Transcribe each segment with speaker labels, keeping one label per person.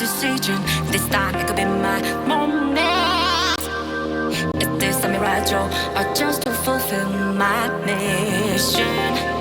Speaker 1: decision. This time it could be my moment. Is this a mirage or just to fulfill my mission?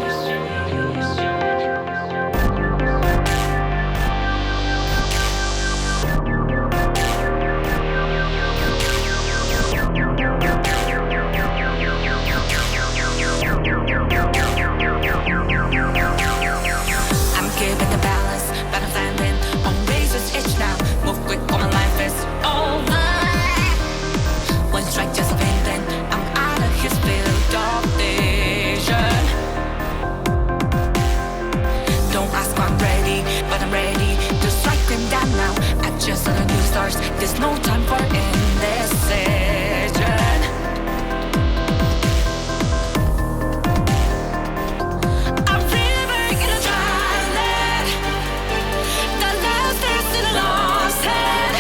Speaker 1: Just on the new stars, there's no time for indecision. A river in a dry land, the last is in a lost hand.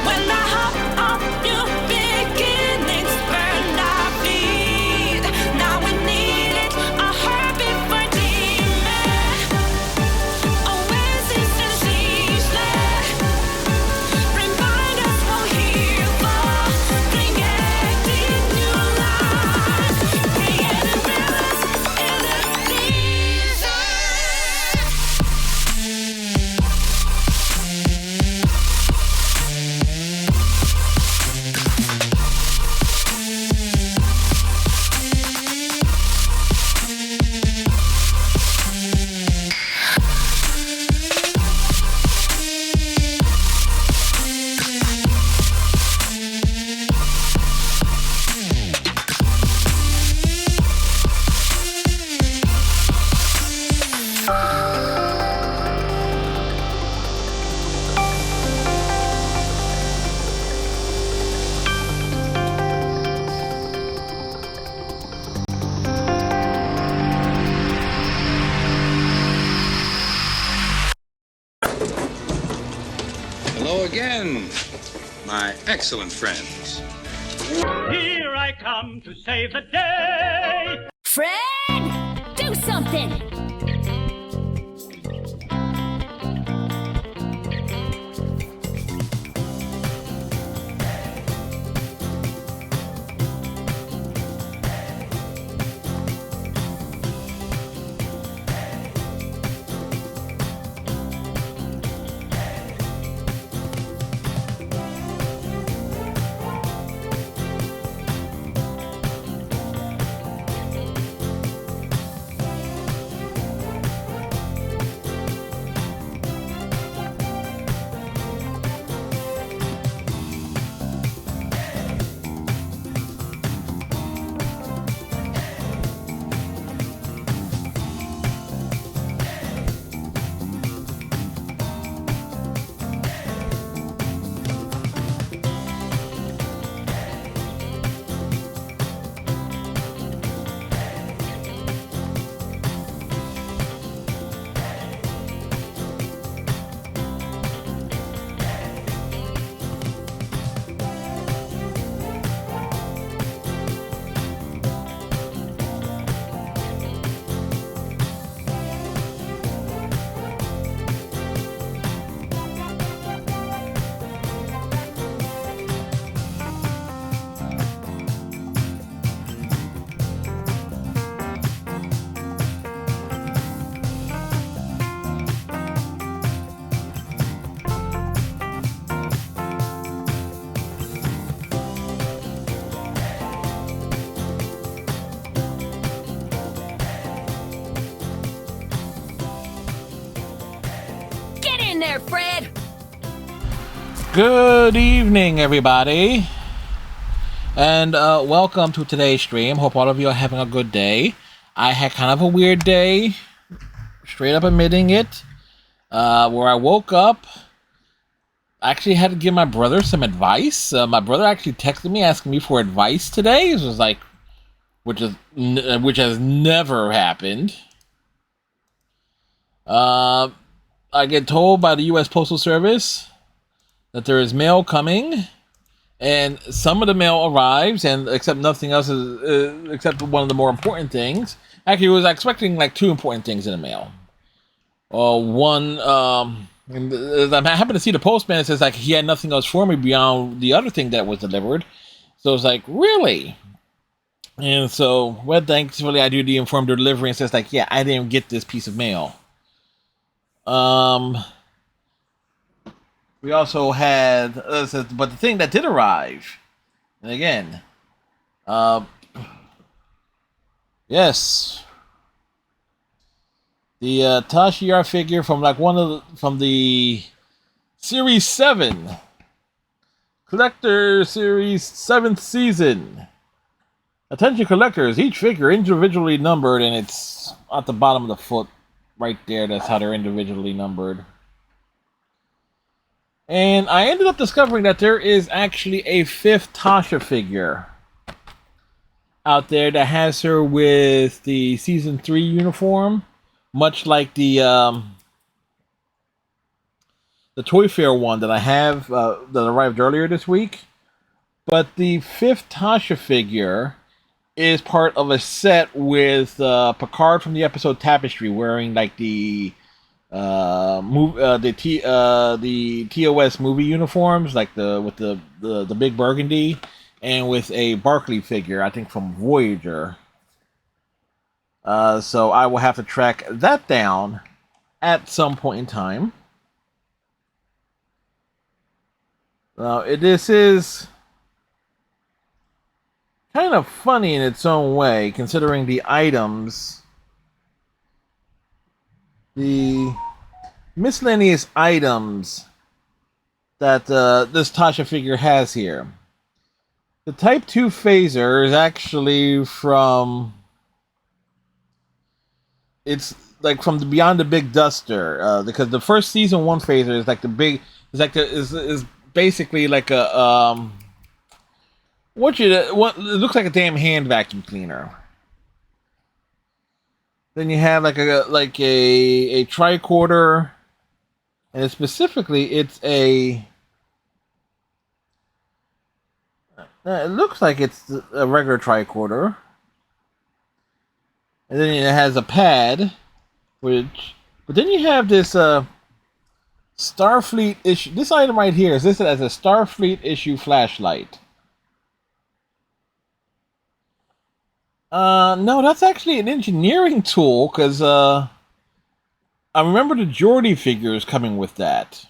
Speaker 1: When I hop on new beginnings, burn our feet. Now we need it, a heartbeat for demon. Oasis and seas. Remind us we'll heal for creating new life, creating balance in the season.
Speaker 2: Hello again, my excellent friends.
Speaker 3: Here I come to save the day.
Speaker 4: Fred, do something! There, Fred.
Speaker 5: Good evening, everybody, and welcome to today's stream. Hope all of you are having a good day. I had kind of a weird day, straight up admitting it, where I woke up. I actually had to give my brother some advice. My brother actually texted me asking me for advice today. It was like, which has never happened. I get told by the U.S. Postal Service that there is mail coming, and some of the mail arrives, and except nothing else is except one of the more important things. Actually, I was expecting like two important things in the mail. One And I happened to see the postman. It says like he had nothing else for me beyond the other thing that was delivered. So it's like, really? And so, well, thankfully I do the informed delivery and says like, yeah, I didn't get this piece of mail. We also had, but the thing that did arrive, and again, yes, the Tashiar figure from like from the Series 7 Collector Series 7th season. Attention collectors, each figure individually numbered, and it's at the bottom of the foot right there. That's how they're individually numbered. And I ended up discovering that there is actually a 5th Tasha figure out there that has her with the Season 3 uniform, much like the Toy Fair one that I have that arrived earlier this week. But the 5th Tasha figure is part of a set with Picard from the episode Tapestry wearing like the TOS movie uniforms, like with the big burgundy, and with a Barclay figure, I think from Voyager. So I will have to track that down at some point in time. This is kind of funny in its own way, considering the items. The miscellaneous items that this Tasha figure has here. The Type 2 phaser is actually from... It's like from the Beyond the Big Duster, because the first Season 1 phaser is like the big... is basically like a... it looks like a damn hand vacuum cleaner. Then you have like a tricorder, and specifically it's a. It looks like it's a regular tricorder, and then it has a pad, but then you have this Starfleet issue. This item right here is listed as a Starfleet issue flashlight. No, that's actually an engineering tool, because I remember the Geordi figures coming with that.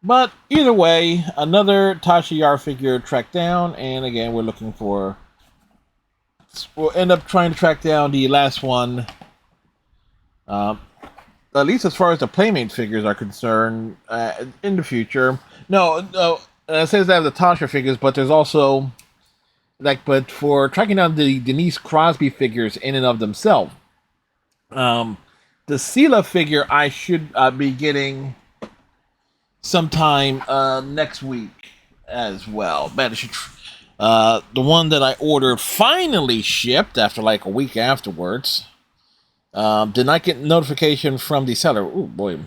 Speaker 5: But either way, another Tasha Yar figure tracked down, and again, we're looking for... We'll end up trying to track down the last one. At least as far as the Playmate figures are concerned, in the future. No, it says that the Tasha figures, but there's also... but for tracking down the Denise Crosby figures in and of themselves, the Sela figure I should be getting sometime next week as well. Man, the one that I ordered finally shipped after like a week afterwards. Did not get notification from the seller. Oh boy,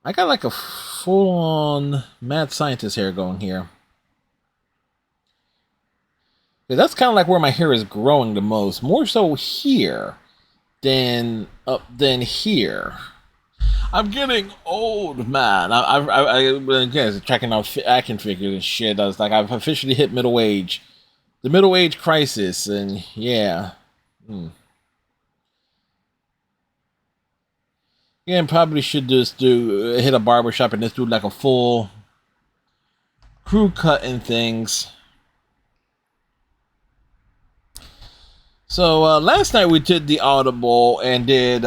Speaker 5: I got like a full-on mad scientist hair going here. That's kind of like where my hair is growing the most. More so here than here. I'm getting old, man. I again, checking out action figures and shit. I was like, I've officially hit middle age. The middle age crisis, and yeah. Again, probably should just hit a barbershop and just do like a full crew cut and things. So last night we did the Audible and did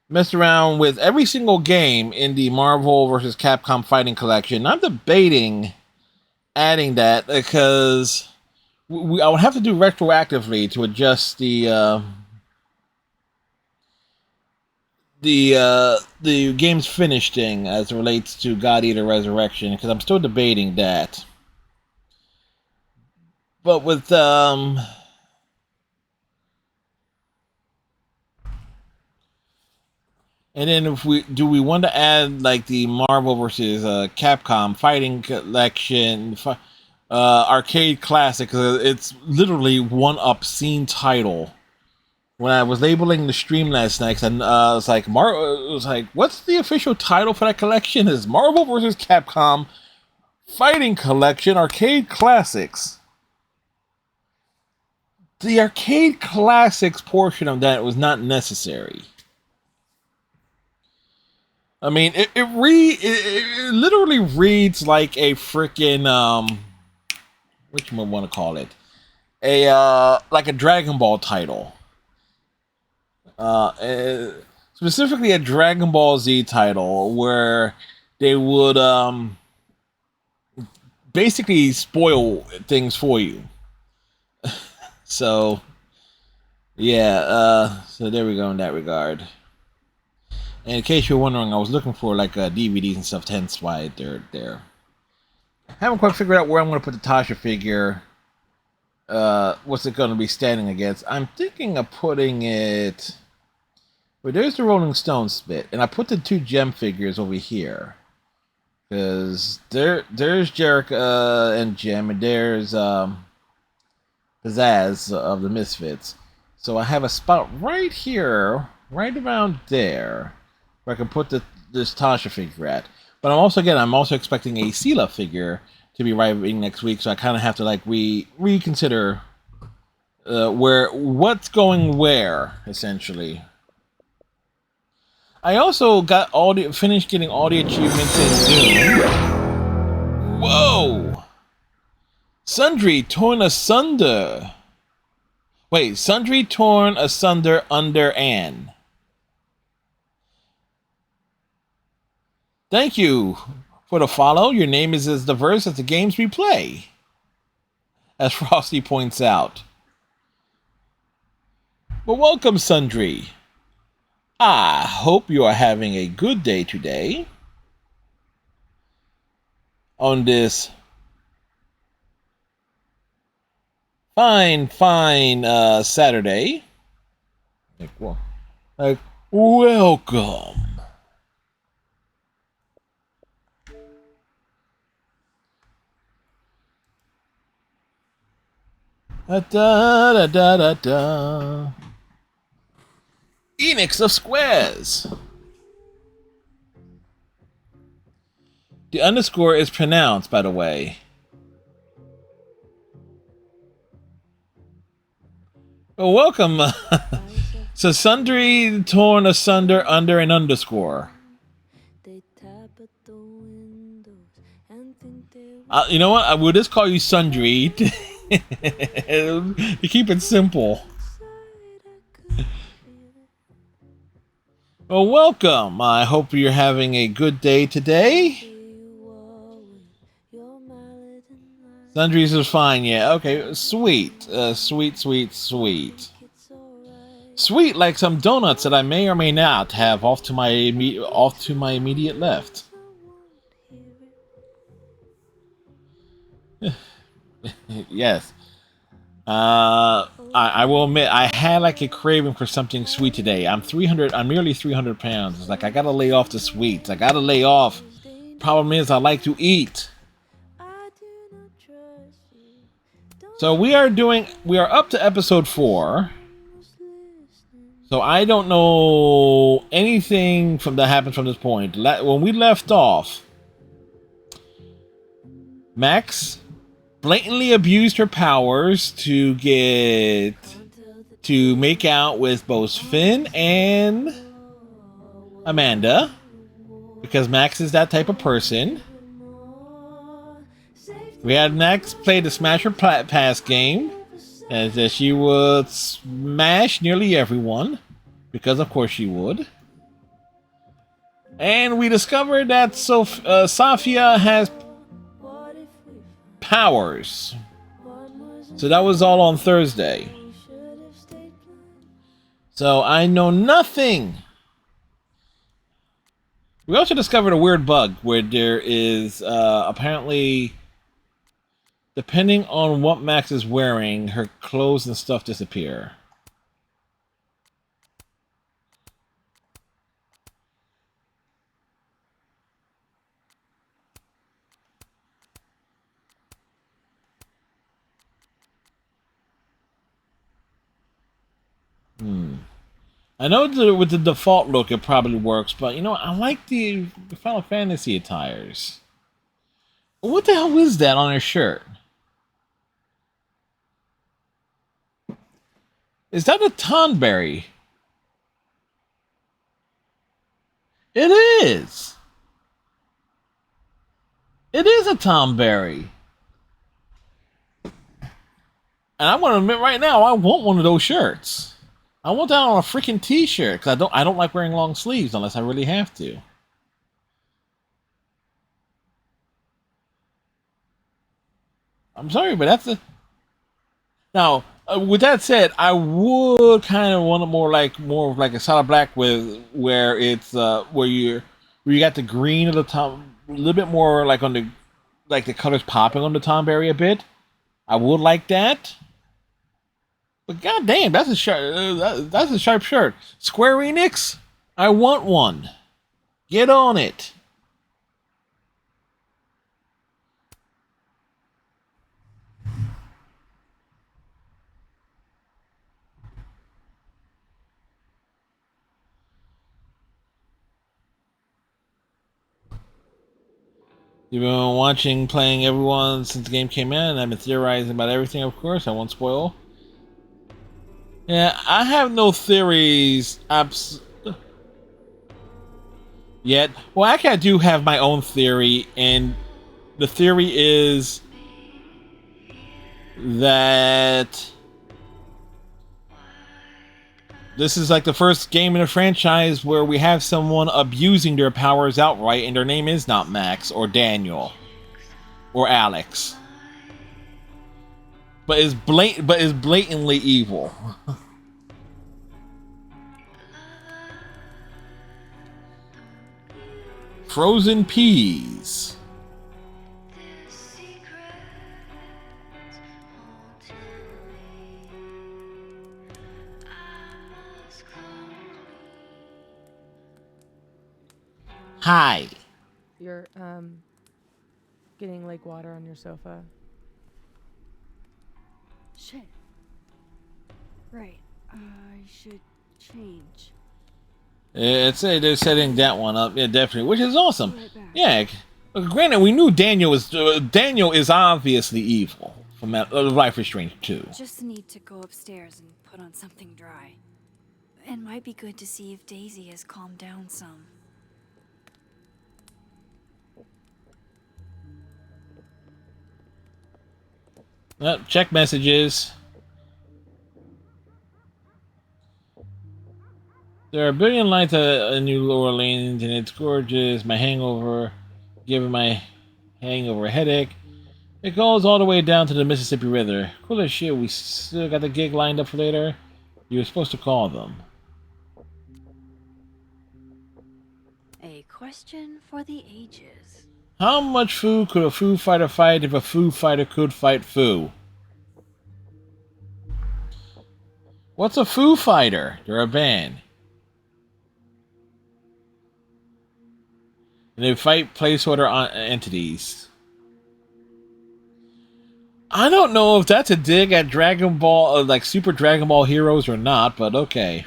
Speaker 5: messed around with every single game in the Marvel vs. Capcom Fighting Collection. I'm debating adding that because I would have to do retroactively to adjust the game's finish thing as it relates to God Eater Resurrection, because I'm still debating that. But with and then if we want to add like the Marvel versus Capcom Fighting Collection Arcade Classic, because it's literally one obscene title when I was labeling the stream last night. 'Cause I was like, what's the official title for that collection? Is Marvel vs. Capcom Fighting Collection Arcade Classics. The Arcade Classics portion of that was not necessary. I mean, it literally reads like a freaking what you want to call it, like a Dragon Ball title, specifically a Dragon Ball Z title where they would basically spoil things for you. So yeah, so there we go in that regard. And in case you're wondering, I was looking for like DVDs and stuff, hence why they're there. Haven't quite figured out where I'm going to put the Tasha figure. What's it going to be standing against? I'm thinking of putting it... Well, there's the Rolling Stones bit, and I put the 2 gem figures over here. Because there's Jerica and Gem, and there's Pizzazz of the Misfits. So I have a spot right here, right around there, where I can put this Tasha figure at. But I'm also expecting a Sela figure to be arriving next week, so I kind of have to like reconsider what's going where, essentially. I also got finished getting all the achievements in Doom. Whoa! Sundry torn asunder. Wait, Sundry torn asunder under Anne. Thank you for the follow. Your name is as diverse as the games we play, as Frosty points out. Well, welcome, Sundry. I hope you are having a good day today on this fine Saturday. Welcome. Enix of Squares. The underscore is pronounced, by the way. Well, welcome. So Sundry torn asunder under an underscore. You know what? I will just call you Sundry to keep it simple. Well, welcome. I hope you're having a good day today. Sundries is fine, yeah. Okay, sweet. Sweet. Sweet like some donuts that I may or may not have off to my immediate left. Yes. I will admit I had like a craving for something sweet today. I'm nearly 300 pounds. It's like I gotta lay off the sweets. I gotta lay off. Problem is I like to eat. So we are up to episode 4. So I don't know anything that happened from this point. When we left off, Max blatantly abused her powers to make out with both Finn and Amanda, because Max is that type of person. We had Max play the Smash or Pass game, as she would smash nearly everyone, because of course she would. And we discovered that Safia has powers. So that was all on Thursday. So I know nothing. We also discovered a weird bug where there is apparently, depending on what Max is wearing, her clothes and stuff disappear. I know with the default look it probably works, but you know I like the Final Fantasy attires. What the hell is that on her shirt? Is that a Tonberry? It is. It is a Tonberry. And I'm gonna admit right now, I want one of those shirts. I want that on a freaking T-shirt because I don't like wearing long sleeves unless I really have to. I'm sorry, but that's a. Now, with that said, I would kind of want it more of like a solid black with where it's where you got the green of the top, a little bit more like on the like the colors popping on the Tomberry a bit. I would like that. But goddamn, that's a sharp that's a sharp shirt. Square Enix, I want one. Get on it. You've been watching, playing everyone since the game came in. I've been theorizing about everything, of course. I won't spoil. Yeah, I have no theories yet. Well, actually, I do have my own theory, and the theory is that this is like the first game in the franchise where we have someone abusing their powers outright, and their name is not Max or Daniel or Alex, but is blatantly evil. Frozen peas. Hi.
Speaker 6: You're getting lake water on your sofa.
Speaker 7: Shit. Right. I should change.
Speaker 5: They're setting that one up. Yeah, definitely, which is awesome.
Speaker 7: Right back.
Speaker 5: Yeah. Granted, we knew Daniel is obviously evil from Life is Strange 2.
Speaker 7: Just need to go upstairs and put on something dry. It might be good to see if Daisy has calmed down some.
Speaker 5: Check messages. There are a billion lights in New Orleans, and it's gorgeous. My hangover, giving my hangover a headache. It goes all the way down to the Mississippi River. Cool as shit. We still got the gig lined up for later. You were supposed to call them.
Speaker 7: A question for the ages.
Speaker 5: How much Foo could a Foo Fighter fight if a Foo Fighter could fight Foo? What's a Foo Fighter? They're a band. And they fight placeholder entities. I don't know if that's a dig at Dragon Ball, like Super Dragon Ball Heroes or not, but okay.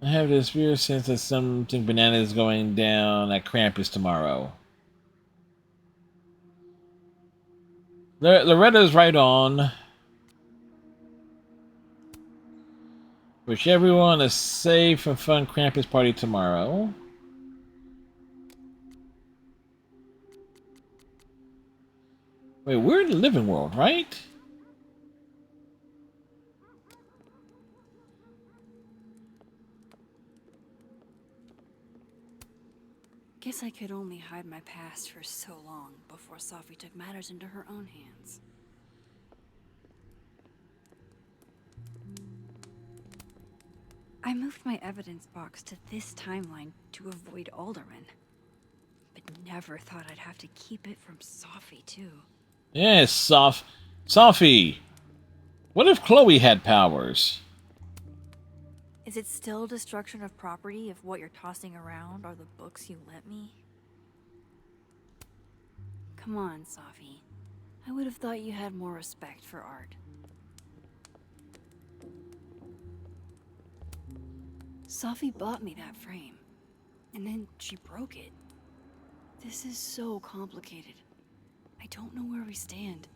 Speaker 5: I have this weird sense that something bananas is going down at Krampus tomorrow. Loretta's right on. Wish everyone a safe and fun Krampus party tomorrow. Wait, we're in the living world, right?
Speaker 7: Guess I could only hide my past for so long before Sophie took matters into her own hands. I moved my evidence box to this timeline to avoid Alderman. But never thought I'd have to keep it from Sophie, too.
Speaker 5: Yes, Sophie. What if Chloe had powers?
Speaker 7: Is it still destruction of property if what you're tossing around are the books you lent me? Come on, Sophie. I would have thought you had more respect for art. Sophie bought me that frame, and then she broke it. This is so complicated. I don't know where we stand.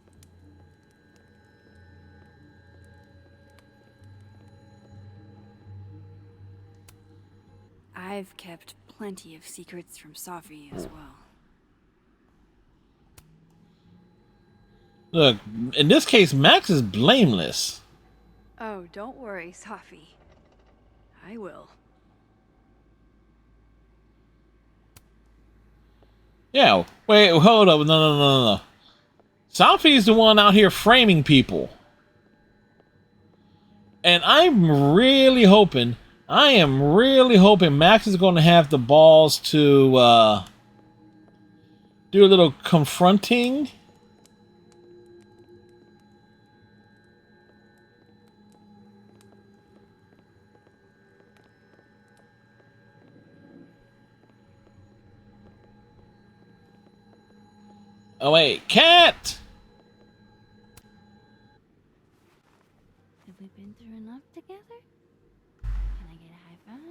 Speaker 7: I've kept plenty of secrets from Sophie as well.
Speaker 5: Look, in this case, Max is blameless.
Speaker 7: Oh, don't worry, Sophie. I will.
Speaker 5: Yeah, wait, hold up. No. Sophie's the one out here framing people. And I am really hoping Max is going to have the balls to do a little confronting. Oh wait, cat!
Speaker 7: Have we been through enough together? Can I get a high five?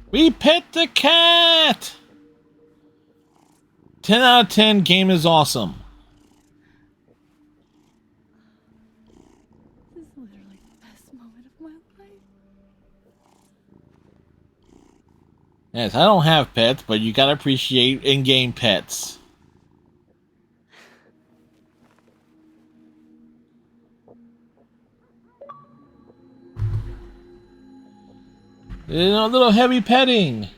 Speaker 5: We pet the cat! 10 out of 10, game is awesome.
Speaker 6: This is literally the best moment of my life.
Speaker 5: Yes, I don't have pets, but you gotta appreciate in-game pets. You know, a little heavy petting.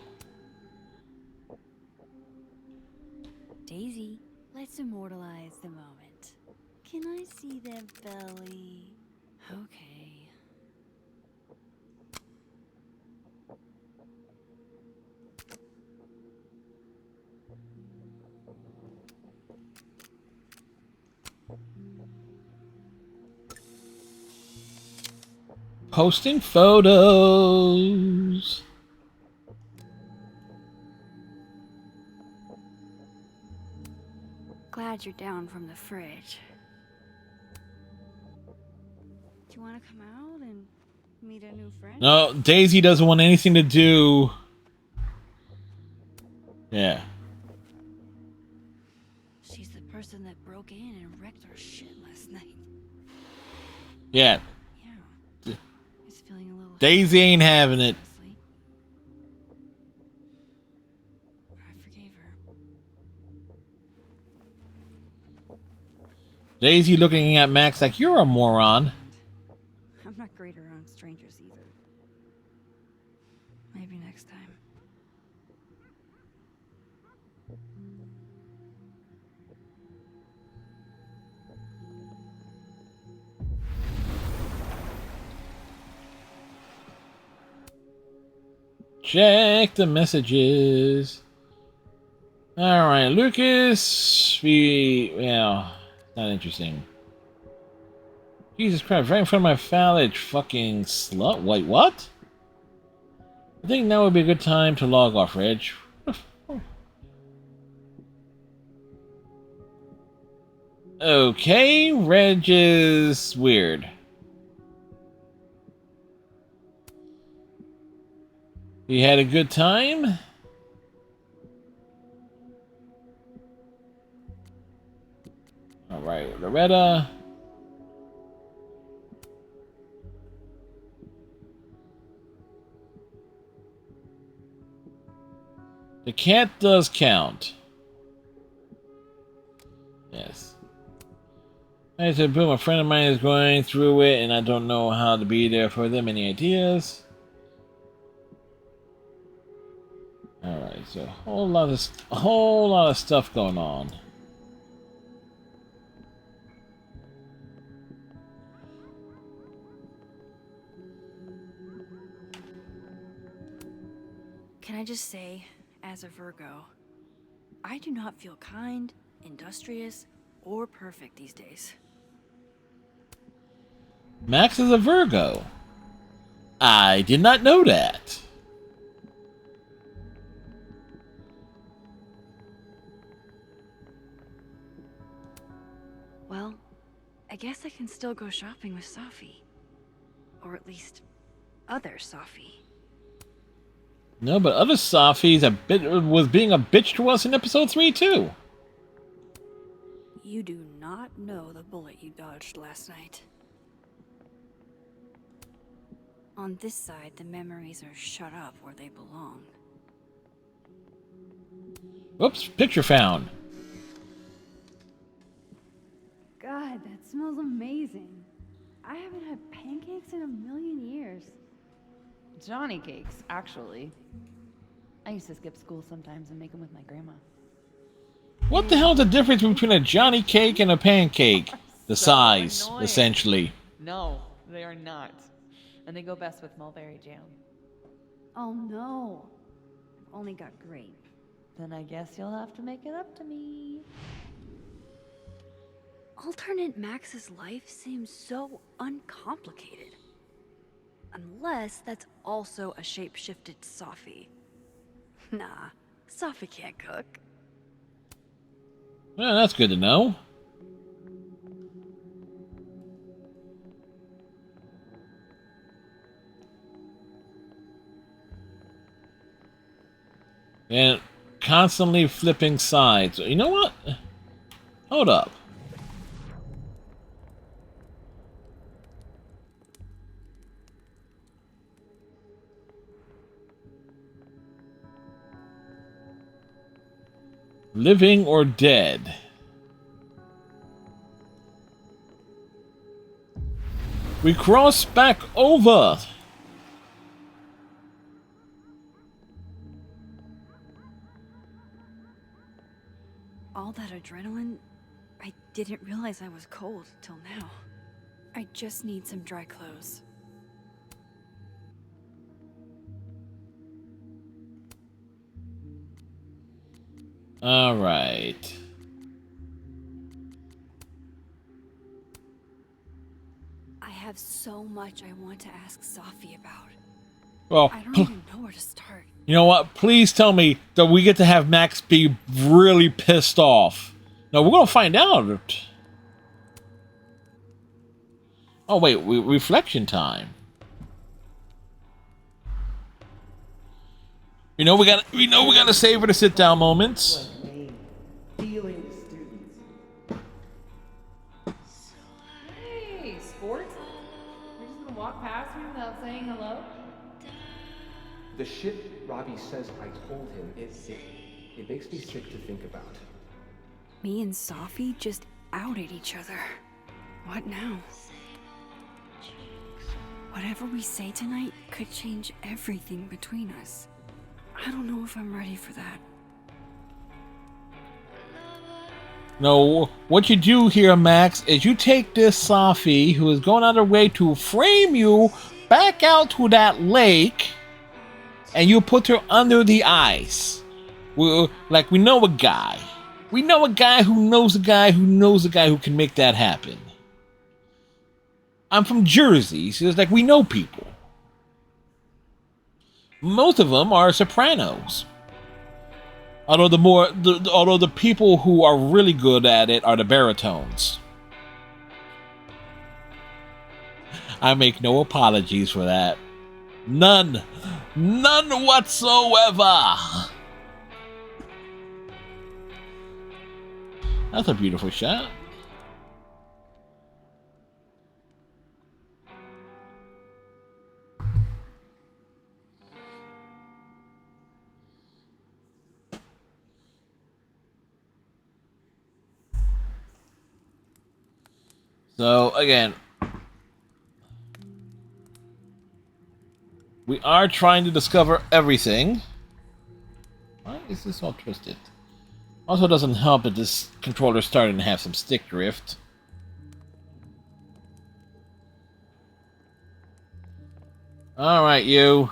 Speaker 7: Daisy, let's immortalize the moment. Can I see that belly? Okay.
Speaker 5: Posting photos.
Speaker 7: Glad you're down from the fridge. Do you want to come out and meet a new friend?
Speaker 5: No, Daisy doesn't want anything to do. Yeah.
Speaker 7: She's the person that broke in and wrecked our shit last night.
Speaker 5: Yeah.
Speaker 7: Yeah. He's feeling a little.
Speaker 5: Daisy ain't having it.
Speaker 7: Honestly. I forgave her.
Speaker 5: Daisy looking at Max like, you're a moron.
Speaker 7: I'm not great around strangers either. Maybe next time.
Speaker 5: Check the messages. Alright, Lucas. Not interesting. Jesus Christ, right in front of my phallic, fucking slut. Wait, what? I think now would be a good time to log off, Reg. Okay, Reg is weird. You had a good time? Alright, Loretta. The cat does count. Yes. I said, boom, a friend of mine is going through it and I don't know how to be there for them. Any ideas? Alright, so a whole lot of stuff going on.
Speaker 7: Can I just say, as a Virgo, I do not feel kind, industrious, or perfect these days.
Speaker 5: Max is a Virgo. I did not know that.
Speaker 7: guess I can still go shopping with Safi. Or at least, other Safi.
Speaker 5: No, but other Safi's was being a bitch to us in episode 3 too.
Speaker 7: You do not know the bullet you dodged last night. On this side, the memories are shut up where they belong.
Speaker 5: Whoops, picture found.
Speaker 8: God, that smells amazing. I haven't had pancakes in a million years.
Speaker 6: Johnny cakes, actually. I used to skip school sometimes and make them with my grandma.
Speaker 5: What the hell is the difference between a Johnny cake and a pancake? The
Speaker 6: So
Speaker 5: size,
Speaker 6: annoying.
Speaker 5: essentially.
Speaker 6: No, they are not. And they go best with mulberry jam.
Speaker 8: Oh no. I've only got grape.
Speaker 6: Then I guess you'll have to make it up to me.
Speaker 7: Alternate Max's life seems so uncomplicated. Unless that's also a shape-shifted Safi. Nah, Safi can't cook.
Speaker 5: Well, that's good to know. And constantly flipping sides. You know what? Hold up. Living or dead? We cross back over.
Speaker 7: All that adrenaline, I didn't realize I was cold till now. I just need some dry clothes.
Speaker 5: All right.
Speaker 7: I have so much I want to ask Safi about.
Speaker 5: Well,
Speaker 7: I don't even know where to start.
Speaker 5: you know what? Please tell me that we get to have Max be really pissed off. No, we're gonna find out. Oh wait, reflection time. We know we gotta savor the sit down moments.
Speaker 9: Dealing students.
Speaker 6: Hey, sports? You're just gonna walk past me without saying hello?
Speaker 9: The shit Robbie says I told him, it makes me sick to think about.
Speaker 7: Me and Safi just outed each other. What now? Whatever we say tonight could change everything between us. I don't know if I'm ready for that.
Speaker 5: No, what you do here, Max, is you take this Safi, who is going out of her way to frame you, back out to that lake, and you put her under the ice. We know a guy. We know a guy who knows a guy who knows a guy who can make that happen. I'm from Jersey, so it's like we know people. Most of them are sopranos. Although the people who are really good at it are the baritones. I make no apologies for that. None whatsoever. That's a beautiful shot. So, again, we are trying to discover everything. Why is this all twisted? Also doesn't help that this controller's starting to have some stick drift. Alright, you.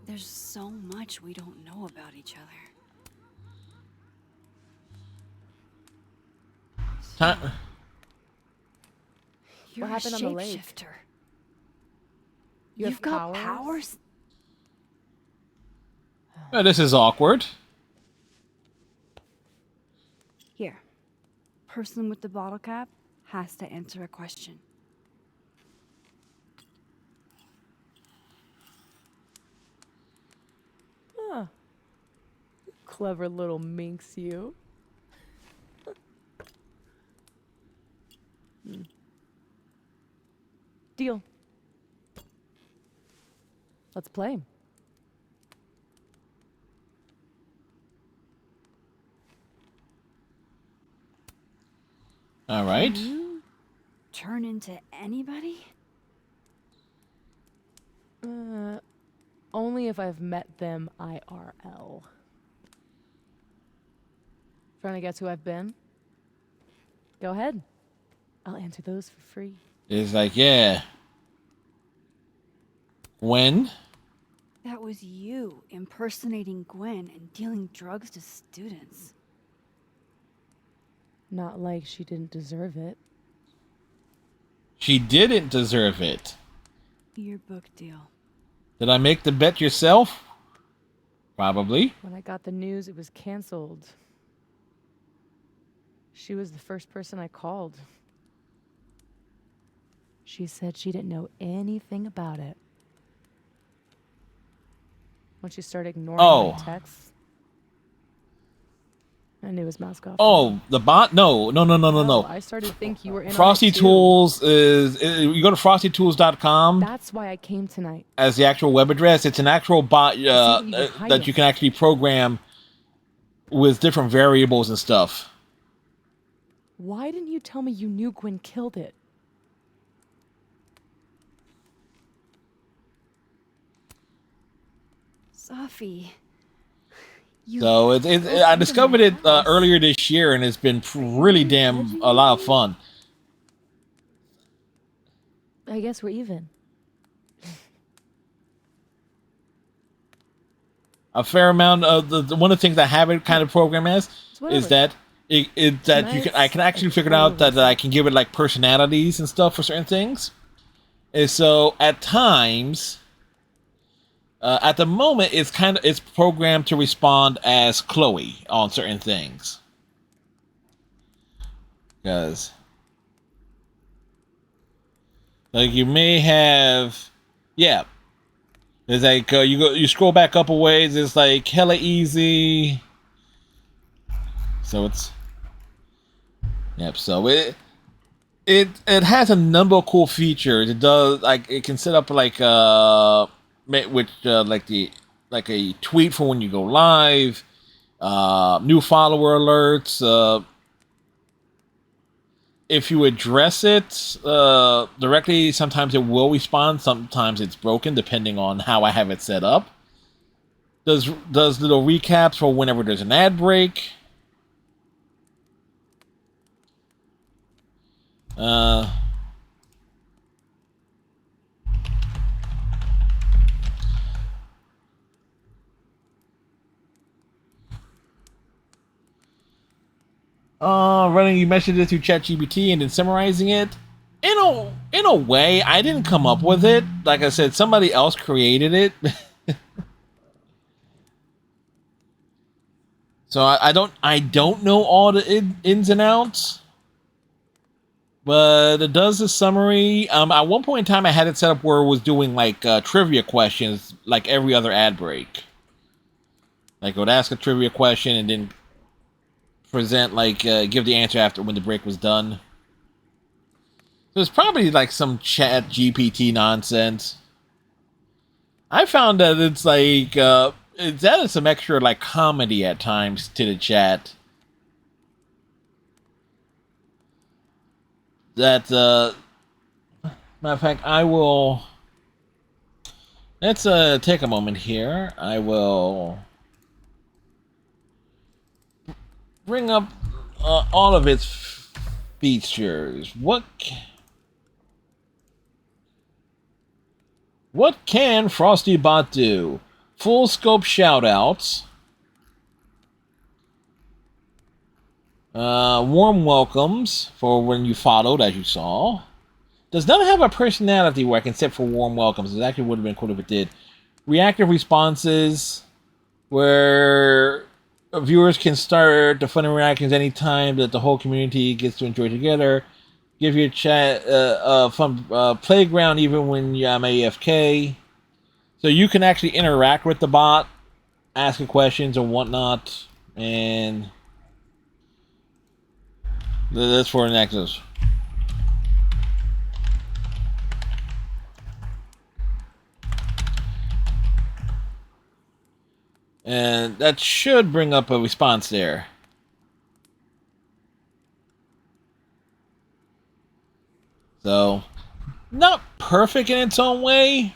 Speaker 7: There's so much we don't know about each other. You're
Speaker 6: What happened
Speaker 7: a
Speaker 6: on the lake?
Speaker 7: shapeshifter.
Speaker 6: You have
Speaker 7: You've got
Speaker 6: powers?
Speaker 7: powers?
Speaker 5: This is awkward.
Speaker 7: Here. person with the bottle cap has to answer a question.
Speaker 10: Huh. Clever little minx, you. Deal. Let's play.
Speaker 5: All right.
Speaker 7: Can you turn into anybody?
Speaker 10: Only if I've met them IRL. Trying to guess who I've been? Go ahead. I'll answer those for free.
Speaker 5: It's like, yeah. When?
Speaker 7: That was you impersonating Gwen and dealing drugs to students.
Speaker 10: Not like she didn't deserve it.
Speaker 5: She didn't deserve it.
Speaker 7: Your book deal.
Speaker 5: Did I make the bet yourself? Probably.
Speaker 10: When I got the news, it was canceled. She was the first person I called. She said she didn't know anything about it. When she started ignoring my texts, I knew his mask off.
Speaker 5: Oh, the bot? No.
Speaker 10: I started to think you were in
Speaker 5: Frosty
Speaker 10: on it too.
Speaker 5: Tools is you go to frostytools.com.
Speaker 10: That's why I came tonight.
Speaker 5: As the actual web address. It's an actual bot that you can actually program with different variables and stuff.
Speaker 10: Why didn't you tell me you knew Gwen killed it?
Speaker 7: Sophie.
Speaker 5: So I discovered it earlier this year, and it's been really damn a lot of fun.
Speaker 10: I guess we're even.
Speaker 5: A fair amount of one of the things I have it kind of program as is that I can actually figure out that I can give it like personalities and stuff for certain things. And so at times, at the moment, it's programmed to respond as Chloe on certain things. Because like you may have, yeah. It's like you scroll back up a ways. It's like hella easy. So it's So it has a number of cool features. It does it can set up like a tweet for when you go live, new follower alerts. If you address it directly, sometimes it will respond. Sometimes it's broken, depending on how I have it set up. Does little recaps for whenever there's an ad break. Running you messages to ChatGPT and then summarizing it. In a way, I didn't come up with it. Like I said, somebody else created it. So I don't know all the ins and outs. But it does a summary. At one point in time, I had it set up where it was doing like trivia questions, like every other ad break. Like it would ask a trivia question and then present give the answer after when the break was done. So it's probably like some chat GPT nonsense. I found that it's like it's added some extra like comedy at times to the chat. That matter of fact, I will. Let's take a moment here. I will bring up all of its features. What can FrostyBot do? Full scope shoutouts. Warm welcomes for when you followed, as you saw. Does not have a personality where I can set for warm welcomes. It actually would have been cool if it did. Reactive responses, where Viewers can start the fun interactions anytime that the whole community gets to enjoy together. Give your chat a fun playground even when I'm AFK. So you can actually interact with the bot, asking questions and whatnot, and that's for an access. And that should bring up a response there. So, not perfect in its own way,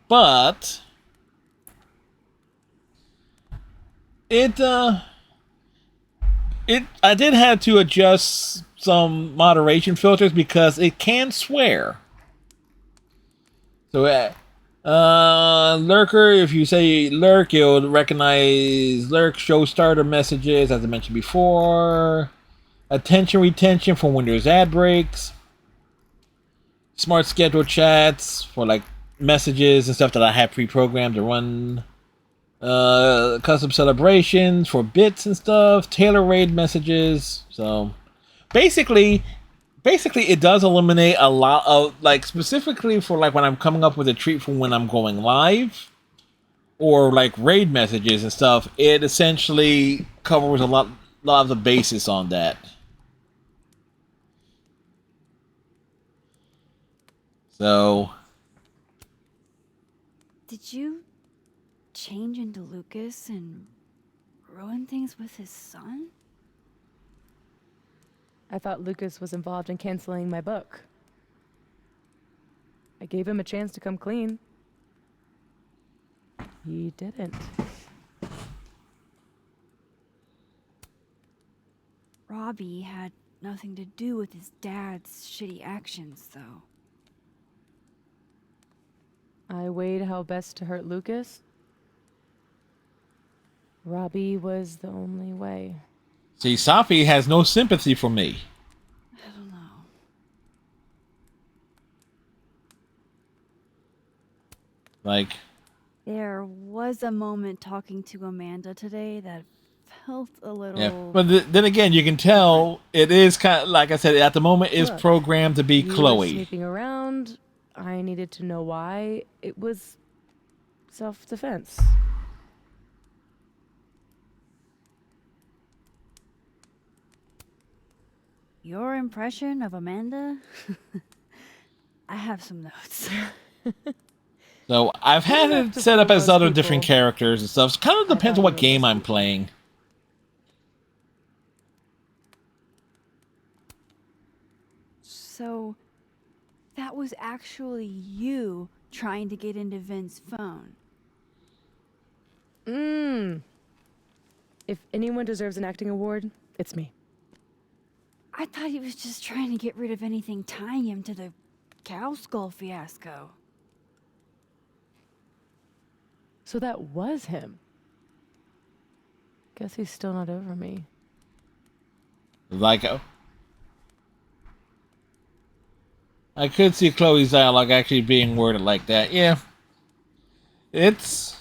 Speaker 5: but I did have to adjust some moderation filters because it can swear. So, lurker, if you say lurk, it'll recognize lurk show starter messages, as I mentioned before. Attention retention for when there's ad breaks. Smart schedule chats for like messages and stuff that I have pre-programmed to run. Custom celebrations for bits and stuff. Tailor raid messages. So basically it does eliminate a lot of, like, specifically for like when I'm coming up with a treat for when I'm going live or like raid messages and stuff. It essentially covers a lot of the basis on that. So,
Speaker 7: Did you change into Lucas and ruin things with his son?
Speaker 10: I thought Lucas was involved in canceling my book. I gave him a chance to come clean. He didn't.
Speaker 7: Robbie had nothing to do with his dad's shitty actions, though.
Speaker 10: I weighed how best to hurt Lucas. Robbie was the only way.
Speaker 5: see, Safi has no sympathy for me.
Speaker 7: I don't know.
Speaker 5: Like,
Speaker 7: There was a moment talking to Amanda today that felt a little...
Speaker 5: yeah. But then again, you can tell it is kind of, like I said, at the moment is
Speaker 10: Look,
Speaker 5: programmed to be
Speaker 10: you were
Speaker 5: Chloe.
Speaker 10: sneaking around. I needed to know why. It was self-defense.
Speaker 7: Your impression of Amanda? I have some notes.
Speaker 5: So I've had it set up as other different characters and stuff. So it kind of depends on what game I'm playing.
Speaker 7: So, that was actually you trying to get into Vin's phone.
Speaker 10: If anyone deserves an acting award, it's me.
Speaker 7: I thought he was just trying to get rid of anything tying him to the cow skull fiasco.
Speaker 10: So that was him. Guess he's still not over me.
Speaker 5: Like, I could see Chloe's dialogue actually being worded like that. Yeah. It's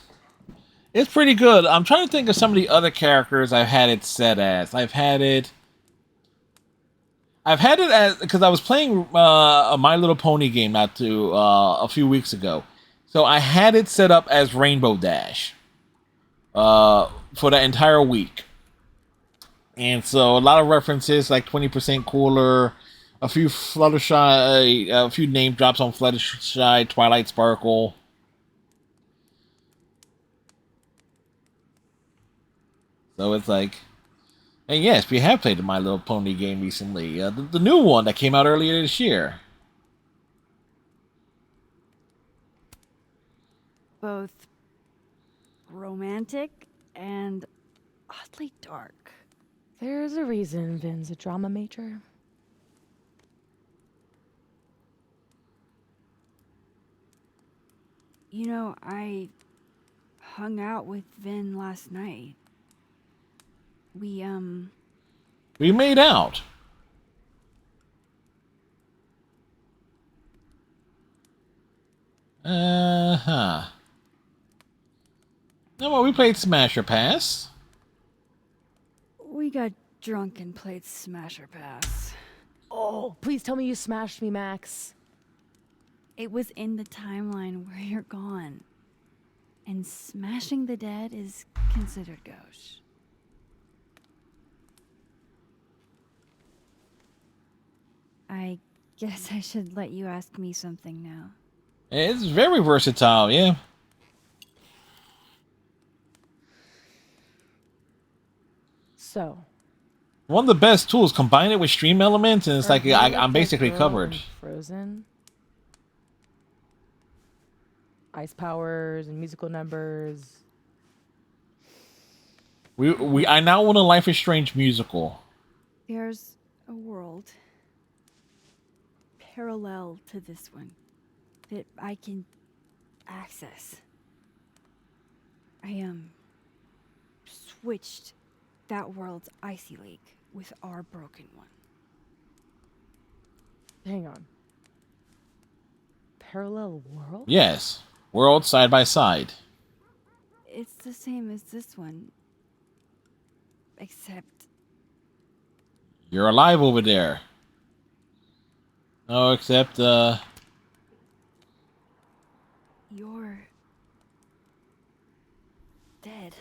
Speaker 5: pretty good. I'm trying to think of some of the other characters I've had it set as. I've had it as, because I was playing a My Little Pony game a few weeks ago. So I had it set up as Rainbow Dash for the entire week. And so a lot of references, like 20% cooler, a few Fluttershy, a few name drops on Fluttershy, Twilight Sparkle. So it's like, and yes, we have played the My Little Pony game recently. The new one that came out earlier this year.
Speaker 7: Both romantic and oddly dark.
Speaker 10: There's a reason Vin's a drama major.
Speaker 7: You know, I hung out with Vin last night. We
Speaker 5: made out. Uh-huh. No, well, we played Smash or Pass.
Speaker 7: got drunk and played Smasher Pass.
Speaker 10: Oh, please tell me you smashed me, Max.
Speaker 7: It was in the timeline where you're gone. And smashing the dead is considered gauche. I guess I should let you ask me something now.
Speaker 5: It's very versatile, yeah.
Speaker 10: So,
Speaker 5: One of the best tools. Combine it with stream elements, and it's
Speaker 10: are
Speaker 5: like
Speaker 10: you
Speaker 5: I'm
Speaker 10: that
Speaker 5: basically
Speaker 10: girl
Speaker 5: covered.
Speaker 10: in Frozen. Ice powers and musical numbers.
Speaker 5: I now want a Life is Strange musical.
Speaker 7: There's a world parallel to this one that I can access. I switched that world's icy lake with our broken one.
Speaker 10: Hang on. Parallel world?
Speaker 5: Yes, worlds side by side.
Speaker 7: It's the same as this one, except
Speaker 5: You're alive over there. Oh, except
Speaker 7: you're dead.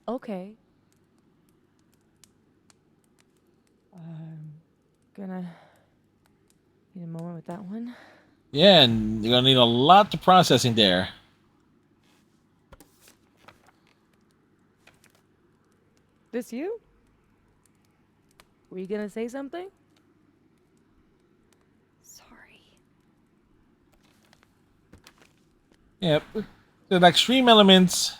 Speaker 10: Okay. I'm gonna need a moment with that one.
Speaker 5: yeah, and you're gonna need a lot of processing there.
Speaker 10: This you? Were you gonna say something?
Speaker 7: Sorry.
Speaker 5: Yep. So like stream elements.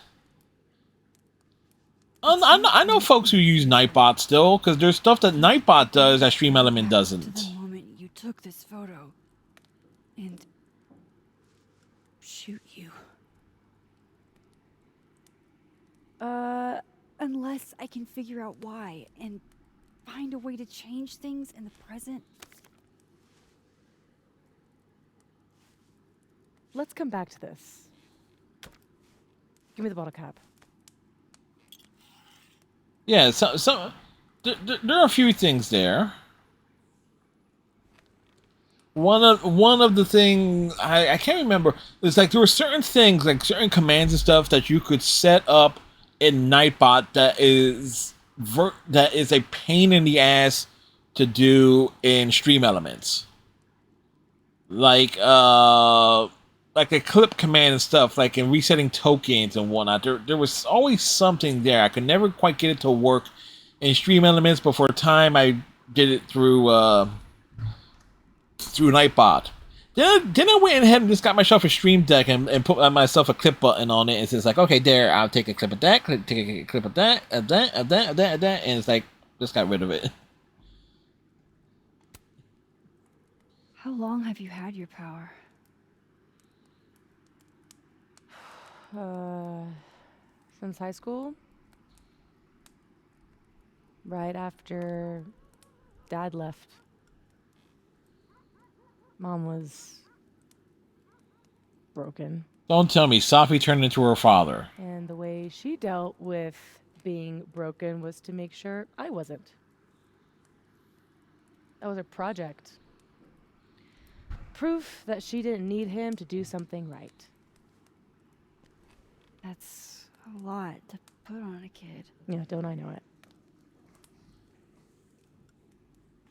Speaker 5: I know folks who use Nightbot still, because there's stuff that Nightbot does that Stream Element
Speaker 7: To
Speaker 5: doesn't.
Speaker 7: the moment you took this photo and shoot you. Unless I can figure out why and find a way to change things in the present.
Speaker 10: Let's come back to this. Give me the bottle cap.
Speaker 5: Yeah, so there are a few things there. One of the things I can't remember. It's like there were certain things, like certain commands and stuff that you could set up in Nightbot that is a pain in the ass to do in Stream Elements. Like a clip command and stuff, like in resetting tokens and whatnot. There was always something there. I could never quite get it to work in Stream Elements, but for a time I did it through Nightbot. Then I went ahead and just got myself a Stream Deck and put myself a clip button on it. And it's like, okay, there, I'll take a clip of that, take a clip of that, of that, of that, of that, of that, and it's like, just got rid of it.
Speaker 7: How long have you had your power?
Speaker 10: Since high school? Right after Dad left. Mom was broken.
Speaker 5: Don't tell me Safi turned into her father.
Speaker 10: And the way she dealt with being broken was to make sure I wasn't. That was her project. Proof that she didn't need him to do something right.
Speaker 7: That's a lot to put on a kid.
Speaker 10: Yeah, don't I know it?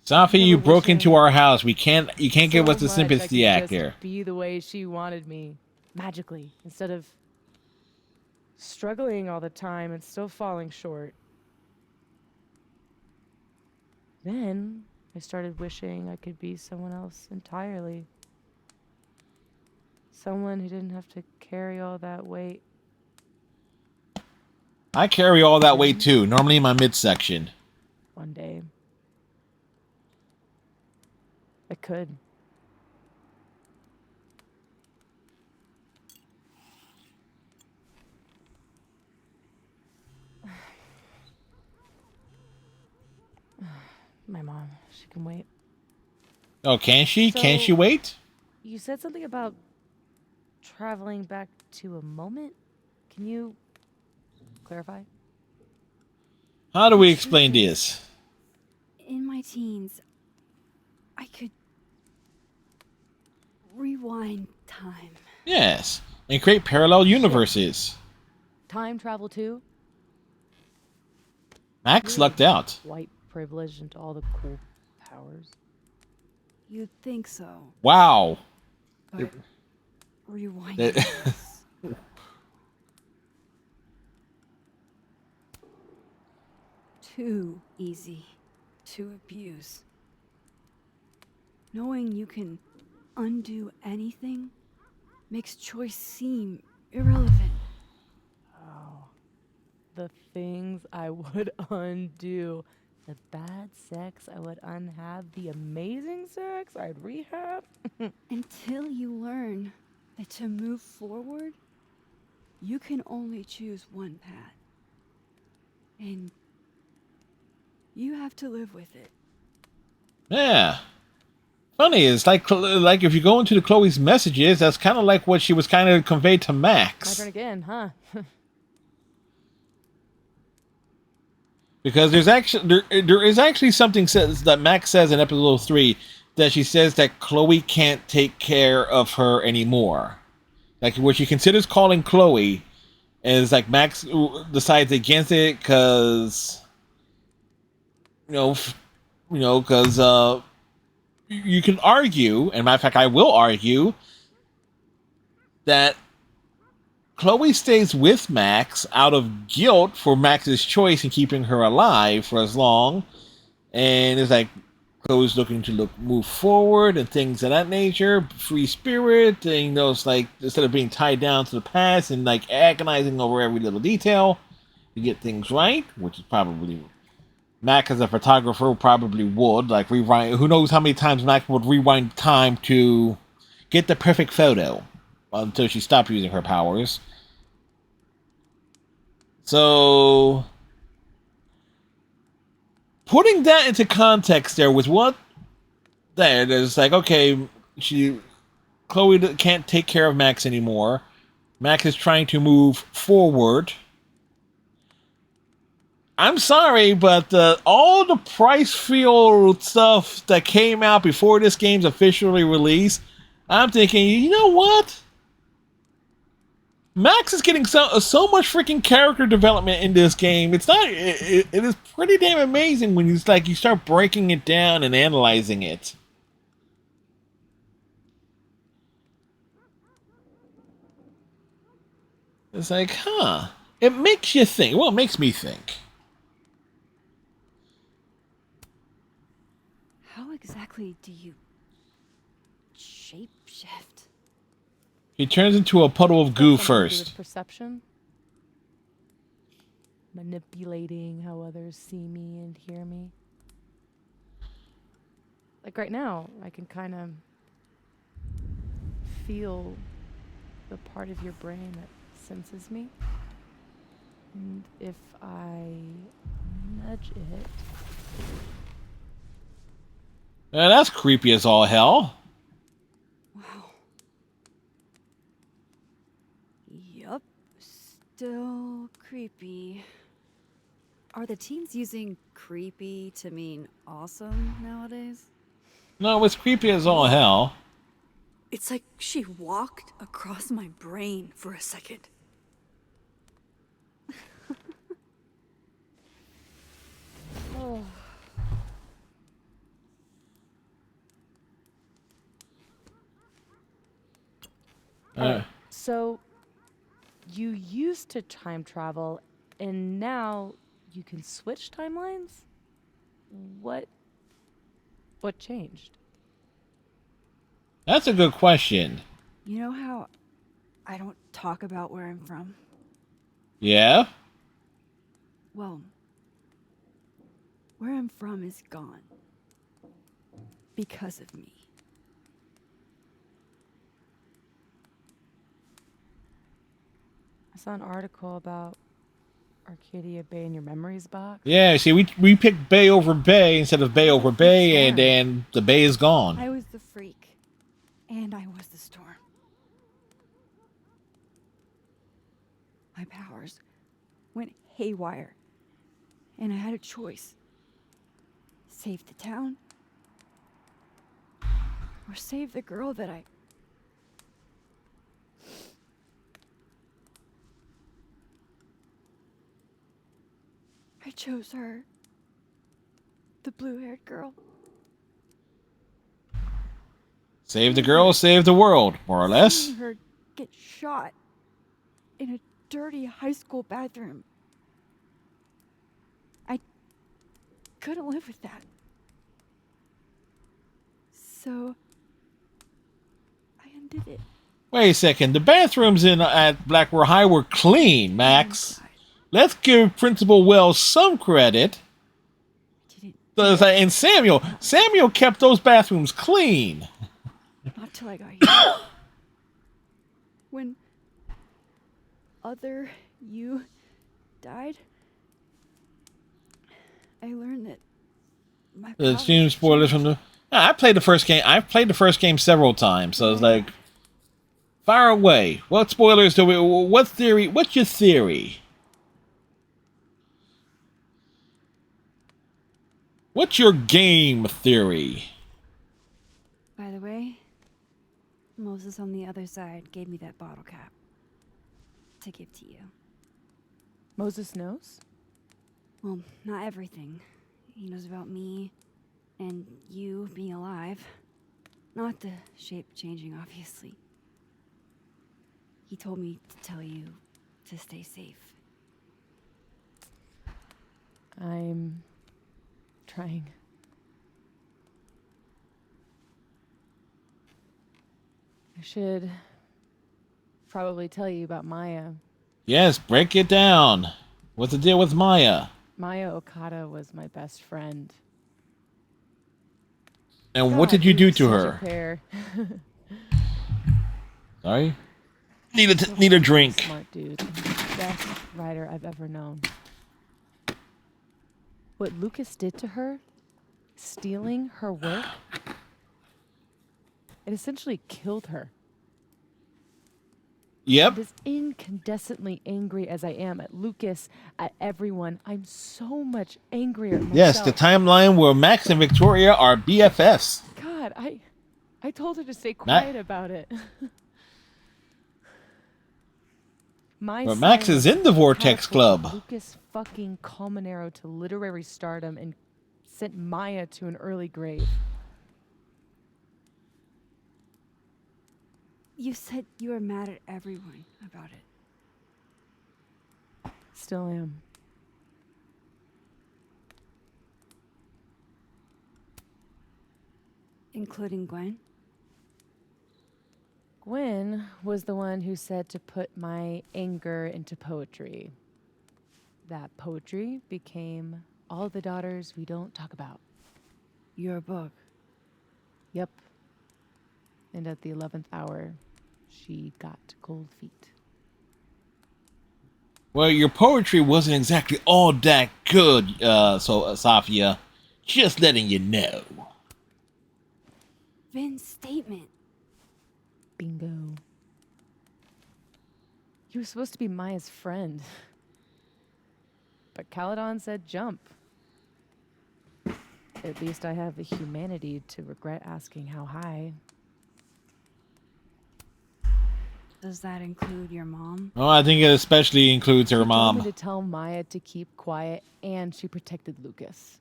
Speaker 5: Safi, you broke into our house. You can't give us the
Speaker 10: much
Speaker 5: sympathy
Speaker 10: I
Speaker 5: act
Speaker 10: could
Speaker 5: here.
Speaker 10: just be the way she wanted me, magically, instead of struggling all the time and still falling short. Then I started wishing I could be someone else entirely. Someone who didn't have to carry all that weight.
Speaker 5: I carry all that weight too, normally in my midsection.
Speaker 10: One day. I could. My mom, she can wait.
Speaker 5: Oh, can she? Can she wait?
Speaker 10: You said something about traveling back to a moment? Can you clarify?
Speaker 5: How do we explain this?
Speaker 7: In my teens, I could rewind time.
Speaker 5: Yes, and create parallel universes.
Speaker 10: Time travel too?
Speaker 5: Max lucked out.
Speaker 10: White privilege and all the cool powers.
Speaker 7: You'd think so,
Speaker 5: Wow.
Speaker 7: but rewinding
Speaker 5: That-
Speaker 7: is too easy to abuse. Knowing you can undo anything makes choice seem irrelevant.
Speaker 10: Oh. The things I would undo. The bad sex I would unhab. The amazing sex I'd rehab.
Speaker 7: Until you learn that to move forward, you can only choose one path. And you have to live with it.
Speaker 5: Yeah. Funny is like if you go into the Chloe's messages, that's kind of like what she was kind of conveyed to
Speaker 10: My
Speaker 5: Max.
Speaker 10: turn again, huh?
Speaker 5: Because there is actually something says that Max says in episode 3 that she says that Chloe can't take care of her anymore. Like what she considers calling Chloe, is like Max decides against it because because you can argue, and matter of fact, I will argue that Chloe stays with Max out of guilt for Max's choice in keeping her alive for as long, and it's like Chloe's looking to move forward and things of that nature, free spirit, and it's like instead of being tied down to the past and like agonizing over every little detail to get things right, which is probably Mac as a photographer probably would like rewind. Who knows how many times Mac would rewind time to get the perfect photo until she stopped using her powers. So, putting that into context there with what there's like, okay, Chloe can't take care of Max anymore. Max is trying to move forward. I'm sorry, but all the price field stuff that came out before this game's officially released, I'm thinking, you know what? Max is getting so much freaking character development in this game. It's not. It is pretty damn amazing when you start breaking it down and analyzing it. It's like, huh? It makes you think. Well, it makes me think.
Speaker 7: How exactly do you shapeshift?
Speaker 5: He turns into a puddle of goo first.
Speaker 10: Perception. Manipulating how others see me and hear me. Like right now, I can kind of feel the part of your brain that senses me. And if I nudge it...
Speaker 5: That's creepy as all hell.
Speaker 7: Wow. Yup. Still creepy. Are the teens using creepy to mean awesome nowadays?
Speaker 5: No, it's creepy as all hell.
Speaker 11: It's like she walked across my brain for a second.
Speaker 10: Oh. So, you used to time travel, and now you can switch timelines? What changed?
Speaker 5: That's a good question.
Speaker 7: You know how I don't talk about where I'm from?
Speaker 5: Yeah?
Speaker 7: Well, where I'm from is gone. Because of me.
Speaker 10: I saw an article about Arcadia Bay in your memories box.
Speaker 5: Yeah, see, we picked Bay over Bay instead of Bay over Bay, and then the Bay is gone.
Speaker 7: I was the freak. And I was the storm. My powers went haywire. And I had a choice. Save the town, or save the girl that I chose her. The blue-haired girl.
Speaker 5: Save the girl, save the world, more or less.
Speaker 7: Seeing her get shot in a dirty high school bathroom. I couldn't live with that. So I ended it.
Speaker 5: Wait a second. The bathrooms at Blackwell High were clean, Max. Let's give Principal Wells some credit. And Samuel kept those bathrooms clean.
Speaker 7: Not till I got here. When other you died, I learned that my
Speaker 5: The stream spoilers from the. I played the first game. I've played the first game several times, so it's like, fire away. What spoilers do we? What theory? What's your theory? What's your game theory?
Speaker 8: By the way, Moses on the other side gave me that bottle cap to give to you.
Speaker 10: Moses knows?
Speaker 8: Well, not everything. He knows about me and you being alive. Not the shape changing, obviously. He told me to tell you to stay safe.
Speaker 10: I'm trying. I should probably tell you about Maya.
Speaker 5: Yes, break it down. What's the deal with Maya?
Speaker 10: Maya Okada was my best friend.
Speaker 5: And what did you do to her?
Speaker 10: Pair.
Speaker 5: Sorry? Need a drink.
Speaker 10: Smart dude. Best writer I've ever known. What Lucas did to her, stealing her work, it essentially killed her.
Speaker 5: Yep.
Speaker 10: And as incandescently angry as I am at Lucas, at everyone, I'm so much angrier at myself.
Speaker 5: Yes, the timeline where Max and Victoria are BFFs.
Speaker 10: God, I told her to stay quiet about it.
Speaker 5: But Max is in the Vortex Club.
Speaker 10: Lucas fucking Colmenero to literary stardom and sent Maya to an early grave.
Speaker 8: You said you were mad at everyone about it.
Speaker 10: Still am.
Speaker 8: Including Gwen?
Speaker 10: Gwen was the one who said to put my anger into poetry. That poetry became All the Daughters We Don't Talk About.
Speaker 8: Your book?
Speaker 10: Yep. And at the 11th hour, she got cold feet.
Speaker 5: Well, your poetry wasn't exactly all that good, Safia. Just letting you know.
Speaker 8: Vin's statement.
Speaker 10: Bingo. He was supposed to be Maya's friend. But Caledon said jump. At least I have the humanity to regret asking how high.
Speaker 8: Does that include your mom?
Speaker 5: Oh, I think it especially includes her mom.
Speaker 10: She told me to tell Maya to keep quiet, and she protected Lucas.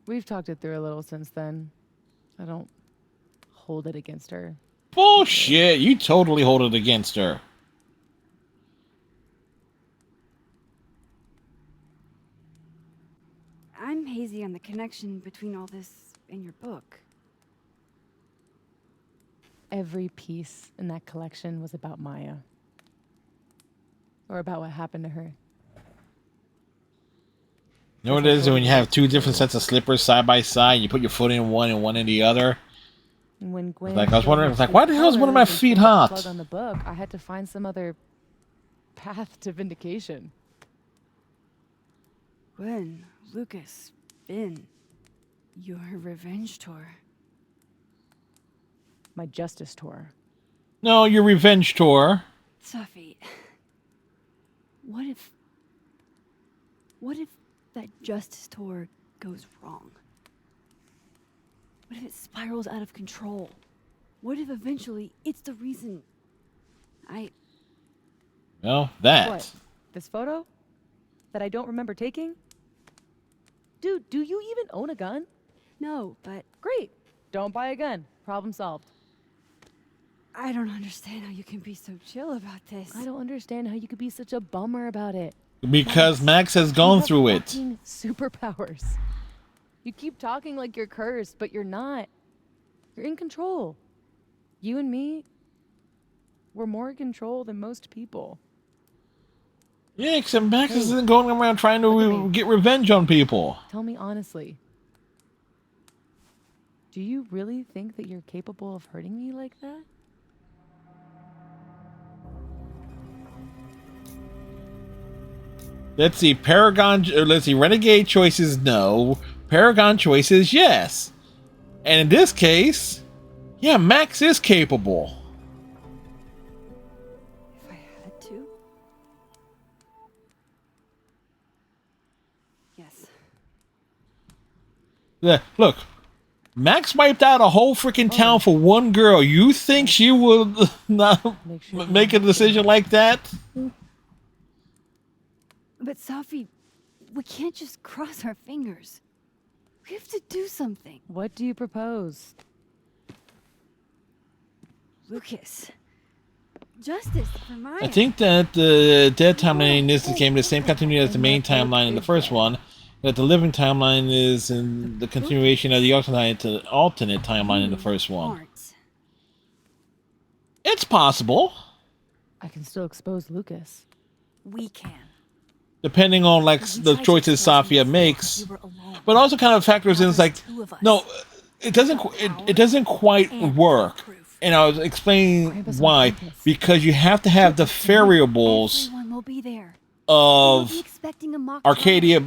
Speaker 10: We've talked it through a little since then. I don't hold it against her.
Speaker 5: Bullshit! You totally hold it against her.
Speaker 8: I'm hazy on the connection between all this and your book.
Speaker 10: Every piece in that collection was about Maya. Or about what happened to her.
Speaker 5: You know what it is when you have two different sets of slippers side by side, you put your foot in one and one in the other?
Speaker 10: And when Gwen
Speaker 5: I was wondering, why the hell is one of my feet hot?
Speaker 10: Plug on the book, I had to find some other path to vindication.
Speaker 8: Gwen, Lucas, Vin, your revenge tour.
Speaker 10: My justice tour.
Speaker 5: No, your revenge tour.
Speaker 8: Safi,
Speaker 7: What if that justice tour goes wrong? What if it spirals out of control? What if eventually it's the reason
Speaker 5: Well, that.
Speaker 10: What? This photo? That I don't remember taking? Dude, do you even own a gun?
Speaker 7: No, but
Speaker 10: Great. Don't buy a gun. Problem solved.
Speaker 7: I don't understand how you can be so chill about this.
Speaker 10: I don't understand how you could be such a bummer about it.
Speaker 5: Because Max has
Speaker 10: You
Speaker 5: gone
Speaker 10: have
Speaker 5: through it.
Speaker 10: fucking superpowers. You keep talking like you're cursed, but you're not. You're in control. You and me, we're more in control than most people.
Speaker 5: Yeah, except Max isn't going around trying to get revenge on people.
Speaker 10: Tell me honestly. Do you really think that you're capable of hurting me like that?
Speaker 5: Let's see, Renegade choices, no. Paragon choices, yes. And in this case, yeah, Max is capable.
Speaker 7: If I had to. Yes.
Speaker 5: Yeah, look, Max wiped out a whole freaking town for one girl. You think she would not make a decision like that?
Speaker 7: But Safi, we can't just cross our fingers. We have to do something.
Speaker 10: What do you propose?
Speaker 7: Lucas. Justice for Maya.
Speaker 5: I think that the dead timeline in this became the same continuity as the main timeline in the first one. That the living timeline is in the continuation of the alternate timeline in the first one. It's possible.
Speaker 10: I can still expose Lucas.
Speaker 11: We can.
Speaker 5: Depending on like the choices Safia makes, but also kind of factors in. It's like, no, it doesn't quite work, and I was explaining why. Because you have to have the variables of Arcadia,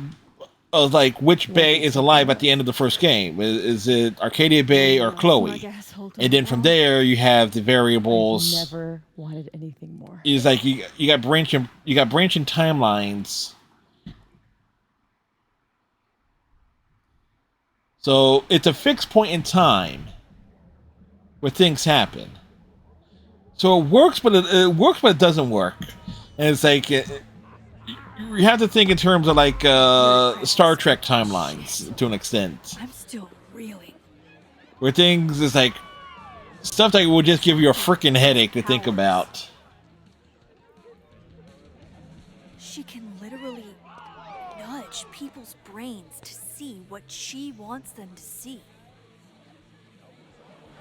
Speaker 5: of like which Bay is alive at the end of the first game. Is it Arcadia Bay or Chloe? And then from there you have the variables.
Speaker 10: Never wanted anything more.
Speaker 5: It's like you got branching timelines. So it's a fixed point in time where things happen. So it works, but it doesn't work. And it's like you have to think in terms of like Star Trek timelines to an extent.
Speaker 11: I'm still reeling.
Speaker 5: Where things is like stuff that will just give you a freaking headache to think about.
Speaker 11: She can literally nudge people's brains to see what she wants them to see.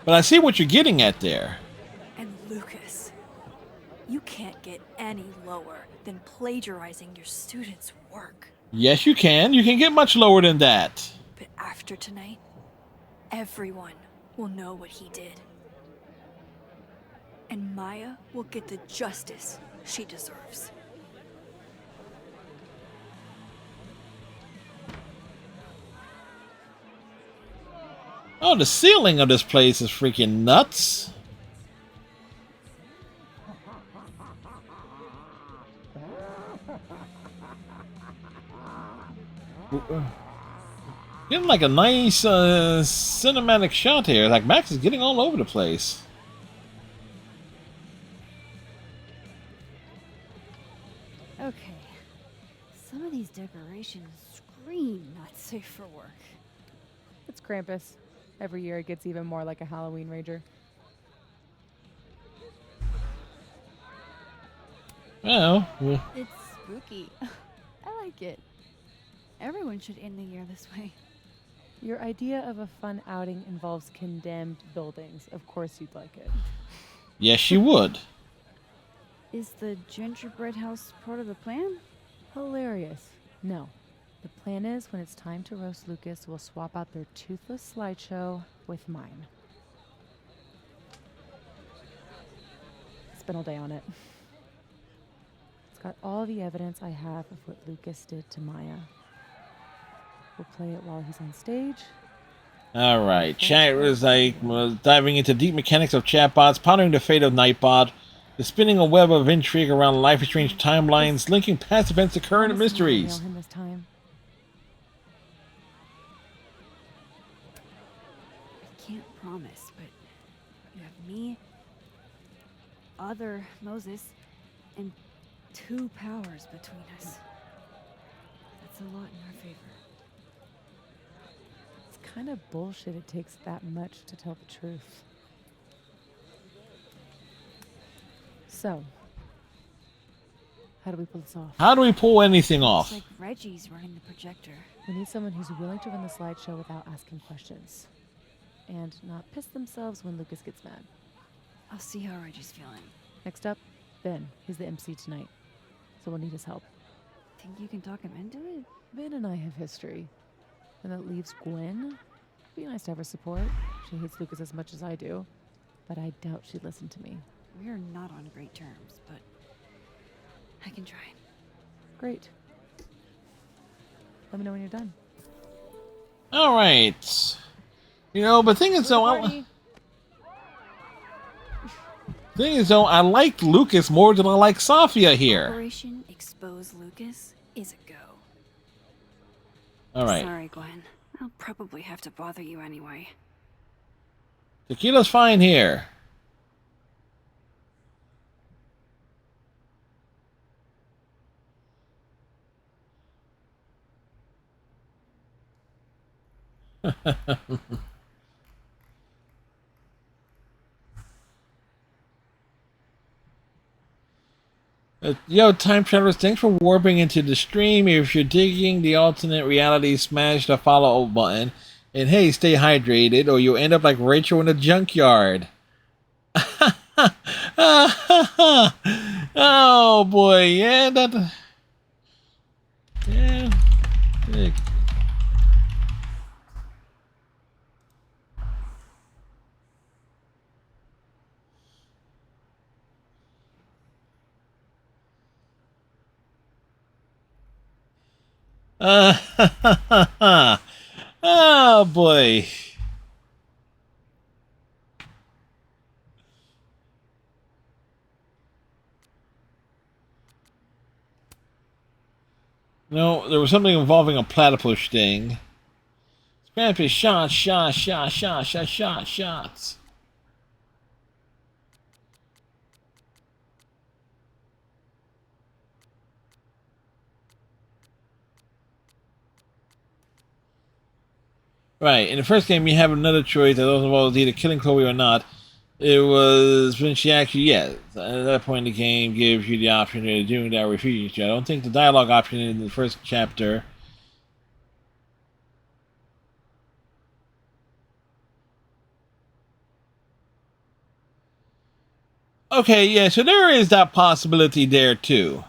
Speaker 5: But I see what you're getting at there.
Speaker 11: And Lucas, you can't get any lower than plagiarizing your students' work.
Speaker 5: Yes, you can. You can get much lower than that.
Speaker 11: But after tonight, everyone will know what he did. And Maya will get the justice she deserves.
Speaker 5: Oh, the ceiling of this place is freaking nuts. Getting like a nice cinematic shot here. Like Max is getting all over the place.
Speaker 7: Okay. Some of these decorations scream not safe for work.
Speaker 10: It's Krampus. Every year it gets even more like a Halloween rager.
Speaker 5: Well,
Speaker 7: It's spooky. I like it. Everyone should end the year this way.
Speaker 10: Your idea of a fun outing involves condemned buildings. Of course you'd like it.
Speaker 5: yes, she would.
Speaker 7: Is the gingerbread house part of the plan?
Speaker 10: Hilarious. No. The plan is when it's time to roast Lucas, we'll swap out their toothless slideshow with mine. Spent all day on it. It's got all the evidence I have of what Lucas did to Maya. We'll play it while he's on stage.
Speaker 5: All right, chat is like diving into deep mechanics of chatbots, pondering the fate of Nightbot. The spinning a web of intrigue around Life is Strange timelines, linking past events to current
Speaker 10: Promise me you'll
Speaker 5: mysteries.
Speaker 10: nail him this time.
Speaker 8: I can't promise, but you have me, other Moses, and 2 powers between us. That's a lot in our favor.
Speaker 10: It's kind of bullshit it takes that much to tell the truth. So, how do we pull this off?
Speaker 5: How do we pull anything off?
Speaker 8: It's like Reggie's running the projector.
Speaker 10: We need someone who's willing to run the slideshow without asking questions. And not piss themselves when Lucas gets mad.
Speaker 8: I'll see how Reggie's feeling.
Speaker 10: Next up, Ben. He's the MC tonight. So we'll need his help.
Speaker 8: Think you can talk him into it?
Speaker 10: Ben and I have history. And that leaves Gwen. Be nice to have her support. She hates Lucas as much as I do. But I doubt she'd listen to me.
Speaker 8: We're not on great terms, but I can try.
Speaker 10: Great. Let me know when you're done.
Speaker 5: All right. You know, but thing is though, I like Lucas more than I like Safia here.
Speaker 8: Operation Expose Lucas is a go.
Speaker 5: All right.
Speaker 8: Sorry, Gwen. I'll probably have to bother you anyway.
Speaker 5: Tequila's fine here. Yo, time travelers, thanks for warping into the stream. If you're digging the alternate reality, smash the follow button. And hey, stay hydrated or you'll end up like Rachel in the junkyard. Oh boy, yeah, that... Yeah. Oh boy. No, there was something involving a platypus sting. Spanish shots. Right, in the first game you have another choice that also involves either killing Chloe or not. It was when she actually, yes, at that point in the game gives you the option of doing that or refusing to. I don't think the dialogue option in the first chapter. Okay, yeah, so there is that possibility there too.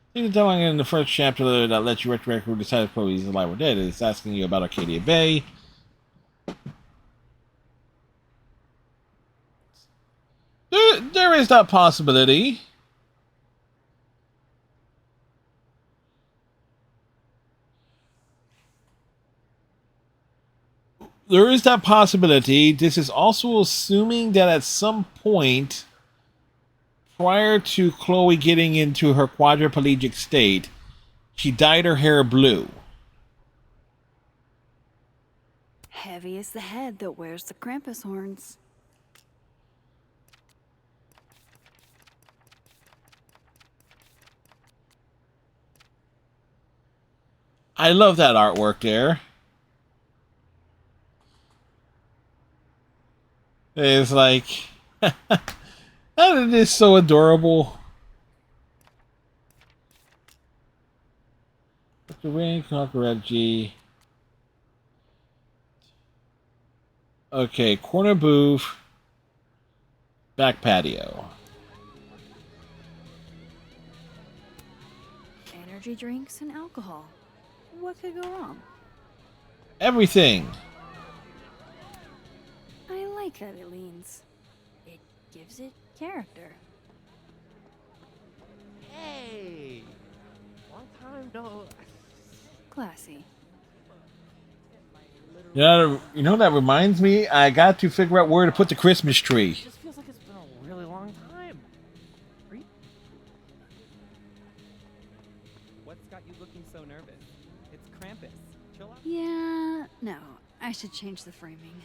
Speaker 5: I think the dialogue in the first chapter that lets you retroact who decides Chloe is alive or dead is asking you about Arcadia Bay. There is that possibility. There is that possibility. This is also assuming that at some point, prior to Chloe getting into her quadriplegic state, she dyed her hair blue.
Speaker 8: Heavy is the head that wears the Krampus horns.
Speaker 5: I love that artwork there. It's like, it is so adorable. Dr. Wayne, Reggie. Okay, corner booth, back patio.
Speaker 8: Energy drinks and alcohol. What could go wrong?
Speaker 5: Everything.
Speaker 8: I like that it leans. It gives it character.
Speaker 12: Hey! Long time no...
Speaker 8: Classy.
Speaker 12: My
Speaker 5: You know that reminds me. I got to figure out where to put the Christmas tree.
Speaker 10: It just feels like it's been a really long time. Are you...
Speaker 12: What's got you looking so nervous? It's Krampus. Chill out.
Speaker 8: Yeah, no. I should change the framing.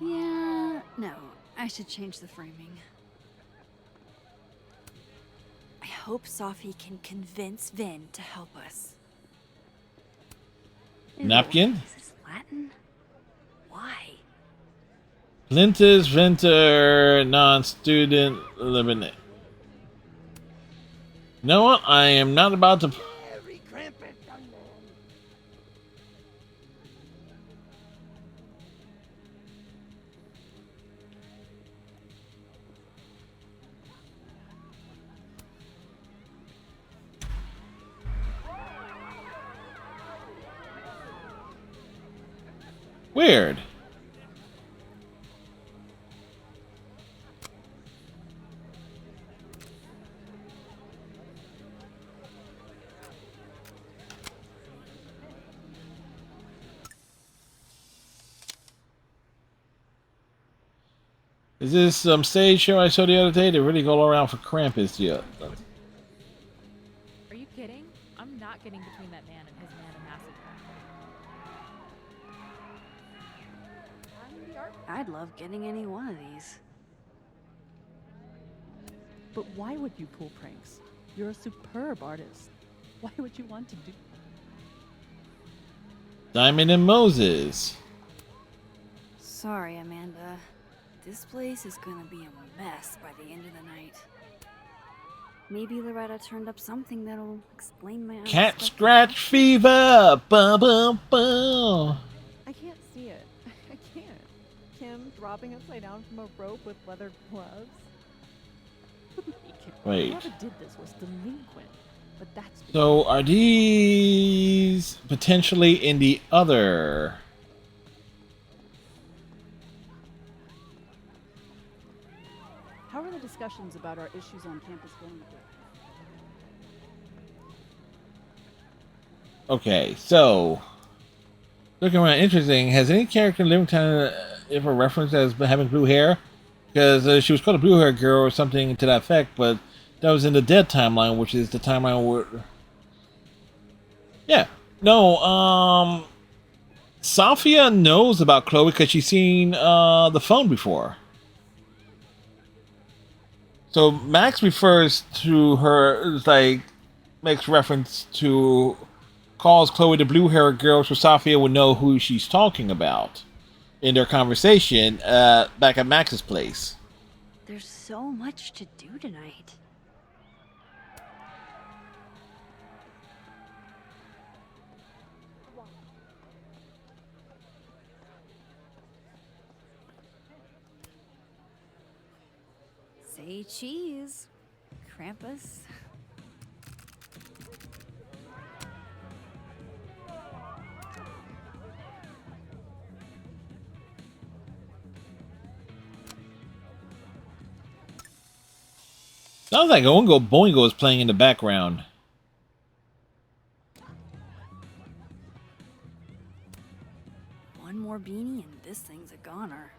Speaker 8: Yeah, no. I should change the framing.
Speaker 11: I hope Sophie can convince Vin to help us.
Speaker 5: Napkin?
Speaker 8: Is this Latin?
Speaker 11: Why?
Speaker 5: Lintus Venter non-student eliminate. You know what? I am not about to. Weird. Is this some stage show I saw the other day? They really go around for Krampus yet.
Speaker 6: Are you kidding? I'm not getting between that man and his mana massacre.
Speaker 8: I'd love getting any one of these.
Speaker 6: But why would you pull pranks? You're a superb artist. Why would you want to do?
Speaker 5: Diamond and Moses.
Speaker 8: Sorry, Amanda. This place is gonna be a mess by the end of the night. Maybe Loretta turned up something that'll explain my
Speaker 5: Cat
Speaker 8: unexpected-
Speaker 5: scratch fever. Bum, bum, bum.
Speaker 6: I can't see it. I can't. Kim dropping upside down from a rope with leather gloves.
Speaker 5: Wait.
Speaker 6: Whoever did this was delinquent. But that's
Speaker 5: So are these potentially in the other?
Speaker 6: How are the discussions about our issues on campus going?
Speaker 5: Okay, so looking around, interesting. Has any character in Living Time ever referenced as having blue hair? Because she was called a blue hair girl or something to that effect, but that was in the Dead timeline, which is the timeline where. Yeah, no. Sophia knows about Chloe because she's seen the phone before. So Max refers to her, it's like, makes reference to, calls Chloe the blue-haired girl so Sophia would know who she's talking about in their conversation back at Max's place.
Speaker 8: There's so much to do tonight. Say cheese, Krampus.
Speaker 5: Sounds like Oingo Boingo is playing in the background.
Speaker 8: One more beanie and this thing's a goner.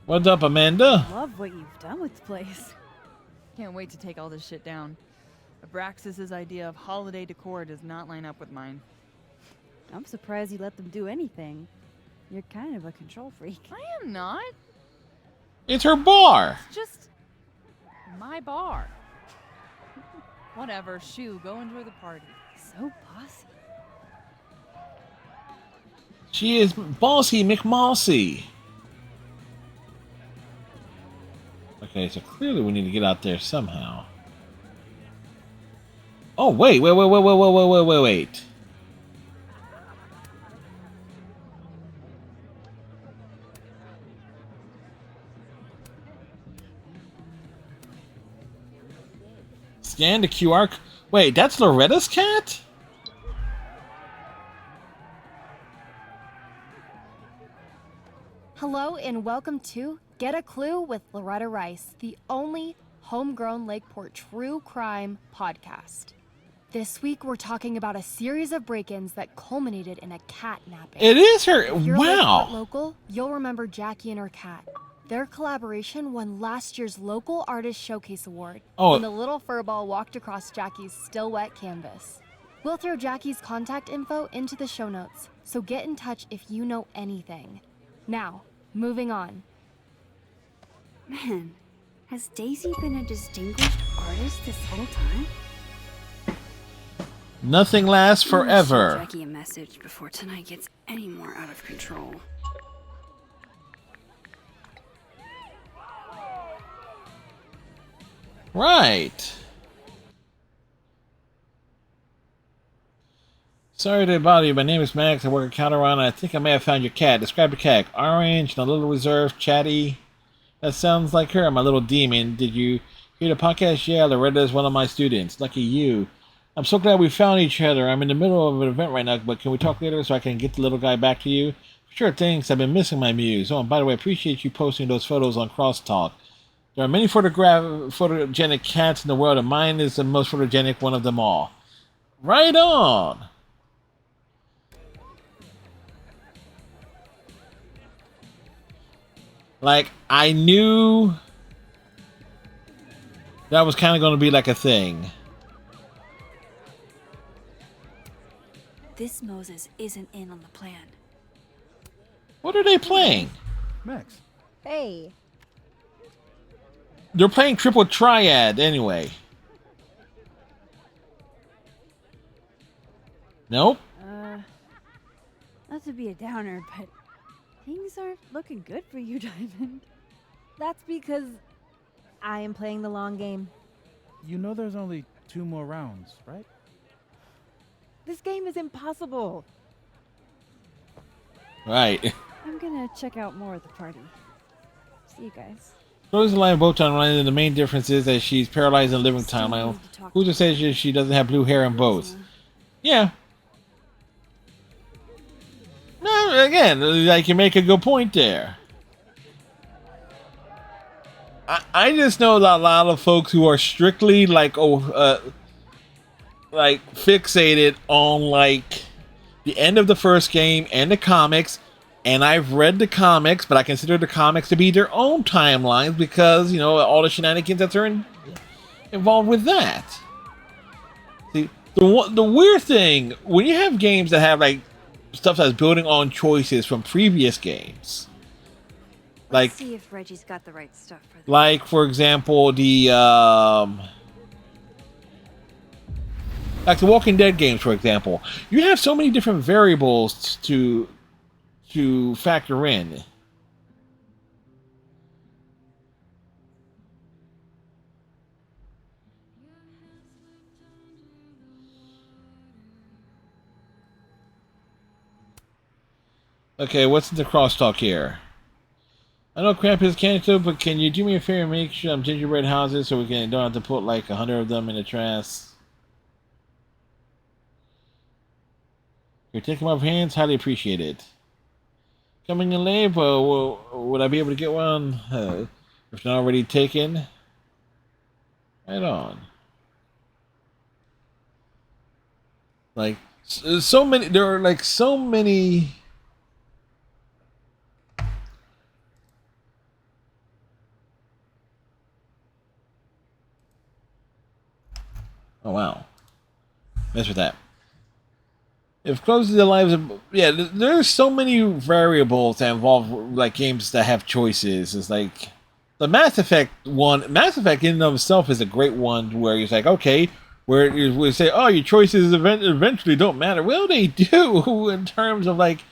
Speaker 5: What's up, Amanda?
Speaker 6: Love what you've done with the place. Can't wait to take all this shit down. Abraxas's idea of holiday decor does not line up with mine.
Speaker 7: I'm surprised you let them do anything. You're kind of a control freak.
Speaker 6: I am not.
Speaker 5: It's her bar.
Speaker 6: It's just my bar. Whatever, shoo, go enjoy the party.
Speaker 7: So bossy.
Speaker 5: She is Bossy McMossy. Okay, so clearly we need to get out there somehow. Oh, wait. Scan the QR. Wait, that's Loretta's cat?
Speaker 13: Hello and welcome to Get a Clue with Loretta Rice, the only homegrown Lakeport true crime podcast. This week, we're talking about a series of break-ins that culminated in a catnapping.
Speaker 5: It is her.
Speaker 13: If you're a
Speaker 5: Wow.
Speaker 13: Lakeport local, you'll remember Jackie and her cat. Their collaboration won last year's Local Artist Showcase Award when the little furball walked across Jackie's still wet canvas. We'll throw Jackie's contact info into the show notes, so get in touch if you know anything. Now, moving on.
Speaker 8: Man, has Daisy been a distinguished artist this whole time?
Speaker 5: Nothing lasts
Speaker 8: I'm gonna
Speaker 5: forever.
Speaker 8: send Jackie a message before tonight gets any more out of control.
Speaker 5: Right. Sorry to bother you. My name is Max. I work at Counter-On, and I think I may have found your cat. Describe your cat. Orange and a little reserved, chatty. That sounds like her, my little demon. Did you hear the podcast? Yeah, Loretta is one of my students. Lucky you. I'm so glad we found each other. I'm in the middle of an event right now, but can we talk later so I can get the little guy back to you? Sure, thanks. I've been missing my muse. Oh, and by the way, I appreciate you posting those photos on Crosstalk. There are many photogenic cats in the world, and mine is the most photogenic one of them all. Right on! Like, I knew that was kind of going to be like a thing.
Speaker 11: This Moses isn't in on the plan.
Speaker 5: What are they playing?
Speaker 14: Max.
Speaker 15: Hey.
Speaker 5: They're playing Triple Triad anyway. Nope.
Speaker 7: Not to be a downer, but things aren't looking good for you, Diamond.
Speaker 15: That's because I am playing the long game.
Speaker 14: You know there's only 2 more rounds, right?
Speaker 15: This game is impossible.
Speaker 5: Right.
Speaker 7: I'm gonna check out more of the party. See you guys.
Speaker 5: Close the line of both timelines, and the main difference is that she's paralyzed in the living timeline. Who just says she doesn't have blue hair in both? Yeah. No, again, like, you make a good point there. I just know that a lot of folks who are strictly like fixated on like the end of the first game and the comics, and I've read the comics, but I consider the comics to be their own timelines because, you know, all the shenanigans that are involved with that. See, the weird thing when you have games that have like stuff that's building on choices from previous games, like,
Speaker 8: Let's see if Reggie's got the right stuff for this.
Speaker 5: like for example the like the Walking Dead games, for example, you have so many different variables to factor in. Okay, what's in the crosstalk here? I know Krampus can't do, but can you do me a favor and make sure gingerbread houses so we don't have to put like 100 of them in the trash? You're taking my hands, highly appreciate it. Coming in late, but would I be able to get one if not already taken? Right on. Like so many, there are like so many. Oh wow, mess with that. If closes the lives of, yeah, there's so many variables that involve like games that have choices. It's like the Mass Effect one. Mass Effect in and of itself is a great one where it's like, okay, where we say, oh, your choices eventually don't matter. Well, they do in terms of like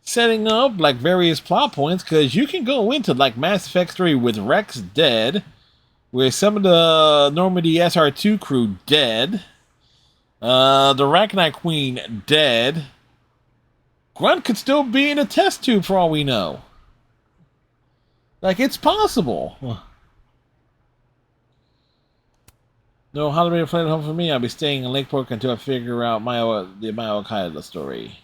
Speaker 5: setting up like various plot points, because you can go into like Mass Effect 3 with Rex dead, with some of the Normandy SR2 crew dead. The Arachnite Queen dead. Grunt could still be in a test tube for all we know. Like, it's possible. No holiday flight home for me. I'll be staying in Lakeport until I figure out the Maya Kaida story.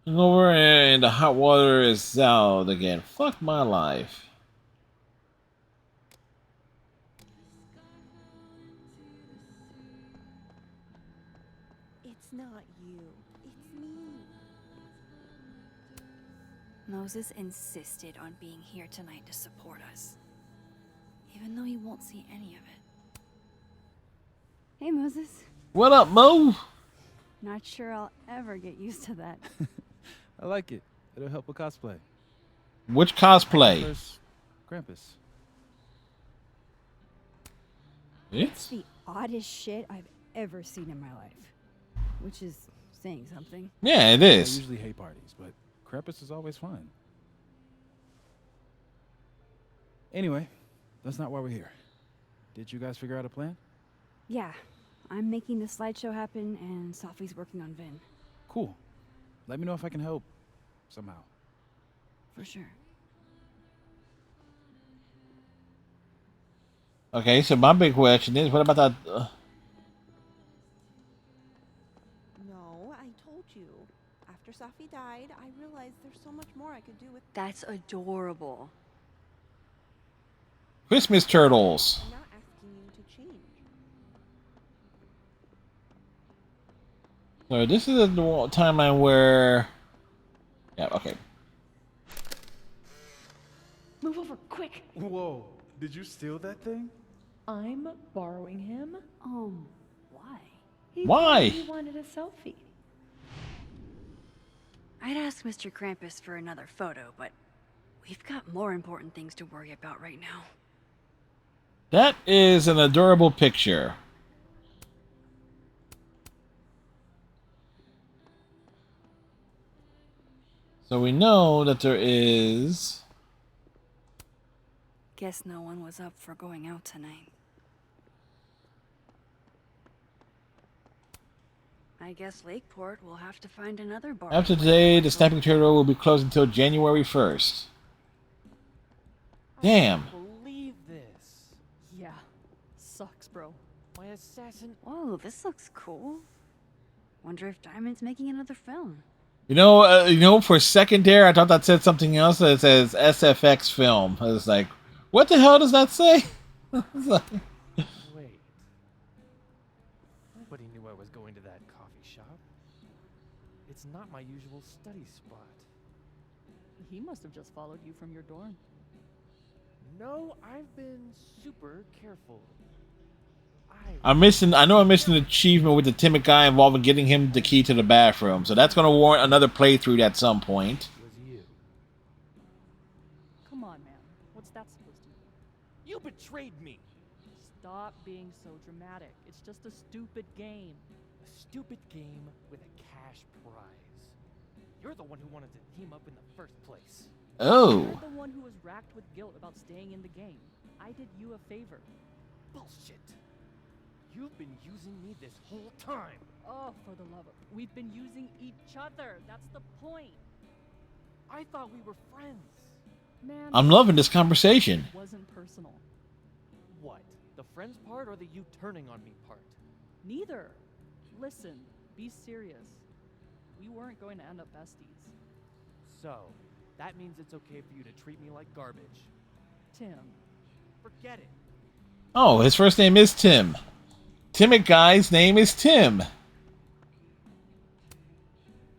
Speaker 5: Over and the hot water is out again. Fuck my life.
Speaker 11: It's not you. It's me. Moses insisted on being here tonight to support us. Even though he won't see any of it.
Speaker 8: Hey, Moses.
Speaker 5: What up, Mo?
Speaker 8: Not sure I'll ever get used to that.
Speaker 14: I like it. It'll help with cosplay.
Speaker 5: Which cosplay?
Speaker 14: First, Krampus.
Speaker 8: It's the oddest shit I've ever seen in my life. Which is saying something.
Speaker 5: Yeah, it is.
Speaker 14: I usually hate parties, but Krampus is always fun. Anyway, that's not why we're here. Did you guys figure out a plan?
Speaker 8: Yeah, I'm making the slideshow happen, and Sophie's working on Vin.
Speaker 14: Cool. Let me know if I can help somehow.
Speaker 8: For sure.
Speaker 5: Okay, so my big question is, what about that?
Speaker 16: No, I told you. After Safi died, I realized there's so much more I could do with.
Speaker 11: That's adorable.
Speaker 5: Christmas turtles.
Speaker 16: I'm not asking you to change.
Speaker 5: So this is a timeline where... Yeah, okay.
Speaker 10: Move over, quick!
Speaker 14: Whoa, did you steal that thing?
Speaker 10: I'm borrowing him.
Speaker 8: Why?
Speaker 5: Why?
Speaker 10: He wanted a selfie.
Speaker 11: I'd ask Mr. Krampus for another photo, but we've got more important things to worry about right now.
Speaker 5: That is an adorable picture. So we know that there is...
Speaker 11: Guess no one was up for going out tonight. I guess Lakeport will have to find another bar.
Speaker 5: After today, the Snapping Turtle will be closed until January 1st. Damn.
Speaker 12: Believe this.
Speaker 6: Yeah. Sucks, bro.
Speaker 12: My assassin.
Speaker 8: Whoa, this looks cool. Wonder if Diamond's making another film.
Speaker 5: You know, for a second there, I thought that said something else. That says SFX film. I was like, what the hell does that say?
Speaker 12: Wait. Nobody knew I was going to that coffee shop. It's not my usual study spot.
Speaker 6: He must have just followed you from your dorm.
Speaker 12: No, I've been super careful.
Speaker 5: I know I missed an achievement with the timid guy involving getting him the key to the bathroom. So that's going to warrant another playthrough at some point.
Speaker 12: Was you.
Speaker 6: Come on, man. What's that supposed to mean?
Speaker 12: You betrayed me.
Speaker 6: Stop being so dramatic. It's just a stupid game.
Speaker 12: A stupid game with a cash prize. You're the one who wanted to team up in the first place.
Speaker 5: Oh.
Speaker 6: You're the one who was racked with guilt about staying in the game. I did you a favor.
Speaker 12: Bullshit. You've been using me this whole time.
Speaker 6: Oh, for the love of... We've been using each other. That's the point.
Speaker 12: I thought we were friends.
Speaker 6: Man,
Speaker 5: I'm loving this conversation.
Speaker 6: It wasn't personal.
Speaker 12: What? The friends part or the you turning on me part?
Speaker 6: Neither. Listen, be serious. We weren't going to end up besties.
Speaker 12: So, that means it's okay for you to treat me like garbage.
Speaker 6: Tim.
Speaker 12: Forget it.
Speaker 5: Oh, his first name is Tim. Timid guy's name is Tim.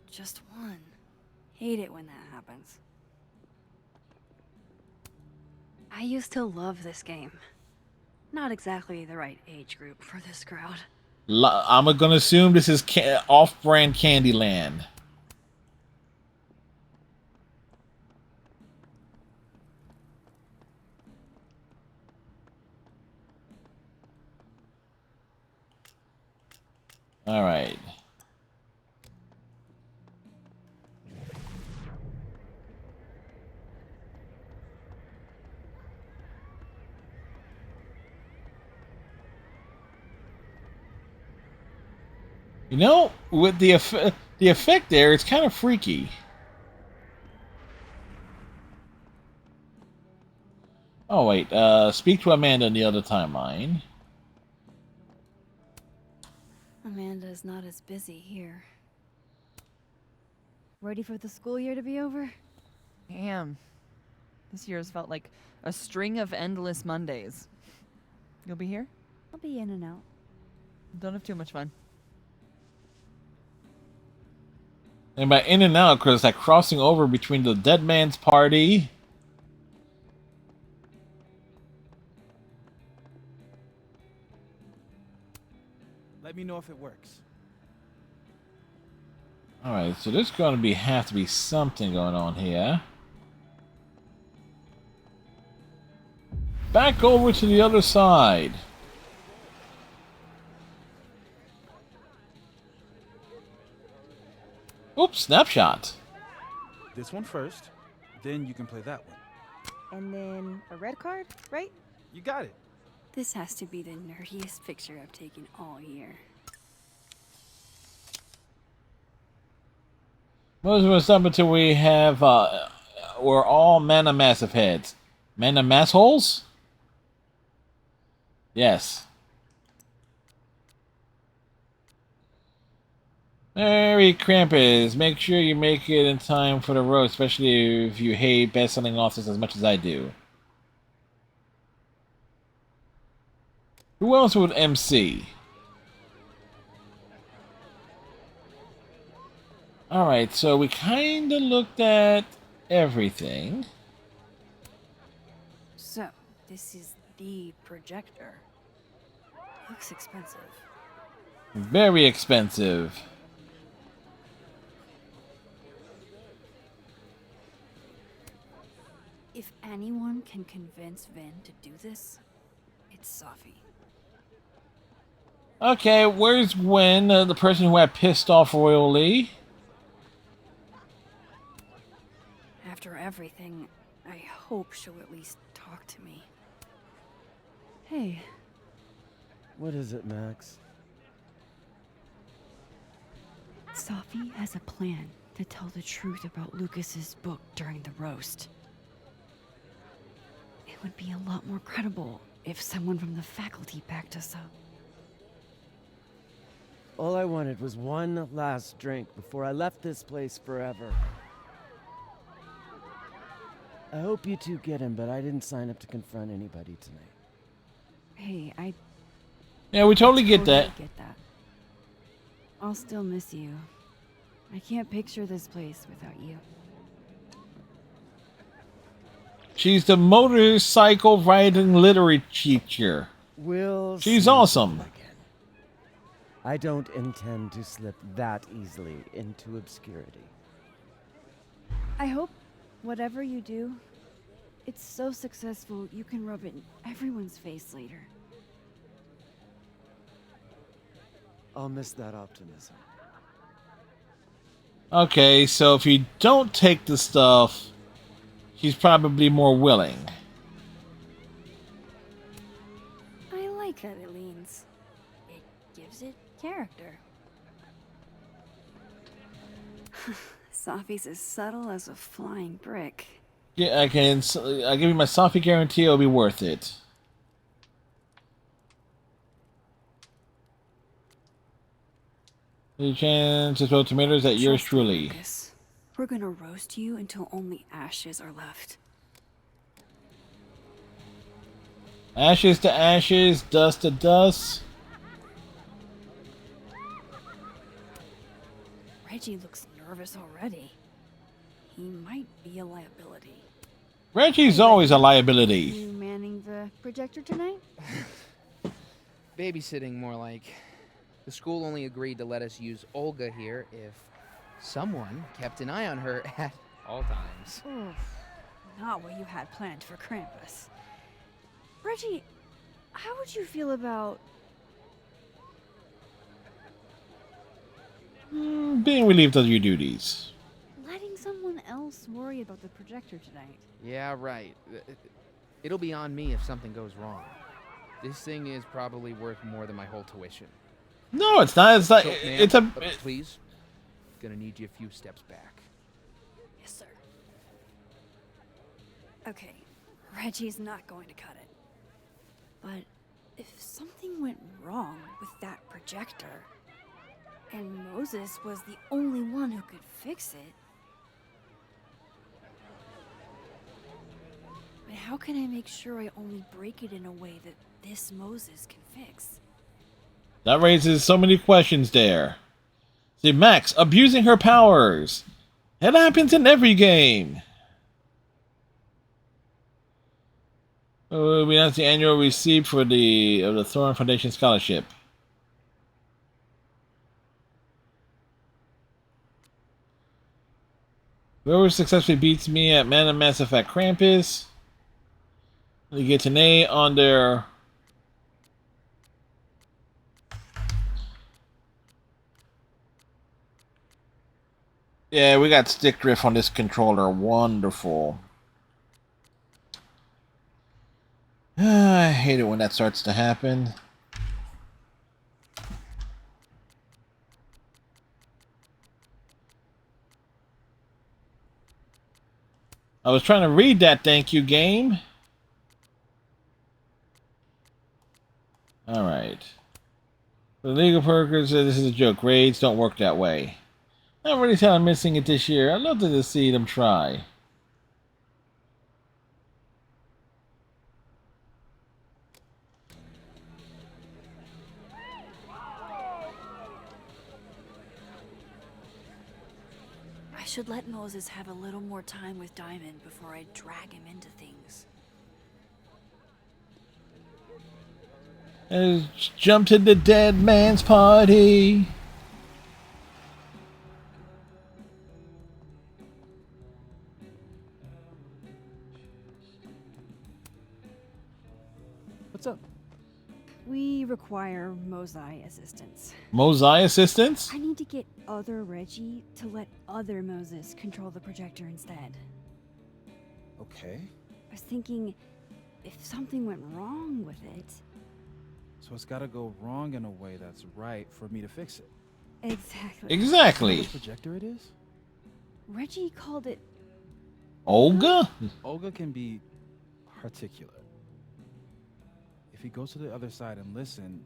Speaker 11: Just one. Hate it when that happens. I used to love this game. Not exactly the right age group for this crowd.
Speaker 5: I'm gonna assume this is off-brand Candyland. All right. You know, with the effect there, it's kind of freaky. Oh wait, speak to Amanda in the other timeline.
Speaker 11: Amanda's not as busy here.
Speaker 7: Ready for the school year to be over?
Speaker 6: Damn. This year has felt like a string of endless Mondays. You'll be here?
Speaker 7: I'll be in and out.
Speaker 6: Don't have too much fun.
Speaker 5: And by in and out, because like crossing over between the dead man's party.
Speaker 14: Let me know if it works.
Speaker 5: Alright, so there's going to have to be something going on here. Back over to the other side. Oops, snapshot.
Speaker 14: This one first, then you can play that one.
Speaker 15: And then a red card, right?
Speaker 14: You got it.
Speaker 8: This has to be the nerdiest picture I've taken all year.
Speaker 5: Most of us up until we have, we're all mana massive heads. Mana mass holes? Yes. Merry Krampus, make sure you make it in time for the road, especially if you hate best-selling authors as much as I do. Who else would MC? Alright, so we kinda looked at everything.
Speaker 8: So, this is the projector. Looks expensive.
Speaker 5: Very expensive.
Speaker 8: If anyone can convince Vin to do this, it's Safi.
Speaker 5: Okay, where's Gwen, the person who had pissed off royally?
Speaker 8: After everything, I hope she'll at least talk to me.
Speaker 7: Hey.
Speaker 17: What is it, Max?
Speaker 7: Safi has a plan to tell the truth about Lucas's book during the roast. It would be a lot more credible if someone from the faculty backed us up.
Speaker 17: All I wanted was one last drink before I left this place forever. I hope you two get him, but I didn't sign up to confront anybody tonight.
Speaker 7: Hey,
Speaker 5: Yeah, we totally get that.
Speaker 7: Get that. I'll still miss you. I can't picture this place without you.
Speaker 5: She's the motorcycle riding literary teacher. She's awesome.
Speaker 17: I don't intend to slip that easily into obscurity.
Speaker 7: I hope whatever you do, it's so successful you can rub it in everyone's face later.
Speaker 17: I'll miss that optimism.
Speaker 5: Okay, so if you don't take the stuff, he's probably more willing.
Speaker 8: I like that it leans. It gives it character. Safi's as subtle as a flying brick.
Speaker 5: Yeah, I give you my Safi guarantee it'll be worth it. The chance to throw tomatoes at yours truly.
Speaker 8: Lucas. We're gonna roast you until only ashes are left.
Speaker 5: Ashes to ashes, dust to dust.
Speaker 8: Reggie looks nervous already. He might be a liability.
Speaker 5: Reggie's always a liability.
Speaker 7: You manning the projector tonight?
Speaker 18: Babysitting, more like. The school only agreed to let us use Olga here if someone kept an eye on her at all times.
Speaker 8: Oof, not what you had planned for Krampus. Reggie, how would you feel about...
Speaker 5: Being relieved of your duties.
Speaker 7: letting someone else worry about the projector tonight?
Speaker 18: Yeah, right. It'll be on me if something goes wrong. This thing is probably worth more than my whole tuition.
Speaker 5: No, it's not. It's not.
Speaker 18: So, ma'am,
Speaker 5: It's a.
Speaker 18: Please, gonna need you a few steps back.
Speaker 8: Yes, sir. Okay, Reggie's not going to cut it. But if something went wrong with that projector, and Moses was the only one who could fix it,
Speaker 11: But how can I make sure I only break it in a way that this Moses can fix?
Speaker 5: That raises so many questions there. See, Max, abusing her powers. It happens in every game. We announced the annual receipt for the Thorn Foundation Scholarship. Whoever successfully beats me at Man of Mass Effect Krampus, they get an A on their... Yeah, we got stick drift on this controller. Wonderful. I hate it when that starts to happen. I was trying to read that thank you game. Alright. For the legal purposes, this is a joke. Raids don't work that way. I don't really tell I'm missing it this year. I'd love to see them try.
Speaker 11: I should let Moses have a little more time with Diamond before I drag him into things.
Speaker 5: Let's jump to the dead man's party.
Speaker 14: What's up?
Speaker 8: We require Mosai assistance.
Speaker 5: Mosai assistance?
Speaker 8: I need to get other Reggie to let other Moses control the projector instead.
Speaker 14: Okay.
Speaker 8: I was thinking, if something went wrong with it...
Speaker 14: So it's gotta go wrong in a way that's right for me to fix it.
Speaker 8: Exactly.
Speaker 5: Exactly.
Speaker 14: What projector it is?
Speaker 8: Reggie called it...
Speaker 5: Olga?
Speaker 14: Olga can be particular. If you go to the other side and listen,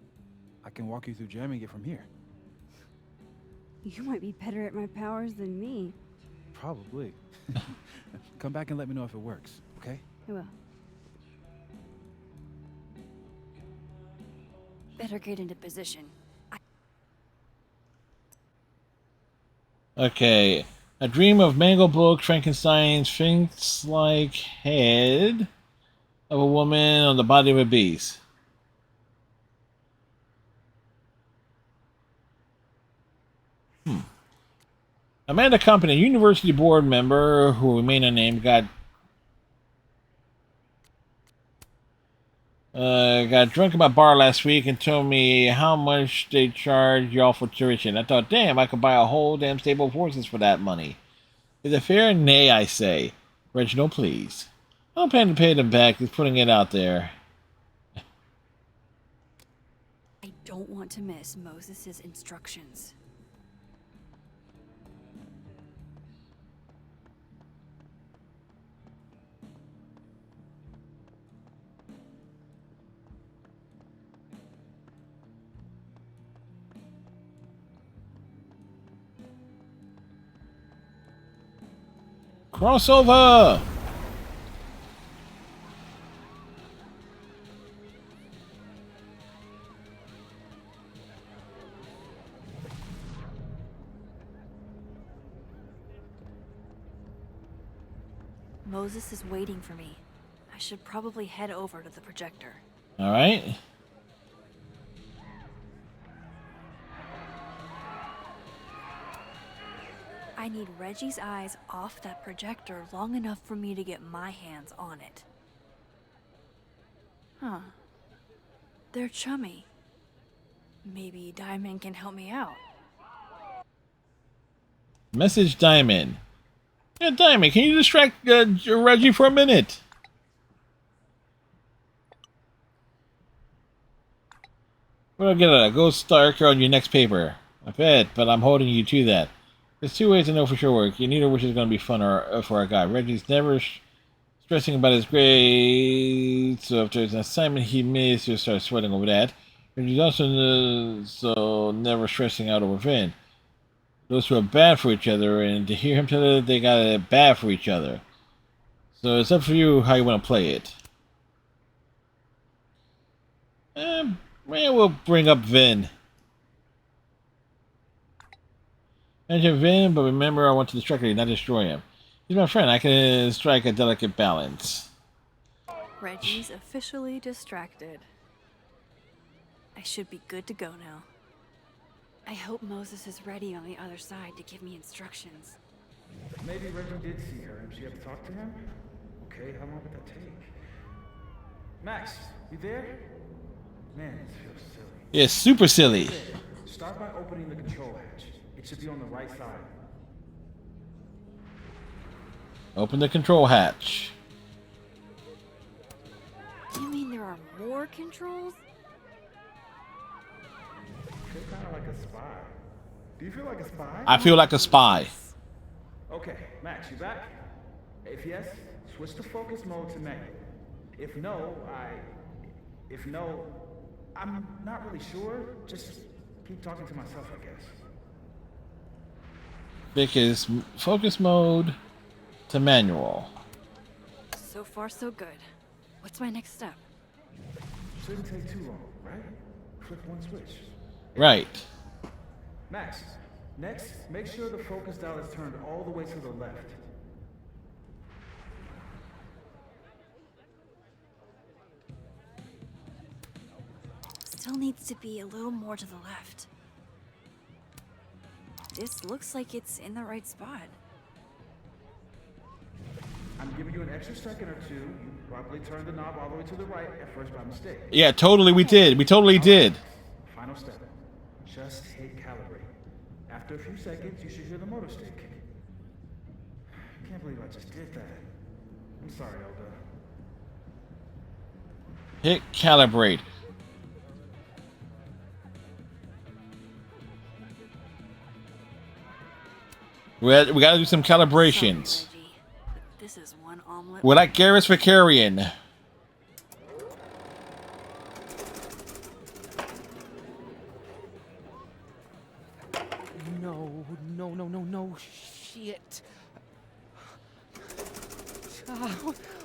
Speaker 14: I can walk you through jamming it from here.
Speaker 8: You might be better at my powers than me.
Speaker 14: Probably. Come back and let me know if it works, okay?
Speaker 8: I will.
Speaker 11: Better get into position.
Speaker 5: Okay. A dream of Mango Book, Frankenstein's sphinx-like head of a woman on the body of a beast. Amanda Company, a university board member who remained unnamed, got drunk at my bar last week and told me how much they charge y'all for tuition. I thought, damn, I could buy a whole damn stable of horses for that money. Is it fair? Nay, I say. Reginald, please. I don't plan to pay them back. Just putting it out there.
Speaker 11: I don't want to miss Moses' instructions.
Speaker 5: Crossover!
Speaker 11: Moses is waiting for me. I should probably head over to the projector.
Speaker 5: All right.
Speaker 11: I need Reggie's eyes off that projector long enough for me to get my hands on it. Huh. They're chummy. Maybe Diamond can help me out.
Speaker 5: Message Diamond. Yeah, Diamond, can you distract Reggie for a minute? We'll get a ghost stalker on your next paper. I bet, but I'm holding you to that. There's two ways to know for sure work. Neither of which is going to be fun or for a guy. Reggie's never stressing about his grades, so if there's an assignment he missed, he'll start sweating over that. Reggie's also so never stressing out over Finn. Those two are bad for each other, and to hear him tell her they got it bad for each other. So it's up for you how you want to play it. Maybe we'll bring up Vin. Mention Vin, but remember I want to distract him, not destroy him. He's my friend. I can strike a delicate balance.
Speaker 11: Reggie's officially distracted. I should be good to go now.
Speaker 8: I hope Moses is ready on the other side to give me instructions.
Speaker 14: Maybe Reggie did see her and she had to talk to him? Okay, how long would that take? Max, you there? Man, this feels silly.
Speaker 5: Yeah, super silly.
Speaker 14: Start by opening the control hatch. It should be on the right side.
Speaker 5: Open the control hatch.
Speaker 8: You mean there are more controls?
Speaker 14: You feel kind of like a spy. Do you feel like a spy?
Speaker 5: I feel like a spy.
Speaker 14: Okay, Max, you back? If yes, switch to focus mode to manual. If no, I'm not really sure. Just keep talking to myself, I guess.
Speaker 5: Because focus mode to manual.
Speaker 8: So far, so good. What's my next step?
Speaker 14: Shouldn't take too long, right? Flip one switch.
Speaker 5: Right.
Speaker 14: Max, next, make sure the focus dial is turned all the way to the left.
Speaker 11: Still needs to be a little more to the left. This looks like it's in the right spot.
Speaker 14: I'm giving you an extra second or two. You probably turned the knob all the way to the right at first by mistake.
Speaker 5: Yeah, totally we did. We totally did.
Speaker 14: Final step. Just hit calibrate. After a few seconds, you should hear the motor stick. I can't believe I just did that. I'm sorry, Elda.
Speaker 5: Hit calibrate. We gotta do some calibrations.
Speaker 11: This is one omelet.
Speaker 5: We're like Garrus Vicarian.
Speaker 18: No, shit.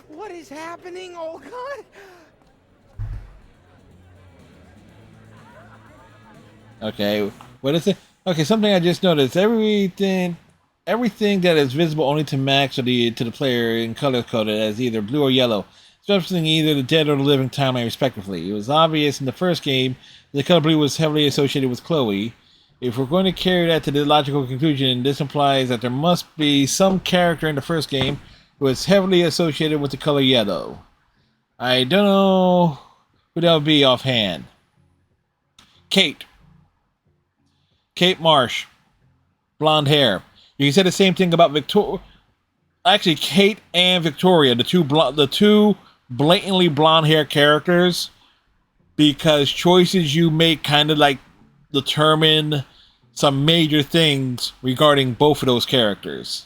Speaker 18: What is happening? Oh, God.
Speaker 5: Okay, what is it? Okay, something I just noticed. Everything that is visible only to Max or to the player in color coded as either blue or yellow, specifying either the dead or the living timeline respectively. It was obvious in the first game the color blue was heavily associated with Chloe. If we're going to carry that to the logical conclusion, this implies that there must be some character in the first game who is heavily associated with the color yellow. I don't know who that would be offhand. Kate Marsh. Blonde hair. You can say the same thing about Victoria. Actually, Kate and Victoria, the two blatantly blonde hair characters, because choices you make kind of like determine some major things regarding both of those characters.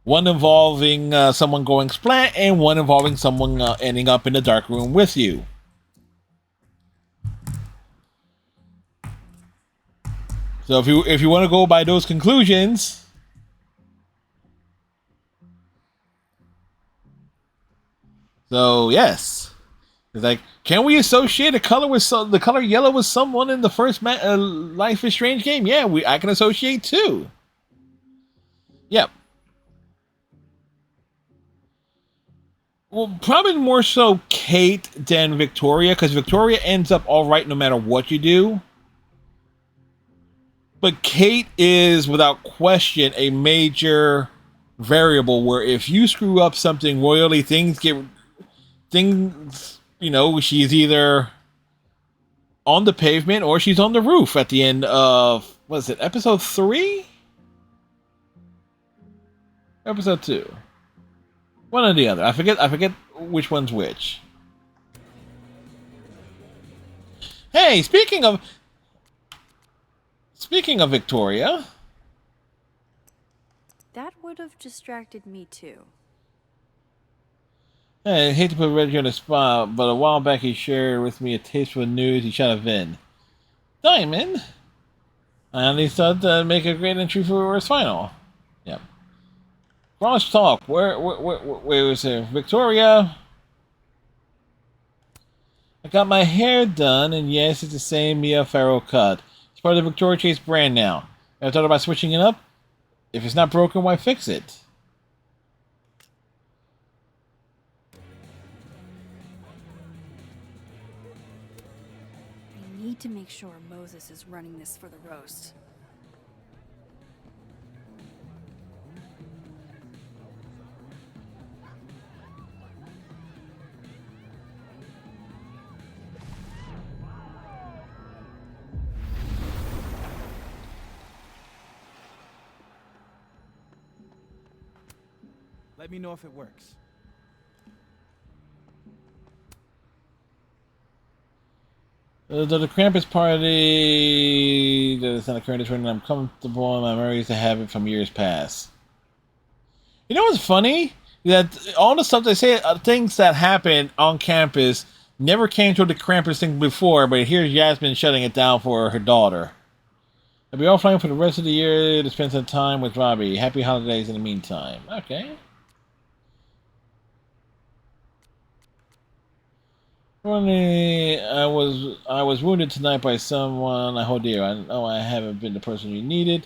Speaker 5: One involving someone going splat, and one involving someone ending up in the dark room with you. So if you want to go by those conclusions, so yes, it's like, can we associate the color yellow with someone in the first Life is Strange game? Yeah, I can associate too. Yep. Well, probably more so Kate than Victoria, because Victoria ends up all right no matter what you do. But Kate is, without question, a major variable where if you screw up something royally, she's either on the pavement or she's on the roof at the end of, what is it, episode 3? Episode 2. One or the other. I forget which one's which. Hey, speaking of Victoria.
Speaker 11: That would have distracted me too.
Speaker 5: I hate to put Reggie on the spot, but a while back he shared with me a taste for news he shot a Vin. Diamond? I only thought that'd make a great entry for his final. Yep. Cross talk. Where was it? Victoria? I got my hair done, and yes, it's the same Mia Farrow cut. It's part of the Victoria Chase brand now. Ever thought about switching it up? If it's not broken, why fix it?
Speaker 11: We need to make sure Moses is running this for the roast.
Speaker 14: Let me know if it works.
Speaker 5: The Krampus party that is not occurring this morning. I'm comfortable in my memories to have it from years past. You know what's funny? That all the stuff they say, things that happened on campus, never came to the Krampus thing before, but here's Yasmin shutting it down for her daughter. I'll be offline for the rest of the year to spend some time with Robbie. Happy holidays in the meantime. Okay. I was wounded tonight by someone. I hold dear. I know I haven't been the person you needed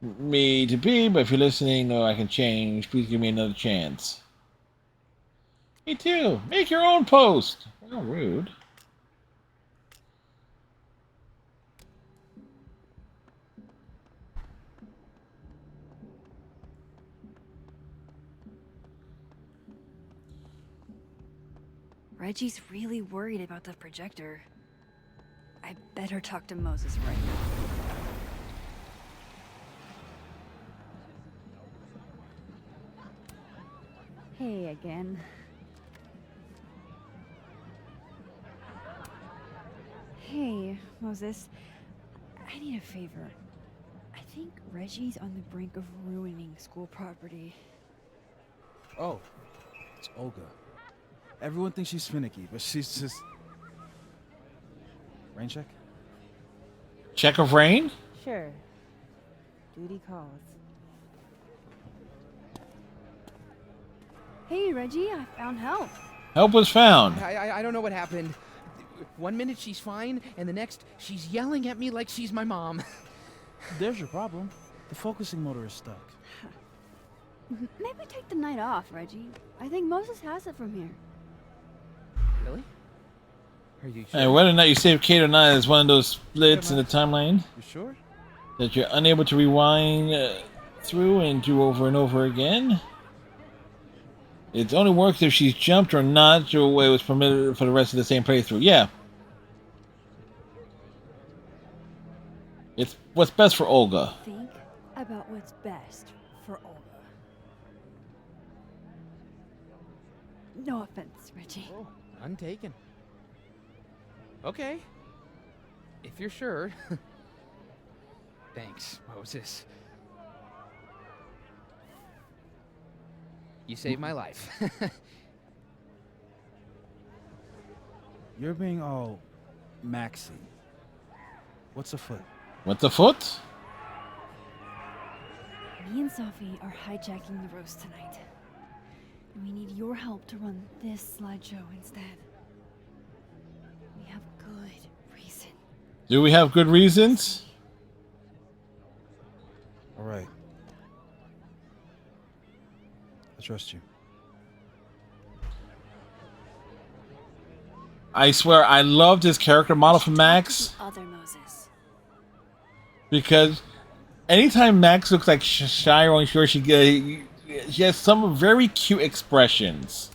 Speaker 5: me to be, but if you're listening, know I can change. Please give me another chance. Me too. Make your own post. How rude.
Speaker 8: Reggie's really worried about the projector. I better talk to Moses right now. Hey again. Hey, Moses. I need a favor. I think Reggie's on the brink of ruining school property.
Speaker 14: Oh, it's Olga. Everyone thinks she's finicky, but she's just... Rain check?
Speaker 5: Check of rain?
Speaker 15: Sure. Duty calls.
Speaker 8: Hey, Reggie, I found help.
Speaker 5: Help was found.
Speaker 18: I don't know what happened. 1 minute she's fine, and the next she's yelling at me like she's my mom.
Speaker 14: There's your problem. The focusing motor is stuck.
Speaker 8: Maybe take the night off, Reggie. I think Moses has it from here.
Speaker 18: Really? Are you sure?
Speaker 5: And whether or not you save Kate or not is one of those splits in the timeline.
Speaker 14: You sure?
Speaker 5: That you're unable to rewind through and do over and over again. It only works if she's jumped or not, so it was permitted for the rest of the same playthrough. Yeah. It's what's best for Olga.
Speaker 8: Think about what's best for Olga. No offense, Reggie.
Speaker 18: Oh, none taken. Okay. If you're sure. Thanks, Moses. You saved my life.
Speaker 14: You're being all maxi. What's afoot?
Speaker 5: What's afoot?
Speaker 8: Me and Sophie are hijacking the roast tonight. We need your help to run this slideshow instead. We have good reason.
Speaker 5: Do we have good reasons?
Speaker 14: All right. I trust you.
Speaker 5: I swear, I loved his character model from Max.
Speaker 11: Other Moses.
Speaker 5: Because anytime Max looks like shy or unsure, she has some very cute expressions.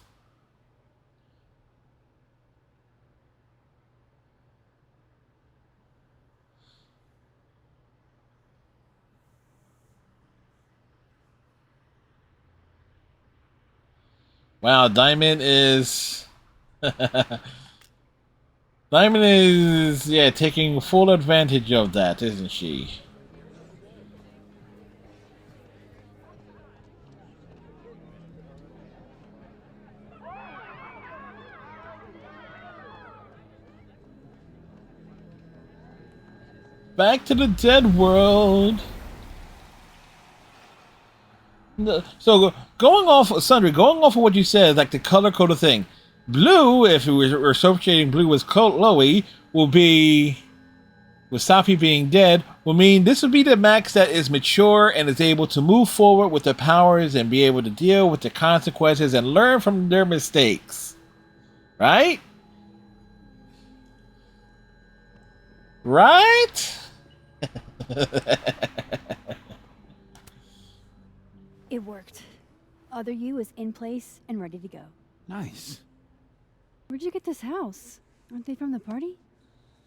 Speaker 5: Wow, Diamond is... Diamond is, yeah, taking full advantage of that, isn't she? Back to the dead world. So going off Sundry, going off of what you said, like the color code of thing, blue, if we're associating blue with Chloe, will be with Safi being dead, will mean this would be the Max that is mature and is able to move forward with the powers and be able to deal with the consequences and learn from their mistakes. Right? Right?
Speaker 8: It worked. Other you is in place and ready to go.
Speaker 19: Nice.
Speaker 8: Where'd you get this house? Aren't they from the party?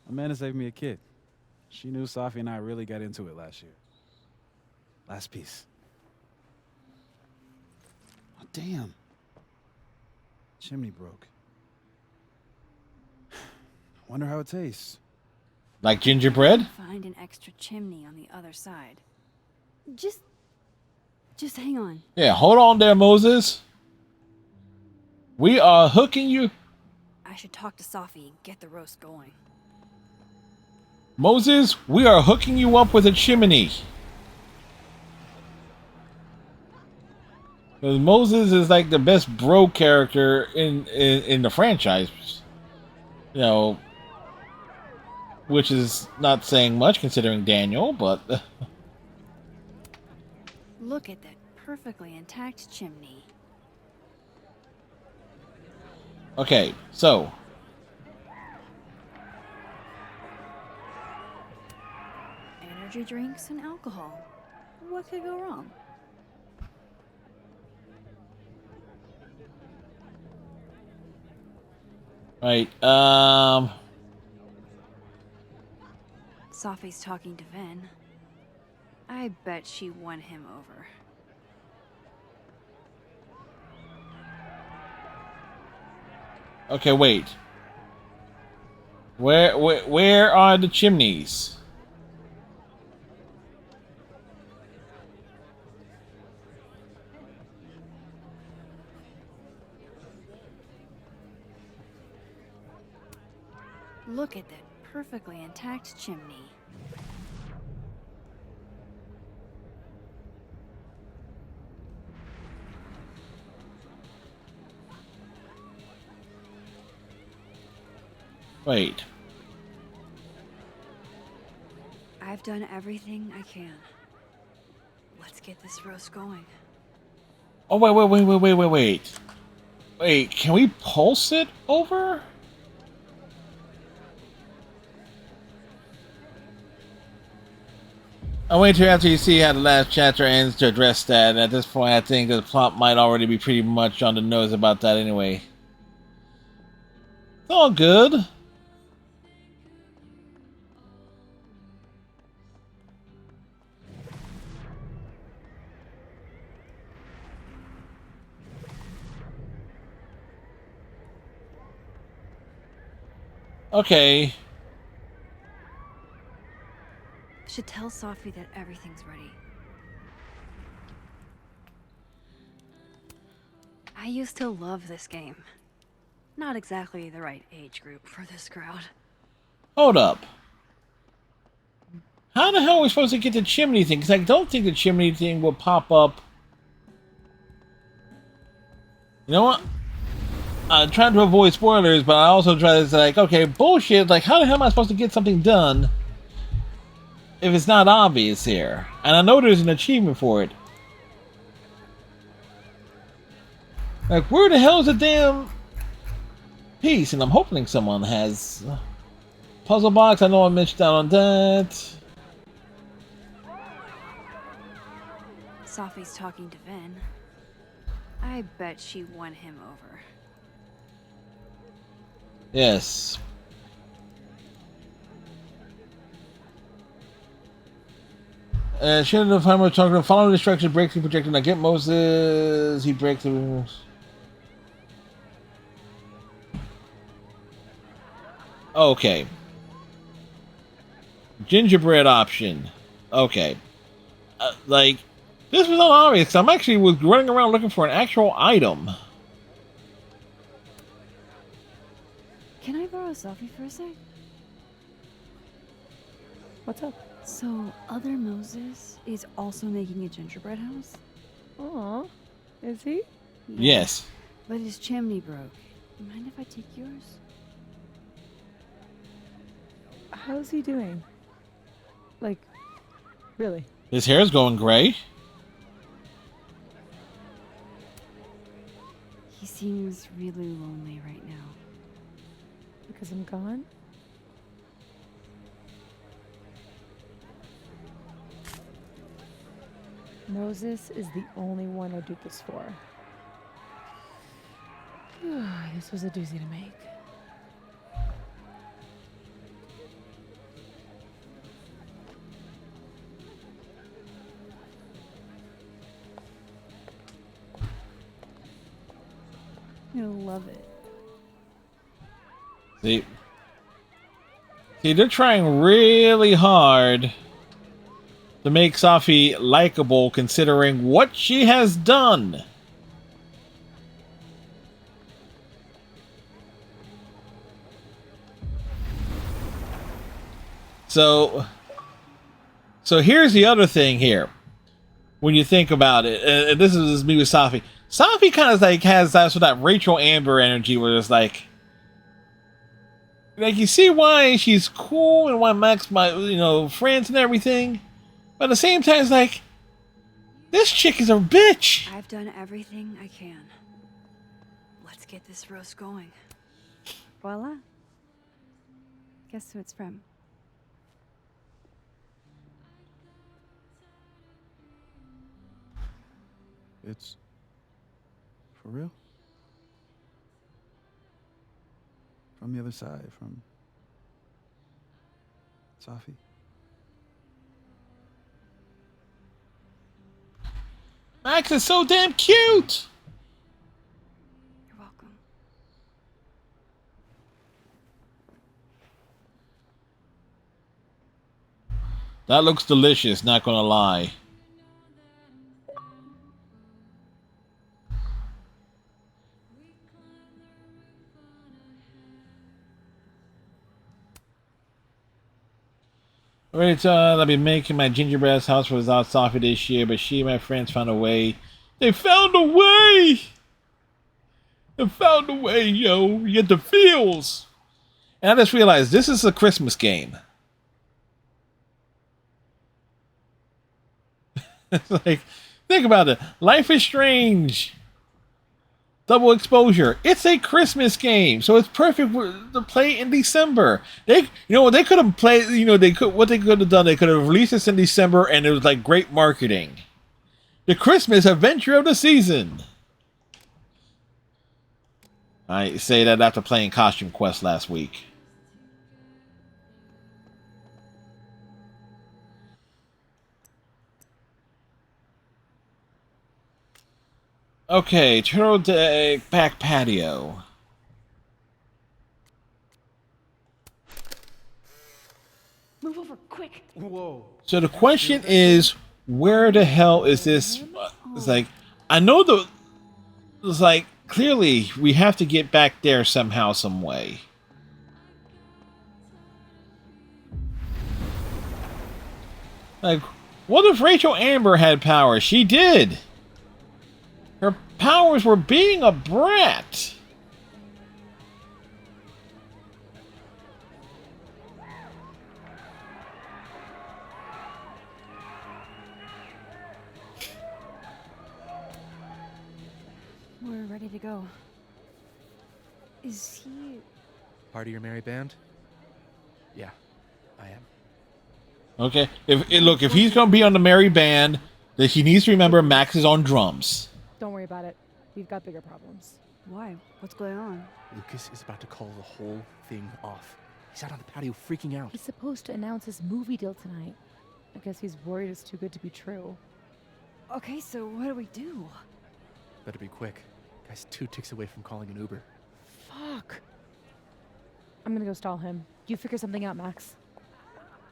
Speaker 19: Amanda saved me a kid. She knew Safi and I really got into it last year. Last piece. Oh, damn. Chimney broke. Wonder how it tastes.
Speaker 5: Like gingerbread?
Speaker 8: Find an extra chimney on the other side. Just hang on.
Speaker 5: Yeah, hold on there, Moses. We are hooking you.
Speaker 8: I should talk to Safi and get the roast going.
Speaker 5: Moses, we are hooking you up with a chimney. Because Moses is like the best bro character in the franchise. You know, which is not saying much considering Daniel, but...
Speaker 8: Look at that perfectly intact chimney.
Speaker 5: Okay, so...
Speaker 8: Energy drinks and alcohol. What could go wrong?
Speaker 5: Right,
Speaker 8: Safi's talking to Ven. I bet she won him over.
Speaker 5: Okay, wait. Where are the chimneys?
Speaker 8: Look at that perfectly intact chimney.
Speaker 5: Wait.
Speaker 8: I've done everything I can. Let's get this roast going.
Speaker 5: Oh, wait. Wait, can we pulse it over? I'll wait till after you see how the last chapter ends to address that. And at this point, I think the plot might already be pretty much on the nose about that anyway. It's all good. Okay.
Speaker 8: Should tell Safi that everything's ready. I used to love this game. Not exactly the right age group for this crowd.
Speaker 5: Hold up. How the hell are we supposed to get the chimney thing? Because I don't think the chimney thing will pop up. You know what? I'm trying to avoid spoilers, but I also try to say, like, okay, bullshit. Like, how the hell am I supposed to get something done if it's not obvious here? And I know there's an achievement for it. Like, where the hell is the damn piece? And I'm hoping someone has puzzle box. I know I mentioned out on that.
Speaker 8: Safi's talking to Ven. I bet she won him over.
Speaker 5: Yes. Shouldn't have time talking. Follow the instructions. Break through projector. Now get Moses. He breaks through. Okay. Gingerbread option. Okay. Like, this was not obvious. I'm actually was running around looking for an actual item.
Speaker 8: Can I borrow Safi for a sec?
Speaker 10: What's up?
Speaker 8: So, other Moses is also making a gingerbread house?
Speaker 10: Aw, is he?
Speaker 5: Yes.
Speaker 8: But his chimney broke. Mind if I take yours?
Speaker 10: How's he doing? Like, really?
Speaker 5: His hair's going gray.
Speaker 8: He seems really lonely right now.
Speaker 10: Because I'm gone? Moses is the only one I do this for. This was a doozy to make. I love it.
Speaker 5: See, they're trying really hard to make Safi likable considering what she has done. So here's the other thing here. When you think about it, and this is me with Safi. Safi kind of like has that sort of that Rachel Amber energy where it's like you see why she's cool and why Max my friends and everything, but at the same time it's like this chick is a bitch.
Speaker 8: I've done everything I can. Let's get this roast going. Voila. Guess who it's from?
Speaker 19: It's for real? From the other side, from Safi?
Speaker 5: Max is so damn cute.
Speaker 8: You're welcome.
Speaker 5: That looks delicious, not gonna lie. Alright, I'll be making my gingerbread house without Safi this year, but she and my friends found a way. They found a way! They found a way, yo. You get the feels. And I just realized this is a Christmas game. It's like, think about it. Life is Strange. Double Exposure. It's a Christmas game, so it's perfect to play in December. They could have played. What they could have done. They could have released this in December, and it was like great marketing. The Christmas adventure of the season. I say that after playing Costume Quest last week. Okay, turtle deck back patio.
Speaker 10: Move over, quick!
Speaker 12: Whoa.
Speaker 5: So the question is, where the hell is this? It's like, I know it's like, clearly we have to get back there somehow, some way. Like, what if Rachel Amber had power? She did. Her powers were being a brat.
Speaker 8: We're ready to go. Is he...
Speaker 9: Part of your merry band? Yeah, I am.
Speaker 5: Okay, if he's gonna be on the merry band, then he needs to remember Max is on drums.
Speaker 10: Don't worry about it. We've got bigger problems.
Speaker 8: Why? What's going on?
Speaker 9: Lucas is about to call the whole thing off. He's out on the patio freaking out.
Speaker 10: He's supposed to announce his movie deal tonight. I guess he's worried it's too good to be true.
Speaker 8: Okay, so what do we do?
Speaker 9: Better be quick. Guy's 2 ticks away from calling an Uber.
Speaker 10: Fuck. I'm gonna go stall him. You figure something out, Max.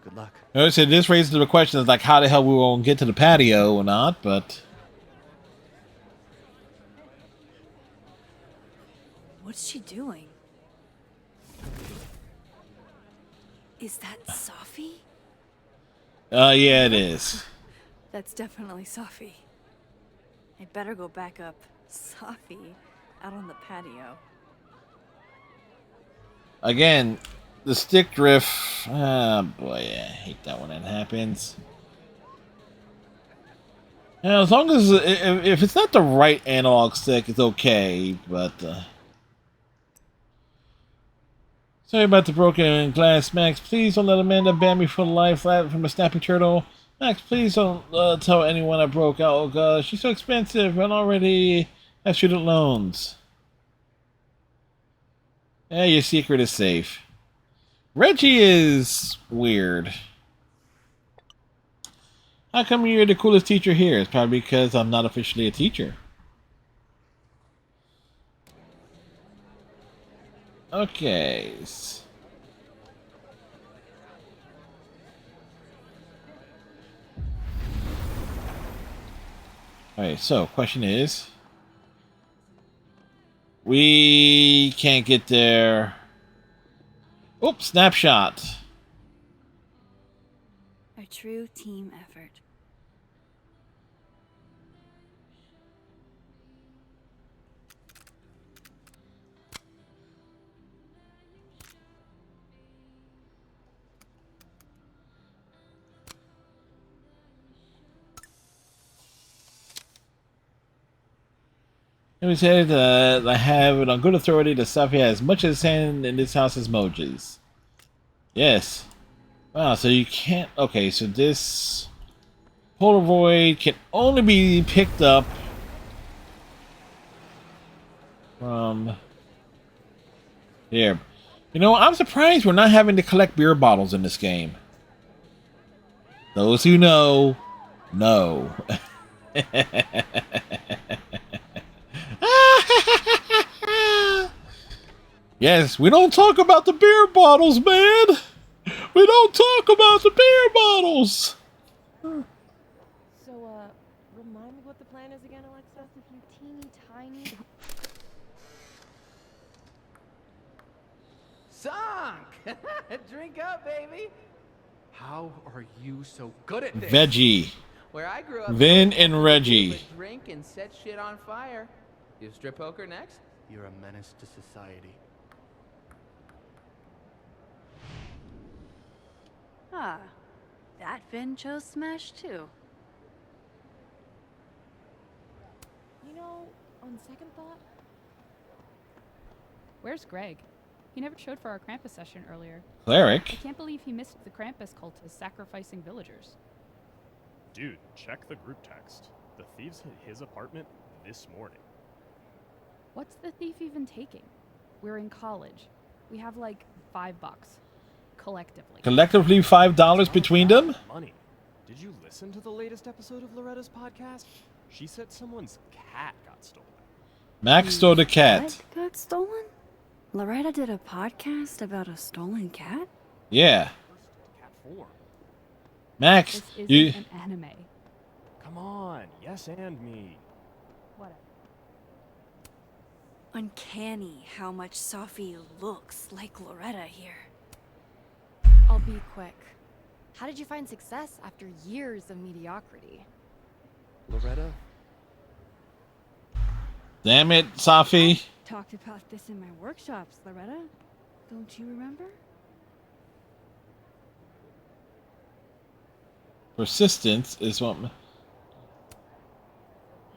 Speaker 9: Good luck.
Speaker 5: I said this raises the question of like how the hell we won't get to the patio or not, but
Speaker 11: What's she doing? Is that Safi?
Speaker 5: yeah, it is.
Speaker 11: That's definitely Safi. I better go back up Safi out on the patio.
Speaker 5: Again, the stick drift. Ah, boy, I hate that when that happens. Yeah, as long as if it's not the right analog stick, it's okay. But sorry about the broken glass, Max. Please don't let Amanda ban me for life from a snapping turtle. Max, please don't tell anyone I broke out. Oh gosh, she's so expensive and already have student loans. Yeah, your secret is safe. Reggie is weird. How come you're the coolest teacher here? It's probably because I'm not officially a teacher. Okay. Alright, so question is, we can't get there. Oops, snapshot.
Speaker 8: A true team effort.
Speaker 5: Let me say that I have it on good authority that Safi has as much as hand in this house as Moji's. Yes. Wow, so you can't... Okay, so this Polaroid can only be picked up from here. You know, I'm surprised we're not having to collect beer bottles in this game. Those who know. Yes, we don't talk about the beer bottles, man. We don't talk about the beer bottles.
Speaker 15: So, remind me what the plan is again, Alexa? If you teeny tiny...
Speaker 9: Sunk! Drink up, baby! How are you so good at this?
Speaker 5: Veggie.
Speaker 18: Where I grew up,
Speaker 5: Vin and Reggie.
Speaker 18: drink and set shit on fire. You strip poker next?
Speaker 12: You're a menace to society.
Speaker 8: Ah, that Finn chose Smash too.
Speaker 6: You know, on second thought... Where's Greg? He never showed for our Krampus session earlier.
Speaker 5: Cleric?
Speaker 6: I can't believe he missed the Krampus cultists sacrificing villagers.
Speaker 20: Dude, check the group text. The thieves hit his apartment this morning.
Speaker 6: What's the thief even taking? We're in college. We have like $5. Collectively.
Speaker 5: Collectively $5 between them?
Speaker 20: Money. Did you listen to the latest episode of Loretta's podcast? She said someone's cat got stolen.
Speaker 5: Max stole the cat.
Speaker 8: What got stolen? Loretta did a podcast about a stolen cat?
Speaker 5: Yeah.
Speaker 20: Cat form.
Speaker 5: Max,
Speaker 6: This
Speaker 5: you...
Speaker 6: isn't an anime.
Speaker 20: Come on, yes and me.
Speaker 6: Whatever.
Speaker 11: Uncanny how much Safi looks like Loretta here.
Speaker 13: I'll be quick. How did you find success after years of mediocrity?
Speaker 9: Loretta?
Speaker 5: Damn it, Safi.
Speaker 8: Talked about this in my workshops, Loretta. Don't you remember?
Speaker 5: Persistence is what...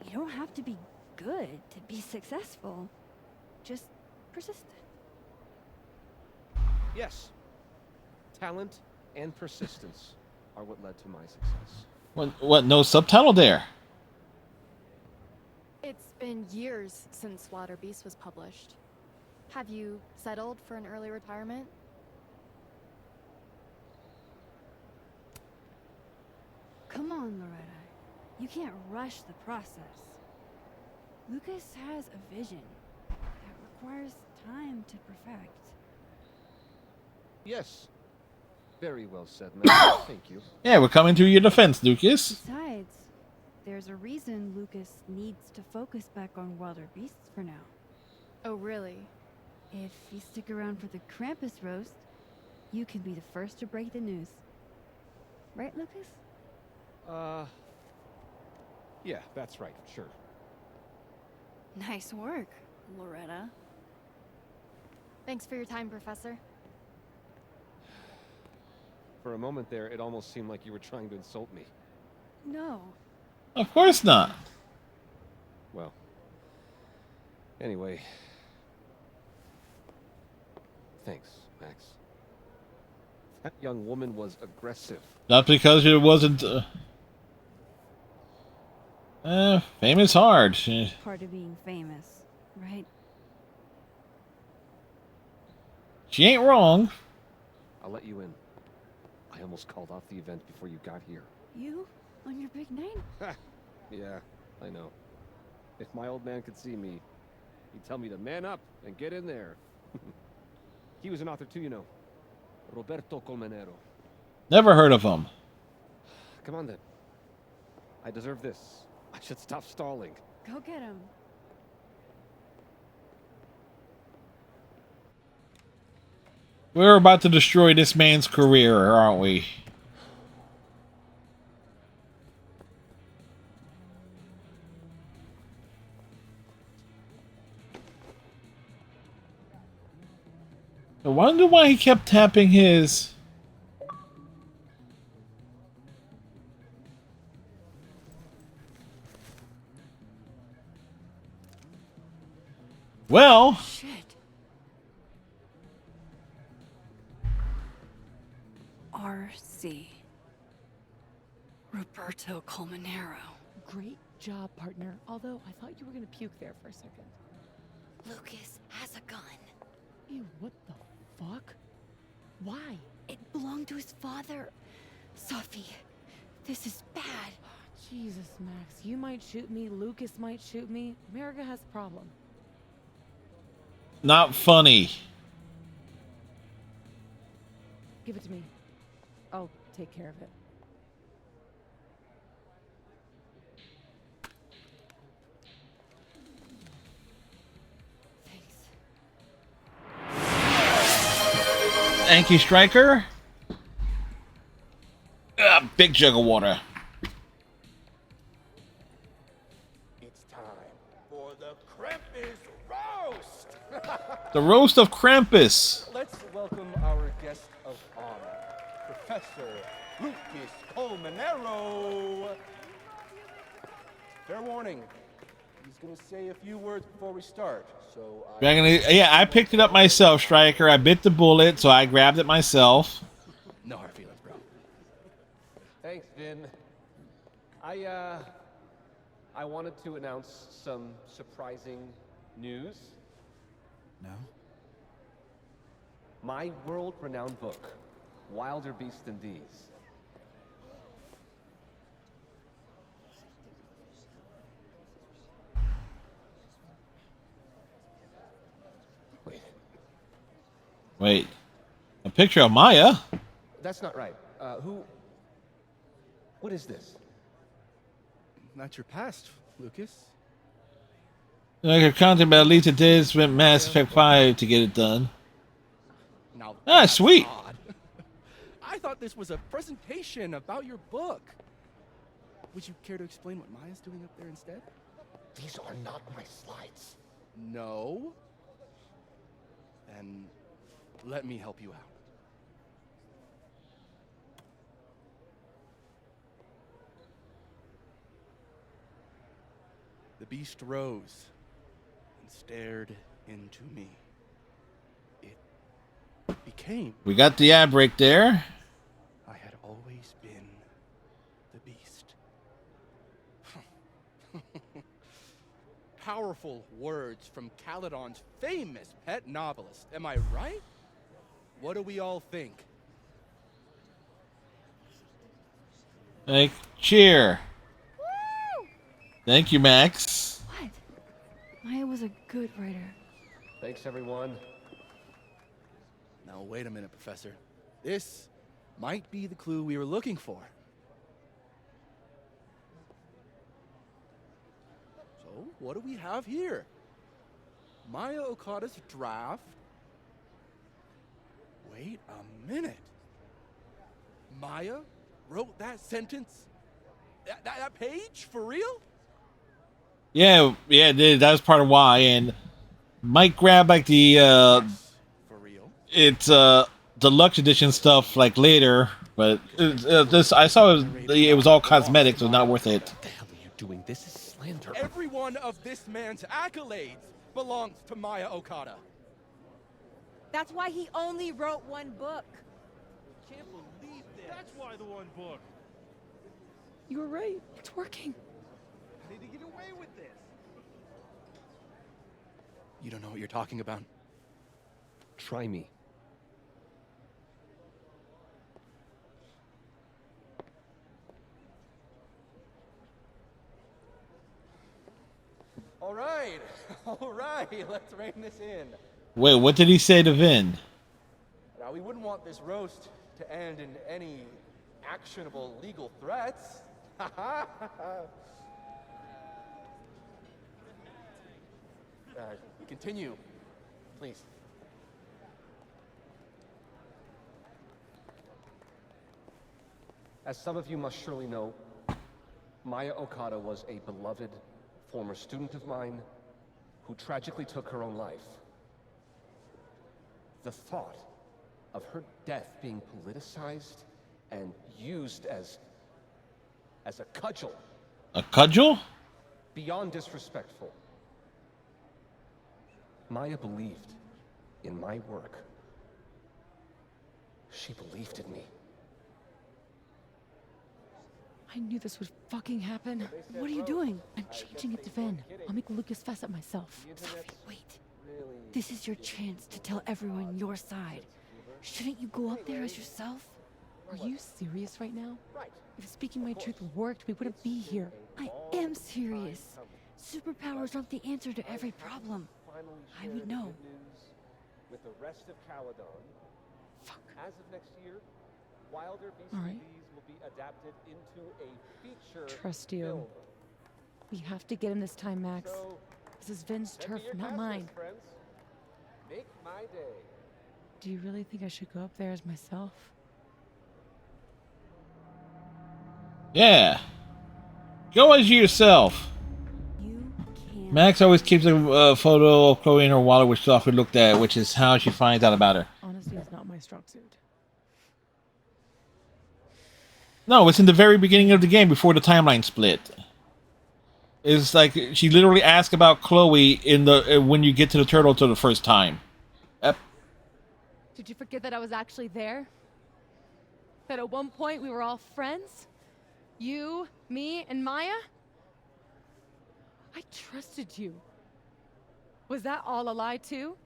Speaker 8: You don't have to be good to be successful. Just persistent.
Speaker 9: Yes. Talent and persistence are what led to my success.
Speaker 5: What, no subtitle there?
Speaker 13: It's been years since Water Beast was published. Have you settled for an early retirement?
Speaker 8: Come on, Loretta. You can't rush the process. Lucas has a vision that requires time to perfect.
Speaker 9: Yes. Very well said, Max. Thank you.
Speaker 5: Yeah, we're coming to your defense, Lucas.
Speaker 8: Besides, there's a reason Lucas needs to focus back on Wilder Beasts for now.
Speaker 13: Oh, really?
Speaker 8: If you stick around for the Krampus roast, you can be the first to break the news. Right, Lucas?
Speaker 9: Yeah, that's right, sure.
Speaker 7: Nice work, Loretta.
Speaker 13: Thanks for your time, Professor.
Speaker 20: For a moment there, it almost seemed like you were trying to insult me.
Speaker 7: No.
Speaker 5: Of course not.
Speaker 20: Well, anyway. Thanks, Max. That young woman was aggressive.
Speaker 5: Not because it wasn't... fame is hard.
Speaker 8: Part of being famous, right?
Speaker 5: She ain't wrong.
Speaker 20: I'll let you in. I almost called off the event before you got here.
Speaker 8: You? On your big night?
Speaker 20: Yeah, I know. If my old man could see me, he'd tell me to man up and get in there. He was an author too, you know. Roberto Colmenero.
Speaker 5: Never heard of him.
Speaker 20: Come on then. I deserve this. I should stop stalling.
Speaker 8: Go get him.
Speaker 5: We're about to destroy this man's career, aren't we? I wonder why he kept tapping his... Well...
Speaker 7: Shit. R.C. Roberto Colmenero.
Speaker 10: Great job, partner. Although I thought you were gonna puke there for a second.
Speaker 4: Lucas has a gun.
Speaker 10: Ew, what the fuck? Why?
Speaker 4: It belonged to his father. Sophie, this is bad.
Speaker 10: Jesus, Max. You might shoot me. Lucas might shoot me. America has a problem.
Speaker 5: Not funny.
Speaker 10: Give it to me. I'll take care of it.
Speaker 5: Thank you, Striker. Big jug of water.
Speaker 21: It's time for the Krampus roast.
Speaker 5: The roast of Krampus.
Speaker 21: Let's welcome our guest of honor, Professor Lucas Colmenero. Fair warning, he's going to say a few words before we start. So
Speaker 5: Yeah, I picked it up myself, Striker. I bit the bullet, so I grabbed it myself.
Speaker 21: No hard feelings, bro. Thanks, Vin. I wanted to announce some surprising news.
Speaker 19: No?
Speaker 20: My world-renowned book, Wilder Beasts Than These.
Speaker 5: Wait. A picture of Maya?
Speaker 20: That's not right. What is this?
Speaker 14: Not your past, Lucas.
Speaker 5: Like a content, but at least it did spend Mass Effect 5 to get it done.
Speaker 14: Now,
Speaker 5: sweet.
Speaker 14: odd. I thought this was a presentation about your book. Would you care to explain what Maya's doing up there instead?
Speaker 21: These are not my slides.
Speaker 14: No. Then let me help you out. The beast rose and stared into me. It became.
Speaker 5: We got the ad break there.
Speaker 14: I had always been the beast. Powerful words from Caledon's famous pet novelist. Am I right? What do we all think?
Speaker 5: Like, cheer. Thank you, Max.
Speaker 8: What? Maya was a good writer.
Speaker 20: Thanks, everyone.
Speaker 14: Now, wait a minute, Professor. This might be the clue we were looking for. So, what do we have here? Maya Okada's draft. Wait a minute. Maya wrote that sentence? That page? For real?
Speaker 5: Yeah, that was part of why. And might grab like the it's deluxe edition stuff like later, but this I saw it was all cosmetic, so not worth it.
Speaker 21: Doing this is slander. Every one of this man's accolades belongs to Maya Okada.
Speaker 15: That's why he only wrote one book.
Speaker 12: Can't believe this. That's why the one book.
Speaker 6: You were right. It's working.
Speaker 12: I need to get away with this.
Speaker 21: You don't know what you're talking about.
Speaker 20: Try me.
Speaker 21: All right, all right, let's rein this in.
Speaker 5: Wait, what did he say to Vin?
Speaker 21: Now, we wouldn't want this roast to end in any actionable legal threats. Continue, please.
Speaker 20: As some of you must surely know, Maya Okada was a beloved former student of mine who tragically took her own life. The thought of her death being politicized and used as a cudgel.
Speaker 5: A cudgel?
Speaker 20: Beyond disrespectful. Maya believed in my work. She believed in me.
Speaker 6: I knew this would fucking happen. What are you doing? I'm changing it to Vin. I'll make Lucas fess up myself.
Speaker 7: Sophie, wait. This is your chance to tell everyone your side. Shouldn't you go up there as yourself?
Speaker 6: Are you serious right now? If speaking my truth worked, we wouldn't be here.
Speaker 7: I am serious. Superpowers aren't the answer to every problem. I would know.
Speaker 20: With the rest of Caledon.
Speaker 6: Fuck.
Speaker 20: As of next year, Wilder
Speaker 6: All right.
Speaker 20: BCBs will be adapted into a feature
Speaker 6: Trust you.
Speaker 20: film.
Speaker 6: We have to get him this time, Max. This is Vin's turf, not mine.
Speaker 20: Friends. Make my day.
Speaker 6: Do you really think I should go up there as myself?
Speaker 5: Yeah. Go as yourself. Max always keeps a photo of Chloe in her wallet, which Sophie looked at, which is how she finds out about her.
Speaker 6: Honesty is not my strong suit.
Speaker 5: No, it's in the very beginning of the game before the timeline split. It's like she literally asked about Chloe in the when you get to the turtle for the first time. Yep.
Speaker 6: Did you forget that I was actually there? That at one point we were all friends? You, me, and Maya? I trusted you. Was that all a lie too?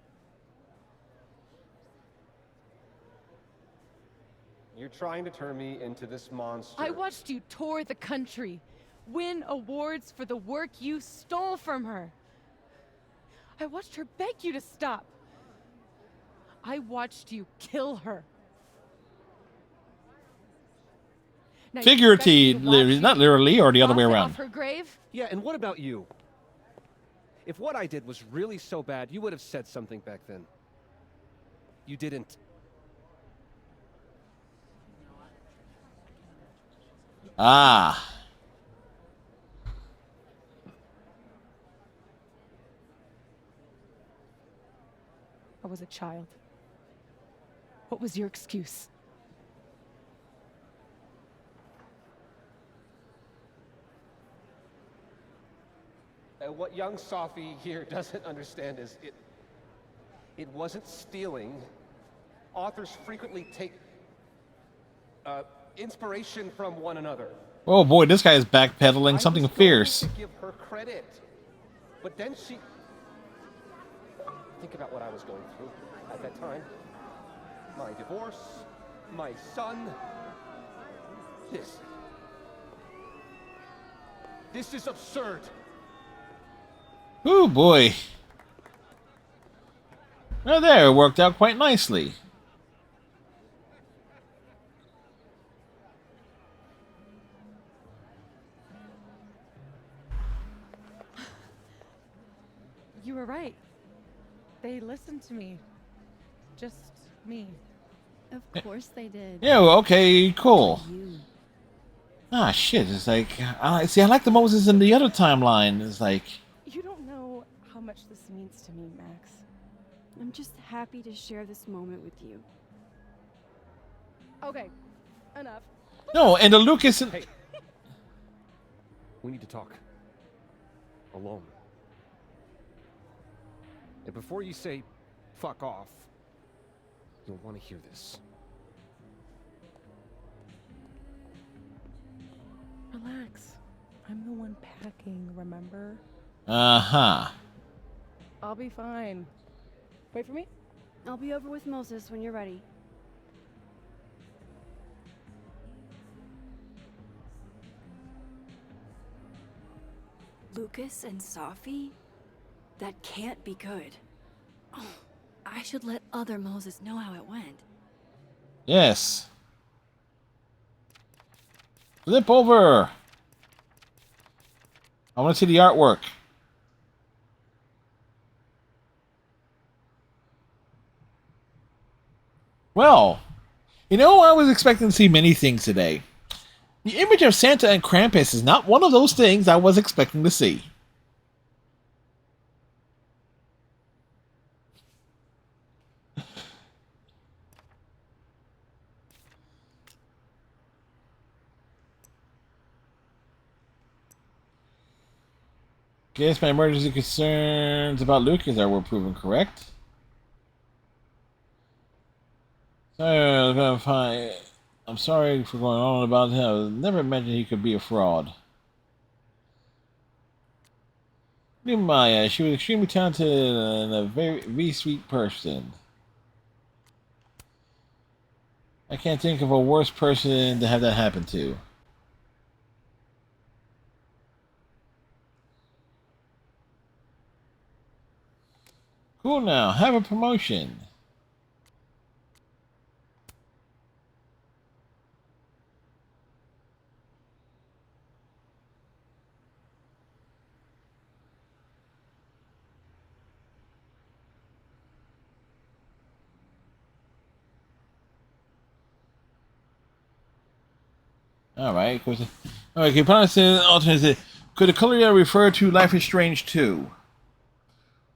Speaker 20: You're trying to turn me into this monster.
Speaker 6: I watched you tour the country, win awards for the work you stole from her. I watched her beg you to stop. I watched you kill her. Now
Speaker 5: Figuratively, not literally, or the other way around.
Speaker 6: Off her grave?
Speaker 20: Yeah, and what about you? If what I did was really so bad, you would have said something back then. You didn't.
Speaker 5: Ah.
Speaker 6: I was a child. What was your excuse?
Speaker 20: What young Sophie here doesn't understand is it wasn't stealing. Authors frequently take inspiration from one another.
Speaker 5: Oh boy, this guy is backpedaling something fierce.
Speaker 20: To give her credit, but then she. Think about what I was going through at that time. My divorce, my son. This is absurd.
Speaker 5: Oh boy. Well, there, it worked out quite nicely.
Speaker 6: You were right. They listened to me. Just me.
Speaker 7: Of course they did.
Speaker 5: Yeah, well, okay, cool. Ah, shit. It's like, I like the Moses in the other timeline. It's like...
Speaker 6: You don't know how much this means to me, Max.
Speaker 7: I'm just happy to share this moment with you.
Speaker 6: Okay, enough.
Speaker 5: No, and the Lucas...
Speaker 20: Hey. We need to talk. Alone. And before you say, fuck off, you'll want to hear this.
Speaker 6: Relax. I'm the one packing, remember?
Speaker 5: Uh-huh.
Speaker 6: I'll be fine. Wait for me?
Speaker 7: I'll be over with Moses when you're ready.
Speaker 8: Lucas and Safi? That can't be good. Oh, I should let other Moses know how it went.
Speaker 5: Yes. Flip over. I want to see the artwork. Well, you know, I was expecting to see many things today. The image of Santa and Krampus is not one of those things I was expecting to see. Guess my emergency concerns about Lucas were proven correct. I'm sorry for going on about him. I never imagined he could be a fraud. Maya, she was extremely talented and a very sweet person. I can't think of a worse person to have that happen to. Cool now, have a promotion. Alright, alright, can you pronounce the alternate? Could the color yellow refer to Life is Strange 2?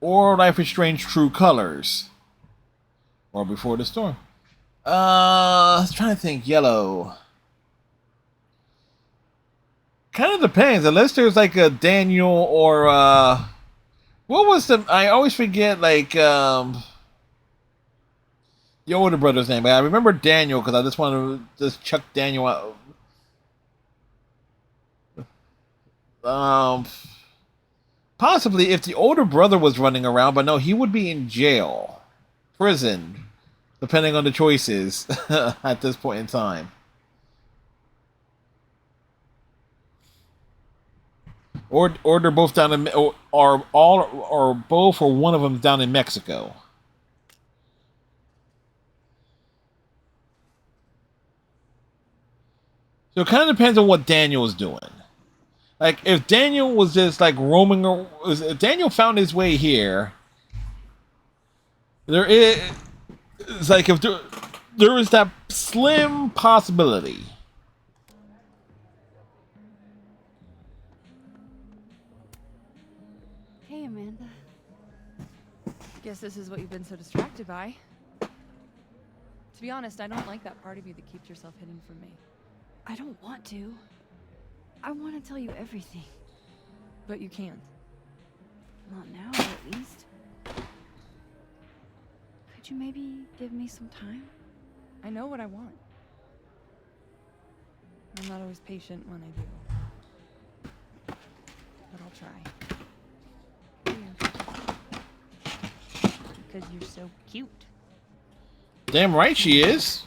Speaker 5: Or Life is Strange True Colors? Or Before the Storm? I was trying to think. Yellow. Kind of depends, unless there's like a Daniel or what was the, I always forget, like the older brother's name, but I remember Daniel because I just want to just chuck Daniel out. Possibly if the older brother was running around, but no, he would be in jail, prison, depending on the choices at this point in time. Or they're both down in, or all, or both, or one of them down in Mexico. So it kind of depends on what Daniel's doing. Like, if Daniel was just, like, roaming... If Daniel found his way here... There is... It's like, if there is that slim possibility.
Speaker 7: Hey, Amanda.
Speaker 6: Guess this is what you've been so distracted by. To be honest, I don't like that part of you that keeps yourself hidden from me.
Speaker 7: I don't want to. I want to tell you everything.
Speaker 6: But you can't.
Speaker 7: Not now, at least. Could you maybe give me some time?
Speaker 6: I know what I want. I'm not always patient when I do. But I'll try. Because you're so cute.
Speaker 5: Damn right she is.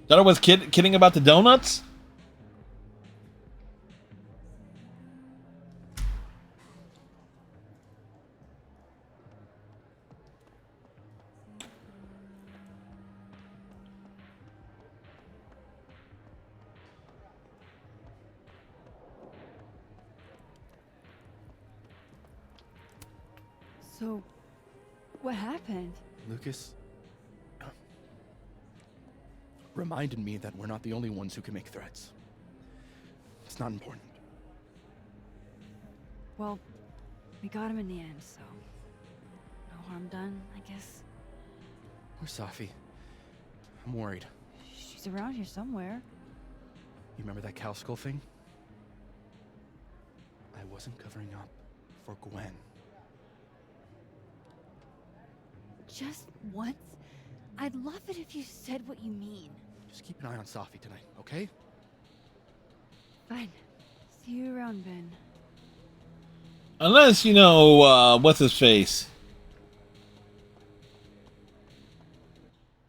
Speaker 5: Thought I was kidding about the donuts?
Speaker 7: So, what happened?
Speaker 1: Lucas reminded me that we're not the only ones who can make threats. It's not important.
Speaker 7: Well, we got him in the end, so no harm done, I guess.
Speaker 1: Where's Safi? I'm worried.
Speaker 7: She's around here somewhere.
Speaker 1: You remember that cow skull thing? I wasn't covering up for Gwen.
Speaker 4: Just once? I'd love it if you said what you mean.
Speaker 1: Just keep an eye on Safi tonight, okay?
Speaker 7: Fine. See you around, Ben.
Speaker 5: Unless, you know, what's his face?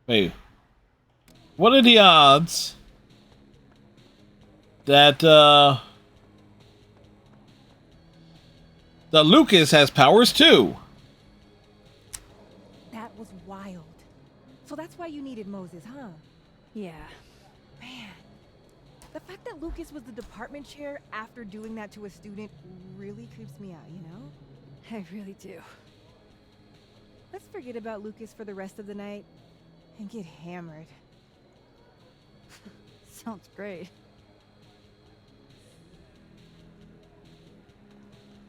Speaker 5: Wait. What are the odds that, that Lucas has powers too?
Speaker 15: That was wild. So that's why you needed Moses, huh?
Speaker 7: Yeah.
Speaker 15: Man, the fact that Lucas was the department chair after doing that to a student really creeps me out, you know?
Speaker 7: I really do.
Speaker 15: Let's forget about Lucas for the rest of the night and get hammered.
Speaker 7: Sounds great.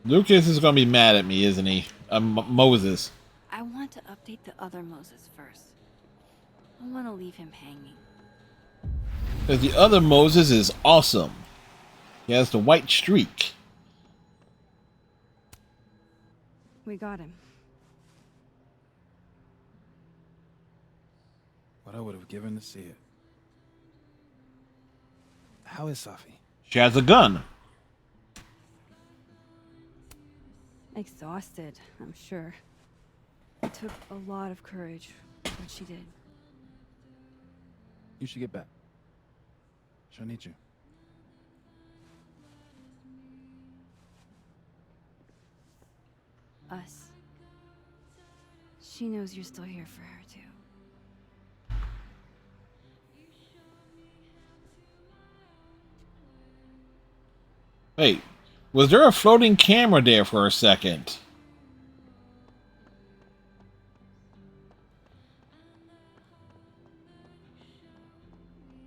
Speaker 5: Lucas is gonna be mad at me, isn't he? Moses.
Speaker 7: I want to update the other Moses first. I don't want to leave him hanging.
Speaker 5: Because the other Moses is awesome. He has the white streak.
Speaker 7: We got him.
Speaker 19: What I would have given to see it. How is Safi?
Speaker 5: She has a gun.
Speaker 7: Exhausted, I'm sure. It took a lot of courage, what she did.
Speaker 19: You should get back. She'll need you.
Speaker 7: Us. She knows you're still here for her, too.
Speaker 5: Wait, was there a floating camera there for a second?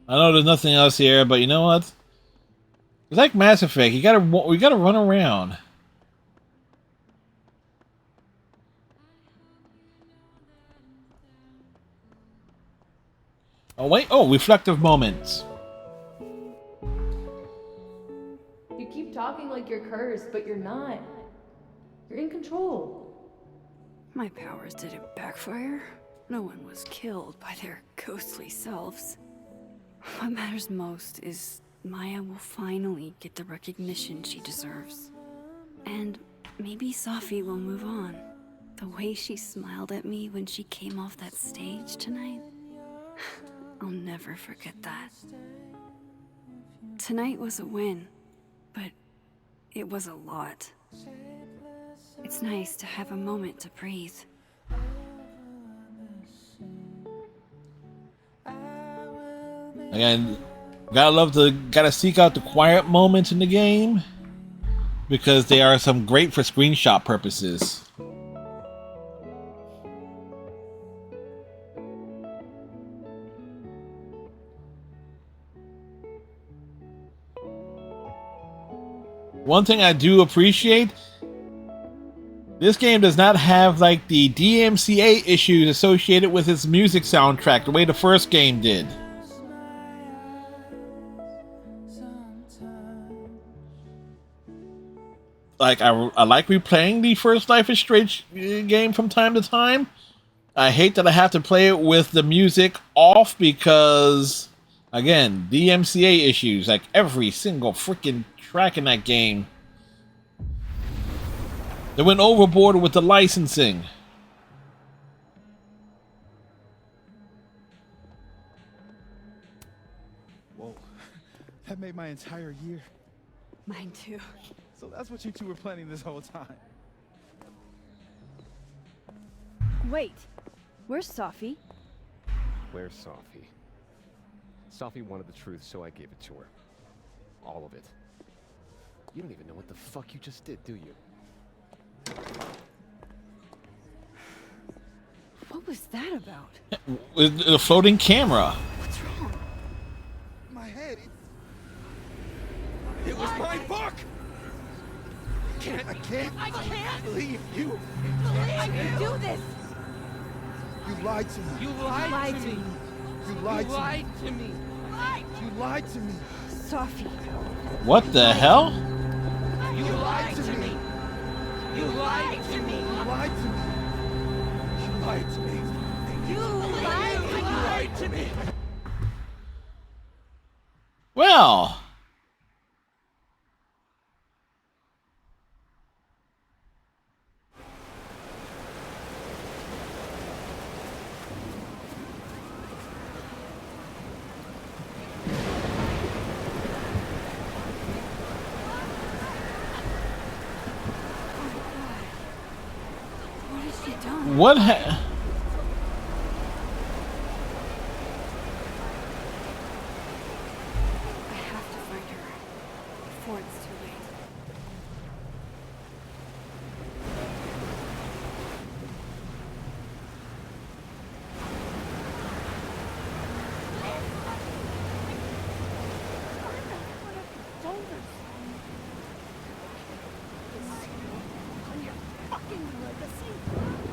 Speaker 5: I know there's nothing else here, but you know what? It's like Mass Effect. We gotta run around. Oh wait! Oh, reflective moments.
Speaker 6: You keep talking like you're cursed, but you're not. You're in control.
Speaker 7: My powers didn't backfire. No one was killed by their ghostly selves. What matters most is Maya will finally get the recognition she deserves. And maybe Safi will move on. The way she smiled at me when she came off that stage tonight, I'll never forget that. Tonight was a win, but it was a lot. It's nice to have a moment to breathe.
Speaker 5: Again, gotta seek out the quiet moments in the game because they are some great for screenshot purposes. One thing I do appreciate, this game does not have like the DMCA issues associated with its music soundtrack the way the first game did. Like, I like replaying the first Life is Strange game from time to time. I hate that I have to play it with the music off because, again, DMCA issues. Like, every single freaking track in that game. They went overboard with the licensing.
Speaker 14: Whoa, that made my entire year.
Speaker 7: Mine too.
Speaker 14: So that's what you two were planning this whole time.
Speaker 7: Wait, where's Safi?
Speaker 20: Where's Safi? Safi wanted the truth, so I gave it to her. All of it. You don't even know what the fuck you just did, do you?
Speaker 8: What was that about?
Speaker 5: With the floating camera.
Speaker 8: What's wrong?
Speaker 21: My head. It was my book. I can't believe you.
Speaker 6: I can do this.
Speaker 21: You lied to me.
Speaker 6: You lied to me.
Speaker 21: You lied
Speaker 6: to me.
Speaker 21: You lied to me.
Speaker 8: Sophie.
Speaker 5: What the hell?
Speaker 6: You lied to me. You lied to me.
Speaker 21: You lied to me. You lied to me.
Speaker 6: You lied to me.
Speaker 5: Well.
Speaker 8: What has she done?
Speaker 5: What
Speaker 8: I have to find her before it's too late.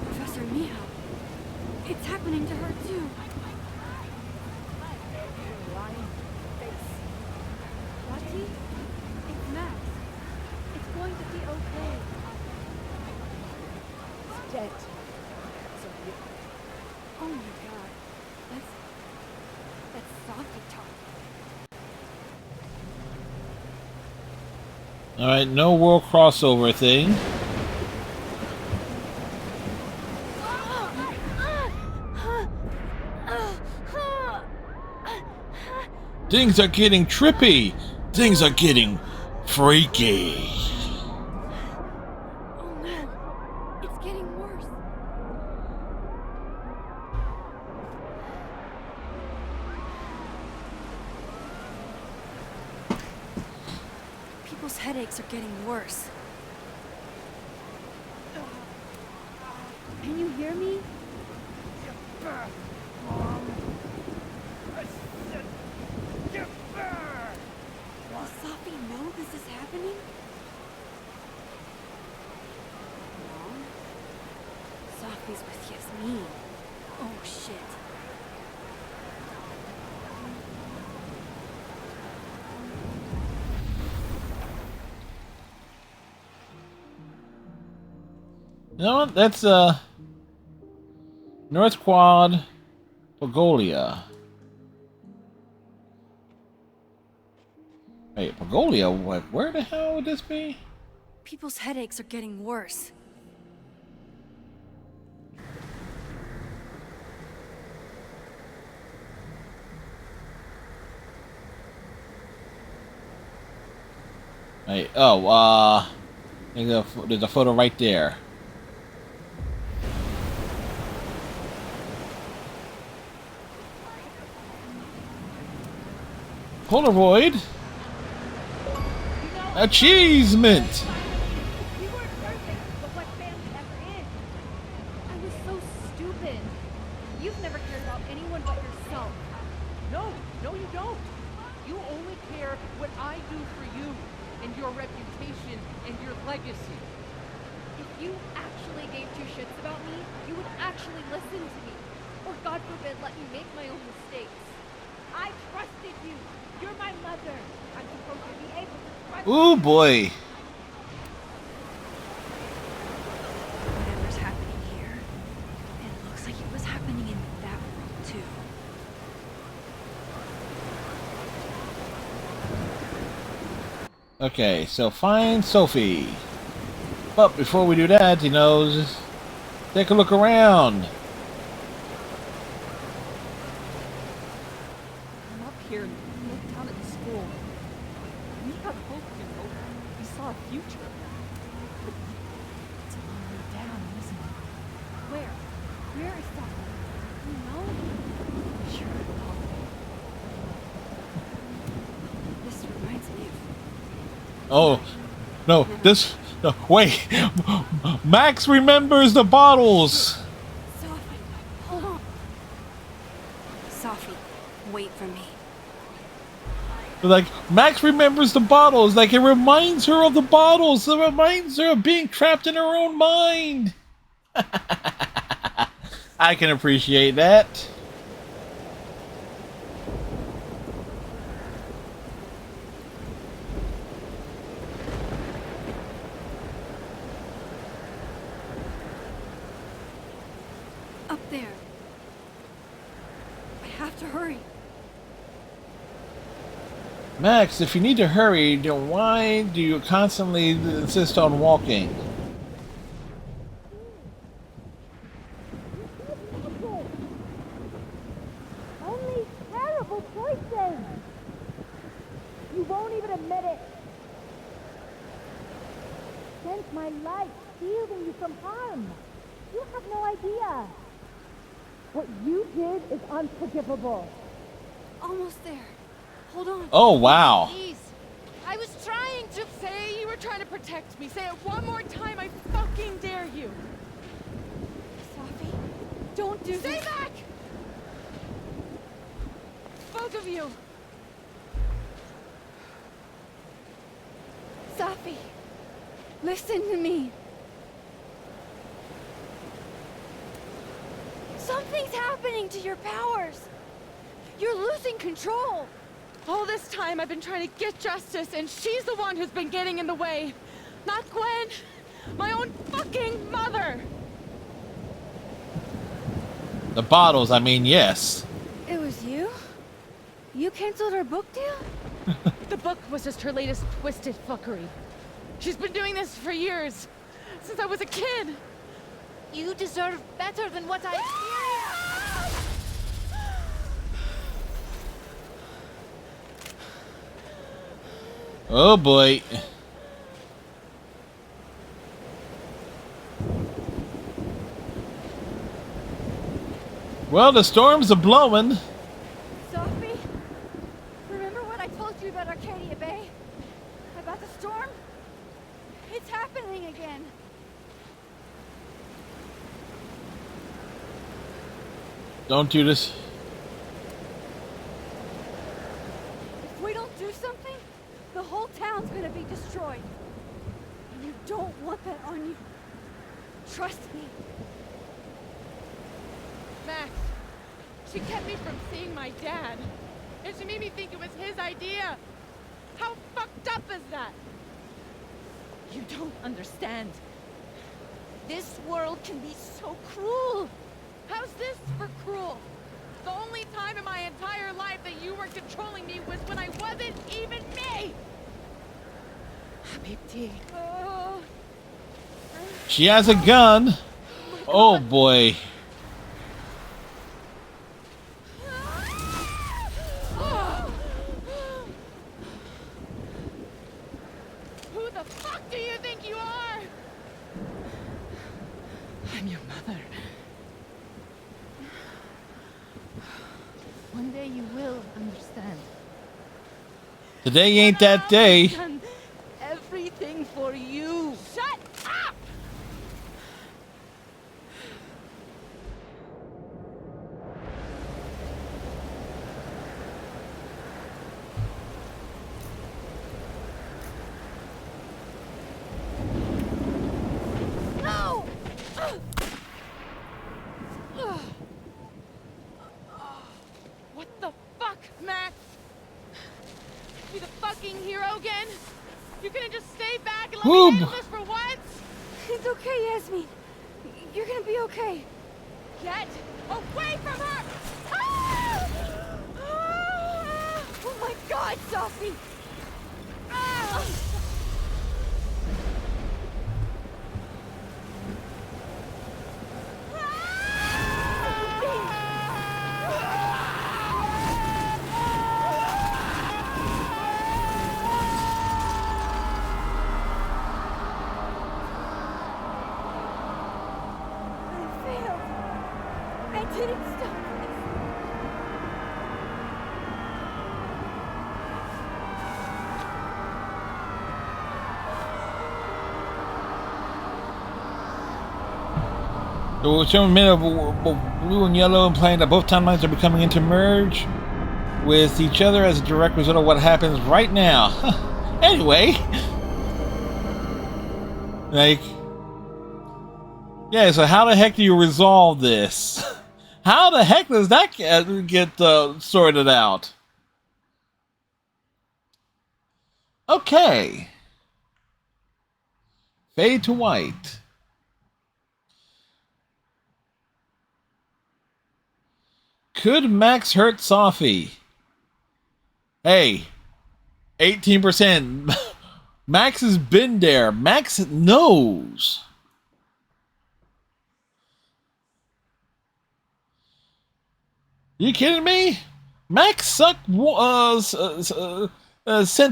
Speaker 8: Professor Mihao. It's happening to her too. Wati? It's Max. It's going to be okay. It's dead. Oh my god. That's Sophie talking.
Speaker 5: Alright, no world crossover thing. Things are getting trippy. Things are getting freaky.
Speaker 8: Oh no. It's getting worse. People's headaches are getting worse. Can you hear me? Does Sophie know this is happening? No. Sophie's with Yasmin. Oh shit.
Speaker 5: You know what? That's North Quad Pagolia. Wait, Pagolia? What? Where the hell would this be?
Speaker 8: People's headaches are getting worse.
Speaker 5: Wait, oh, there's a photo right there. Polaroid. Achievement.
Speaker 4: We weren't perfect, but what family ever is? I was so stupid. You've never cared about anyone but yourself.
Speaker 12: No, you don't. You only care what I do for you and your reputation and your legacy.
Speaker 4: If you actually gave two shits about me, you would actually listen to me. Or God forbid, let me make my own mistakes. I trusted you. You're my mother. I'm supposed to be able to trust you.
Speaker 5: Ooh boy.
Speaker 8: Whatever's happening here, it looks like it was happening in that world too.
Speaker 5: Okay, so find Sophie. But before we do that, just take a look around.
Speaker 6: I'm up here and look down at the school. We had hope, We saw a future. It's a long way down, isn't it?
Speaker 4: Where? Where is that? You know?
Speaker 8: Sure, this reminds me of...
Speaker 5: Oh, no, wait. Max remembers the bottles.
Speaker 8: Sophie, Sophie, wait for me.
Speaker 5: Like, Max remembers the bottles. Like, it reminds her of the bottles. It reminds her of being trapped in her own mind. I can appreciate that.
Speaker 8: Up there. I have to hurry.
Speaker 5: Max, if you need to hurry, then why do you constantly insist on walking?
Speaker 4: Only terrible choices. You won't even admit it. Spent my life shielding you from harm. You have no idea. What you did is unforgivable.
Speaker 8: Almost there. Hold on.
Speaker 5: Oh, wow.
Speaker 6: Please. I was trying to say you were trying to protect me. Say it one more time. I fucking dare you.
Speaker 8: Sophie, don't do
Speaker 6: Stay
Speaker 8: this.
Speaker 6: back! Both of you.
Speaker 8: Sophie, listen to me. Something's happening to your powers. You're losing control.
Speaker 6: All this time I've been trying to get justice, and she's the one who's been getting in the way. Not Gwen. My own fucking mother.
Speaker 5: The bottles, I mean, yes.
Speaker 8: It was you? You canceled our book deal?
Speaker 6: The book was just her latest twisted fuckery. She's been doing this for years. Since I was a kid.
Speaker 4: You deserve better than what I experienced.
Speaker 5: Oh boy. Well, the storms are blowing.
Speaker 8: Sophie, remember what I told you about Arcadia Bay? About the storm? It's happening again.
Speaker 5: Don't do this.
Speaker 8: If we don't do something, the whole town's gonna be destroyed. And you don't want that on you. Trust me.
Speaker 6: Max, she kept me from seeing my dad. And she made me think it was his idea. How fucked up is that? You don't understand. This world can be so cruel. How's this for cruel? The only time in my entire life that you were controlling me was when I wasn't even me! Habibti.
Speaker 5: She has a gun. Oh boy.
Speaker 6: Who the fuck do you think you are? I'm your mother. One day you will understand.
Speaker 5: Today ain't that day.
Speaker 6: I've done everything for you. Shut up!
Speaker 4: No!
Speaker 6: What the fuck, Max? You the fucking hero again? You gonna just stay back and let me handle this for once?
Speaker 8: It's okay, Yasmin. You're gonna be okay.
Speaker 6: Get away from her! Ah!
Speaker 8: Oh my God, Sophie!
Speaker 6: Ah!
Speaker 8: I failed. I didn't stop this.
Speaker 5: The determined men of blue and yellow, implying that both timelines are becoming intermerged with each other as a direct result of what happens right now. Anyway, like, yeah. So how the heck do you resolve this? How the heck does that get sorted out? Okay. Fade to white. Could Max hurt Sophie? Hey, 18%. Max has been there. Max knows. You kidding me? Max sent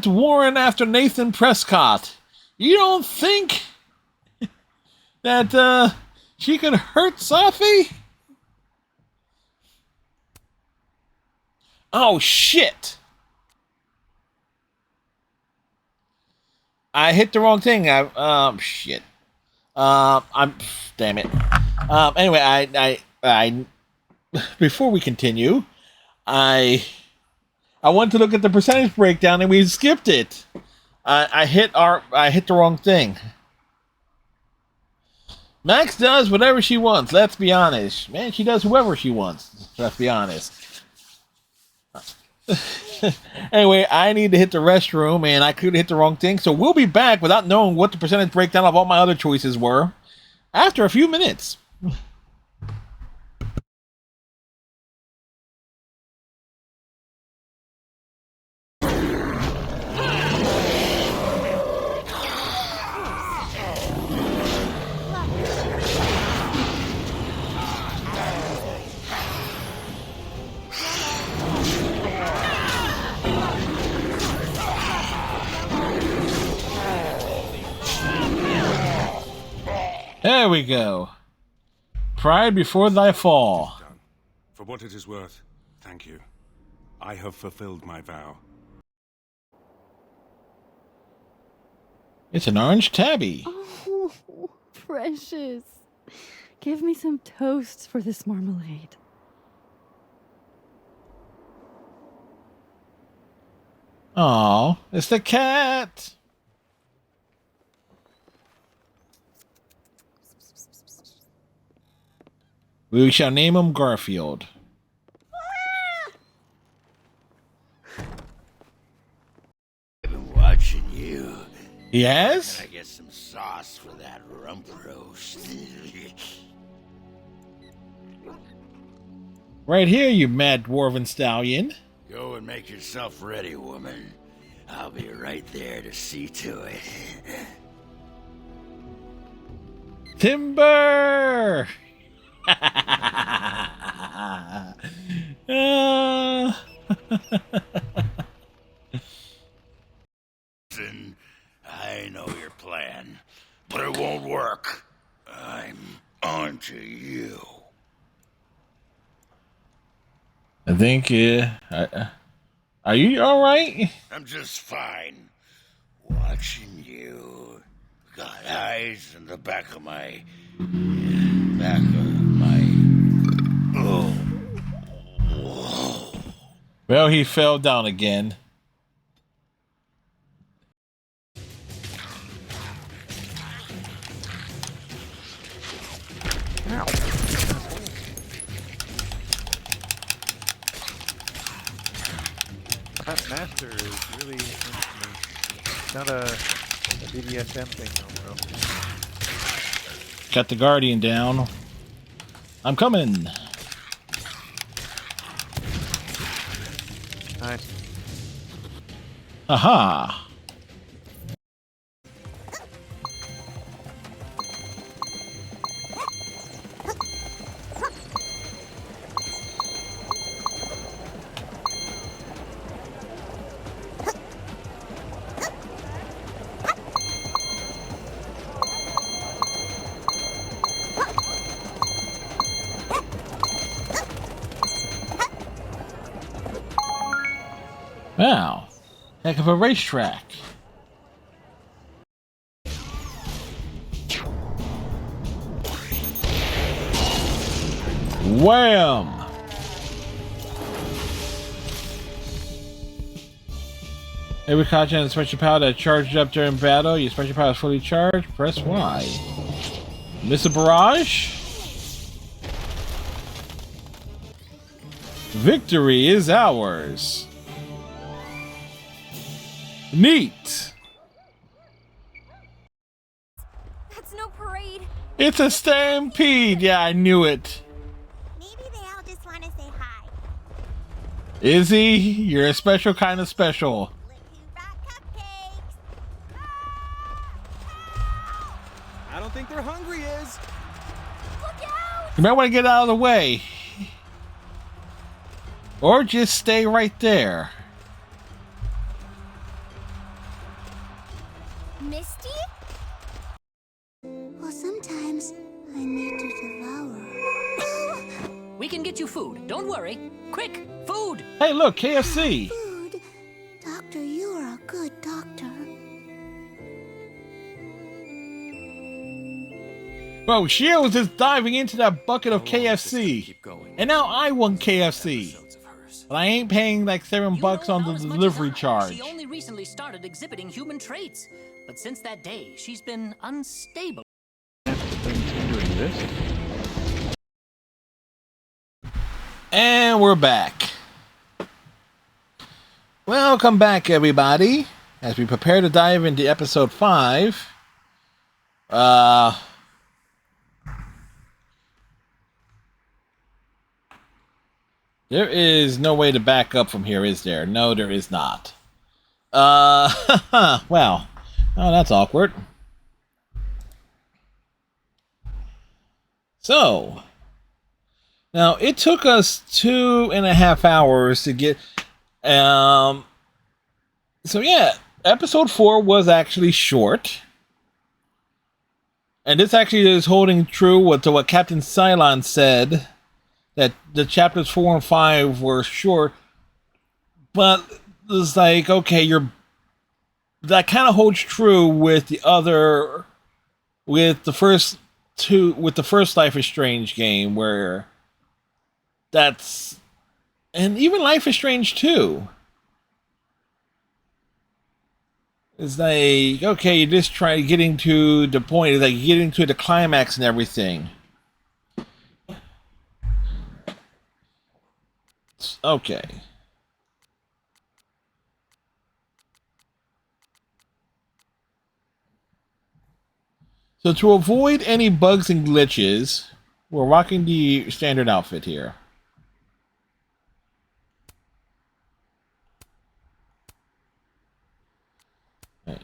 Speaker 5: Warren after Nathan Prescott. You don't think that she could hurt Sophie? Oh shit! I hit the wrong thing. Shit. I'm damn it. Anyway, I before we continue, I wanted to look at the percentage breakdown and we skipped it. I hit the wrong thing. Max does whatever she wants. Let's be honest, man. She does whoever she wants. Let's be honest. Anyway, I need to hit the restroom and I could hit the wrong thing. So we'll be back without knowing what the percentage breakdown of all my other choices were after a few minutes. There we go. Pride before thy fall.
Speaker 2: For what it is worth, thank you. I have fulfilled my vow.
Speaker 5: It's an orange tabby.
Speaker 7: Oh, precious. Give me some toast for this marmalade.
Speaker 5: Aw, it's the cat. We shall name him Garfield.
Speaker 22: I've been watching you.
Speaker 5: Yes?
Speaker 22: Can I get some sauce for that rump roast?
Speaker 5: Right here, you mad dwarven stallion.
Speaker 22: Go and make yourself ready, woman. I'll be right there to see to it.
Speaker 5: Timber!
Speaker 22: Listen, I know your plan, but it won't work. I'm on to you.
Speaker 5: I think, are you alright?
Speaker 22: I'm just fine. Watching you. Got eyes in the back of my... Oh. Whoa.
Speaker 5: Well, he fell down again.
Speaker 23: That master is really not a BDSM thing, though, bro.
Speaker 5: Got the guardian down. I'm coming.
Speaker 23: Nice.
Speaker 5: Aha. Wow, heck of a racetrack. Wham! Every content and special power that charged up during battle, your special power is fully charged, press Y. Miss a barrage? Victory is ours. Neat.
Speaker 11: That's no parade.
Speaker 5: It's a stampede. Yeah, I knew it.
Speaker 3: Maybe they all just want to say hi.
Speaker 5: Izzy, you're a special kind of special.
Speaker 14: I don't think they're hungry, Iz.
Speaker 5: You might want to get out of the way. Or just stay right there.
Speaker 3: Misty? Well, sometimes I need to devour.
Speaker 16: We can get you food. Don't worry. Quick, food!
Speaker 5: Hey, look, KFC.
Speaker 3: Food? Doctor, you are a good doctor.
Speaker 5: Bro, Shia was just diving into that bucket of KFC. And now I want KFC. But I ain't paying like $7 on the delivery charge.
Speaker 16: She only recently started exhibiting human traits, but since that day, she's been unstable.
Speaker 5: And we're back. Welcome back, everybody. As we prepare to dive into episode 5. There is no way to back up from here, is there? No, there is not. Well. Oh, that's awkward. So. Now, it took us 2.5 hours to get... So, yeah. Episode 4 was actually short. And this actually is holding true to what Captain Cylon said. That the chapters 4 and 5 were short, but it's like, okay, that kind of holds true with the first Life is Strange game, where and even Life is Strange 2. It's like, okay, you just try getting to the point, it's like getting to the climax and everything. Okay. So to avoid any bugs and glitches, we're rocking the standard outfit here. Okay.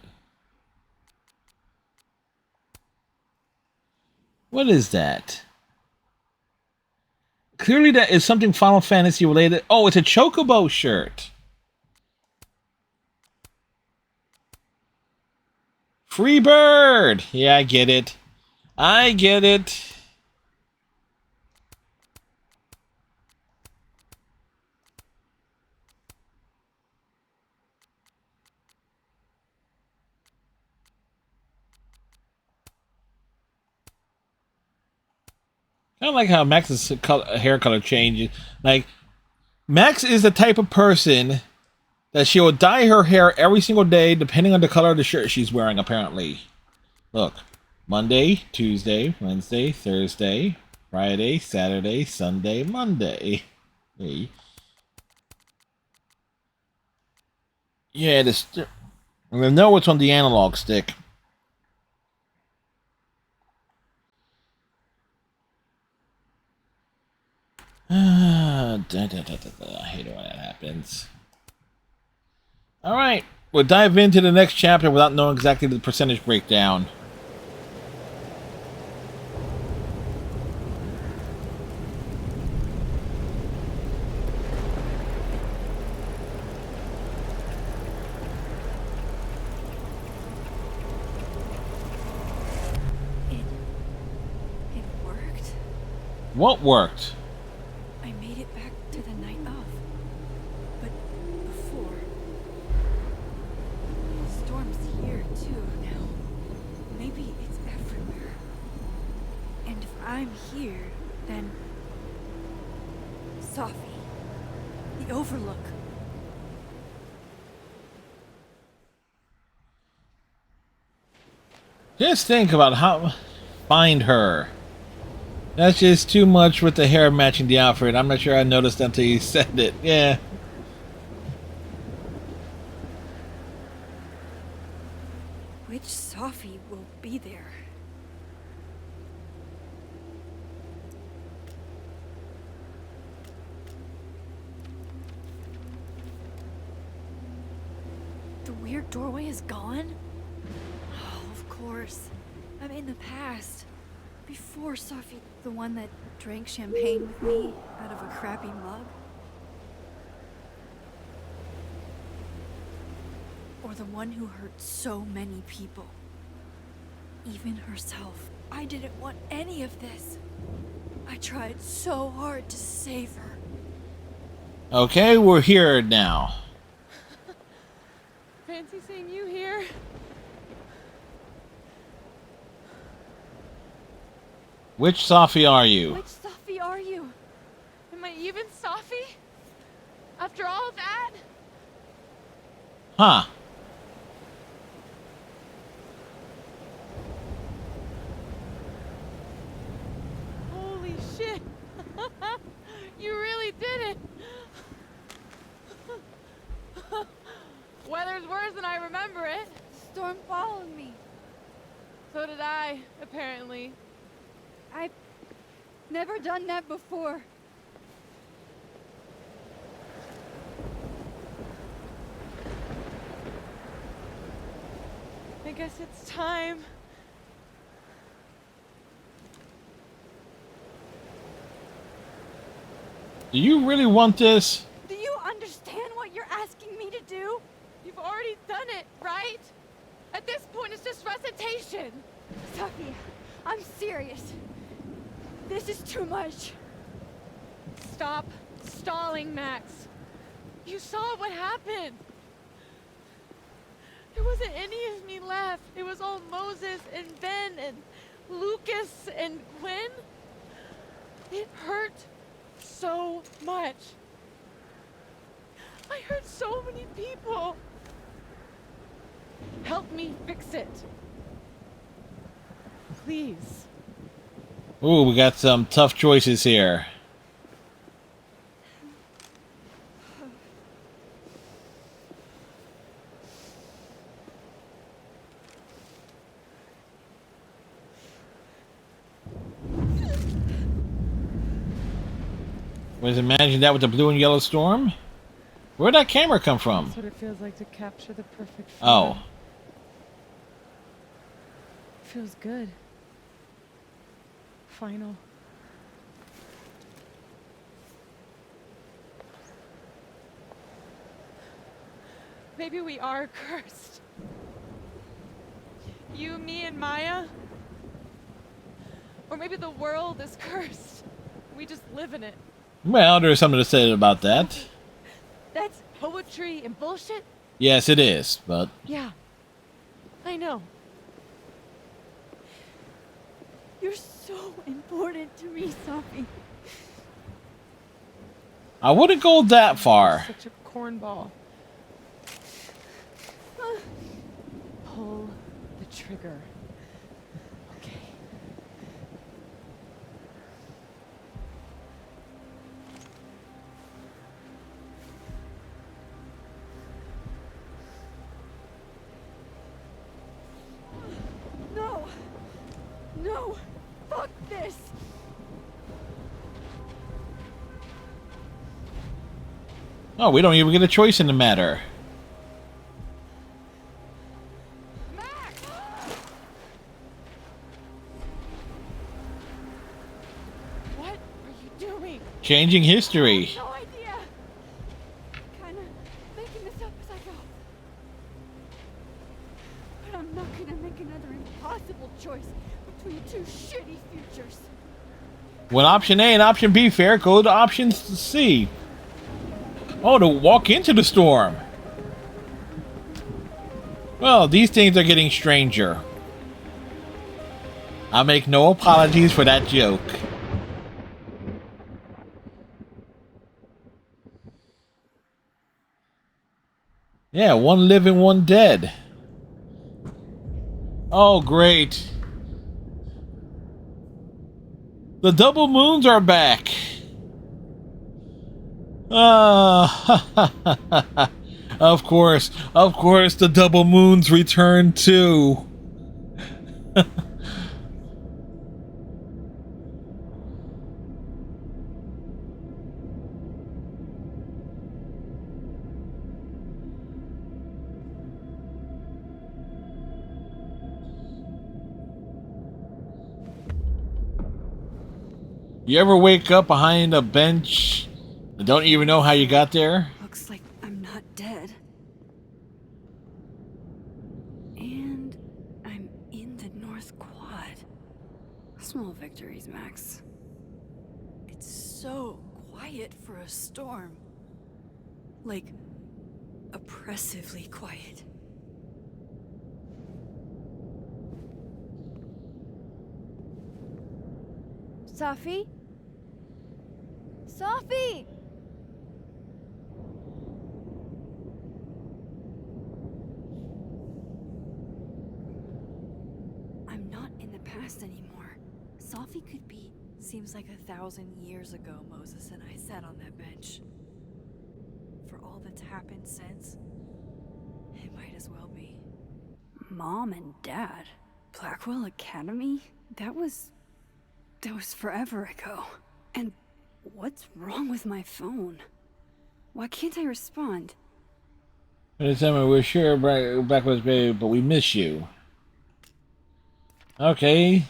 Speaker 5: What is that? Clearly that is something Final Fantasy related. Oh, it's a Chocobo shirt. Free bird! Yeah, I get it. I get it. I don't like how Max's hair color changes. Like, Max is the type of person that she will dye her hair every single day depending on the color of the shirt she's wearing, apparently. Look. Monday, Tuesday, Wednesday, Thursday, Friday, Saturday, Sunday, Monday. Hey. Yeah, I know it's on the analog stick. I hate it when that happens. Alright, we'll dive into the next chapter without knowing exactly the percentage breakdown.
Speaker 8: It worked.
Speaker 5: What worked?
Speaker 8: I made it back to the night of. But before... The storm's here too now. Maybe it's everywhere. And if I'm here, then
Speaker 11: Safi. The Overlook.
Speaker 5: Just think about how... Find her. That's just too much with the hair matching the outfit. I'm not sure I noticed until you said it. Yeah.
Speaker 11: Which Safi will be there? The weird doorway is gone? Oh, of course. I'm in the past. Before Safi, the one that drank champagne with me out of a crappy mug. Or the one who hurt so many people. Even herself. I didn't want any of this. I tried so hard to save her.
Speaker 5: Okay, we're here now.
Speaker 6: Fancy seeing you here.
Speaker 5: Which Safi are you?
Speaker 6: Which Safi are you? Am I even Safi? After all that?
Speaker 5: Huh.
Speaker 6: Holy shit. You really did it. Weather's worse than I remember it.
Speaker 7: Storm followed me.
Speaker 6: So did I, apparently.
Speaker 7: I've never done that before.
Speaker 6: I guess it's time.
Speaker 5: Do you really want this?
Speaker 6: Do you understand what you're asking me to do? You've already done it, right? At this point, it's just recitation.
Speaker 7: Safi, I'm serious. This is too much.
Speaker 6: Stop stalling, Max. You saw what happened. There wasn't any of me left. It was all Moses and Ben and Lucas and Gwen. It hurt so much. I hurt so many people. Help me fix it. Please.
Speaker 5: Ooh, we got some tough choices here. Was imagine that with the blue and yellow storm? Where'd that camera come from?
Speaker 6: That's what it feels like to capture the perfect photo.
Speaker 5: Oh.
Speaker 6: It feels good. Final. Maybe we are cursed. You, me, and Maya. Or maybe the world is cursed. We just live in it.
Speaker 5: Well, there's something to say about that.
Speaker 6: That's poetry and bullshit?
Speaker 5: Yes, it is, but...
Speaker 6: Yeah. I know.
Speaker 7: You're so important to me, Safi.
Speaker 5: I wouldn't go that far.
Speaker 6: Such a cornball. Pull the trigger. Okay.
Speaker 7: No! No! Fuck this!
Speaker 5: Oh, we don't even get a choice in the matter.
Speaker 6: What are you doing?
Speaker 5: Changing history.
Speaker 7: No idea! Kinda making this up as I go. But I'm not gonna make another impossible choice between two shitty futures.
Speaker 5: When option A and option B fair, go to option C. Oh, to walk into the storm. Well, these things are getting stranger. I make no apologies for that joke. Yeah, one living, one dead. Oh, great. The double moons are back. Of course, the double moons return too. You ever wake up behind a bench and don't even know how you got there?
Speaker 8: Looks like I'm not dead. And I'm in the North Quad. Small victories, Max. It's so quiet for a storm. Like, oppressively quiet.
Speaker 11: Safi? Safi!
Speaker 8: I'm not in the past anymore. Safi could be. Seems like 1,000 years ago Moses and I sat on that bench. For all that's happened since, it might as well be. Mom and Dad? Blackwell Academy? That was forever ago. And what's wrong with my phone? Why can't I respond?
Speaker 5: Anytime we're sure backwards, baby, but we miss you. Okay.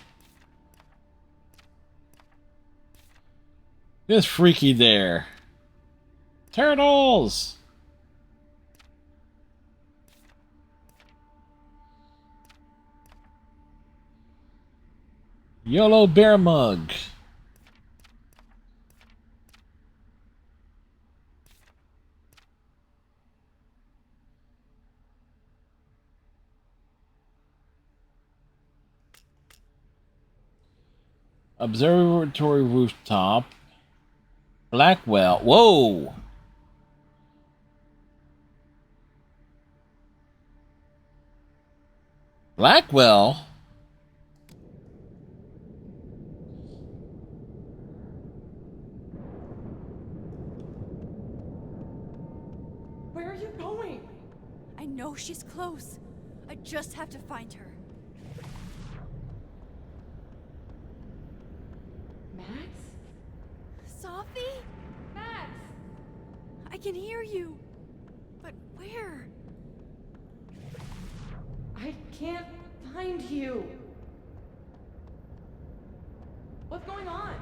Speaker 5: This freaky there. Turtles! YOLO bear mug. Observatory rooftop. Blackwell. Whoa! Blackwell?
Speaker 6: Where are you going?
Speaker 8: I know she's close. I just have to find her.
Speaker 6: Max?
Speaker 8: Safi?
Speaker 6: Max!
Speaker 8: I can hear you. But where?
Speaker 6: I can't find you. What's going on?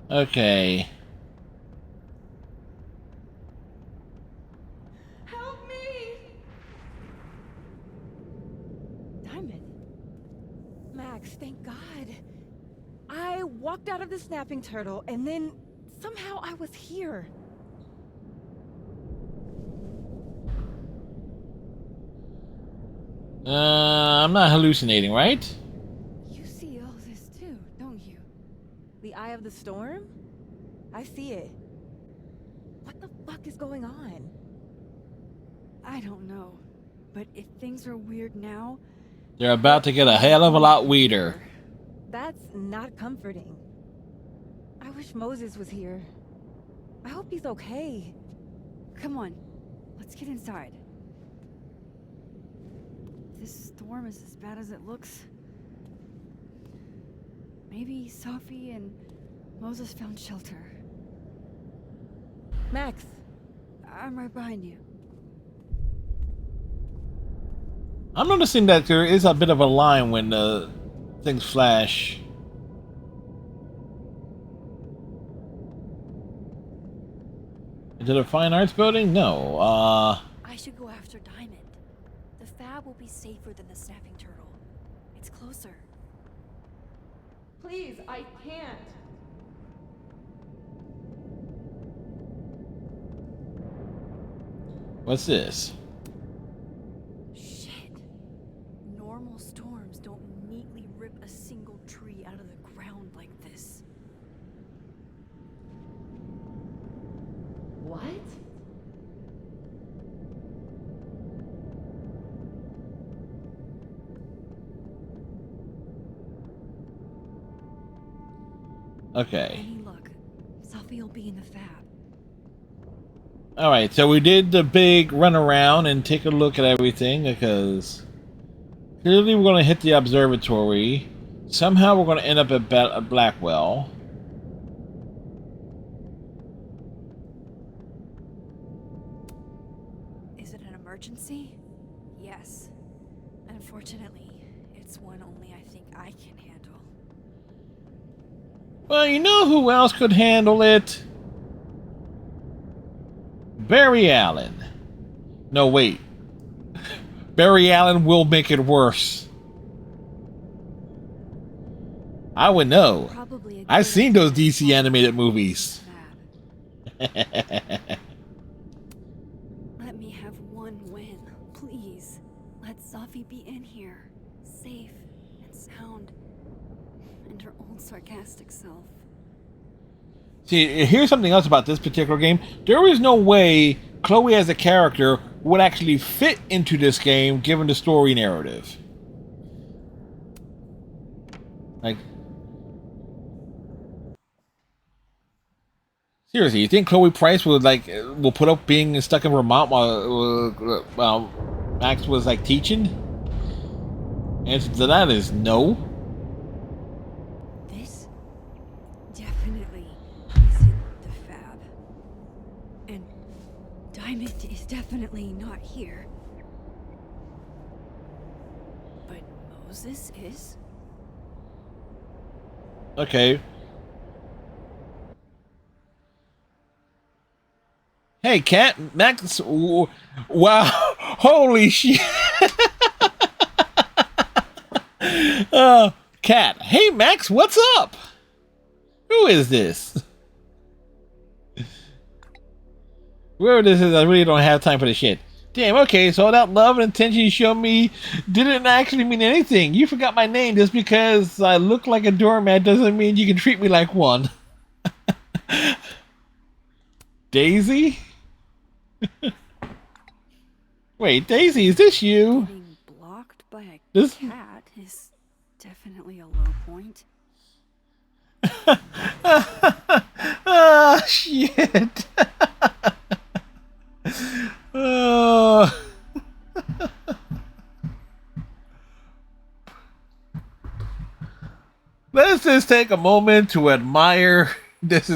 Speaker 5: Okay.
Speaker 6: Help me!
Speaker 15: Diamond. Max, thank God. I walked out of the snapping turtle, and then somehow I was here.
Speaker 5: I'm not hallucinating, right?
Speaker 15: You see all this too, don't you? The eye of the storm? I see it. What the fuck is going on?
Speaker 8: I don't know. But if things are weird now...
Speaker 5: They're about to get a hell of a lot weirder.
Speaker 15: That's not comforting. I wish Moses was here. I hope he's okay.
Speaker 8: Come on, let's get inside. This storm is as bad as it looks. Maybe Safi and Moses found shelter.
Speaker 15: Max!
Speaker 8: I'm right behind you.
Speaker 5: I'm noticing that there is a bit of a line when things flash. Is it a fine arts building? No.
Speaker 11: I should go after Diamond. The fab will be safer than the snapping turtle. It's closer.
Speaker 6: Please, I can't.
Speaker 5: What's this?
Speaker 11: Shit. Normal storms don't neatly rip a single tree out of the ground like this.
Speaker 4: what?
Speaker 5: Okay.
Speaker 11: Any luck, Sophie will be in the fab.
Speaker 5: Alright, so we did the big run around and take a look at everything because clearly we're going to hit the observatory. Somehow we're going to end up at Blackwell.
Speaker 11: Is it an emergency? Yes. Unfortunately, it's one only I think I can handle.
Speaker 5: Well, you know who else could handle it? Barry Allen. No, wait. Barry Allen will make it worse. I would know. I've seen those DC animated movies.
Speaker 11: Let me have one win, please. Let Sophie be in here, safe and sound, and her old sarcastic self.
Speaker 5: See, here's something else about this particular game. There is no way Chloe as a character would actually fit into this game given the story narrative. Like, seriously, you think Chloe Price will put up being stuck in Vermont while Max was like teaching? Answer to that is no.
Speaker 11: This definitely isn't the fab. And Diamond is definitely not here. But Moses is?
Speaker 5: Okay. Hey, Cat, Max, wow, holy shit. Cat, hey, Max, what's up? Who is this? Whoever this is, I really don't have time for this shit. Damn, okay, so that love and attention you showed me didn't actually mean anything. You forgot my name just because I look like a doormat doesn't mean you can treat me like one. Daisy? Wait, Daisy, is this you?
Speaker 11: Being blocked by a cat is definitely a low point.
Speaker 5: Ah, shit. Oh. Let's just take a moment to admire this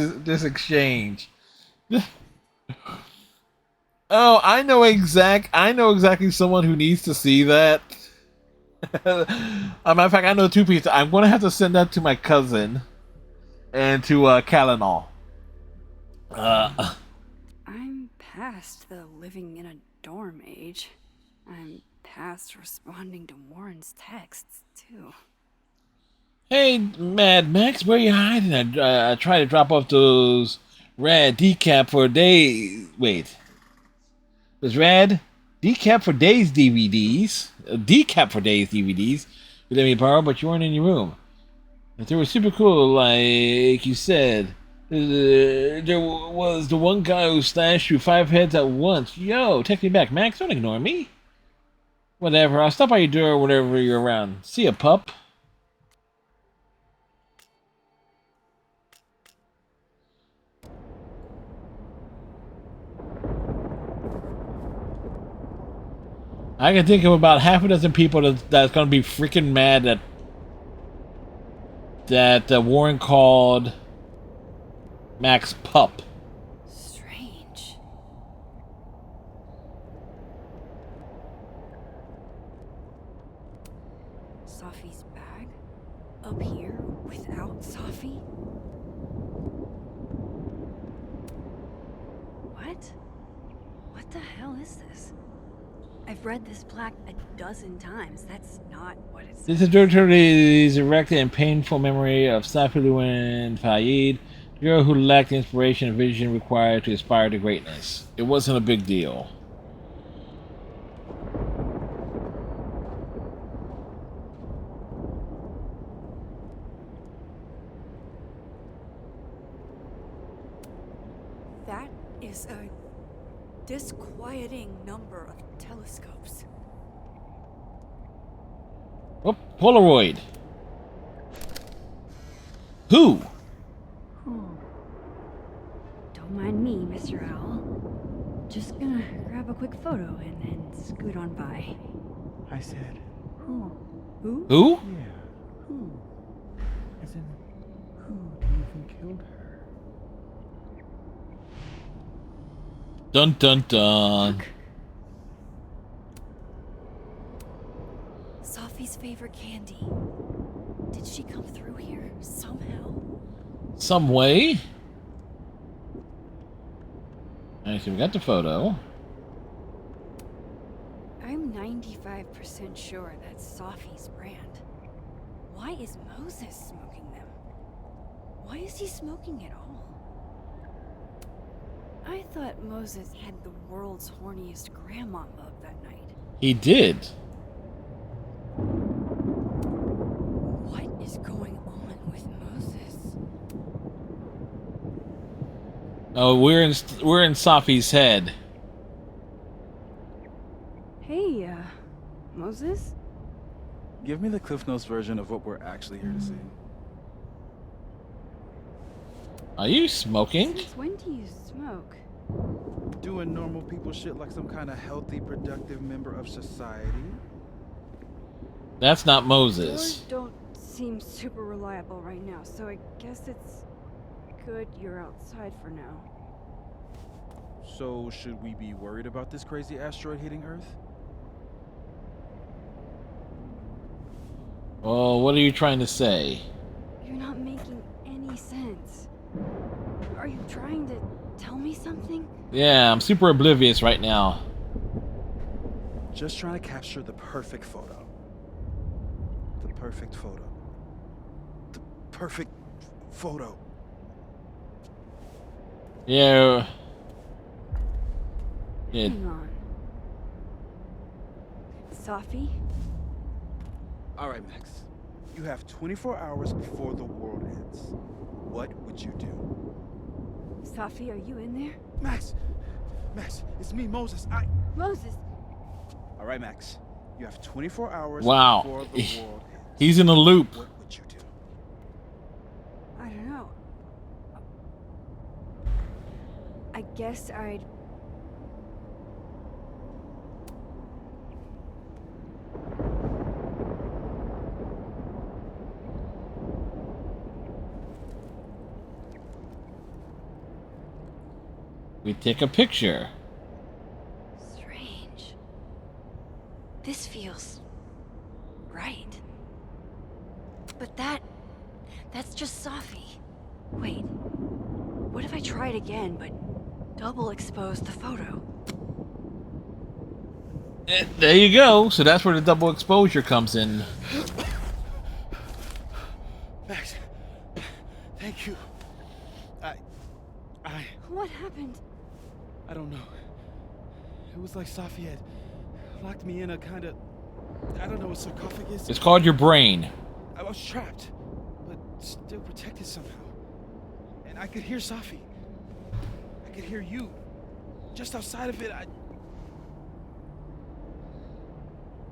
Speaker 5: exchange. Oh, I know exactly someone who needs to see that. As a matter of fact, I know two people. I'm gonna have to send that to my cousin and to Kalanol.
Speaker 11: I'm past the living in a dorm age. I'm past responding to Warren's texts, too.
Speaker 5: Hey, Mad Max, where you hiding? I tried to drop off those rad decap for days. Wait. There's rad decap for days DVDs. Decap for days DVDs. You let me borrow, but you weren't in your room. If they were super cool, like you said. There was the one guy who slashed you 5 heads at once. Yo, text me back, Max. Don't ignore me. Whatever. I'll stop by your door whenever you're around. See ya, pup. I can think of about half a dozen people that's going to be freaking mad that Warren called Max pup.
Speaker 11: Strange. Sophie's bag? Up here without Sophie? What? What the hell is this? I've read this plaque a dozen times. That's not what it says.
Speaker 5: This is erected in painful memory of Safi Lewin Fayed, the girl who lacked the inspiration and vision required to aspire to greatness. It wasn't a big deal.
Speaker 11: That is a disquieting number of telescopes.
Speaker 5: Oh, Polaroid. Who?
Speaker 8: Don't mind me, Mr. Owl. Just gonna grab a quick photo and then scoot on by.
Speaker 14: I said, who?
Speaker 8: Who?
Speaker 5: Who?
Speaker 14: Yeah, who? As in, who do you think killed her?
Speaker 5: Dun dun dun.
Speaker 11: Sophie's favorite candy. Did she come through here somehow?
Speaker 5: Some way. Okay, we got the photo.
Speaker 8: I'm 95% sure that's Sophie's brand. Why is Moses smoking them? Why is he smoking it all? I thought Moses had the world's horniest grandma mug that night.
Speaker 5: He did.
Speaker 8: What is going on with Moses?
Speaker 5: Oh, we're in Sophie's head.
Speaker 8: Hey, Moses?
Speaker 19: Give me the Cliff Notes version of what we're actually here to see.
Speaker 5: Are you smoking?
Speaker 8: Since when do you smoke?
Speaker 19: Doing normal people shit like some kind of healthy, productive member of society.
Speaker 5: That's not
Speaker 8: Doors
Speaker 5: Moses.
Speaker 8: don't seem super reliable right now, so I guess it's good you're outside for now.
Speaker 19: So, should we be worried about this crazy asteroid hitting Earth?
Speaker 5: Oh, what are you trying to say?
Speaker 8: You're not making any sense. Are you trying to tell me something?
Speaker 5: Yeah, I'm super oblivious right now.
Speaker 19: Just trying to capture the perfect photo. The perfect photo. The perfect photo.
Speaker 5: Yeah.
Speaker 8: Hang on. Sophie?
Speaker 19: All right, Max. You have 24 hours before the world ends. What would you do?
Speaker 8: Sophie, are you in there?
Speaker 19: Max! Max, it's me, Moses.
Speaker 8: Moses!
Speaker 19: All right, Max. You have 24 hours
Speaker 5: Wow.
Speaker 19: before the world ends.
Speaker 5: He's in a loop.
Speaker 19: What would you do?
Speaker 8: I don't know. I guess I'd...
Speaker 5: We take a picture.
Speaker 8: Strange. This feels... right. But that's just Sophie. Wait. What if I tried again, but double exposed the photo?
Speaker 5: There you go. So that's where the double exposure comes in.
Speaker 19: Max, thank you.
Speaker 8: What happened?
Speaker 19: I don't know. It was like Sophie had locked me in a kind of, I don't know, a sarcophagus.
Speaker 5: It's called your brain.
Speaker 19: I was trapped, but still protected somehow. And I could hear Sophie. I could hear you. Just outside of it,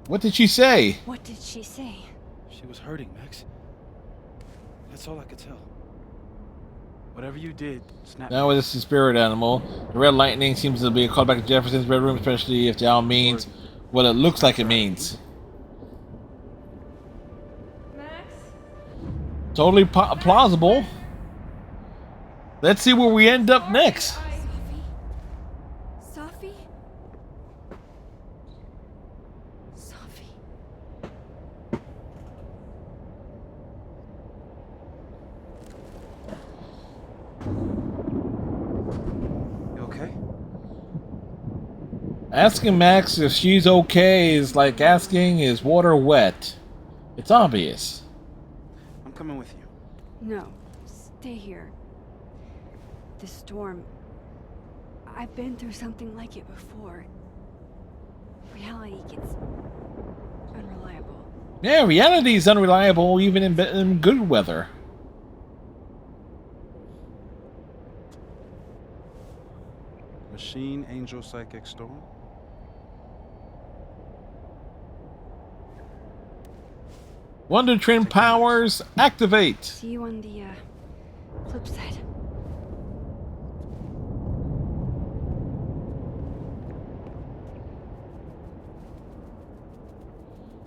Speaker 5: What did she say?
Speaker 8: What did she say?
Speaker 19: She was hurting, Max. That's all I could tell. Whatever you did, snap.
Speaker 5: Now with this spirit animal, the red lightning seems to be a callback to Jefferson's Red Room, especially if the owl means what it looks like it means.
Speaker 6: Max?
Speaker 5: Totally plausible. Let's see where we end up next.
Speaker 8: Sophie? Sophie?
Speaker 19: You okay?
Speaker 5: Asking Max if she's okay is like asking, is water wet? It's obvious.
Speaker 19: I'm coming with you.
Speaker 8: No, stay here. The storm... I've been through something like it before. Reality gets unreliable.
Speaker 5: Yeah, reality is unreliable even in good weather.
Speaker 9: Machine Angel Psychic Storm.
Speaker 5: Wonder Twin powers activate.
Speaker 8: See you on the flip side.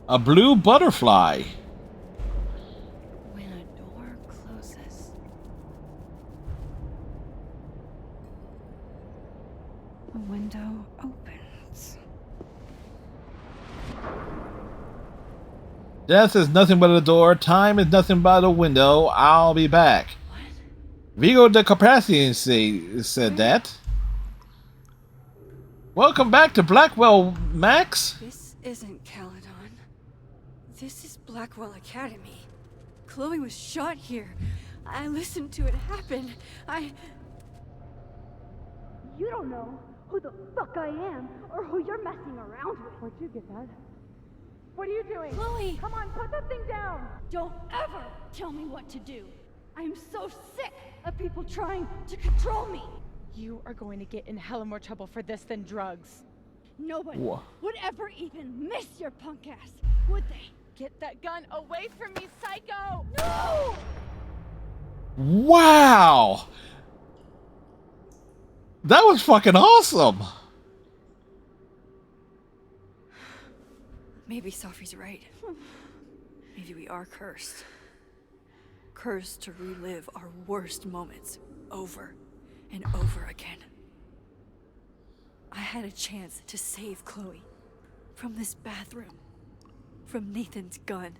Speaker 5: A blue butterfly.
Speaker 8: When a door closes, a window opens.
Speaker 5: Death is nothing but a door. Time is nothing but a window. I'll be back. What? Vigo de Carpathian said that. Welcome back to Blackwell, Max.
Speaker 8: This isn't Caledon. This is Blackwell Academy. Chloe was shot here. I listened to it happen.
Speaker 4: You don't know who the fuck I am or who you're messing around with.
Speaker 6: Where'd you get that? What are you doing?
Speaker 4: Chloe!
Speaker 6: Come on, put that thing down!
Speaker 4: Don't ever tell me what to do. I'm so sick of people trying to control me.
Speaker 6: You are going to get in hella more trouble for this than drugs.
Speaker 4: Nobody
Speaker 5: Whoa.
Speaker 4: would ever even miss your punk ass, would they?
Speaker 6: Get that gun away from me, psycho!
Speaker 4: No!
Speaker 5: Wow! That was fucking awesome!
Speaker 8: Maybe Sophie's right. Maybe we are cursed. Cursed to relive our worst moments over and over again. I had a chance to save Chloe from this bathroom, from Nathan's gun,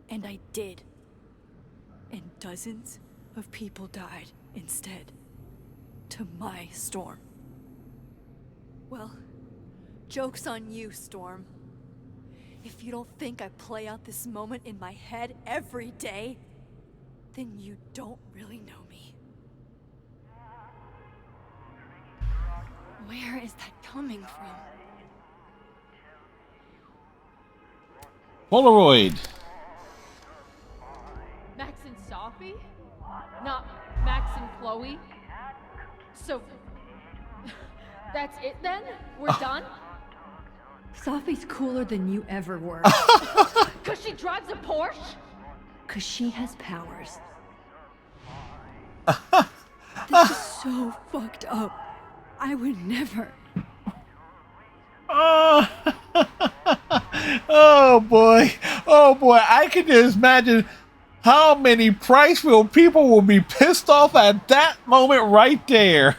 Speaker 8: and I did. And dozens of people died instead, to my Storm. Well, joke's on you, Storm. If you don't think I play out this moment in my head every day, then you don't really know me. Where is that coming from?
Speaker 5: Polaroid.
Speaker 6: Max and Sophie? Not Max and Chloe? So, that's it then? We're done?
Speaker 8: Sophie's cooler than you ever were.
Speaker 6: Cause she drives a Porsche?
Speaker 8: Cause she has powers. This is so fucked up. I would never.
Speaker 5: Oh boy. Oh boy. I can just imagine how many Priceville people will be pissed off at that moment right there.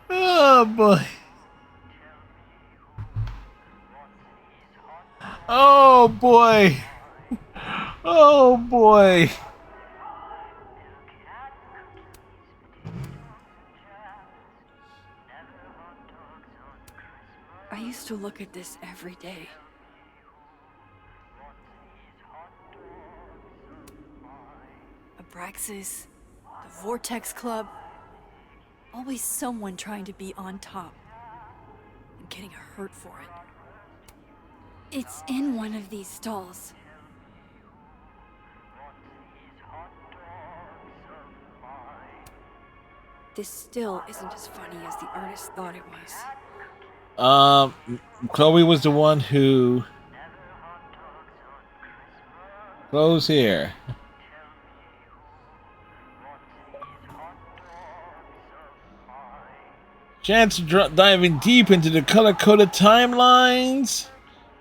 Speaker 5: Oh boy. Oh boy. Oh boy.
Speaker 8: I used to look at this every day. Abraxas, the Vortex Club. Always someone trying to be on top and getting hurt for it. It's in one of these stalls. This still isn't as funny as the artist thought it was.
Speaker 5: Chloe was the one who goes here. Chance diving deep into the color-coded timelines.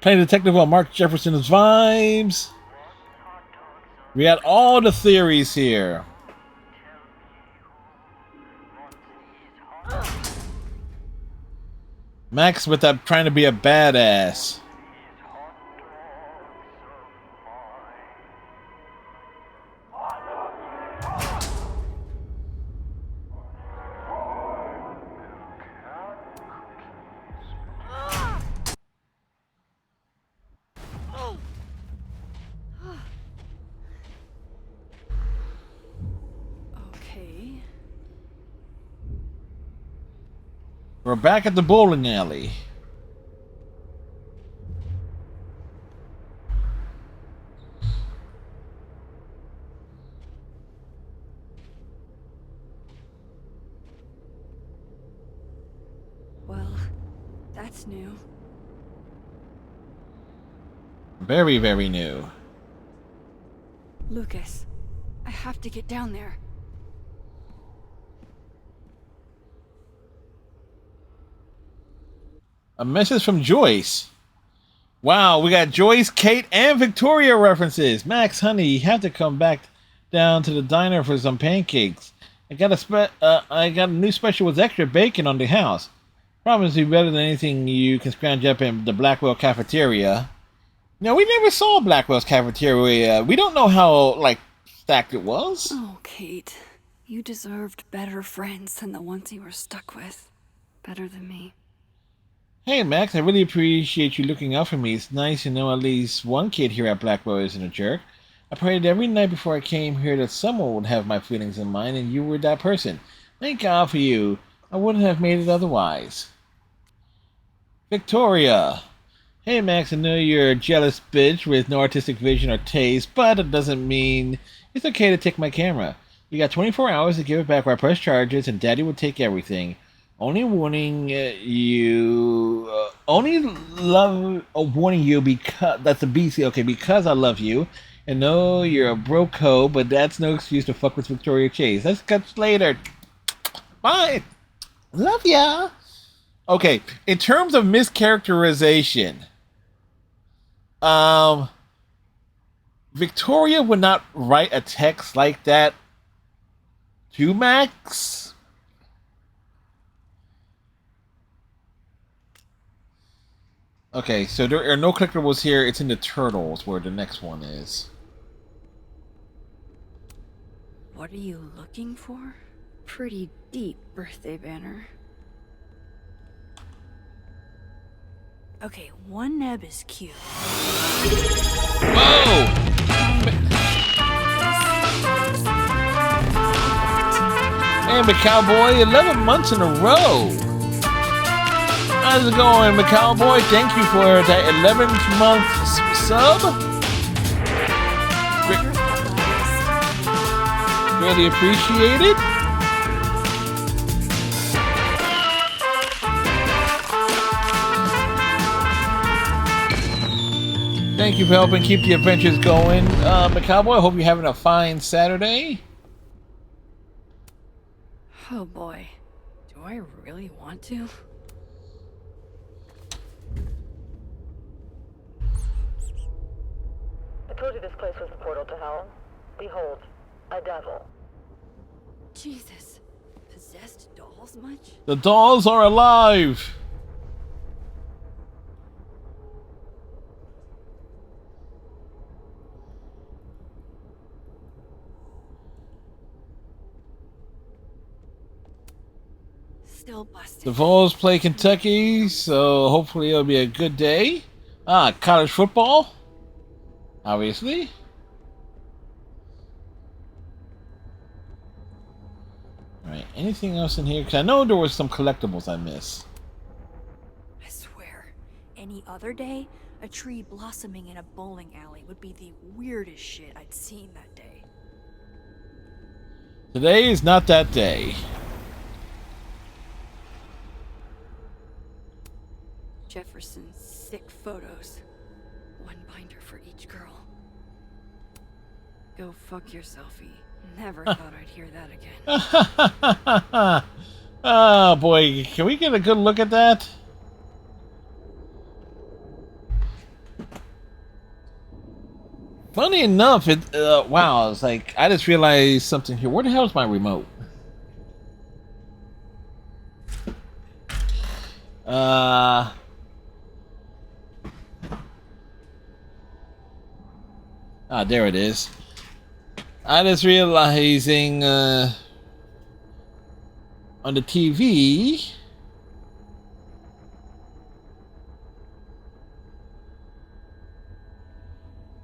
Speaker 5: Playing detective on Mark Jefferson's vibes. We had all the theories here. Max with that trying to be a badass.
Speaker 8: Okay.
Speaker 5: We're back at the bowling alley.
Speaker 8: That's new.
Speaker 5: Very, very new.
Speaker 8: Lucas, I have to get down there.
Speaker 5: A message from Joyce. Wow, we got Joyce, Kate, and Victoria references. Max, honey, you have to come back down to the diner for some pancakes. I got a new special with extra bacon on the house. Promise to be better than anything you can scrounge up in the Blackwell cafeteria. Now, we never saw Blackwell's cafeteria. We don't know how, like, stacked it was.
Speaker 8: Oh, Kate. You deserved better friends than the ones you were stuck with. Better than me.
Speaker 5: Hey, Max, I really appreciate you looking out for me. It's nice to know at least one kid here at Blackwell isn't a jerk. I prayed every night before I came here that someone would have my feelings in mind, and you were that person. Thank God for you. I wouldn't have made it otherwise. Victoria. Hey, Max, I know you're a jealous bitch with no artistic vision or taste, but it doesn't mean it's okay to take my camera. You got 24 hours to give it back or I press charges, and Daddy will take everything. Only warning you, warning you because that's a BC. Okay, because I love you, and know you're a broke hoe, but that's no excuse to fuck with Victoria Chase. Let's catch later. Bye. Love ya. Okay, in terms of mischaracterization, Victoria would not write a text like that to Max. Okay, so there are no collectibles here. It's in the Turtles where the next one is.
Speaker 8: What are you looking for? Pretty deep birthday banner. Okay, one neb is cute.
Speaker 5: Whoa! Hey, McCowboy, 11 months in a row. How's it going, McCowboy? Thank you for that 11th month sub. Really appreciate it. Thank you for helping keep the adventures going, McCowboy. I hope you're having a fine Saturday.
Speaker 8: Oh boy, do I really want to?
Speaker 13: I told you this place was the portal to hell. Behold, a devil.
Speaker 8: Jesus, possessed dolls much?
Speaker 5: The dolls are alive.
Speaker 8: Still busted.
Speaker 5: The Vols play Kentucky, so hopefully it'll be a good day. College football. Obviously. Alright, anything else in here? Because I know there was some collectibles I missed.
Speaker 11: I swear, any other day, a tree blossoming in a bowling alley would be the weirdest shit I'd seen that day.
Speaker 5: Today is not that day.
Speaker 8: Jefferson's sick photos. One binder for each girl. Go fuck yourselfie. Never thought I'd hear that again.
Speaker 5: Oh boy, can we get a good look at that? Funny enough, wow, it's like, I just realized something here. Where the hell is my remote? There it is. I just realizing on the TV.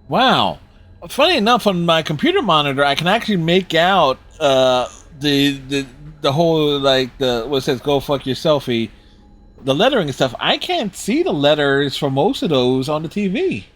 Speaker 5: Wow. Funny enough, on my computer monitor, I can actually make out the whole, like, the what says "Go fuck your selfie," the lettering and stuff. I can't see the letters for most of those on the TV.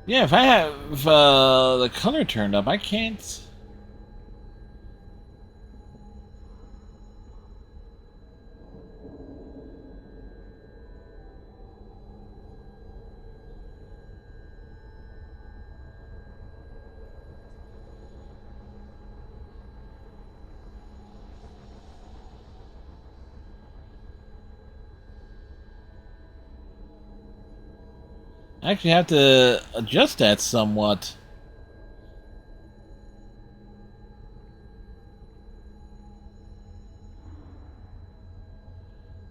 Speaker 5: Yeah, if I have the color turned up, I can't. I actually have to adjust that somewhat.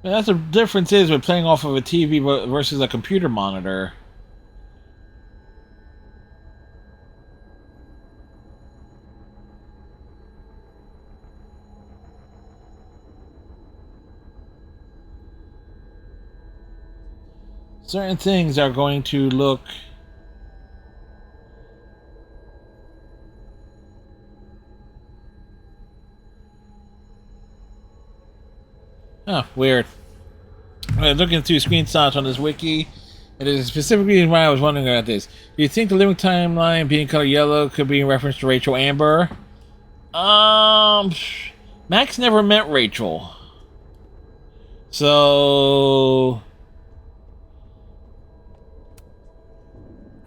Speaker 5: And that's the difference is with playing off of a TV versus a computer monitor. Certain things are going to look weird. Looking through screenshots on this wiki, it is specifically why I was wondering about this. Do you think the living timeline being colored yellow could be in reference to Rachel Amber? Max never met Rachel. So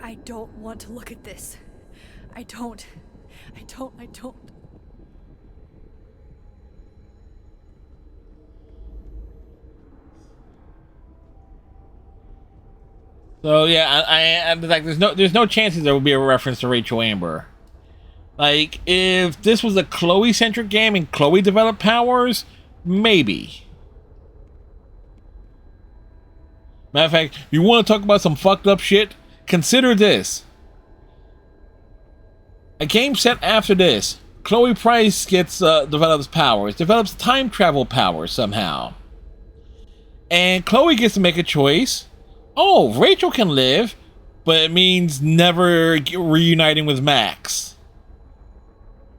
Speaker 11: I don't want to look at this. I don't.
Speaker 5: So yeah, I like there's no chances there will be a reference to Rachel Amber. Like if this was a Chloe centric game and Chloe developed powers, maybe. Matter of fact, you want to talk about some fucked up shit? Consider this. A game set after this, Chloe Price gets develops powers, develops time travel powers somehow, and Chloe gets to make a choice. Oh, Rachel can live, but it means never reuniting with Max.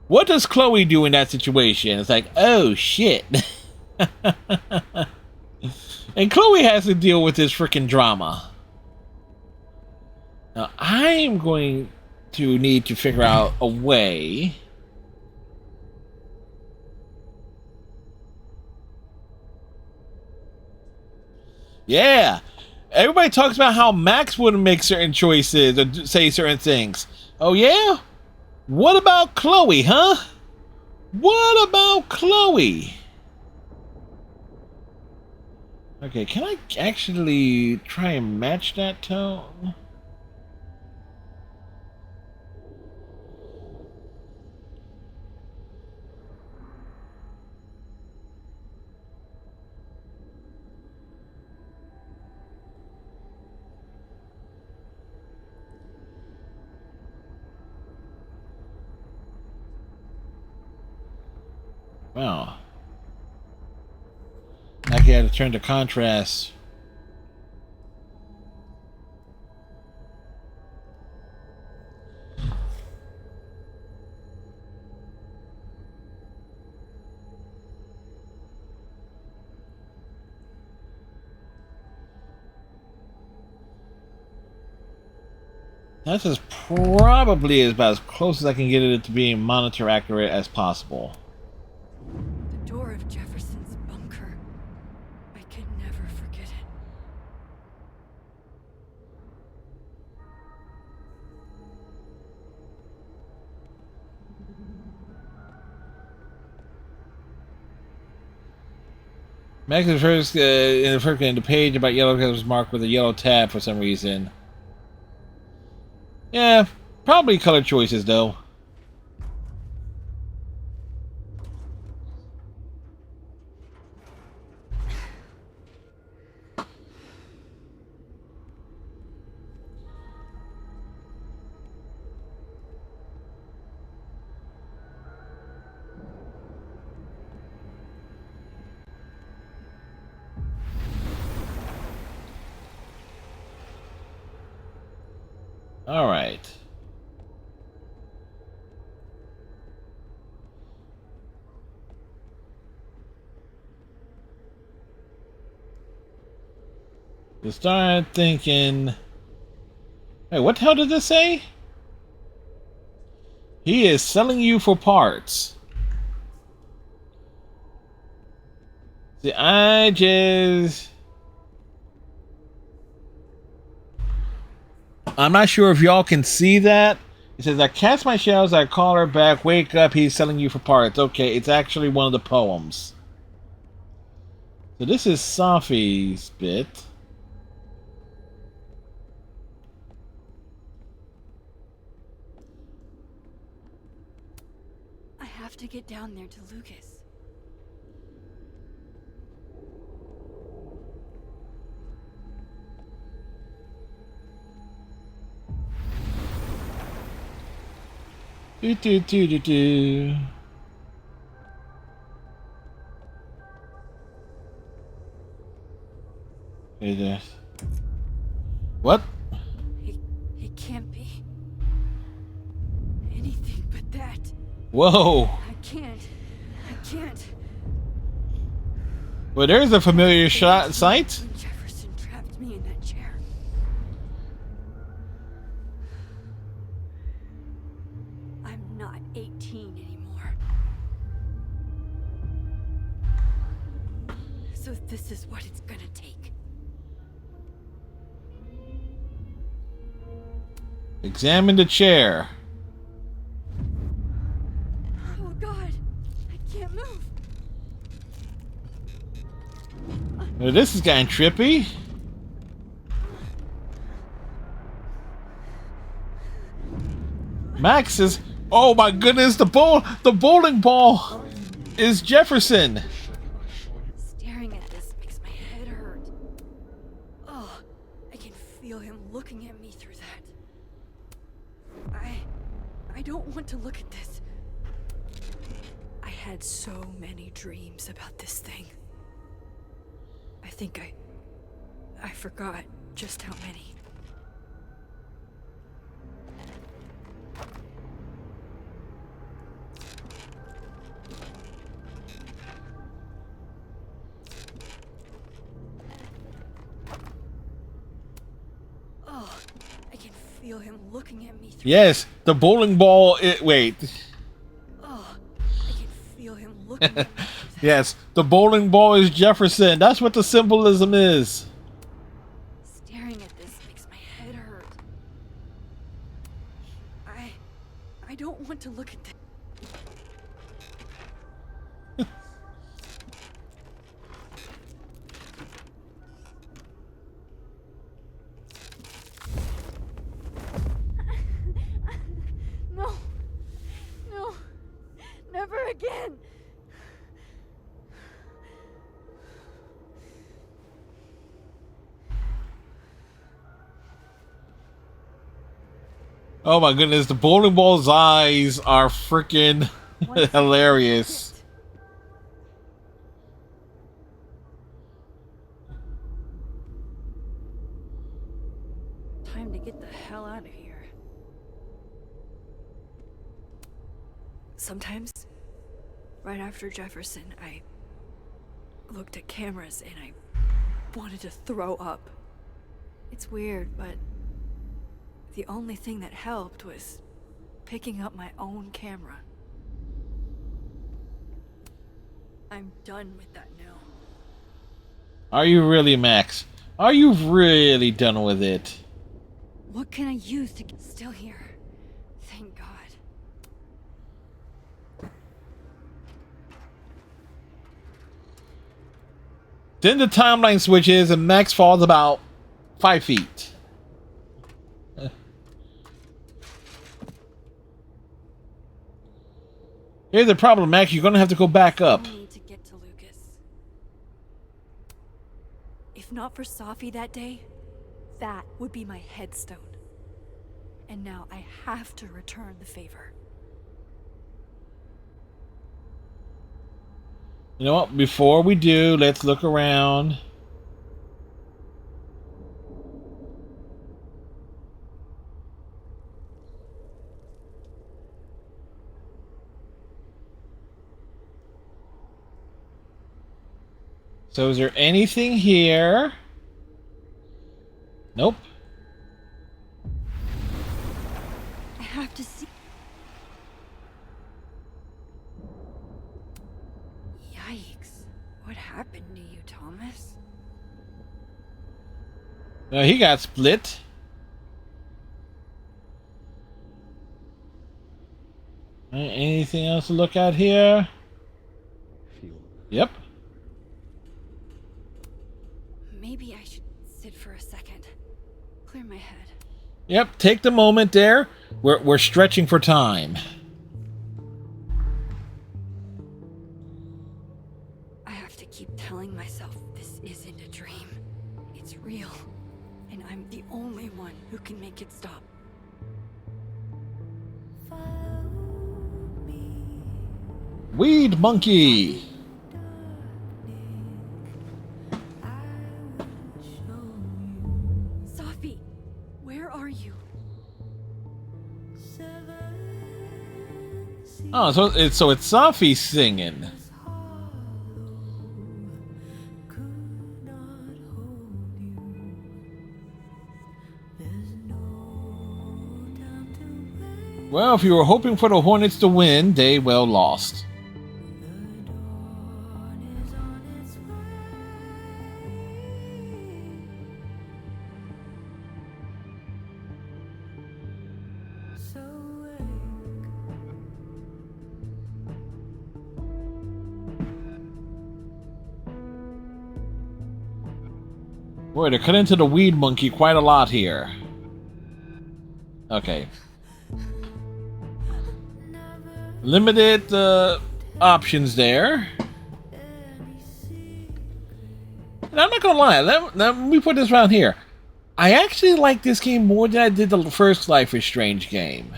Speaker 5: What does Chloe do in that situation? It's like, oh shit. And Chloe has to deal with this freaking drama. Now, I am going to need to figure out a way. Yeah. Everybody talks about how Max wouldn't make certain choices or say certain things. Oh, yeah? What about Chloe, huh? What about Chloe? Okay, can I actually try and match that tone? Wow. I had to turn to contrast. This is probably about as close as I can get it to being monitor accurate as possible.
Speaker 11: The door of Jefferson's bunker. I can never forget it.
Speaker 5: Max is first in the page about yellow was marked with a yellow tab for some reason. Yeah, probably color choices though. All right. To start thinking, Wait, what the hell did this say? He is selling you for parts. See, I'm not sure if y'all can see that. It says, I cast my shells, I call her back, wake up, he's selling you for parts. Okay, it's actually one of the poems. So this is Safi's bit.
Speaker 8: I have to get down there to Lucas.
Speaker 5: Do. What?
Speaker 8: It can't be anything but that.
Speaker 5: Whoa.
Speaker 8: I can't.
Speaker 5: Well, there's a familiar sight.
Speaker 8: When Jefferson trapped me in that chair. I'm not 18 anymore. So this is what it's gonna take.
Speaker 5: Examine the chair.
Speaker 8: Oh God, I can't move.
Speaker 5: Well, this is getting trippy. Max is. Oh my goodness! The bowling ball is Jefferson.
Speaker 8: Staring at this makes my head hurt. Oh, I can feel him looking at me through that. I don't want to look at this. I had so many dreams about this thing. I think I forgot just how many. Oh, I can feel him looking at me through.
Speaker 5: Yes, the bowling ball. Wait.
Speaker 8: Oh, I can feel him looking at me.
Speaker 5: Yes, the bowling ball is Jefferson. That's what the symbolism is.
Speaker 8: Staring at this makes my head hurt. I don't want to look at this. No, never again.
Speaker 5: Oh my goodness, the bowling ball's eyes are freaking hilarious.
Speaker 8: Time to get the hell out of here. Sometimes, right after Jefferson, I looked at cameras and I wanted to throw up. It's weird, but the only thing that helped was picking up my own camera. I'm done with that now.
Speaker 5: Are you really, Max? Are you really done with it?
Speaker 8: What can I use to get still here? Thank God.
Speaker 5: Then the timeline switches and Max falls about 5 feet. Here's the problem, Max. You're gonna have to go back up.
Speaker 8: I need to get to Lucas. If not for Safi that day, that would be my headstone. And now I have to return the favor.
Speaker 5: You know what? Before we do, let's look around. So is there anything here? Nope.
Speaker 8: to see. Yikes. What happened to you, Thomas?
Speaker 5: He got split. Anything else to look at here? Yep.
Speaker 8: Maybe I should sit for a second. Clear my head.
Speaker 5: Yep, take the moment there. We're stretching for time.
Speaker 8: I have to keep telling myself this isn't a dream. It's real. And I'm the only one who can make it stop.
Speaker 5: Weed monkey.
Speaker 8: Safi, where are you?
Speaker 5: Oh, so it's Safi singing. Well, if you were hoping for the Hornets to win, they well lost. Boy, they're cutting into the weed monkey quite a lot here. Okay. Limited options there. And I'm not gonna lie, let me put this around here. I actually like this game more than I did the first Life is Strange game.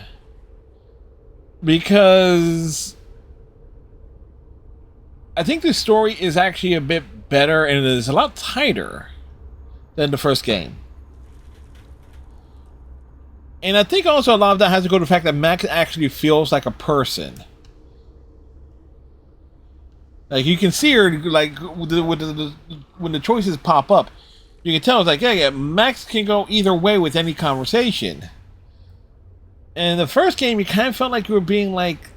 Speaker 5: Because I think the story is actually a bit better and it is a lot tighter than the first game. And I think also a lot of that has to go to the fact that Max actually feels like a person. Like, you can see her, like, when the choices pop up, you can tell it's like, yeah, Max can go either way with any conversation. And in the first game, you kind of felt like you were being, like,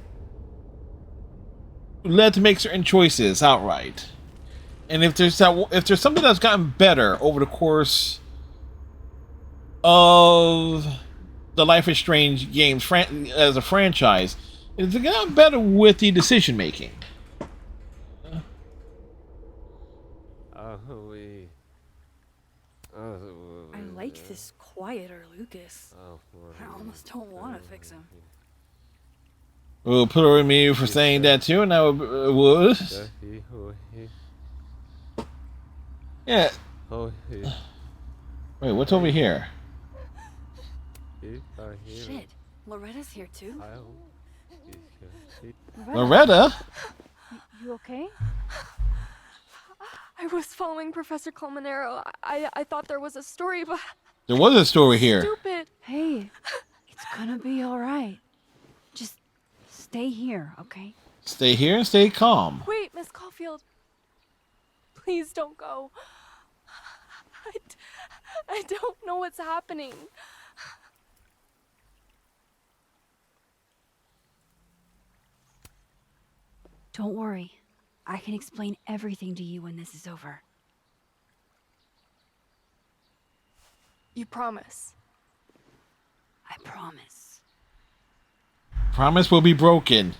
Speaker 5: led to make certain choices outright. And if there's something that's gotten better over the course of the Life is Strange games as a franchise, it's gotten better with the decision making.
Speaker 11: I like this quieter Lucas. I almost don't want to fix him.
Speaker 5: We'll put over me for saying that too, and I would. Yeah. Wait, what's over here?
Speaker 11: Shit, Loretta's here too.
Speaker 5: Loretta?
Speaker 4: You okay?
Speaker 10: I was following Professor Colmenero. I thought there was a story, but...
Speaker 5: There was a story here.
Speaker 10: Stupid.
Speaker 7: Hey, it's gonna be alright. Just stay here, okay?
Speaker 5: Stay here and stay calm.
Speaker 10: Wait, Miss Caulfield. Please don't go. I don't know what's happening.
Speaker 8: Don't worry. I can explain everything to you when this is over.
Speaker 10: You promise?
Speaker 8: I promise.
Speaker 5: Promise will be broken.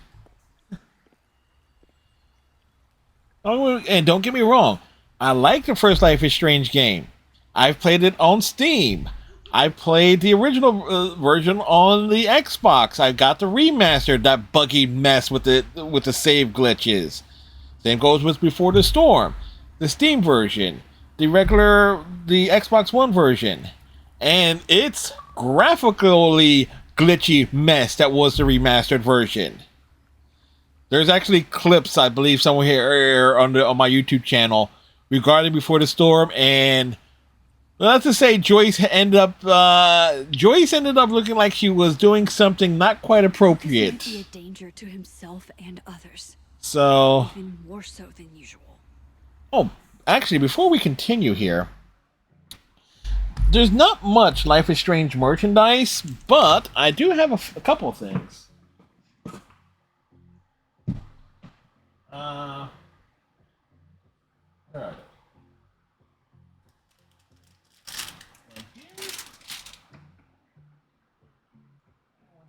Speaker 5: And don't get me wrong, I like the first Life is Strange game. I've played it on Steam. I played the original version on the Xbox. I got the remastered, that buggy mess with the save glitches. Same goes with Before the Storm, the Steam version, the Xbox One version, and it's graphically glitchy mess that was the remastered version. There's actually clips, I believe, somewhere here on my YouTube channel regarding Before the Storm, and let's just say Joyce ended up looking like she was doing something not quite appropriate.
Speaker 8: This might be a danger to himself and others.
Speaker 5: So,
Speaker 8: even more so than usual.
Speaker 5: Oh, actually, before we continue here, there's not much Life is Strange merchandise, but I do have a couple of things. Where are they?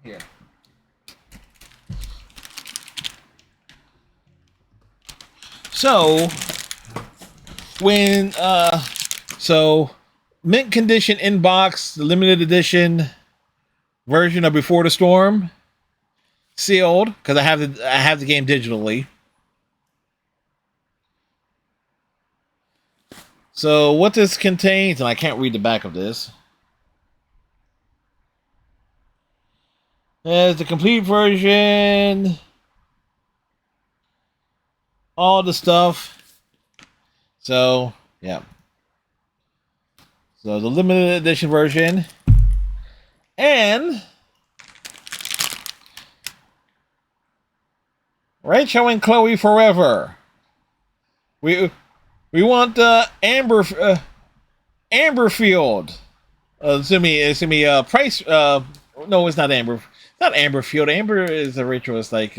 Speaker 5: Here. So when mint condition inbox, the limited edition version of Before the Storm, sealed because I have the game digitally. So what this contains, and I can't read the back of this. There's the complete version, all the stuff. So yeah. So the limited edition version, and Rachel and Chloe forever. We want Amberfield. Price. No, it's not Amber. It's not Amberfield. Amber is the Rachel. It's like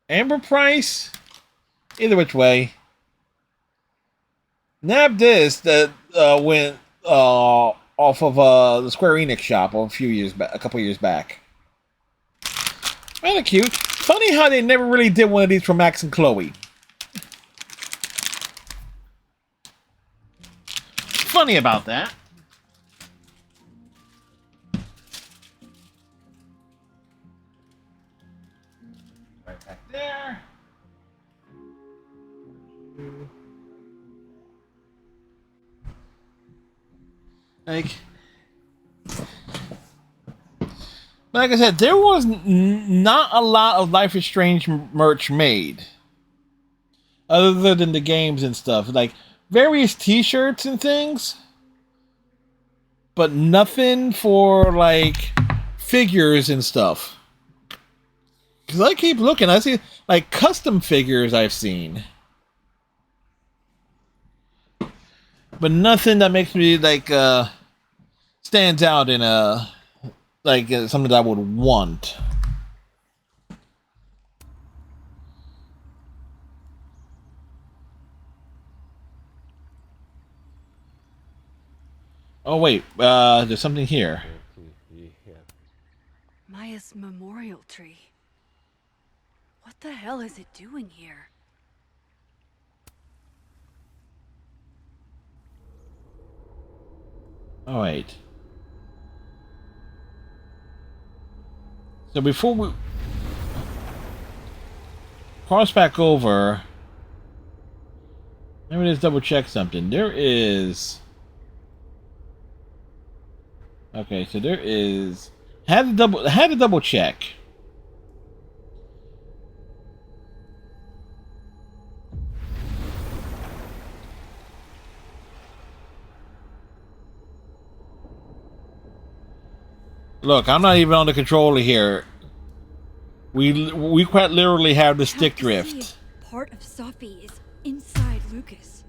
Speaker 5: Amber Price. Either which way. Nab this that went off of the Square Enix shop a couple years back. Kind of cute. Funny how they never really did one of these for Max and Chloe. Funny about that. Right back there. Like I said, there was not a lot of Life is Strange merch made, other than the games and stuff, like various T-shirts and things, but nothing for like figures and stuff. Because I keep looking, I see like custom figures I've seen, but nothing that makes me like stands out in a something that I would want. Oh wait, there's something here.
Speaker 7: Maya's memorial tree. What the hell is it doing here?
Speaker 5: Oh wait. So before we cross back over, let me just double check something. There is. Okay, so there is. Had to double check. Look, I'm not even on the controller here. We quite literally have the stick drift.
Speaker 7: Part of Sophie is inside Lucas.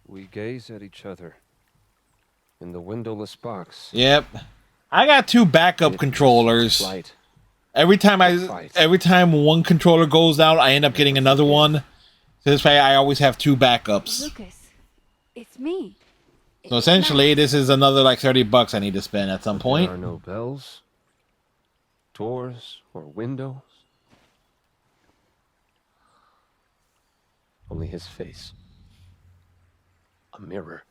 Speaker 20: We gaze at each other in the windowless box.
Speaker 5: Yep, I got 2 backup controllers.
Speaker 20: Light.
Speaker 5: Every time one controller goes out, I end up getting another one. So this way, I always have 2 backups.
Speaker 7: Lucas, it's me.
Speaker 5: So essentially, this is another like $30 I need to spend at some point.
Speaker 20: There are no bells, doors, or windows. Only his face. A mirror.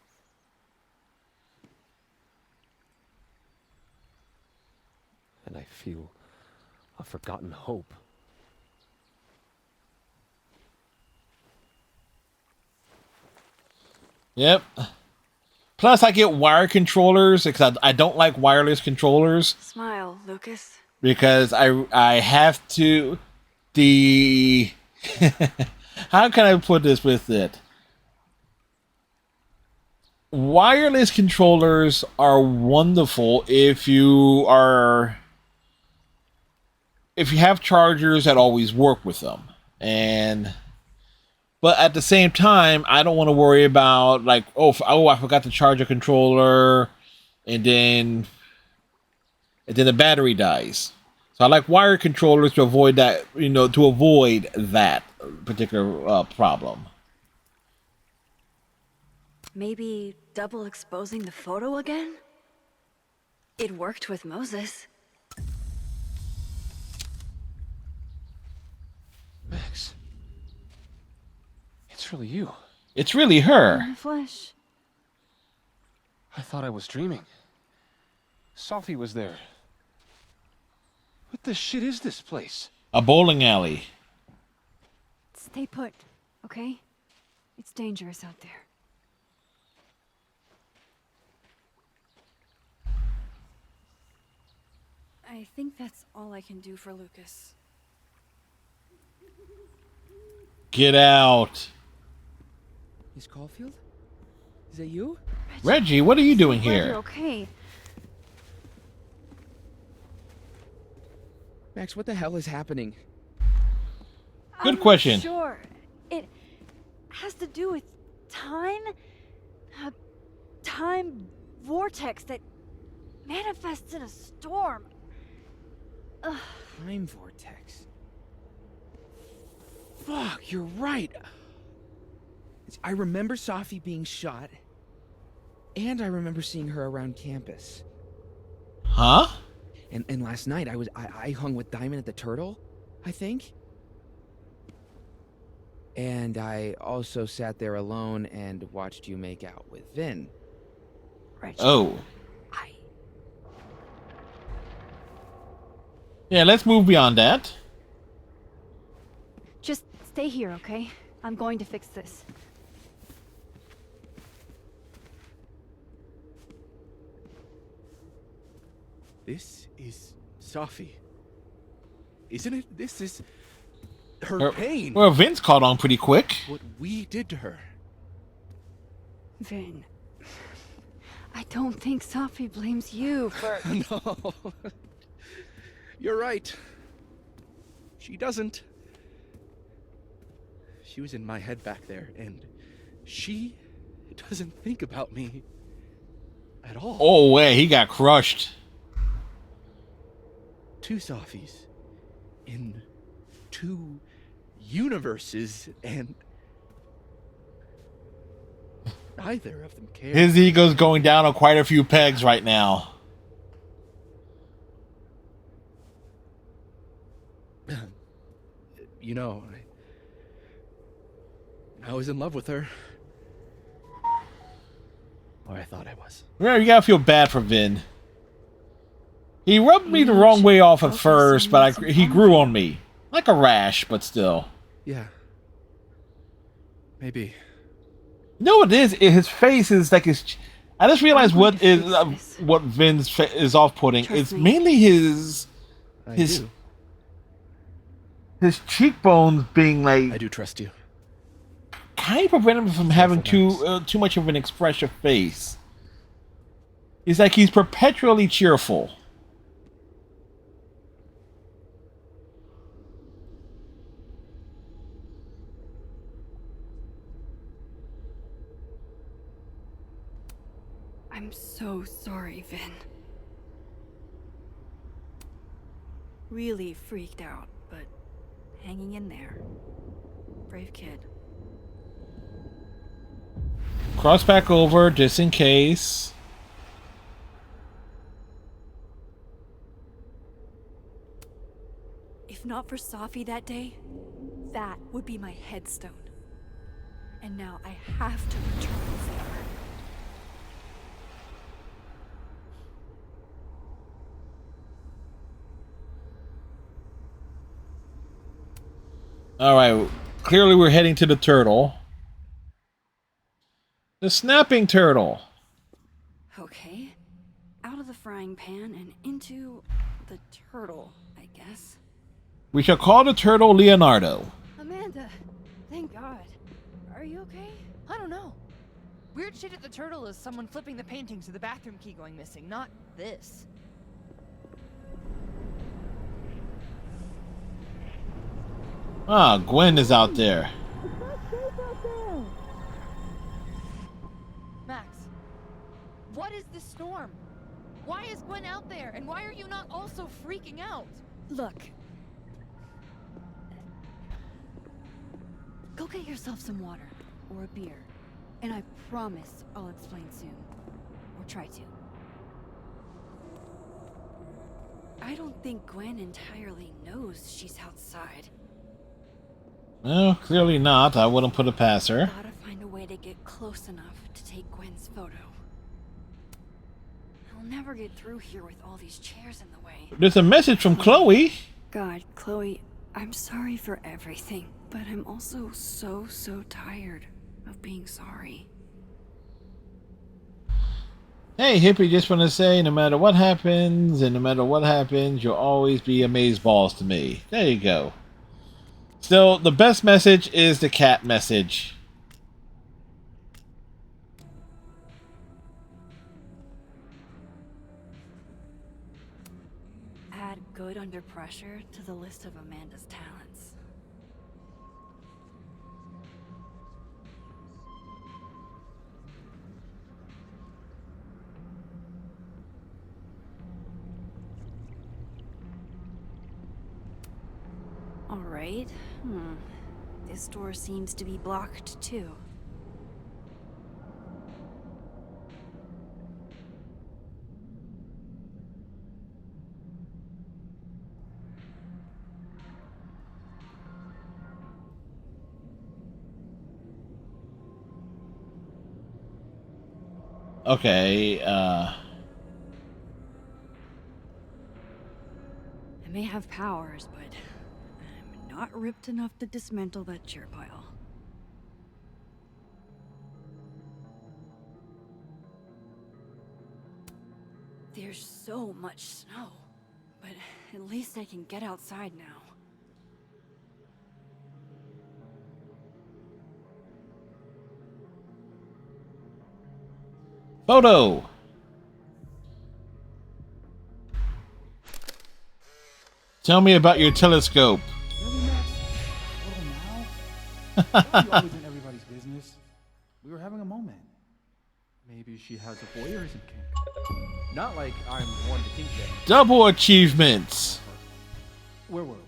Speaker 20: And I feel a forgotten hope.
Speaker 5: Yep. Plus, I get wire controllers because I don't like wireless controllers.
Speaker 7: Smile, Lucas.
Speaker 5: Because I have to how can I put this with it? Wireless controllers are wonderful if you are if you have chargers that always work with them, but at the same time, I don't want to worry about like, I forgot to charge a controller, and then the battery dies. So I like wired controllers to avoid that, to avoid that particular problem.
Speaker 8: Maybe double exposing the photo again? It worked with Moses.
Speaker 20: Max. It's really you.
Speaker 5: It's really her.
Speaker 8: In the flesh.
Speaker 20: I thought I was dreaming. Sophie was there. What the shit is this place?
Speaker 5: A bowling alley.
Speaker 8: Stay put, okay? It's dangerous out there. I think that's all I can do for Lucas.
Speaker 5: Get out.
Speaker 12: Miss Caulfield? Is that you?
Speaker 5: Reggie, what are you doing
Speaker 8: Glad
Speaker 5: here?
Speaker 8: you're okay.
Speaker 12: Max, what the hell is happening?
Speaker 5: Good question.
Speaker 8: Sure. It has to do with time. A time vortex that manifests in a storm. Ugh.
Speaker 12: Time vortex. Fuck, you're right. I remember Sophie being shot, and I remember seeing her around campus.
Speaker 5: Huh?
Speaker 12: And last night I hung with Diamond at the Turtle, I think. And I also sat there alone and watched you make out with Vin.
Speaker 8: Reggie.
Speaker 5: Oh. Yeah, let's move beyond that.
Speaker 8: Just stay here, okay? I'm going to fix this.
Speaker 1: This is Sophie. Isn't it? This is her pain.
Speaker 5: Well, Vince caught on pretty quick.
Speaker 1: What we did to her.
Speaker 8: Vin, I don't think Sophie blames you for...
Speaker 1: No. You're right. She doesn't. She was in my head back there, and she doesn't think about me at all.
Speaker 5: Oh, wait, he got crushed.
Speaker 1: Two Sophies in two universes, and neither of them care.
Speaker 5: His ego's going down on quite a few pegs right now.
Speaker 1: You know, I was in love with her. Or I thought I was.
Speaker 5: Yeah, you gotta feel bad for Vin. He rubbed me the wrong way off at first, but he grew on me. Like a rash, but still.
Speaker 1: Yeah. Maybe.
Speaker 5: You know what it is? His face is like his... I just realized what Vin's is off-putting. It's mainly his cheekbones being like...
Speaker 1: I do trust you.
Speaker 5: Kind of prevent him from having too much of an expressive face. It's like he's perpetually cheerful.
Speaker 8: I'm so sorry, Vin. Really freaked out, but hanging in there. Brave kid.
Speaker 5: Cross back over just in case.
Speaker 8: If not for Sophie that day, that would be my headstone. And now I have to return the favor.
Speaker 5: Alright, clearly we're heading to the turtle. The snapping turtle.
Speaker 8: Okay. Out of the frying pan and into the turtle, I guess.
Speaker 5: We shall call the turtle Leonardo.
Speaker 6: Amanda, thank God. Are you okay? I don't know. Weird shit at the turtle is someone flipping the painting to the bathroom key going missing, not this.
Speaker 5: Ah, Gwen is out there.
Speaker 6: Max, what is this storm? Why is Gwen out there? And why are you not also freaking out?
Speaker 8: Look. Go get yourself some water or a beer. And I promise I'll explain soon. Or try to. I don't think Gwen entirely knows she's outside.
Speaker 5: Well, clearly not. I wouldn't put it past her.
Speaker 8: Gotta find a way to get close enough to take Gwen's photo. I'll never get through here with all these chairs in the way.
Speaker 5: There's a message from Chloe.
Speaker 8: God, Chloe, I'm sorry for everything, but I'm also so tired of being sorry.
Speaker 5: Hey, Hippie, just want to say, no matter what happens, and no matter what happens, you'll always be amazeballs to me. There you go. Still, the best message is the cat message.
Speaker 8: Add good under pressure to the list of Amanda's talents. All right. This door seems to be blocked too.
Speaker 5: Okay,
Speaker 8: I may have powers, but I'm not ripped enough to dismantle that chair pile. There's so much snow, but at least I can get outside now.
Speaker 5: photo. Tell me about your telescope.
Speaker 14: Really, Max? Well, now? Why are you always in everybody's business? We were having a moment.
Speaker 1: Maybe she has a voyeurism kink. Not like I'm one to think that.
Speaker 5: Double achievements.
Speaker 1: Where were we?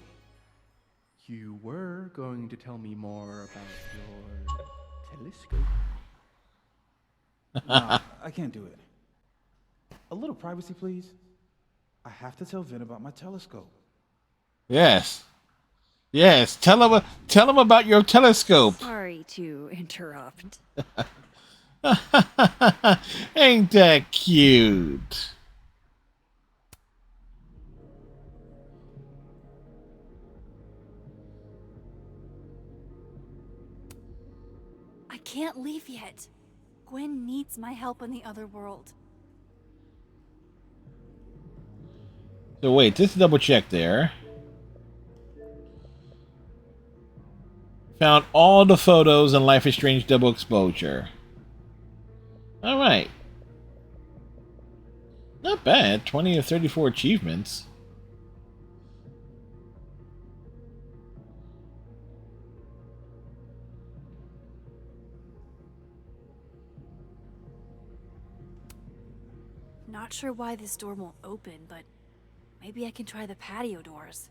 Speaker 1: You were going to tell me more about your telescope.
Speaker 14: Nah, I can't do it. A little privacy, please. I have to tell Vin about my telescope.
Speaker 5: Yes. Yes. Tell him about your telescope.
Speaker 8: Sorry to interrupt.
Speaker 5: Ain't that cute?
Speaker 8: I can't leave yet. Gwen needs my help in the other world.
Speaker 5: So wait, just double check there. Found all the photos in Life is Strange double exposure. Alright. Not bad. 20 of 34 achievements.
Speaker 8: Not sure why this door won't open, but maybe I can try the patio doors.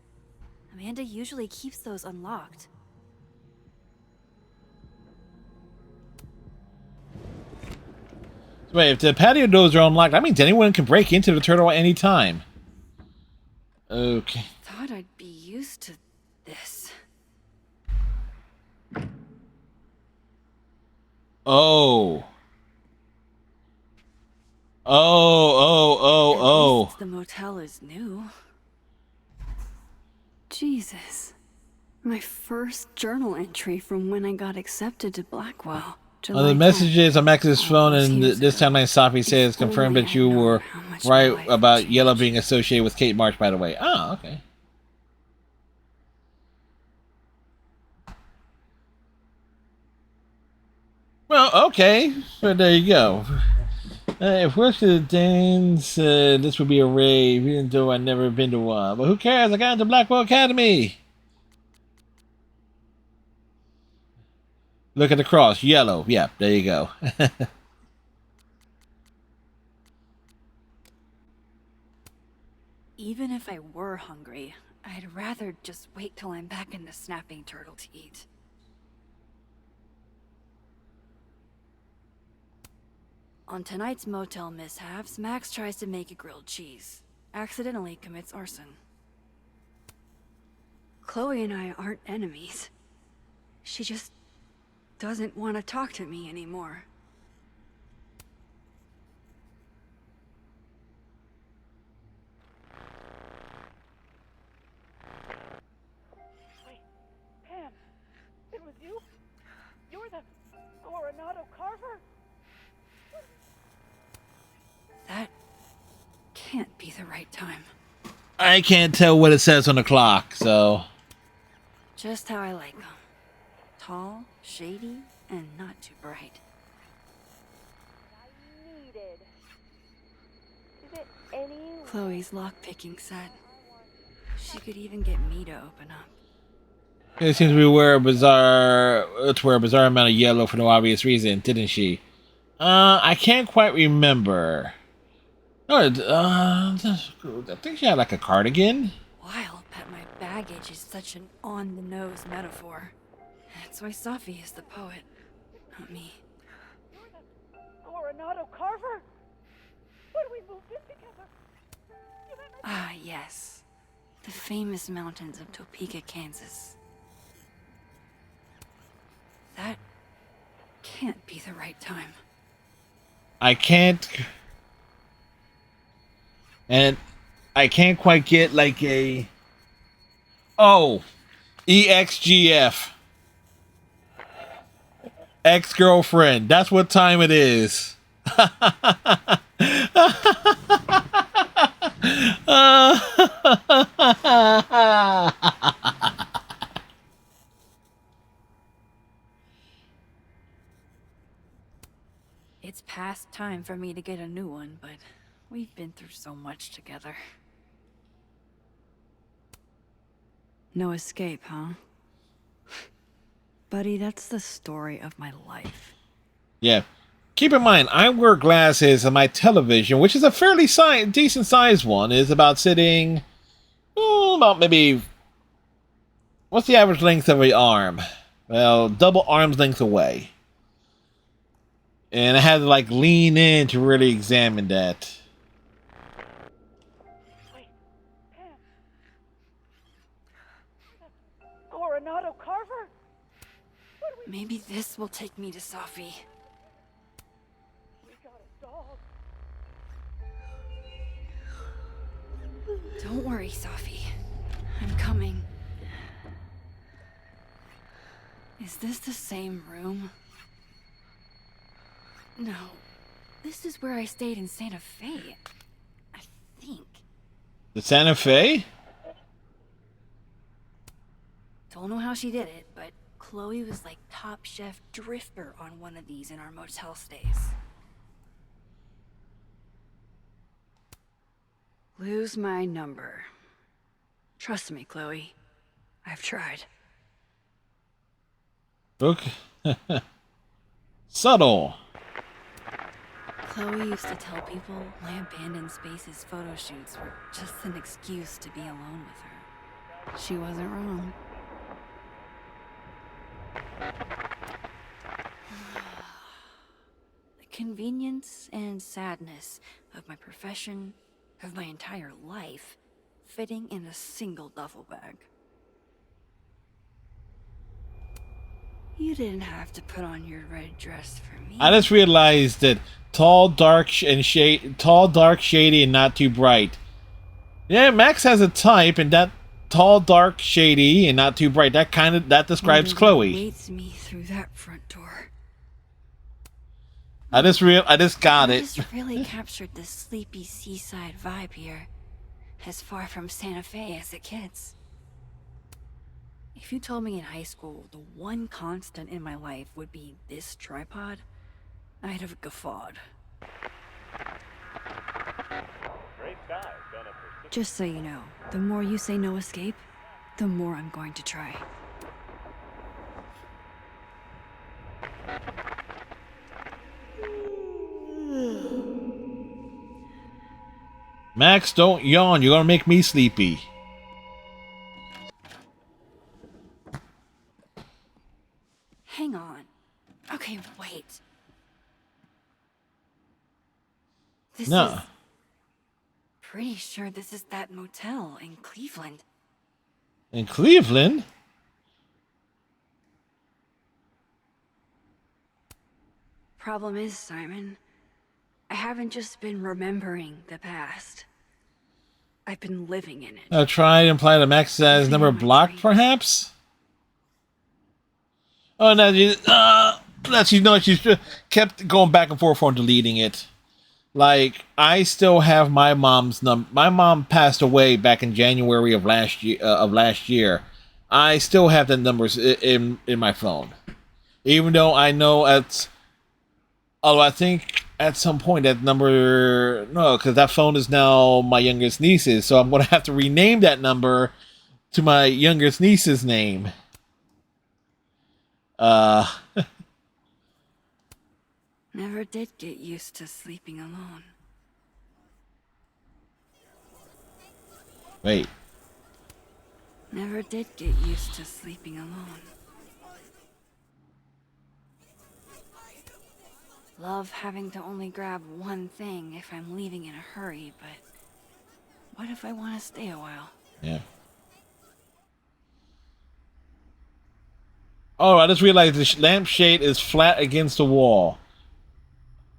Speaker 8: Amanda usually keeps those unlocked.
Speaker 5: Wait, if the patio doors are unlocked, that means anyone can break into the turtle at any time. Okay.
Speaker 8: Thought I'd be used to this.
Speaker 5: Oh. Oh.
Speaker 8: At least the motel is new. Jesus. My first journal entry from when I got accepted to Blackwell.
Speaker 5: The messages on Max's phone, and this time Safi says confirmed that you were right about Yellow being associated with Kate March, by the way. Oh, okay. Well, okay. But there you go. If we're to dance, this would be a rave, even though I've never been to one. But who cares? I got into Blackwell Academy. Look at the cross. Yellow. Yeah, there you go.
Speaker 8: Even if I were hungry, I'd rather just wait till I'm back in the snapping turtle to eat. On tonight's motel mishaps, Max tries to make a grilled cheese. Accidentally commits arson. Chloe and I aren't enemies. She just doesn't want to talk to me anymore.
Speaker 15: Wait, Pam, it was you? You're the Coronado Carver?
Speaker 8: That can't be the right time.
Speaker 5: I can't tell what it says on the clock, so...
Speaker 8: Just how I like them. Tall, shady, and not too bright.
Speaker 15: Is it any...
Speaker 8: Chloe's lockpicking set. She could even get me to open up.
Speaker 5: It seems we wear a bizarre amount of yellow for no obvious reason, didn't she? I can't quite remember. No, I think she had like a cardigan.
Speaker 8: Wild that my baggage is such an on-the-nose metaphor. That's why Safi is the poet, not me.
Speaker 15: Coronado Carver? When we moved in together?
Speaker 8: Ah, yes. The famous mountains of Topeka, Kansas. That can't be the right time.
Speaker 5: I can't quite get like a... Oh, EXGF. Ex-girlfriend. That's what time it is.
Speaker 8: It's past time for me to get a new one, but we've been through so much together. No escape, huh? Buddy, that's the story of my life.
Speaker 5: Yeah. Keep in mind, I wear glasses and my television, which is a fairly decent sized one, is about sitting... about maybe... What's the average length of an arm? Well, double arm's length away. And I had to like lean in to really examine that.
Speaker 15: Wait, Pam. Coronado Carver?
Speaker 8: Maybe this will take me to Safi.
Speaker 15: We got a dog.
Speaker 8: Don't worry, Safi. I'm coming. Is this the same room? No. This is where I stayed in Santa Fe. I think.
Speaker 5: The Santa Fe?
Speaker 8: Don't know how she did it, but Chloe was like top chef drifter on one of these in our motel stays. Lose my number. Trust me, Chloe. I've tried.
Speaker 5: Book. Subtle.
Speaker 8: Chloe used to tell people my abandoned spaces photo shoots were just an excuse to be alone with her. She wasn't wrong. The convenience and sadness of my profession, of my entire life, fitting in a single duffel bag. You didn't have to put on your red dress for me.
Speaker 5: I just realized that tall, dark, shady, and not too bright. Yeah, Max has a type, and that tall, dark, shady, and not too bright. That describes Chloe.
Speaker 8: Waits me through that front door.
Speaker 5: I just got it.
Speaker 8: Just really captured the sleepy seaside vibe here, as far from Santa Fe as it gets. If you told me in high school the one constant in my life would be this tripod, I'd have guffawed. Just so you know, the more you say no escape, the more I'm going to try.
Speaker 5: Max, don't yawn. You're gonna make me sleepy.
Speaker 8: Hang on. Okay, wait. This
Speaker 5: No.
Speaker 8: is... Pretty sure this is that motel in Cleveland.
Speaker 5: In Cleveland?
Speaker 8: Problem is, Simon, I haven't just been remembering the past. I've been living in it.
Speaker 5: Try to imply that Max has his number blocked, perhaps? Oh, no, you know, she's kept going back and forth on deleting it. Like, I still have my mom's number. My mom passed away back in January of last year. I still have the numbers in my phone, even though I know I think at some point that number because that phone is now my youngest niece's, so I'm gonna have to rename that number to my youngest niece's name.
Speaker 8: Never did get used to sleeping alone.
Speaker 5: Wait.
Speaker 8: Never did get used to sleeping alone. Love having to only grab one thing if I'm leaving in a hurry, but what if I want to stay a while?
Speaker 5: Yeah. Oh, I just realized the lampshade is flat against the wall.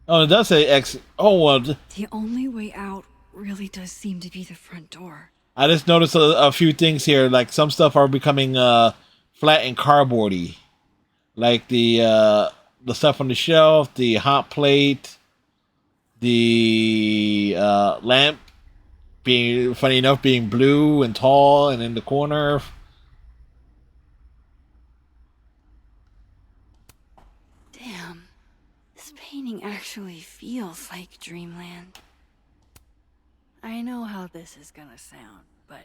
Speaker 5: Oh, it does say X. Oh, well.
Speaker 8: The only way out really does seem to be the front door.
Speaker 5: I just noticed a few things here. Like, some stuff are becoming flat and cardboardy. Like the stuff on the shelf, the hot plate, the lamp being, funny enough, being blue and tall and in the corner.
Speaker 8: Damn. This painting actually feels like dreamland. I know how this is gonna sound, but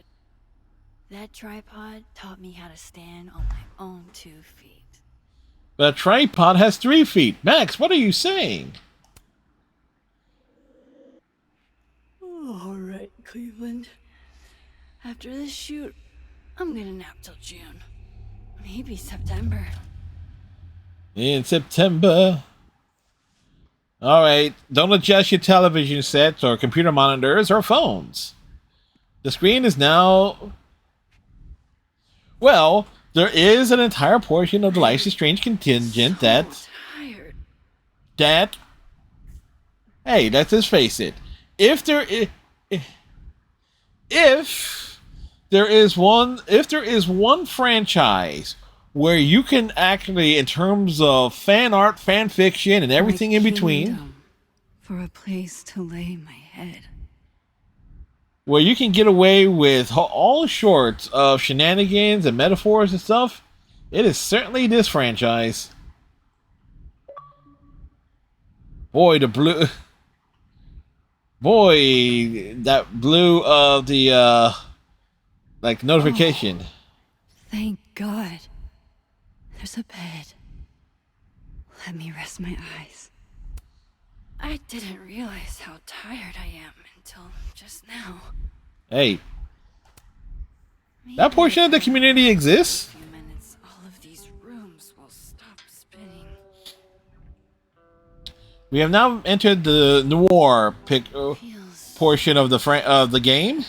Speaker 8: that tripod taught me how to stand on my own 2 feet.
Speaker 5: The tripod has 3 feet. Max, what are you saying?
Speaker 8: Alright, Cleveland. After this shoot, I'm gonna nap till June. Maybe September.
Speaker 5: In September. Alright, don't adjust your television sets or computer monitors or phones. The screen is now... Well, there is an entire portion of the Life is Strange contingent that... Hey, let's just face it. If there is one franchise where you can actually, in terms of fan art, fan fiction, and everything in between,
Speaker 8: for a place to lay my head,
Speaker 5: where you can get away with all sorts of shenanigans and metaphors and stuff, it is certainly this franchise. Boy, the blue... Boy, that blue of the, like, notification.
Speaker 8: Oh, thank God. There's a bed. Let me rest my eyes. I didn't realize how tired I am until just now.
Speaker 5: Hey. That portion of the community exists?
Speaker 8: In a few minutes, all of these rooms will stop spinning.
Speaker 5: We have now entered the noir portion of the game.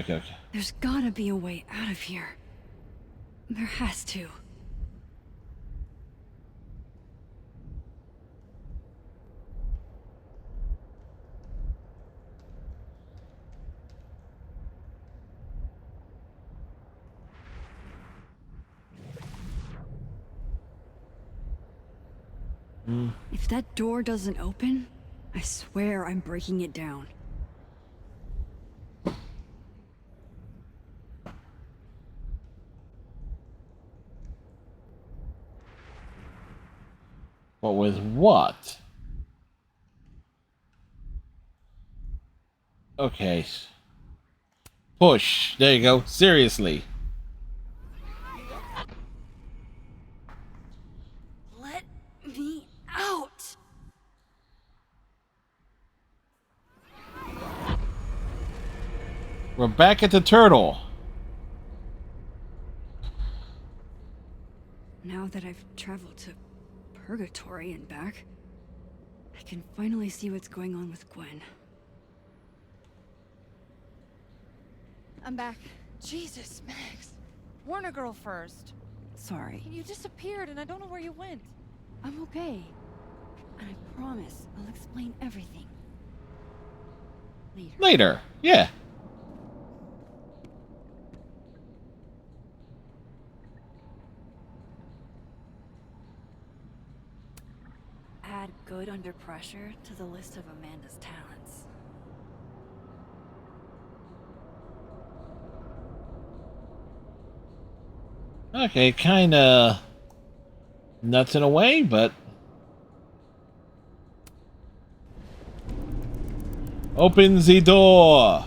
Speaker 5: Okay.
Speaker 8: There's gotta be a way out of here. There has to. If that door doesn't open, I swear I'm breaking it down.
Speaker 5: But with what? Okay. Push. There you go. Seriously.
Speaker 8: Let me out!
Speaker 5: We're back at the turtle.
Speaker 8: Now that I've traveled to Purgatory and back, I can finally see what's going on with Gwen.
Speaker 6: I'm back. Jesus, Max. Warn a girl first.
Speaker 8: Sorry.
Speaker 6: You disappeared and I don't know where you went.
Speaker 8: I'm okay. And I promise I'll explain everything.
Speaker 5: Later. Yeah.
Speaker 8: Add good under pressure to the list of Amanda's talents.
Speaker 5: Okay, kinda nuts in a way, but open the door.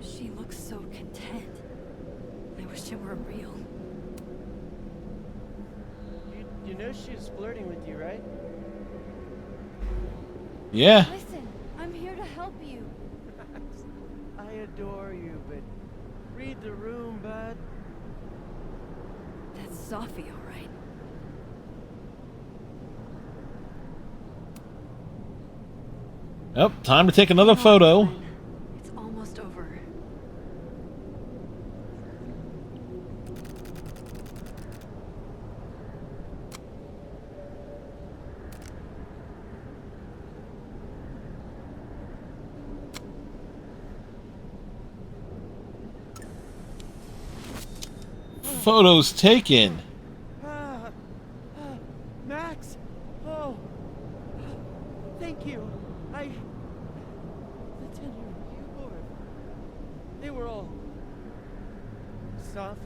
Speaker 8: She looks so content. I wish it were real.
Speaker 17: You know she was flirting with you, right?
Speaker 5: Yeah.
Speaker 6: Listen, I'm here to help you.
Speaker 17: I adore you, but read the room, bud.
Speaker 8: That's Sophie, all right.
Speaker 5: Yep, time to take another photo.
Speaker 8: It's almost over.
Speaker 5: Photos taken.
Speaker 17: Max! Oh! Thank you. The tenor keyboard. They were all... Sophie.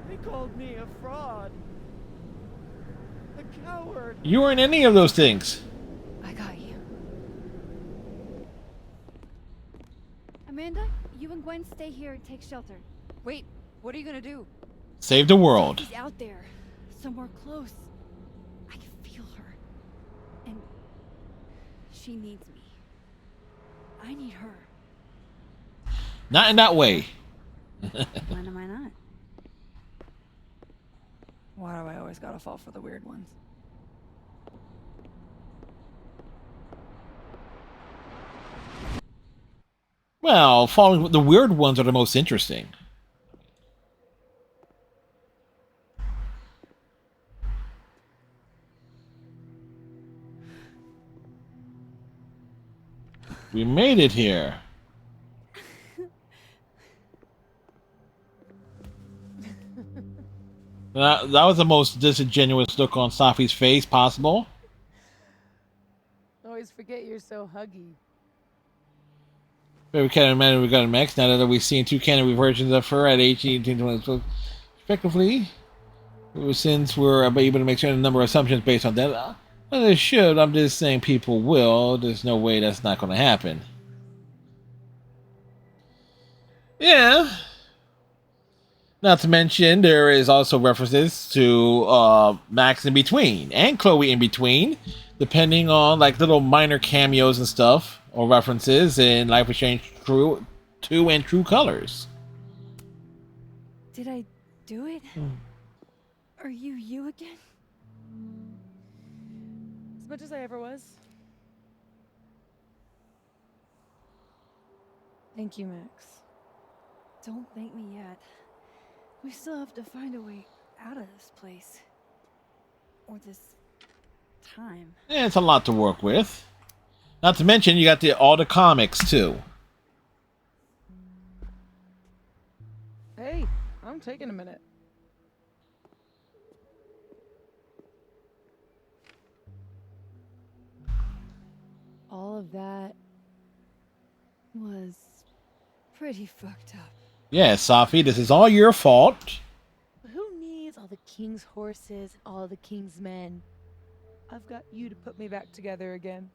Speaker 17: They called me a fraud. A coward.
Speaker 5: You weren't any of those things.
Speaker 6: I got you.
Speaker 7: Amanda, you and Gwen stay here and take shelter.
Speaker 6: Wait, what are you gonna do?
Speaker 5: Save the world.
Speaker 7: She's out there, somewhere close. I can feel her. And she needs me. I need her.
Speaker 5: Not in that way.
Speaker 8: When am I not?
Speaker 6: Why do I always gotta fall for the weird ones?
Speaker 5: Well, following the weird ones are the most interesting. We made it here. That was the most disingenuous look on Sophie's face possible.
Speaker 6: Always forget you're so huggy.
Speaker 5: We got a Max. Now that we've seen two canon versions of her at 18 and 20, respectively, since we're able to make certain number of assumptions based on that, well, they should. I'm just saying people will. There's no way that's not going to happen. Yeah. Not to mention, there is also references to Max in between and Chloe in between, depending on like little minor cameos and stuff or references in Life is Strange 2 in true colors.
Speaker 7: Did I do it? Are you you again?
Speaker 6: As much as I ever was. Thank you, Max.
Speaker 7: Don't thank me yet. We still have to find a way out of this place. Or this time.
Speaker 5: Yeah, it's a lot to work with. Not to mention, you got all the comics, too.
Speaker 6: Hey, I'm taking a minute. All of that
Speaker 7: was pretty fucked up.
Speaker 5: Yeah, Safi, this is all your fault.
Speaker 6: Who needs all the king's horses, all the king's men? I've got you to put me back together again.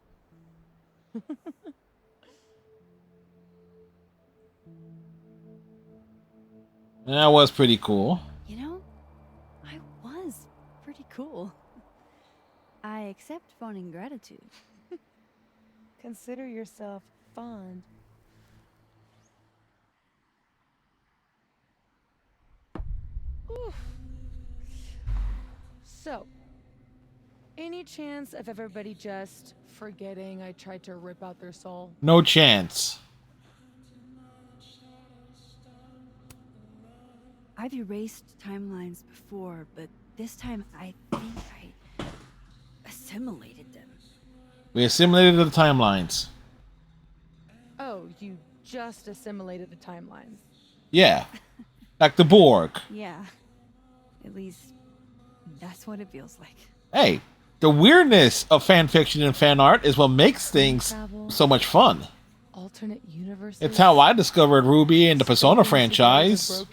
Speaker 5: That was pretty cool.
Speaker 7: You know, I was pretty cool. I accept fawning gratitude.
Speaker 6: Consider yourself fond. Oof. So, any chance of everybody just forgetting I tried to rip out their soul?
Speaker 5: No chance.
Speaker 7: I've erased timelines before, but this time I think I assimilated them.
Speaker 5: We assimilated the timelines.
Speaker 6: Oh, you just assimilated the timelines.
Speaker 5: Yeah. Like the Borg.
Speaker 7: Yeah. At least, that's what it feels like.
Speaker 5: Hey, the weirdness of fan fiction and fan art is what makes things so much fun.
Speaker 6: Alternate universes.
Speaker 5: It's how I discovered Ruby and the Persona franchise. A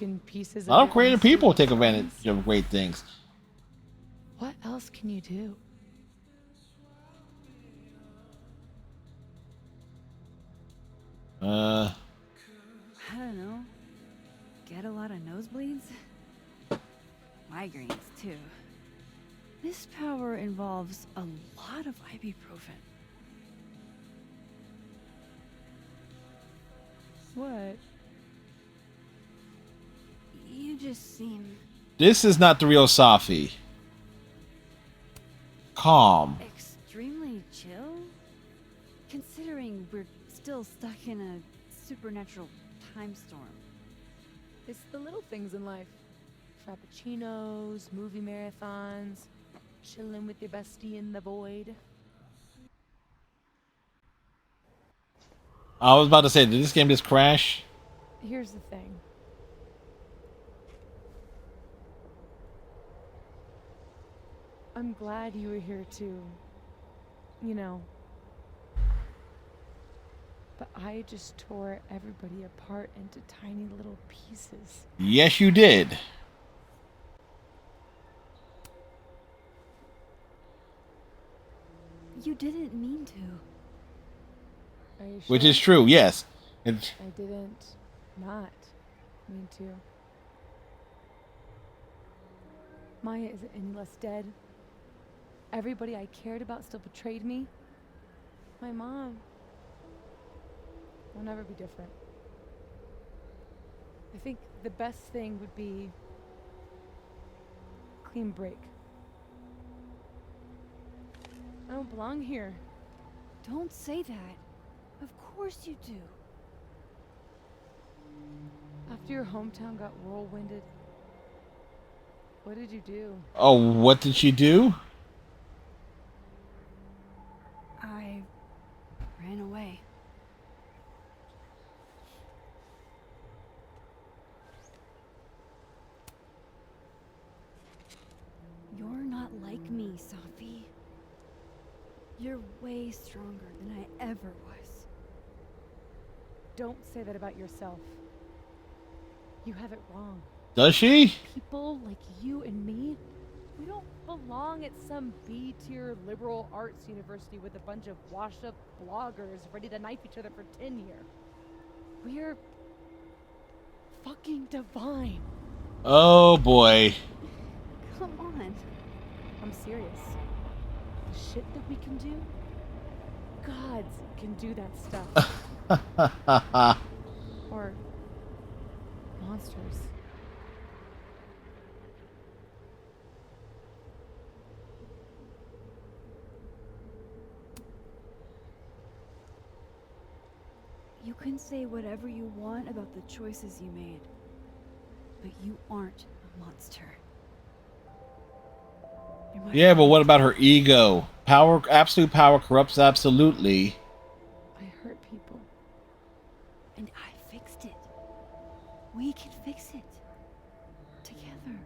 Speaker 5: lot of creative people take advantage of great things.
Speaker 6: What else can you do?
Speaker 7: I don't know. Get a lot of nosebleeds? Migraines, too. This power involves a lot of ibuprofen.
Speaker 6: What?
Speaker 7: You just seem
Speaker 5: This is not the real Safi. Calm.
Speaker 7: extremely chill, considering we're still stuck in a supernatural time storm.
Speaker 6: It's the little things in life. Frappuccinos, movie marathons, chilling with your bestie in the void.
Speaker 5: I was about to say, did this game just crash?
Speaker 6: Here's the thing. I'm glad you were here too. You know. But I just tore everybody apart into tiny little pieces.
Speaker 5: Yes, you did.
Speaker 7: You didn't mean to.
Speaker 6: Are you sure?
Speaker 5: Which is true, yes.
Speaker 6: I didn't not mean to. Maya isn't any less dead. Everybody I cared about still betrayed me. My mom will never be different. I think the best thing would be a clean break. I don't belong here.
Speaker 7: Don't say that. Of course you do.
Speaker 6: After your hometown got whirlwinded, what did you do?
Speaker 5: Oh, what did she do?
Speaker 7: I ran away. You're not like me, Safi. You're way stronger than I ever was.
Speaker 6: Don't say that about yourself. You have it wrong.
Speaker 5: Does she?
Speaker 6: People like you and me, we don't belong at some B-tier liberal arts university with a bunch of washed-up bloggers ready to knife each other for tenure. We're fucking divine.
Speaker 5: Oh boy.
Speaker 7: Come on.
Speaker 6: I'm serious. The shit that we can do, gods can do that stuff. Or monsters.
Speaker 7: You can say whatever you want about the choices you made, but you aren't a monster.
Speaker 5: Yeah, but what about her ego? Power, absolute power corrupts absolutely.
Speaker 6: I hurt people.
Speaker 7: And I fixed it. We can fix it. Together.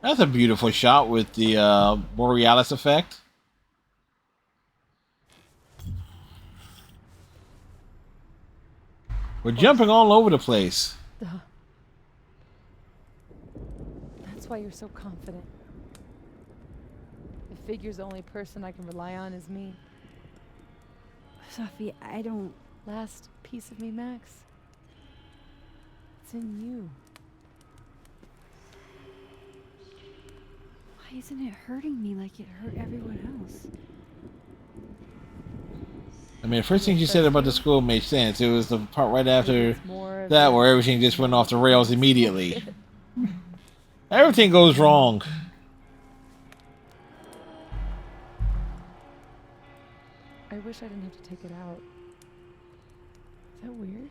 Speaker 5: That's a beautiful shot with the Borealis effect. We're jumping all over the place.
Speaker 6: Duh. That's why you're so confident. It figures the only person I can rely on is me.
Speaker 7: Sophie, I don't...
Speaker 6: Last piece of me, Max. It's in you.
Speaker 7: Why isn't it hurting me like it hurt everyone else?
Speaker 5: I mean, the first thing she said about the school made sense. It was the part right after that where everything just went off the rails immediately. Everything goes wrong.
Speaker 6: I wish I didn't have to take it out. Is that weird?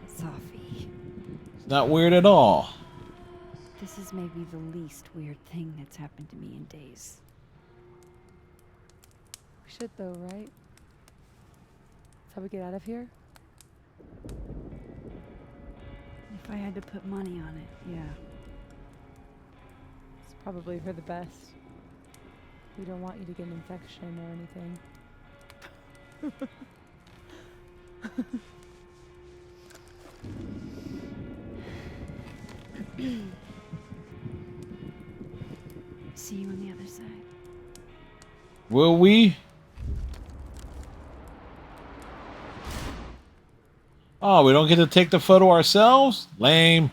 Speaker 7: Sophie.
Speaker 5: It's not weird at all.
Speaker 7: This is maybe the least weird thing that's happened to me in days.
Speaker 6: We should though, right? That's how we get out of here?
Speaker 7: If I had to put money on it, yeah.
Speaker 6: It's probably for the best. We don't want you to get an infection or anything.
Speaker 7: See you on the other side.
Speaker 5: Will we? Oh, we don't get to take the photo ourselves? Lame.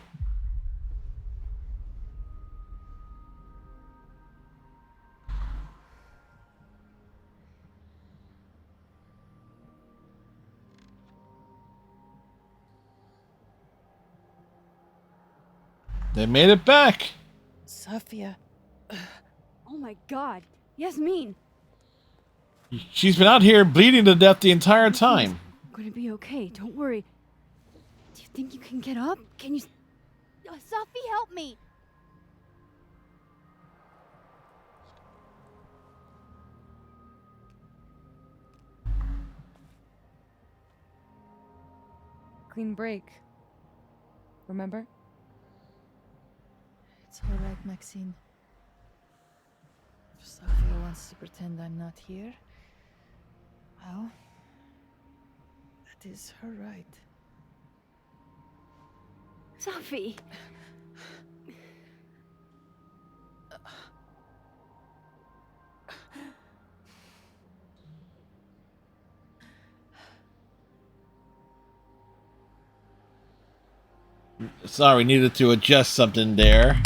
Speaker 5: They made it back.
Speaker 6: Sophia.
Speaker 7: Oh my god. Yasmin!
Speaker 5: She's been out here bleeding to death the entire time.
Speaker 7: I'm gonna be okay. Don't worry. Do you think you can get up? Can you...
Speaker 3: Sophie, help me!
Speaker 6: Clean break. Remember?
Speaker 11: It's all right, Maxine. If Sophia wants to pretend I'm not here, well, that is her right.
Speaker 7: Sophie!
Speaker 5: Sorry, needed to adjust something there.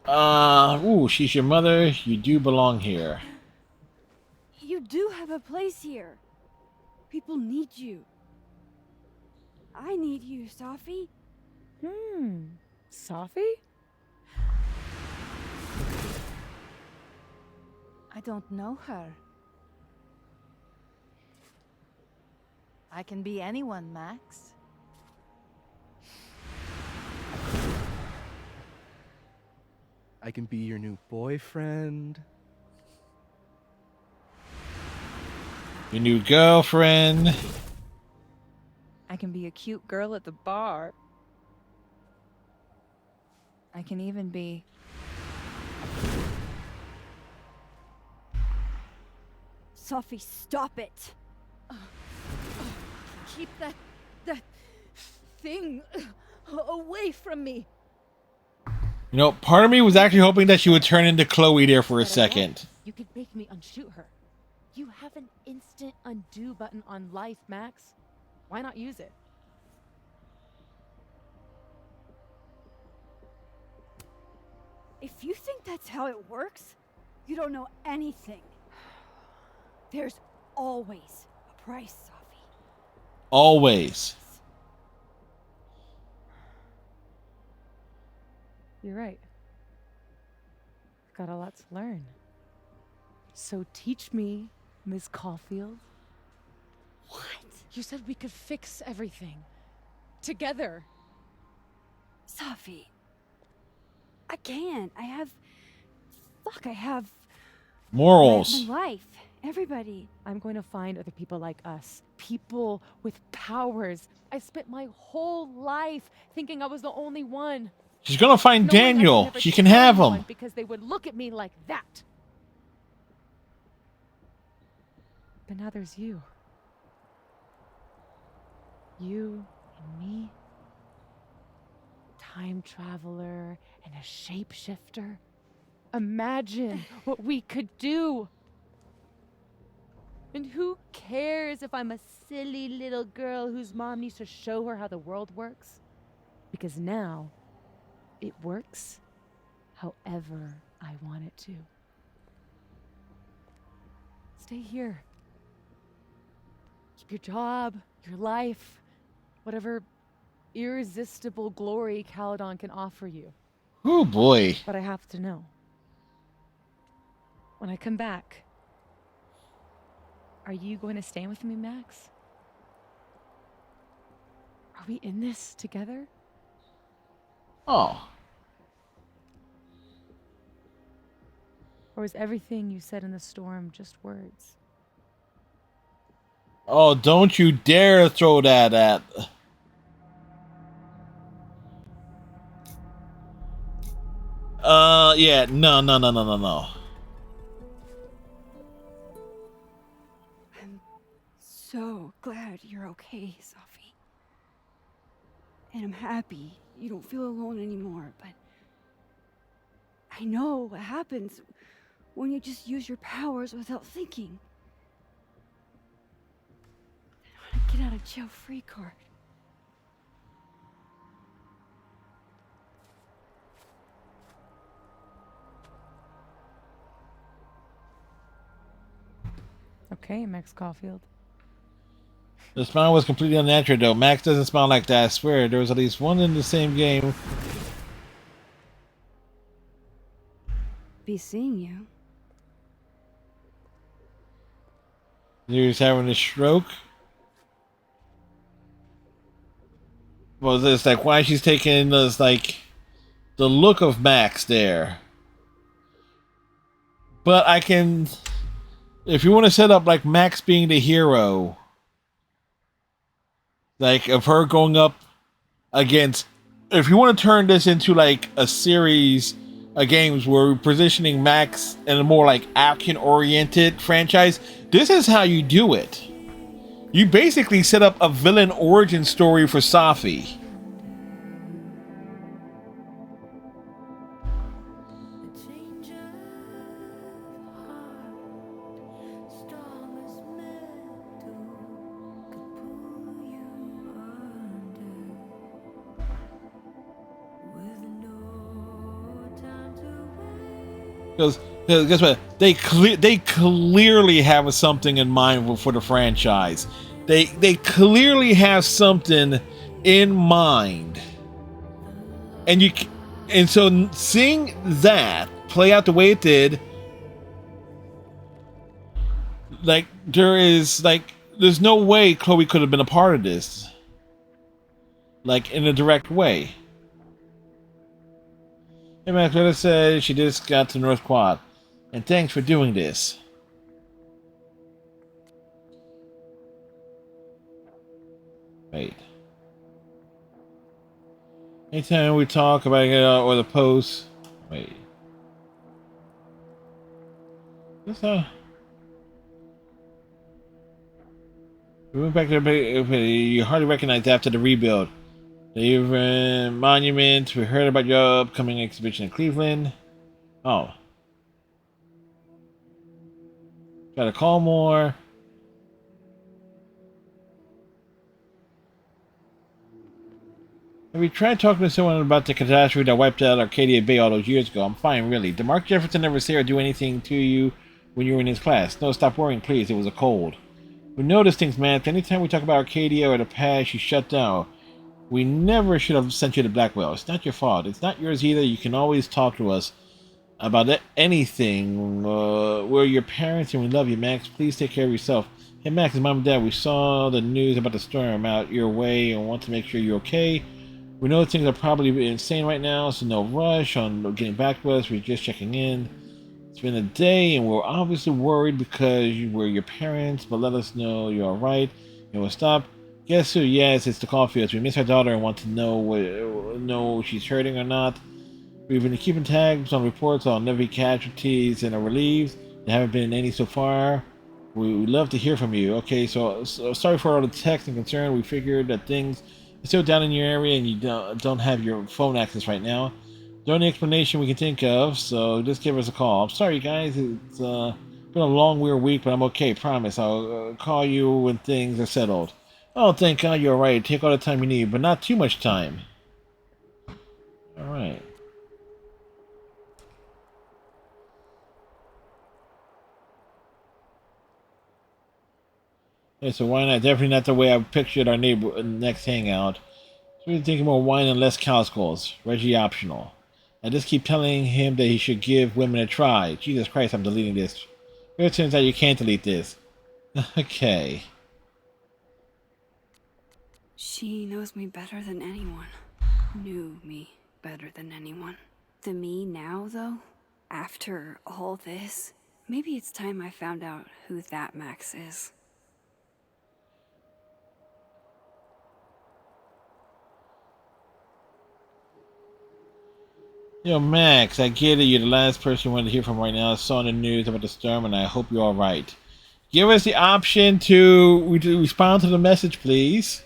Speaker 5: Ooh, she's your mother. You do belong here.
Speaker 7: You do have a place here. People need you. I need you, Sophie.
Speaker 6: Sophie?
Speaker 11: I don't know her. I can be anyone, Max.
Speaker 1: I can be your new boyfriend.
Speaker 5: Your new girlfriend.
Speaker 11: I can be a cute girl at the bar. I can even be...
Speaker 7: Sophie, stop it!
Speaker 15: Keep that thing away from me.
Speaker 5: You know, part of me was actually hoping that she would turn into Chloe there for a second.
Speaker 6: You could make me unshoot her. You have an instant undo button on life, Max. Why not use it?
Speaker 7: If you think that's how it works, you don't know anything. There's always a price, Sophie.
Speaker 5: Always.
Speaker 6: You're right. I've got a lot to learn. So teach me, Miss Caulfield.
Speaker 7: What?
Speaker 6: You said we could fix everything. Together.
Speaker 7: Sophie. I can't. I have
Speaker 5: morals.
Speaker 7: my life. Everybody.
Speaker 6: I'm going to find other people like us. People with powers. I spent my whole life thinking I was the only one.
Speaker 5: She's gonna find
Speaker 6: Knowing I could
Speaker 5: Daniel.
Speaker 6: never
Speaker 5: She can
Speaker 6: tell
Speaker 5: have
Speaker 6: anyone
Speaker 5: him.
Speaker 6: because they would look at me like that. But now there's you. You and me. Time traveler and a shapeshifter. Imagine what we could do. And who cares if I'm a silly little girl whose mom needs to show her how the world works? Because now, it works however I want it to. Stay here. Keep your job, your life, whatever irresistible glory Caledon can offer you.
Speaker 5: Oh boy.
Speaker 6: But I have to know. When I come back, are you going to stay with me, Max? Are we in this together?
Speaker 5: Oh.
Speaker 6: Or is everything you said in the storm just words?
Speaker 5: Oh, don't you dare throw that at... yeah, no.
Speaker 7: I'm so glad you're okay, Sophie. And I'm happy you don't feel alone anymore, but I know what happens when you just use your powers without thinking. I want to get out of jail free card.
Speaker 6: Okay, Max Caulfield.
Speaker 5: The smile was completely unnatural, though. Max doesn't smile like that, I swear. There was at least one in the same game.
Speaker 7: Be seeing you.
Speaker 5: He's having a stroke. Well, it's like why she's taking this, like, the look of Max there. But I can... If you want to set up, like, Max being the hero... Like, of her going up against... If you want to turn this into, like, a series of games where we're positioning Max in a more, like, action-oriented franchise, this is how you do it. You basically set up a villain origin story for Safi. Because guess what? They clearly have something in mind for the franchise. They clearly have something in mind, and so seeing that play out the way it did, like there's no way Chloe could have been a part of this, like in a direct way. Hey Max, what I said, she just got to North Quad. And thanks for doing this. Wait. Anytime we talk about it or the post... Wait. That's not... We went back there, you hardly recognized after the rebuild. The monument. We heard about your upcoming exhibition in Cleveland. Oh. Gotta call more. Have you tried talking to someone about the catastrophe that wiped out Arcadia Bay all those years ago? I'm fine, really. Did Mark Jefferson ever say or do anything to you when you were in his class. No, stop worrying, please. It was a cold. We noticed things, man. Anytime we talk about Arcadia or the past, you shut down. We never should have sent you to Blackwell. It's not your fault. It's not yours either. You can always talk to us about anything. We're your parents and we love you, Max. Please take care of yourself. Hey, Max, Mom and Dad, we saw the news about the storm out your way and want to make sure you're okay. We know things are probably insane right now, so no rush on getting back to us. We're just checking in. It's been a day, and we're obviously worried because we're your parents, but let us know you're alright. And we'll stop. Guess who? Yes, it's the Caulfields. We miss our daughter and want to know she's hurting or not. We've been keeping tabs on reports on every casualties and are relieved there haven't been any so far. We'd love to hear from you. Okay, so sorry for all the text and concern. We figured that things are still down in your area and you don't have your phone access right now. The only explanation we can think of, so just give us a call. I'm sorry, guys. It's been a long, weird week, but I'm okay. Promise. I'll call you when things are settled. Oh, thank God you're alright. Take all the time you need, but not too much time. Alright. Yeah, so why not? Definitely not the way I pictured our next hangout. So we're thinking more wine and less cow skulls. Reggie optional. I just keep telling him that he should give women a try. Jesus Christ, I'm deleting this. It turns out you can't delete this. Okay.
Speaker 8: She knows me better than anyone. Knew me better than anyone. The me now, though, after all this, maybe it's time I found out who that Max is.
Speaker 5: Yo, Max, I get it. You're the last person we want to hear from right now. I saw in the news about the storm, and I hope you're alright. Give us the option to respond to the message, please.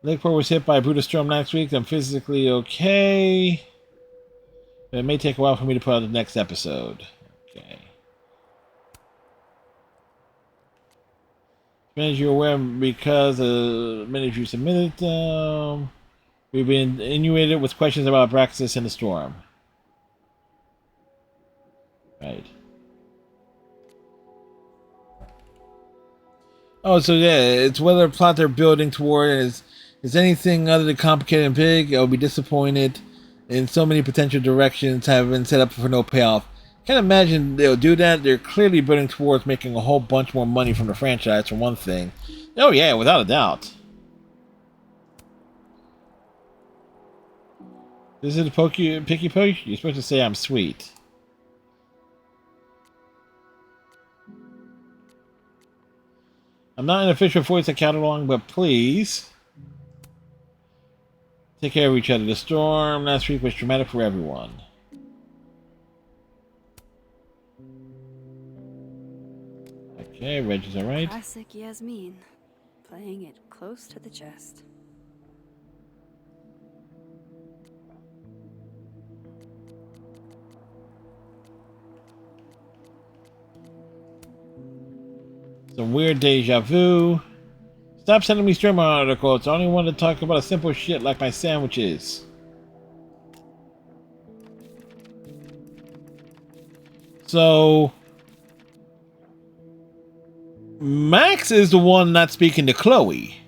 Speaker 5: Lakeport was hit by a brutal storm last week. I'm physically okay. But it may take a while for me to put out the next episode. Okay. As you're aware, because many of you submitted them, we've been inundated with questions about Braxis and the storm. Right. Oh, so yeah, it's whether a plot they're building toward is anything other than complicated and big. I'll be disappointed in so many potential directions have been set up for no payoff. Can't imagine they'll do that. They're clearly building towards making a whole bunch more money from the franchise, for one thing. Oh yeah, without a doubt. This is the picky poke? You're supposed to say I'm sweet. I'm not an official voice of catalog, but please take care of each other. The storm last week was traumatic for everyone. Okay, Reggie's alright.
Speaker 8: Classic Yasmin, playing it close to the chest.
Speaker 5: Some weird deja vu. Stop sending me streamer articles. I only want to talk about a simple shit like my sandwiches. So Max is the one not speaking to Chloe.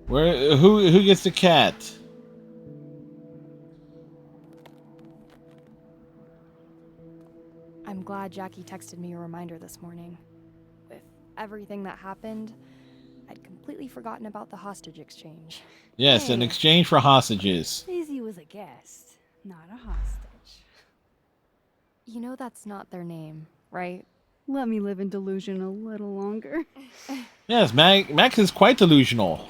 Speaker 5: Who gets the cat?
Speaker 10: I'm glad Jackie texted me a reminder this morning. With everything that happened, I'd completely forgotten about the hostage exchange.
Speaker 5: Yes, in exchange for hostages.
Speaker 8: Daisy was a guest, not a hostage.
Speaker 10: You know that's not their name, right?
Speaker 8: Let me live in delusion a little longer.
Speaker 5: Yes, Max is quite delusional.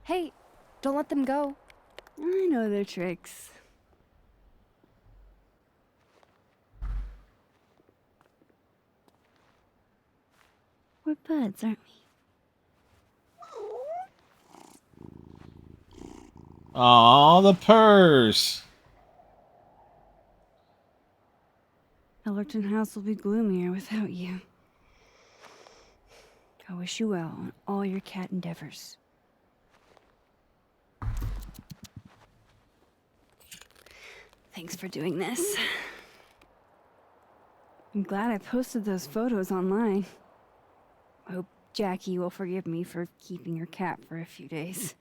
Speaker 10: Hey, don't let them go.
Speaker 8: I know their tricks. We're buds, aren't we?
Speaker 5: Aw, the purse.
Speaker 8: Ellerton House will be gloomier without you. I wish you well on all your cat endeavors. Thanks for doing this. I'm glad I posted those photos online. I hope Jackie will forgive me for keeping her cat for a few days.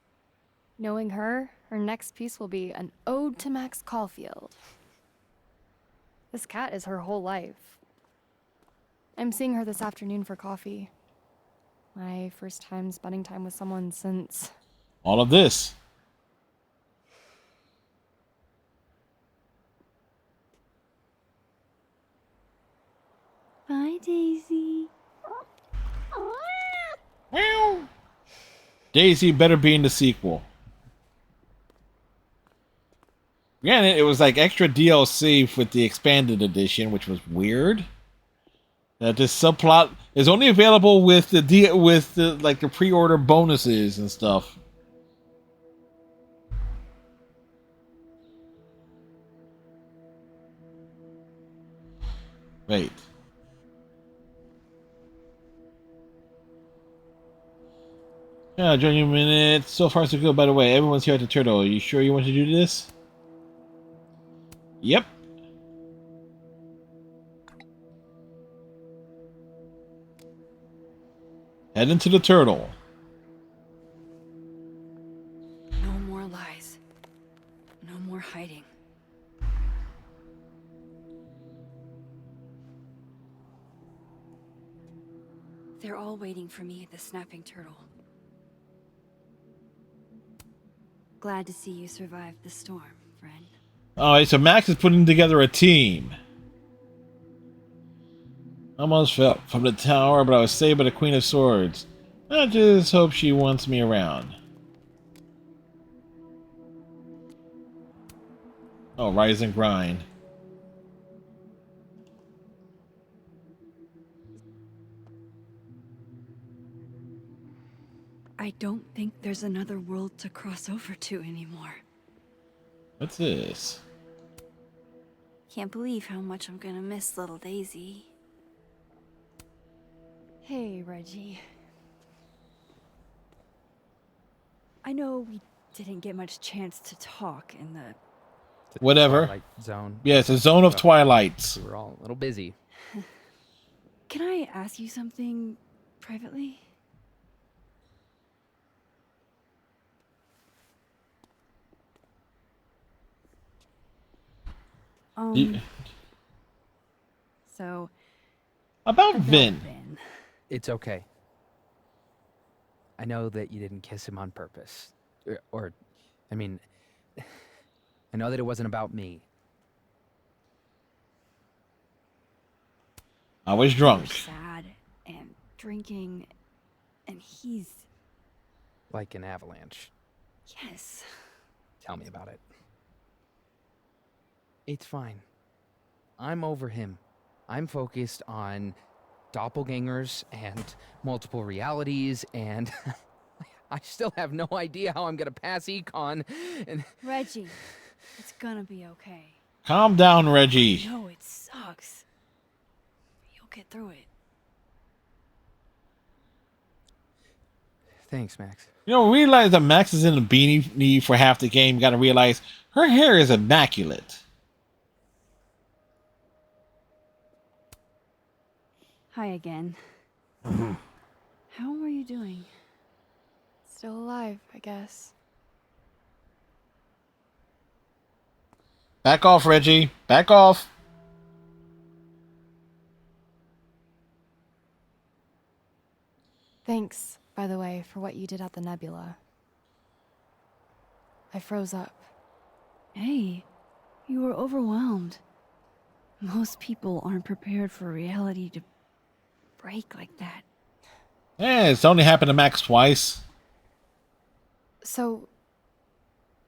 Speaker 10: Knowing her next piece will be an ode to Max Caulfield. This cat is her whole life. I'm seeing her this afternoon for coffee. My first time spending time with someone since...
Speaker 5: all of this.
Speaker 8: Bye, Daisy.
Speaker 5: Daisy better be in the sequel. Granted, it was like extra DLC with the expanded edition, which was weird. That this subplot is only available with the the pre-order bonuses and stuff. Wait. Yeah, join you a minute. So far so good, by the way. Everyone's here at the Turtle. Are you sure you want to do this? Yep. Head into the Turtle.
Speaker 8: No more lies. No more hiding. They're all waiting for me at the Snapping Turtle. Glad to see you survived the storm, friend.
Speaker 5: Alright, so Max is putting together a team. Almost fell from the tower, but I was saved by the Queen of Swords. I just hope she wants me around. Oh, rise and grind.
Speaker 8: I don't think there's another world to cross over to anymore.
Speaker 5: What's this?
Speaker 8: Can't believe how much I'm gonna miss little Daisy. Hey, Reggie. I know we didn't get much chance to talk in the...
Speaker 5: Whatever.
Speaker 2: Twilight Zone.
Speaker 5: Yeah, it's a zone of twilights.
Speaker 2: We were all a little busy.
Speaker 8: Can I ask you something privately? So...
Speaker 5: About Vin.
Speaker 2: It's okay. I know that you didn't kiss him on purpose. I mean, I know that it wasn't about me.
Speaker 5: I was drunk.
Speaker 8: Sad and drinking, and he's...
Speaker 2: Like an avalanche.
Speaker 8: Yes.
Speaker 2: Tell me about it. It's fine. I'm over him. I'm focused on doppelgangers and multiple realities, and I still have no idea how I'm gonna pass econ. And
Speaker 8: Reggie, it's gonna be okay.
Speaker 5: Calm down, Reggie.
Speaker 8: No, it sucks. You'll get through it.
Speaker 2: Thanks, Max.
Speaker 5: You know, realize that Max is in a beanie for half the game. Gotta realize her hair is immaculate.
Speaker 8: Hi again. How are you doing?
Speaker 10: Still alive, I guess.
Speaker 5: Back off, Reggie. Back off.
Speaker 10: Thanks, by the way, for what you did at the Nebula. I froze up.
Speaker 8: Hey, you were overwhelmed. Most people aren't prepared for reality to break like that.
Speaker 5: Yeah, it's only happened to Max twice.
Speaker 10: So,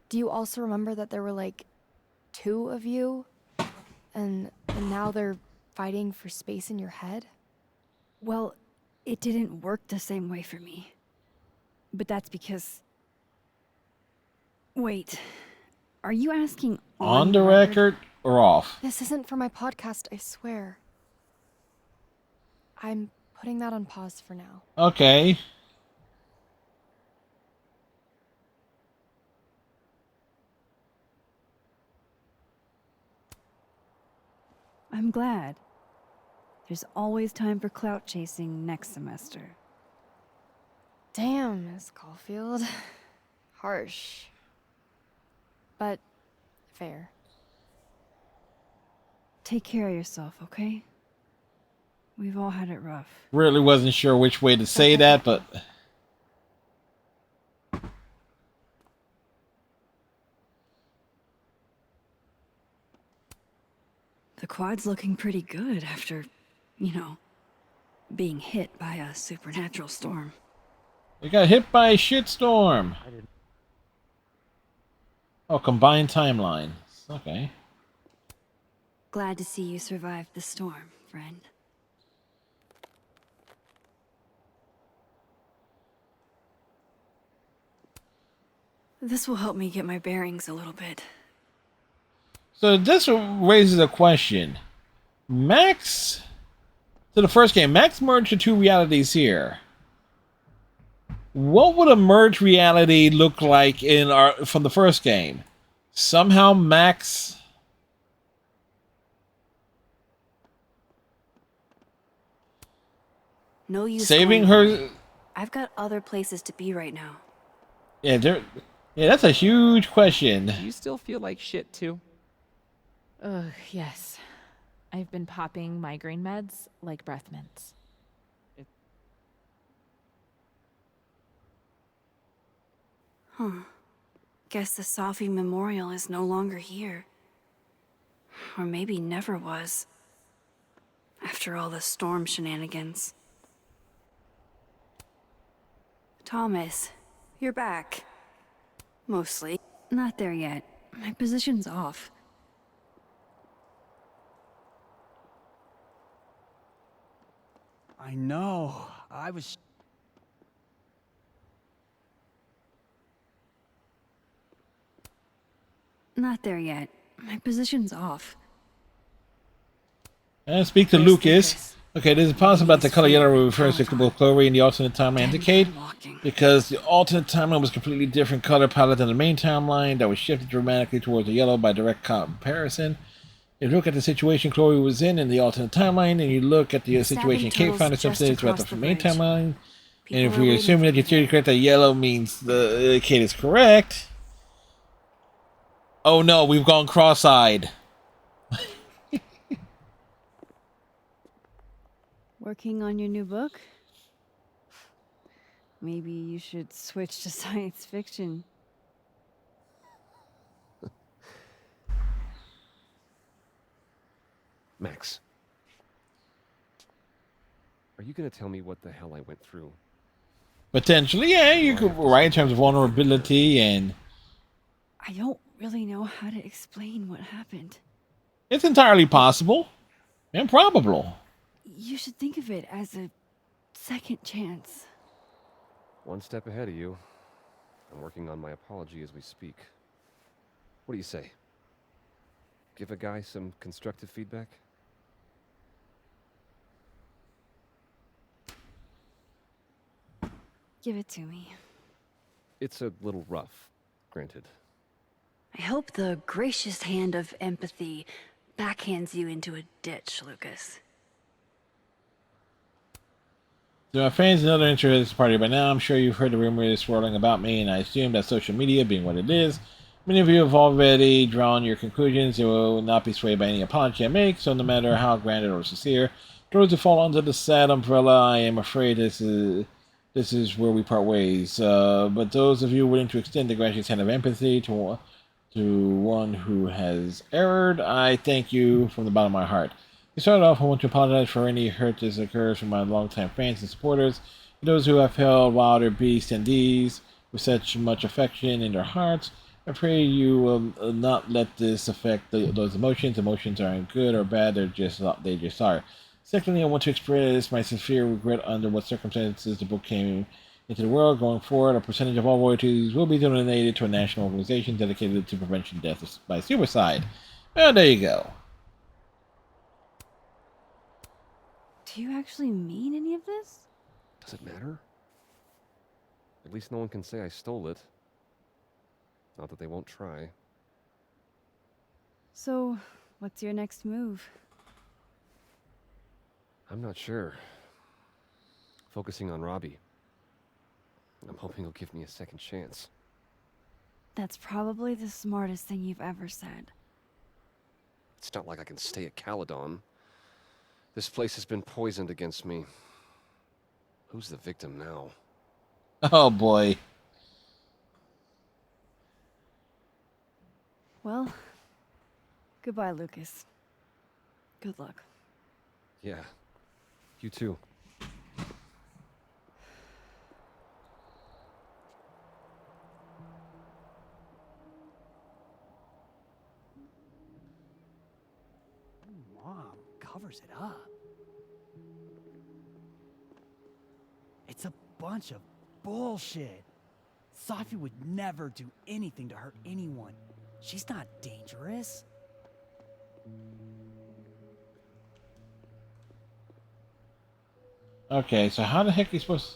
Speaker 10: do you also remember that there were like 2 of you? And now they're fighting for space in your head?
Speaker 8: Well, It didn't work the same way for me. But that's because... Wait, are you asking
Speaker 5: On the record or off?
Speaker 10: This isn't for my podcast, I swear. I'm putting that on pause for now.
Speaker 5: Okay.
Speaker 8: I'm glad. There's always time for clout chasing next semester.
Speaker 10: Damn, Miss Caulfield. Harsh. But fair.
Speaker 8: Take care of yourself, okay? We've all had it rough.
Speaker 5: Really wasn't sure which way to say that, but...
Speaker 8: The quad's looking pretty good after, you know, being hit by a supernatural storm.
Speaker 5: We got hit by a shitstorm. Oh, combined timeline. Okay.
Speaker 8: Glad to see you survived the storm, friend. This will help me get my bearings a little bit.
Speaker 5: So this raises a question. Max... So the first game, Max merged the two realities here. What would a merged reality look like in from the first game? Somehow Max...
Speaker 8: No use
Speaker 5: saving
Speaker 8: going
Speaker 5: her...
Speaker 8: away. I've got other places to be right now.
Speaker 5: Yeah, that's a huge question.
Speaker 18: Do you still feel like shit too?
Speaker 6: Ugh, yes. I've been popping migraine meds like breath mints.
Speaker 8: Huh. Guess the Safi Memorial is no longer here. Or maybe never was. After all the storm shenanigans. Thomas, you're back. Mostly. Not there yet. My position's off.
Speaker 17: I know. I was...
Speaker 8: Not there yet. My position's off.
Speaker 5: And speak to Lucas. Okay, this is possible that the color yellow refers to both Chloe and the alternate timeline indicate, because the alternate timeline was a completely different color palette than the main timeline that was shifted dramatically towards the yellow by direct comparison. If you look at the situation Chloe was in the alternate timeline, and you look at the situation Kate found herself in throughout the main timeline, and if we assume that your theory is correct, that yellow means the Kate is correct. Oh no, we've gone cross-eyed.
Speaker 8: Working on your new book? Maybe you should switch to science fiction.
Speaker 20: Max. Are you gonna tell me what the hell I went through?
Speaker 5: Potentially, yeah, you could write in terms of vulnerability, and
Speaker 8: I don't really know how to explain what happened.
Speaker 5: it's entirely possible and probable.
Speaker 8: You should think of it as a second chance.
Speaker 20: One step ahead of you. I'm working on my apology as we speak. What do you say? Give a guy some constructive feedback?
Speaker 8: Give it to me.
Speaker 20: It's a little rough, granted.
Speaker 8: I hope the gracious hand of empathy backhands you into a ditch, Lucas.
Speaker 5: To my fans and other interested party by now, I'm sure you've heard the rumors swirling about me, and I assume that social media being what it is, many of you have already drawn your conclusions. You will not be swayed by any apology I make, so no matter how grand or sincere, those who fall under the sad umbrella, I am afraid this is where we part ways. But those of you willing to extend the gracious hand of empathy to one who has erred, I thank you from the bottom of my heart. To start off, I want to apologize for any hurt that occurs from my longtime fans and supporters, those who have held wilder beasts than these with such much affection in their hearts. I pray you will not let this affect those emotions. Emotions aren't good or bad; they just are. Secondly, I want to express my sincere regret under what circumstances the book came into the world. Going forward, a percentage of all royalties will be donated to a national organization dedicated to prevention deaths by suicide. Well, there you go.
Speaker 8: Do you actually mean any of this?
Speaker 20: Does it matter? At least no one can say I stole it. Not that they won't try.
Speaker 8: So, what's your next move?
Speaker 20: I'm not sure. Focusing on Robbie. I'm hoping he'll give me a second chance.
Speaker 8: That's probably the smartest thing you've ever said.
Speaker 20: It's not like I can stay at Caledon. This place has been poisoned against me. Who's the victim now?
Speaker 5: Oh boy.
Speaker 8: Well, goodbye, Lucas. Good luck.
Speaker 20: Yeah, you too.
Speaker 17: Mom covers it up. It's a bunch of bullshit. Sophie would never do anything to hurt anyone. She's not dangerous.
Speaker 5: Okay, so how the heck are you supposed to...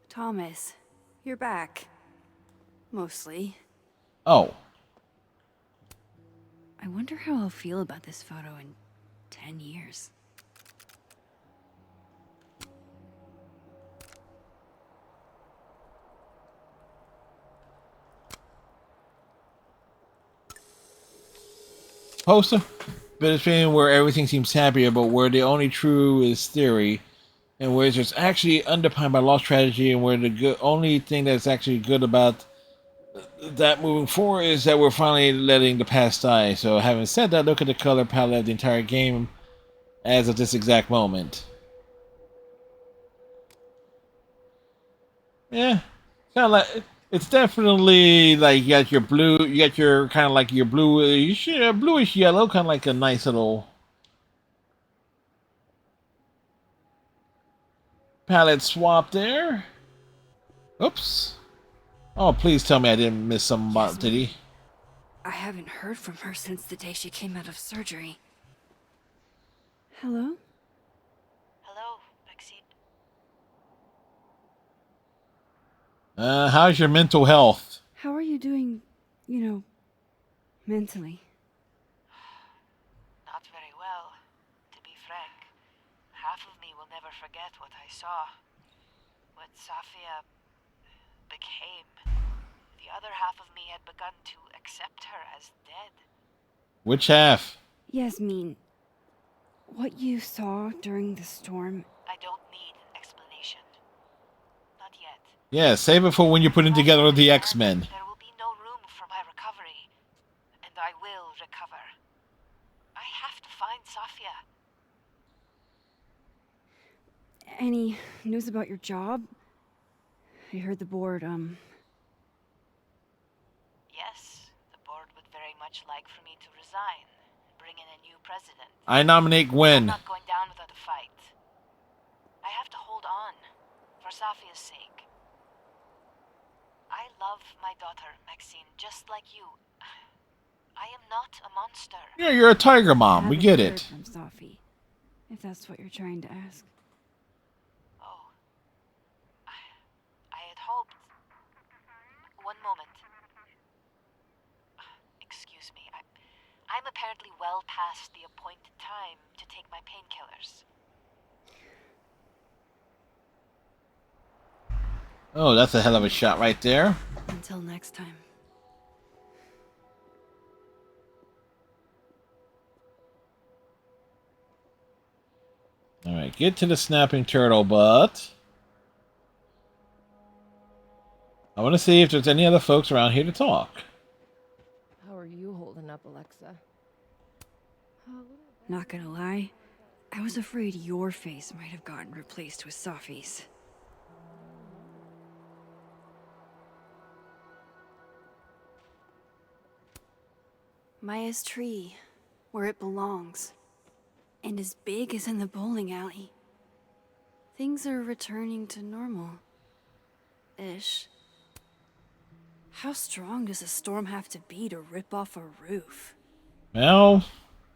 Speaker 8: Thomas, you're back. Mostly.
Speaker 5: Oh.
Speaker 8: I wonder how I'll feel about this photo in 10 years.
Speaker 5: Poster? Between where everything seems happier, but where the only true is theory, and where it's actually underpinned by lost strategy, and where the only thing that's actually good about that moving forward is that we're finally letting the past die. So having said that, look at the color palette of the entire game as of this exact moment. Yeah, kind of like it's definitely like you got your blue, you got your kind of like your bluish yellow, kind of like a nice little palette swap there. Oops. Oh, please tell me I didn't miss some did he?
Speaker 8: I haven't heard from her since the day she came out of surgery. Hello?
Speaker 21: Hello, Maxine.
Speaker 5: How's your mental health?
Speaker 8: How are you doing, mentally?
Speaker 21: Not very well, to be frank. Half of me will never forget what I saw. What Safia became. The other half of me had begun to accept her as dead.
Speaker 5: Which half?
Speaker 8: Yasmin, what you saw during the storm...
Speaker 21: I don't need an explanation. Not yet.
Speaker 5: Yeah, save it for when you're putting together the X-Men.
Speaker 21: There will be no room for my recovery. And I will recover. I have to find Safia.
Speaker 8: Any news about your job? I heard the board,
Speaker 21: Yes, the board would very much like for me to resign, bring in a new president.
Speaker 5: I nominate Gwen.
Speaker 21: I'm not going down without a fight. I have to hold on, for Safia's sake. I love my daughter, Maxine, just like you. I am not a monster.
Speaker 5: Yeah, you're a tiger mom. We get it.
Speaker 8: From Safi, if that's what you're trying to ask.
Speaker 21: Oh. I had hoped... One moment. Excuse me. I'm apparently well past the appointed time to take my painkillers.
Speaker 5: Oh, that's a hell of a shot right there.
Speaker 8: Until next time.
Speaker 5: Alright, get to the snapping turtle, but... I want to see if there's any other folks around here to talk.
Speaker 6: How are you holding up, Alexa?
Speaker 8: Not gonna lie, I was afraid your face might have gotten replaced with Safi's.
Speaker 11: Maya's tree.
Speaker 8: where it belongs. And as big as in the bowling alley. Things are returning to normal. Ish. How strong does a storm have to be to rip off a roof?
Speaker 5: Well,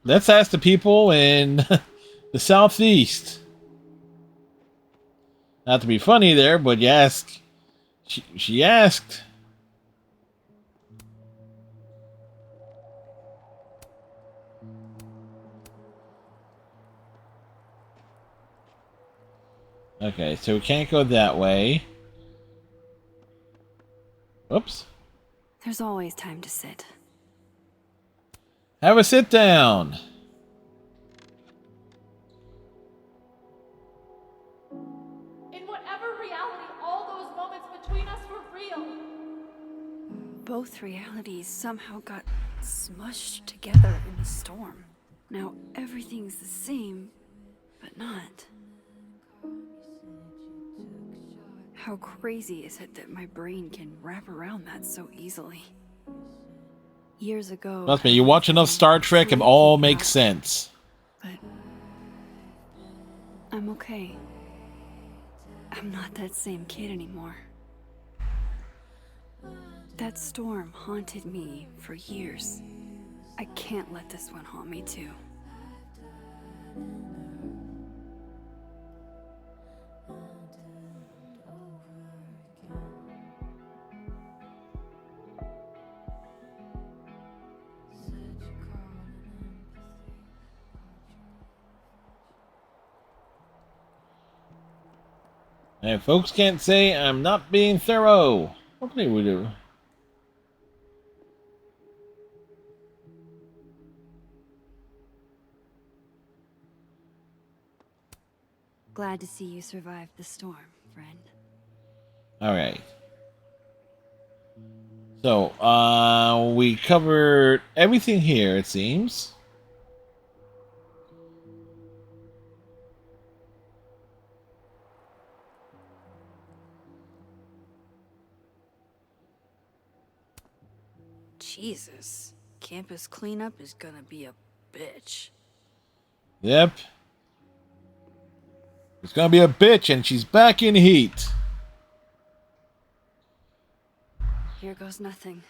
Speaker 5: let's ask the people in the southeast. Not to be funny there, but you asked. She asked. Okay, so we can't go that way. Whoops.
Speaker 8: There's always time to sit.
Speaker 5: Have a sit down.
Speaker 4: In whatever reality, all those moments between us were real.
Speaker 8: Both realities somehow got smushed together in a storm. Now everything's the same, but not. How crazy is it that my brain can wrap around that so easily? Years ago...
Speaker 5: Trust me, you watch enough Star Trek, it all makes sense.
Speaker 8: But... I'm okay. I'm not that same kid anymore. That storm haunted me for years. I can't let this one haunt me too.
Speaker 5: And folks can't say I'm not being thorough. Hopefully we do.
Speaker 8: Glad to see you survived the storm, friend.
Speaker 5: Alright. So, we covered everything here, it seems.
Speaker 8: Jesus. Campus cleanup is gonna be a bitch.
Speaker 5: Yep. It's gonna be a bitch, and she's back in heat.
Speaker 8: Here goes nothing.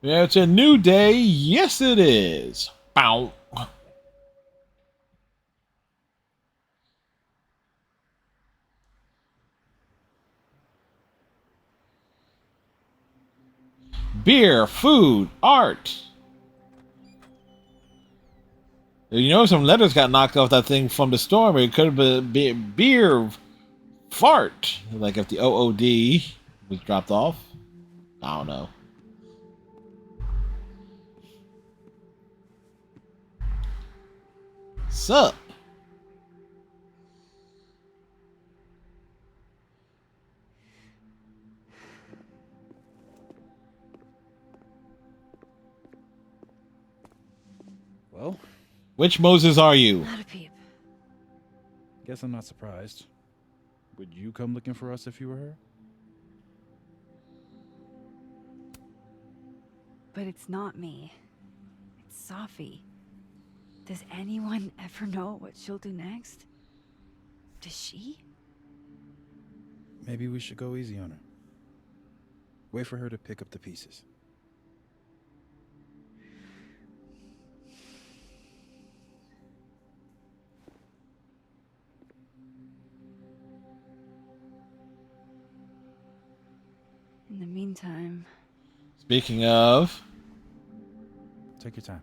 Speaker 5: Yeah, it's a new day. Yes, it is. Bow. Beer, food, art. You know, some letters got knocked off that thing from the storm. It could have been beer, fart. Like if the OOD was dropped off. I don't know. Sup?
Speaker 14: Well?
Speaker 5: Which Moses are you?
Speaker 8: Not a peep.
Speaker 14: Guess I'm not surprised. Would you come looking for us if you were her?
Speaker 8: But it's not me. It's Safi. Does anyone ever know what she'll do next? Does she?
Speaker 14: Maybe we should go easy on her. Wait for her to pick up the pieces.
Speaker 8: In the meantime...
Speaker 5: Speaking of...
Speaker 14: Take your time.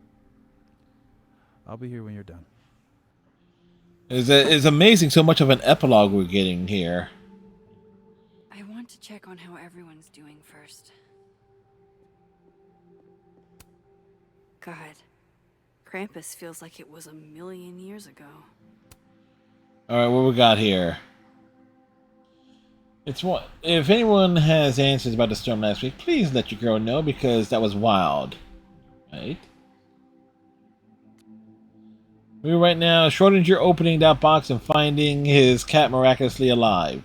Speaker 14: I'll be here when you're done.
Speaker 5: It's amazing so much of an epilogue we're getting here.
Speaker 8: I want to check on how everyone's doing first. God, Krampus feels like it was 1,000,000 years ago.
Speaker 5: Alright, what we got here? It's what if anyone has answers about the storm last week, please let your girl know because that was wild. Right? We right now, Schrodinger opening that box and finding his cat miraculously alive.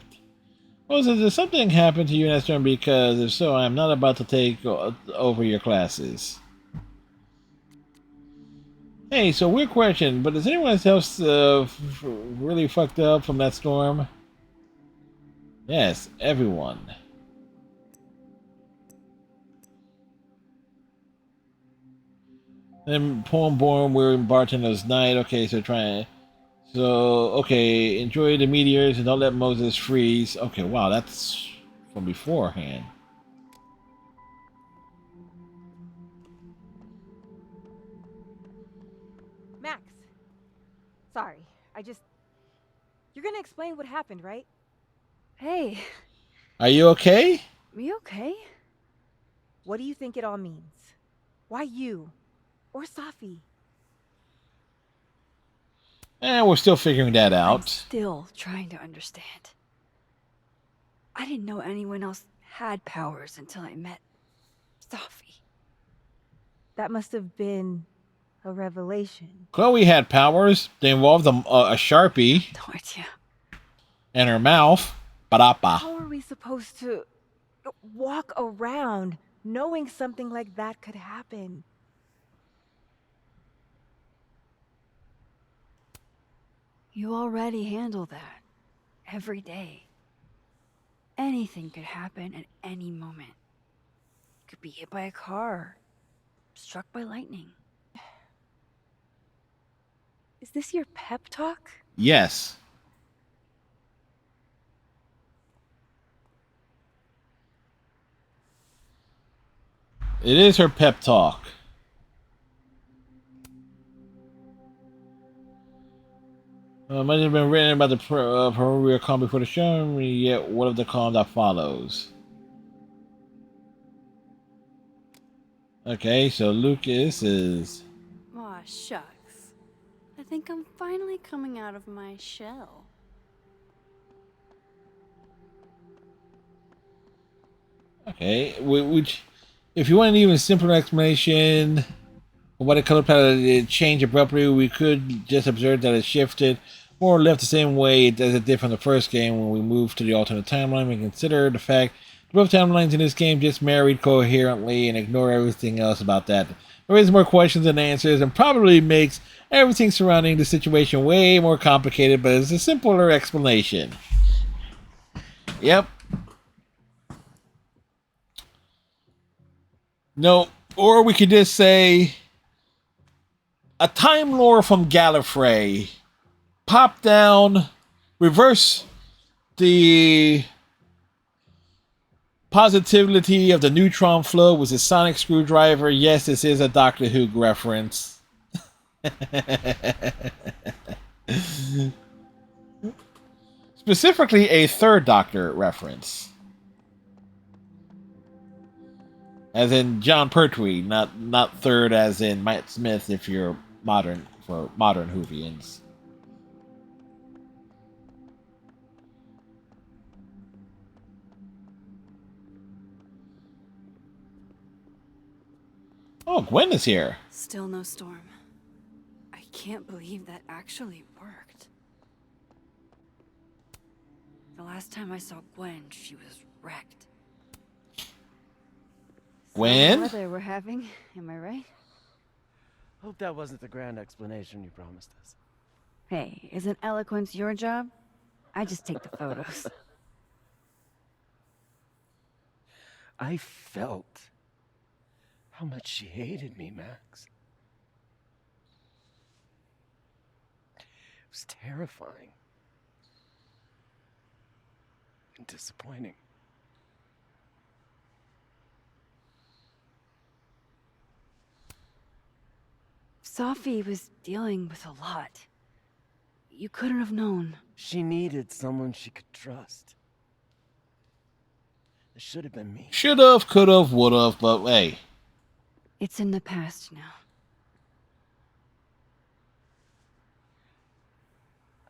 Speaker 5: Well, did something happen to you in that storm? Because if so, I am not about to take over your classes. Hey, so weird question, but is anyone else really fucked up from that storm? Yes, everyone. Then poem born we're bartender's night. Okay, so okay, enjoy the meteors and don't let Moses freeze. Okay, wow, that's from beforehand.
Speaker 15: Max. Sorry, You're gonna explain what happened, right?
Speaker 8: Hey.
Speaker 5: Are you okay?
Speaker 8: Me okay?
Speaker 15: What do you think it all means? Why you? Or Safi?
Speaker 5: We're still figuring that
Speaker 8: I'm
Speaker 5: out.
Speaker 8: still trying to understand. I didn't know anyone else had powers until I met Safi.
Speaker 15: That must have been a revelation.
Speaker 5: Chloe had powers. They involved a Sharpie.
Speaker 8: No idea.
Speaker 5: And her mouth. Barapa.
Speaker 15: How are we supposed to walk around knowing something like that could happen?
Speaker 8: You already handle that. Every day. Anything could happen at any moment. You could be hit by a car. Struck by lightning.
Speaker 15: Is this your pep talk?
Speaker 5: Yes. It is her pep talk. Might have been written about the proverbial calm before the storm, yet what of the calm that follows? Okay, so Lucas is...
Speaker 7: Aw, shucks. I think I'm finally coming out of my shell.
Speaker 5: Okay, which... If you want an even simpler explanation of why the color palette changed abruptly, we could just observe that it shifted more or left the same way as it did from the first game when we moved to the alternate timeline. We consider the fact that both timelines in this game just married coherently and ignore everything else about that. It raises more questions than answers and probably makes everything surrounding the situation way more complicated, but it's a simpler explanation. Yep. No, or we could just say a Time Lord from Gallifrey pop down, reverse the positivity of the neutron flow with a sonic screwdriver. Yes, this is a Doctor Who reference. Specifically a Third Doctor reference. As in John Pertwee, not third as in Matt Smith if you're modern, for modern Whovians. Oh, Gwen is here.
Speaker 8: Still no storm. I can't believe that actually worked. The last time I saw Gwen, she was wrecked.
Speaker 5: Gwen?
Speaker 8: The weather we're having, am I right?
Speaker 16: Hope that wasn't the grand explanation you promised us.
Speaker 8: Hey, isn't eloquence your job? I just take the photos.
Speaker 16: I felt how much she hated me, Max. It was terrifying. And disappointing.
Speaker 8: Safi was dealing with a lot. You couldn't have known.
Speaker 16: She needed someone she could trust. It should have been me.
Speaker 5: Should have, could have, would have, but hey.
Speaker 8: It's in the past now.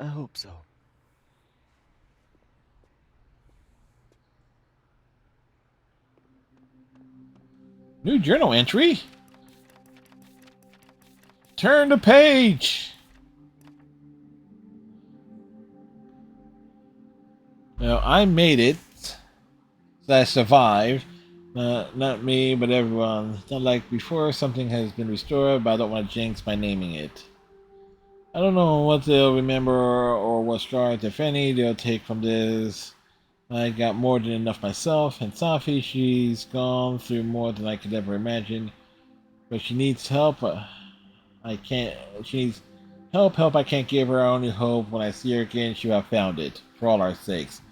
Speaker 16: I hope so.
Speaker 5: New journal entry. Turn the page. Now, I made it that I survived. Not me, but everyone. Not like before, something has been restored, but I don't want to jinx by naming it. I don't know what they'll remember or what scars, if any, they'll take from this. I got more than enough myself, and Safi, she's gone through more than I could ever imagine. But she needs help. I can't. She needs help I can't give her. I only hope when I see her again, she'll have found it. For all our sakes.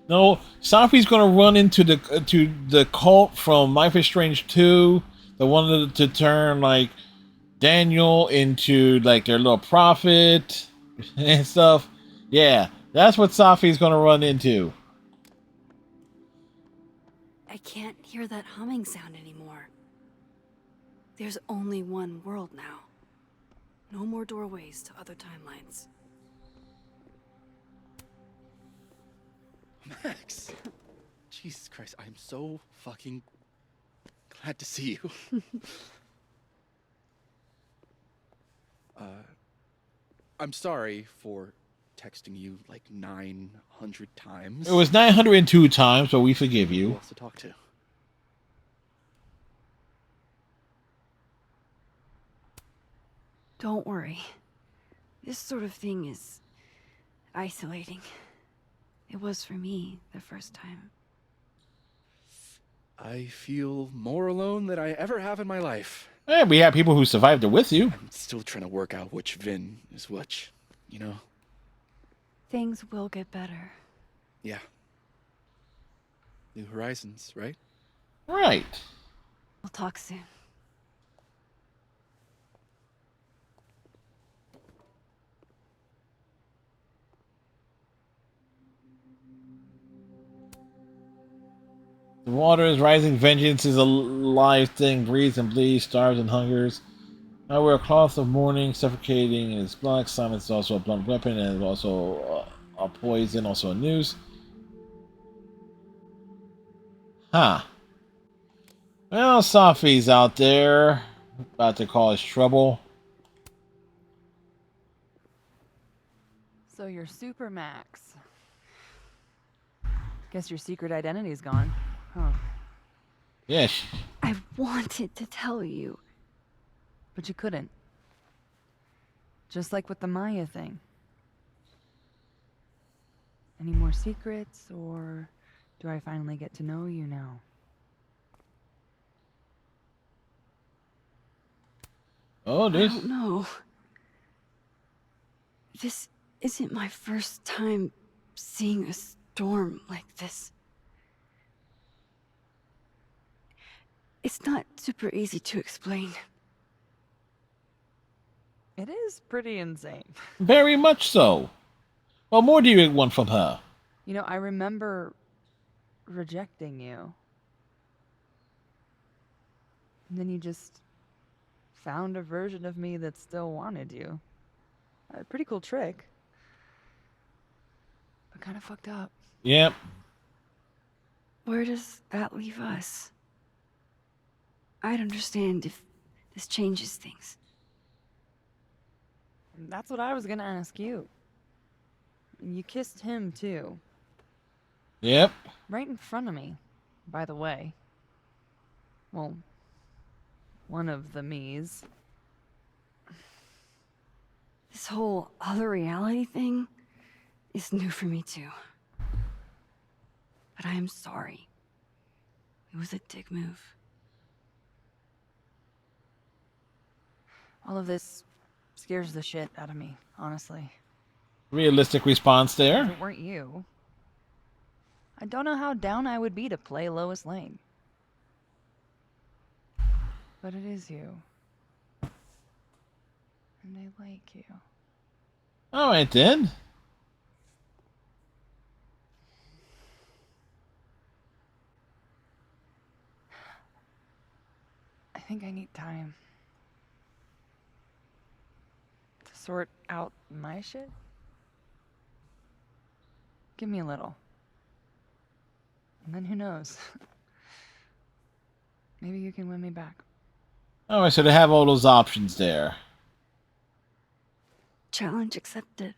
Speaker 5: No, Safi's gonna run into the cult from Life is Strange 2, the one to turn like Daniel into like their little prophet and stuff. Yeah, that's what Safi's gonna run into.
Speaker 8: I can't hear that humming sound anymore. There's only one world now. No more doorways to other timelines.
Speaker 1: Max! Jesus Christ, I'm so fucking glad to see you. I'm sorry for texting you like 900 times.
Speaker 5: It was 902 times, but we forgive
Speaker 1: Who
Speaker 5: you.
Speaker 1: else to talk to?
Speaker 8: Don't worry. This sort of thing is isolating. It was for me the first time.
Speaker 1: I feel more alone than I ever have in my life.
Speaker 5: Yeah, we have people who survived it with you.
Speaker 1: I'm still trying to work out which Vin is which, you know?
Speaker 8: Things will get better.
Speaker 1: Yeah. New Horizons, right?
Speaker 5: Right.
Speaker 8: We'll talk soon.
Speaker 5: The water is rising, vengeance is a live thing, breathes and bleeds, starves and hungers. I wear a cloth of mourning, suffocating in its black. Silence is also a blunt weapon and also a poison, also a noose. Huh. Well, Safi's out there, about to cause trouble.
Speaker 6: So you're Super Max. Guess your secret identity's gone, huh?
Speaker 5: Yes.
Speaker 8: I wanted to tell you.
Speaker 6: But you couldn't. Just like with the Maya thing. Any more secrets, or do I finally get to know you now?
Speaker 5: Oh,
Speaker 8: I don't know. This isn't my first time seeing a storm like this. It's not super easy to explain.
Speaker 6: It is pretty insane.
Speaker 5: Very much so. What more do you want from her?
Speaker 6: You know, I remember rejecting you. And then you just found a version of me that still wanted you. A pretty cool trick. But kind of fucked up.
Speaker 5: Yep.
Speaker 8: Where does that leave us? I'd understand if this changes things.
Speaker 6: That's what I was gonna ask you. You kissed him too.
Speaker 5: Yep.
Speaker 6: Right in front of me, by the way. Well, one of the me's.
Speaker 8: This whole other reality thing is new for me too. But I am sorry. It was a dick move.
Speaker 6: All of this scares the shit out of me, honestly.
Speaker 5: Realistic response there.
Speaker 6: If it weren't you, I don't know how down I would be to play Lois Lane. But it is you. And I like you.
Speaker 5: Alright then.
Speaker 6: I think I need time to sort out my shit. Give me a little. And then who knows? Maybe you can win me back.
Speaker 5: Alright, so they have all those options there.
Speaker 8: Challenge accepted.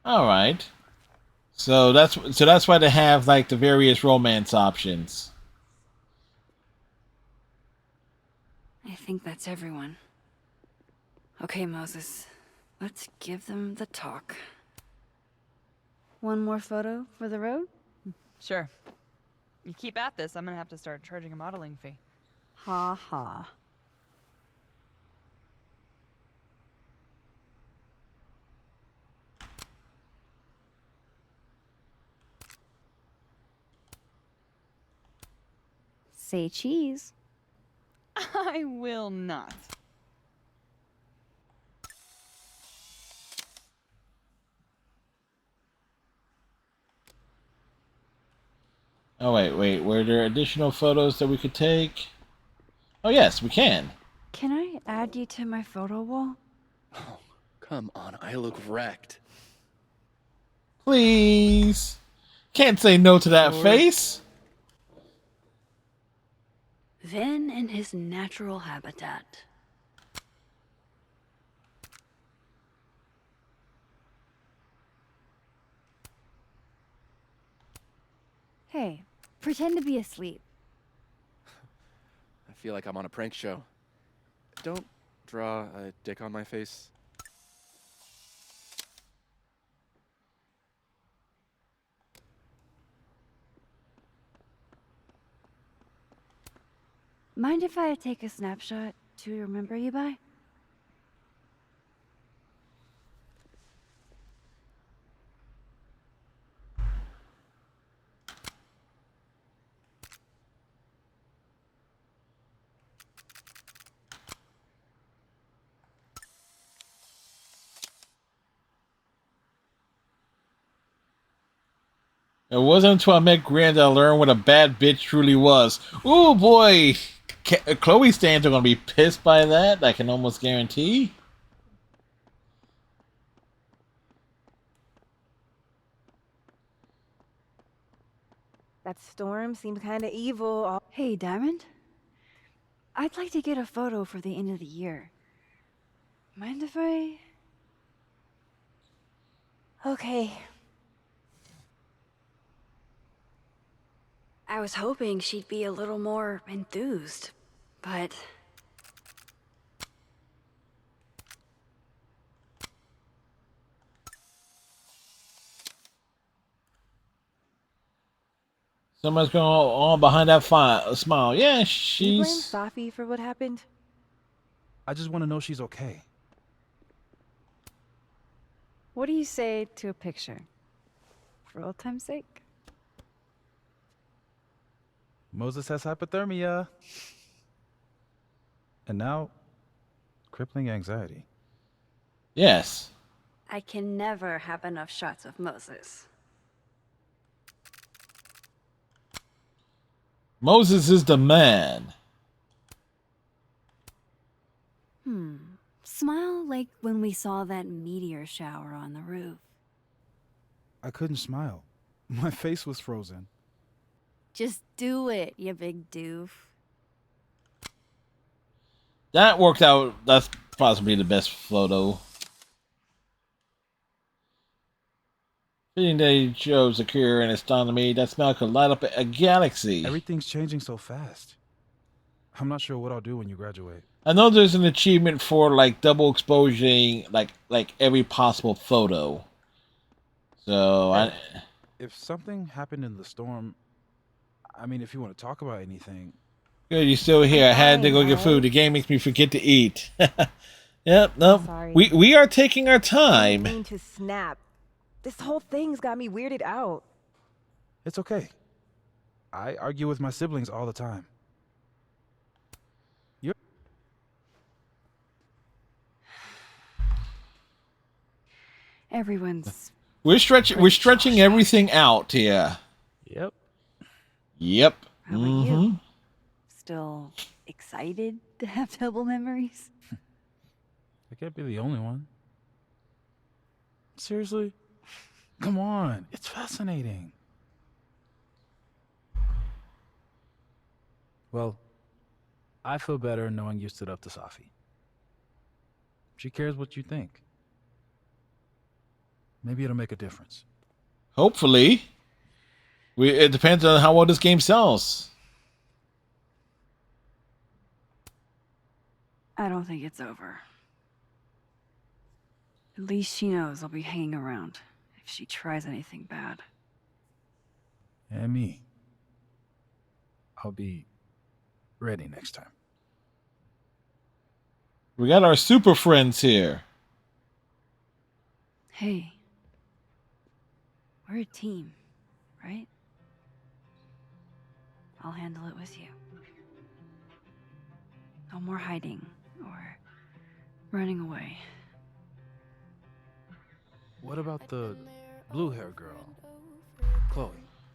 Speaker 5: All right. So that's why they have like the various romance options.
Speaker 8: I think that's everyone. Okay, Moses. Let's give them the talk. One more photo for the road?
Speaker 6: Sure. You keep at this, I'm gonna have to start charging a modeling fee.
Speaker 8: Ha ha. Say cheese.
Speaker 6: I will not.
Speaker 5: Oh wait. Were there additional photos that we could take? Oh yes, we can.
Speaker 8: Can I add you to my photo wall?
Speaker 1: Oh, come on, I look wrecked.
Speaker 5: Please. Can't say no to that
Speaker 1: Sure.
Speaker 5: face.
Speaker 8: Then in his natural habitat.
Speaker 7: Hey, pretend to be asleep.
Speaker 1: I feel like I'm on a prank show. Don't draw a dick on my face.
Speaker 8: Mind if I take a snapshot to remember you by?
Speaker 5: It wasn't until I met Grand that I learned what a bad bitch truly was. Ooh boy, Chloe stands are gonna be pissed by that. I can almost guarantee.
Speaker 15: That storm seemed kinda evil.
Speaker 8: Hey, Diamond. I'd like to get a photo for the end of the year. Mind if I... Okay. I was hoping she'd be a little more enthused, but...
Speaker 5: Someone's going on behind that smile. Yeah,
Speaker 15: Do you blame
Speaker 5: she's.
Speaker 15: Safi for what happened?
Speaker 9: I just want to know she's okay.
Speaker 7: What do you say to a picture? For old time's sake?
Speaker 9: Moses has hypothermia. And now, crippling anxiety.
Speaker 5: Yes.
Speaker 8: I can never have enough shots of Moses.
Speaker 5: Moses is the man.
Speaker 8: Smile like when we saw that meteor shower on the roof.
Speaker 9: I couldn't smile. My face was frozen.
Speaker 8: Just do it, you big doof.
Speaker 5: That worked out. That's possibly the best photo. Fitting day shows occur in astronomy. That smell could light up a galaxy.
Speaker 9: Everything's changing so fast. I'm not sure what I'll do when you graduate.
Speaker 5: I know there's an achievement for like double exposing like every possible photo. So
Speaker 9: If something happened in the storm, I mean, if you want to talk about anything.
Speaker 5: Good, you're still here. I had to go get food. The game makes me forget to eat. Yep, no.
Speaker 15: Sorry.
Speaker 5: We are taking our
Speaker 15: I
Speaker 5: time.
Speaker 15: didn't mean to snap. This whole thing's got me weirded out.
Speaker 9: It's okay. I argue with my siblings all the time.
Speaker 8: Everyone's...
Speaker 5: We're stretching everything out here.
Speaker 9: Yep.
Speaker 5: Yep.
Speaker 8: How about you? Still excited to have double memories?
Speaker 9: I can't be the only one. Seriously? Come on. It's fascinating. Well, I feel better knowing you stood up to Safi. She cares what you think. Maybe it'll make a difference.
Speaker 5: Hopefully. It depends on how well this game sells.
Speaker 8: I don't think it's over. At least she knows I'll be hanging around if she tries anything bad.
Speaker 9: And me. I'll be ready next time.
Speaker 5: We got our super friends here.
Speaker 8: Hey. We're a team, right? I'll handle it with you. No more hiding or running away.
Speaker 9: What about the blue-hair girl, Chloe?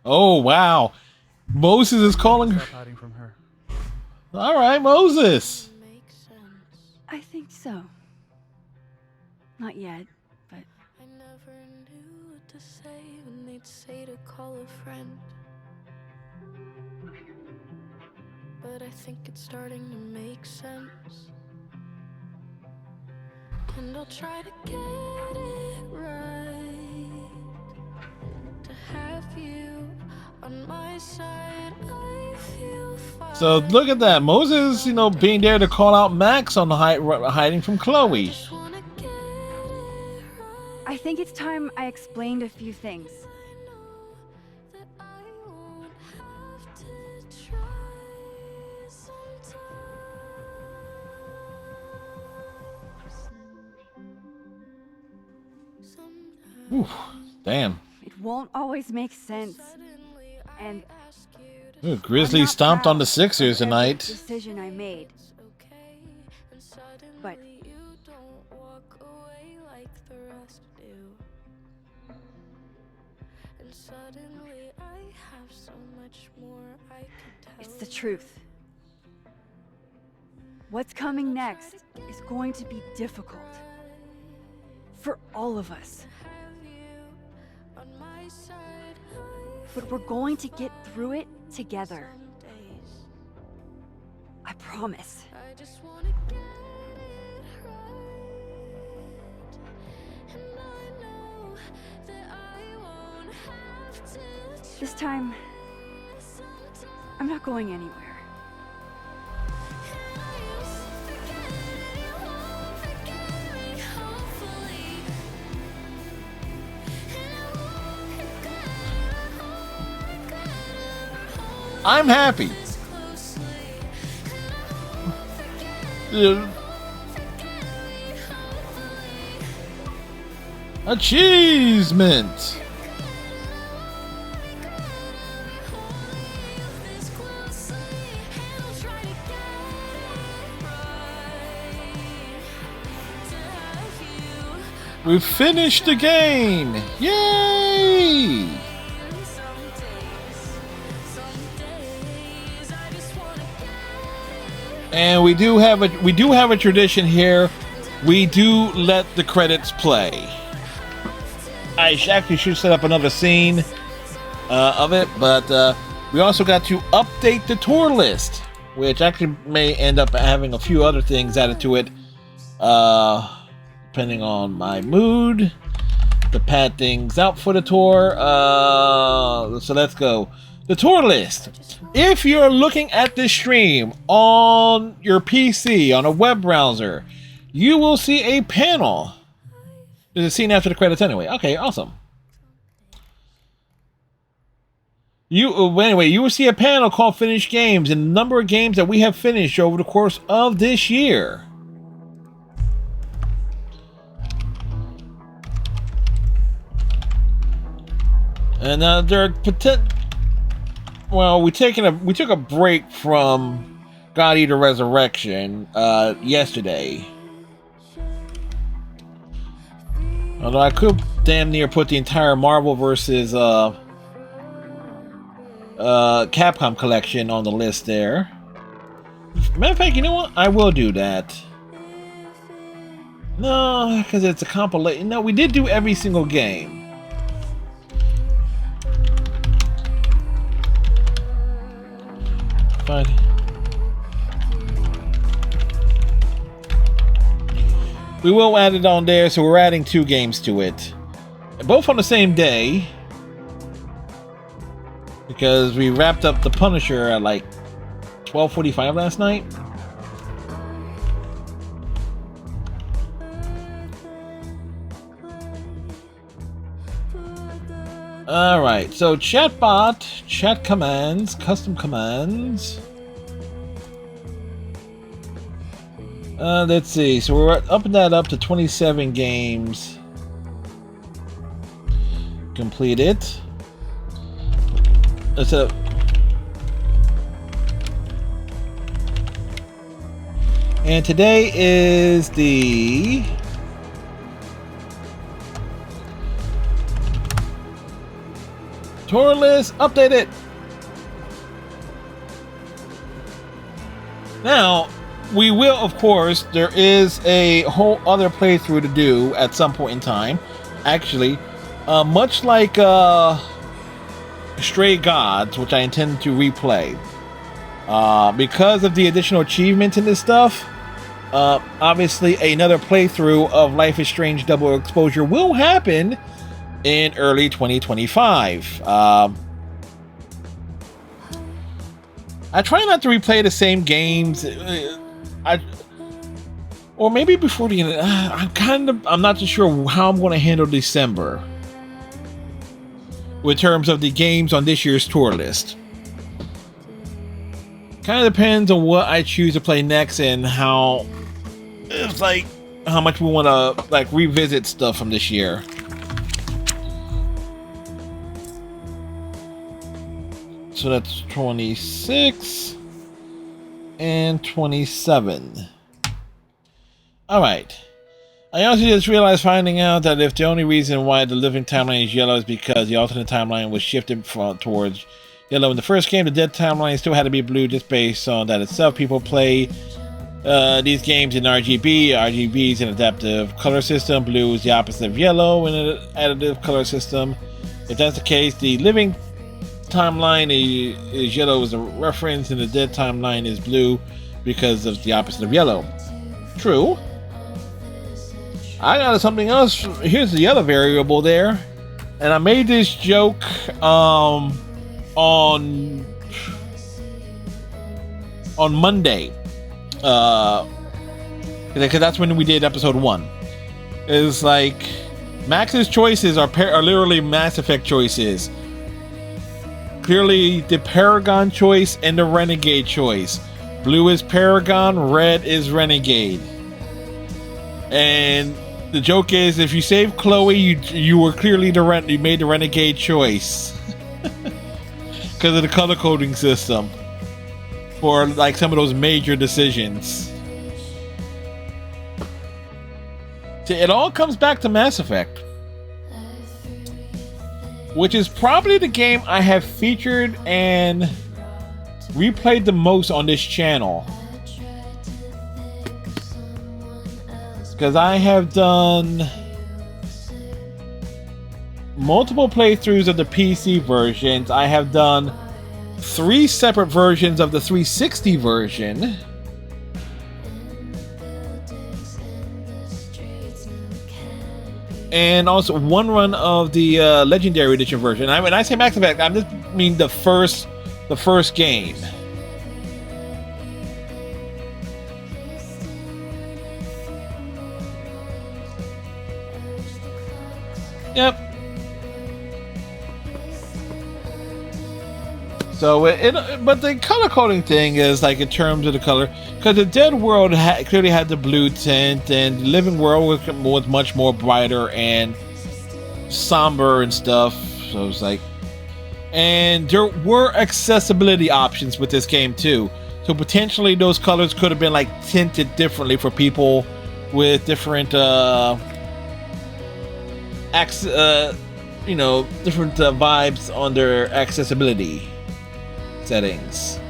Speaker 5: Oh, wow. Moses is calling her.
Speaker 9: Stop hiding from her.
Speaker 5: All right, Moses.
Speaker 8: I think so. Not yet, but...
Speaker 19: I never knew what to say when they'd say to call a friend. But I think it's starting to make sense. And I'll try to get it right. To have you on my side, I feel fine.
Speaker 5: So look at that. Moses, being there to call out Max on hiding from Chloe.
Speaker 8: I think it's time I explained a few things.
Speaker 5: Ooh, damn.
Speaker 8: It won't always make sense. And
Speaker 5: Ooh, Grizzly stomped on the Sixers tonight.
Speaker 8: decision I made. But it's the truth. What's coming next is going to be difficult. For all of us. But we're going to get through it together. I promise. This time, I'm not going anywhere.
Speaker 5: I'm happy. Achievement. We finished the game. Yay! And we do have a tradition here. We do let the credits play. I actually should set up another scene of it, but we also got to update the tour list, which actually may end up having a few other things added to it, depending on my mood. To pad things out for the tour. So let's go. The tour list. If you're looking at this stream on your PC, on a web browser, you will see a panel. There's a scene after the credits anyway. Okay, awesome. You will see a panel called Finished Games and the number of games that we have finished over the course of this year. And there are well, we took a break from God Eater Resurrection yesterday. Although I could damn near put the entire Marvel vs. Capcom collection on the list there. Matter of fact, you know what? I will do that. No, because it's a compilation. No, we did do every single game. Fine. We will add it on there, so we're adding 2 games to it. both on the same day, because we wrapped up The Punisher at like 12:45 last night. Alright, so chatbot, chat commands, custom commands. Let's see, so we're upping that up to 27 games completed. Let's and today is the tour list. Update it. Now, we will, of course, there is a whole other playthrough to do at some point in time. Actually, much like Stray Gods, which I intend to replay. Because of the additional achievements in this stuff, obviously another playthrough of Life is Strange Double Exposure will happen in early 2025. I try not to replay the same games. Or maybe before the end. I'm not too sure how I'm going to handle December with terms of the games on this year's tour list. Kind of depends on what I choose to play next and how it's like how much we want to like revisit stuff from this year. So that's 26 and 27. All right. I also just realized finding out that if the only reason why the living timeline is yellow is because the alternate timeline was shifted towards yellow in the first game, the dead timeline still had to be blue just based on that itself. People play these games in RGB. RGB is an adaptive color system. Blue is the opposite of yellow in an additive color system. If that's the case, the living timeline is yellow as a reference, and the dead timeline is blue because of the opposite of yellow. True. I got something else. Here's the other variable there, and I made this joke on Monday, because that's when we did episode 1. It's like Max's choices are literally Mass Effect choices. Clearly, the Paragon choice and the Renegade choice. Blue is Paragon, red is Renegade. And the joke is, if you save Chloe, you were clearly you made the Renegade choice because of the color coding system for like some of those major decisions. See, it all comes back to Mass Effect, which is probably the game I have featured and replayed the most on this channel. Because I have done multiple playthroughs of the PC versions. I have done 3 separate versions of the 360 version. And also 1 run of the Legendary Edition version. When I say Mass Effect, I just mean the first game. Yep. So but the color coding thing is like in terms of the color, because the Dead World clearly had the blue tint, and the Living World was much more brighter and somber and stuff. So it's like, and there were accessibility options with this game too. So potentially those colors could have been like tinted differently for people with different different vibes on their accessibility settings.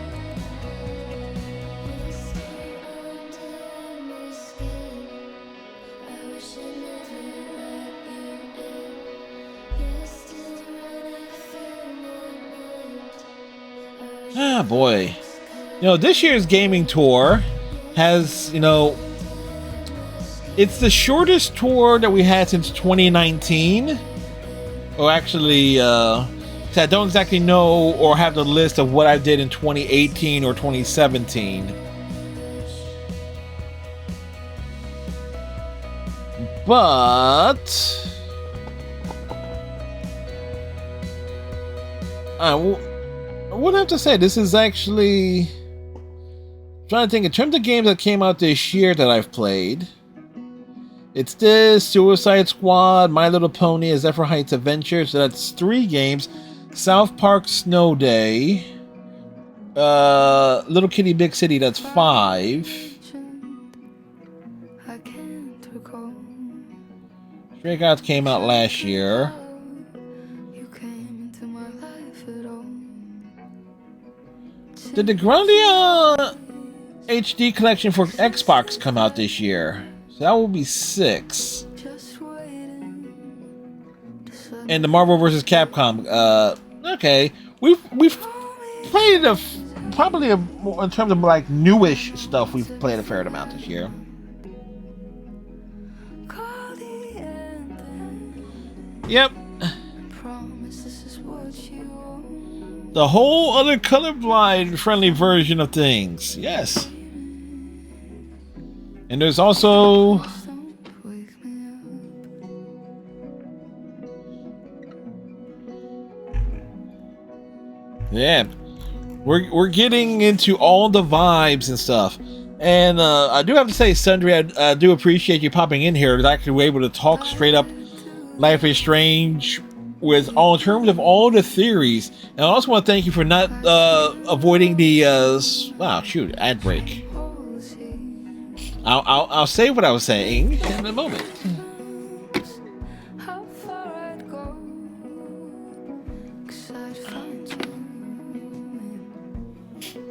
Speaker 5: Ah, boy. This year's gaming tour has, it's the shortest tour that we had since 2019. or actually, I don't exactly know or have the list of what I did in 2018 or 2017. But I would have to say this is actually, I'm trying to think in terms of games that came out this year that I've played. It's this, Suicide Squad, My Little Pony, Zephyr Heights Adventure. So that's 3 games. South Park Snow Day. Little Kitty Big City, that's 5. Stray Gods came out last year. Did the Grandia HD collection for Xbox come out this year? So that will be 6. And the Marvel vs. Capcom. Okay, we've played probably in terms of like newish stuff. We've played a fair amount this year. Yep. The whole other colorblind friendly version of things. Yes. And there's also yeah, we're getting into all the vibes and stuff. And I do have to say, Sundry, I do appreciate you popping in here. That actually we're able to talk straight up Life is Strange with all in terms of all the theories. And I also want to thank you for not avoiding the ad break. I'll say what I was saying in a moment.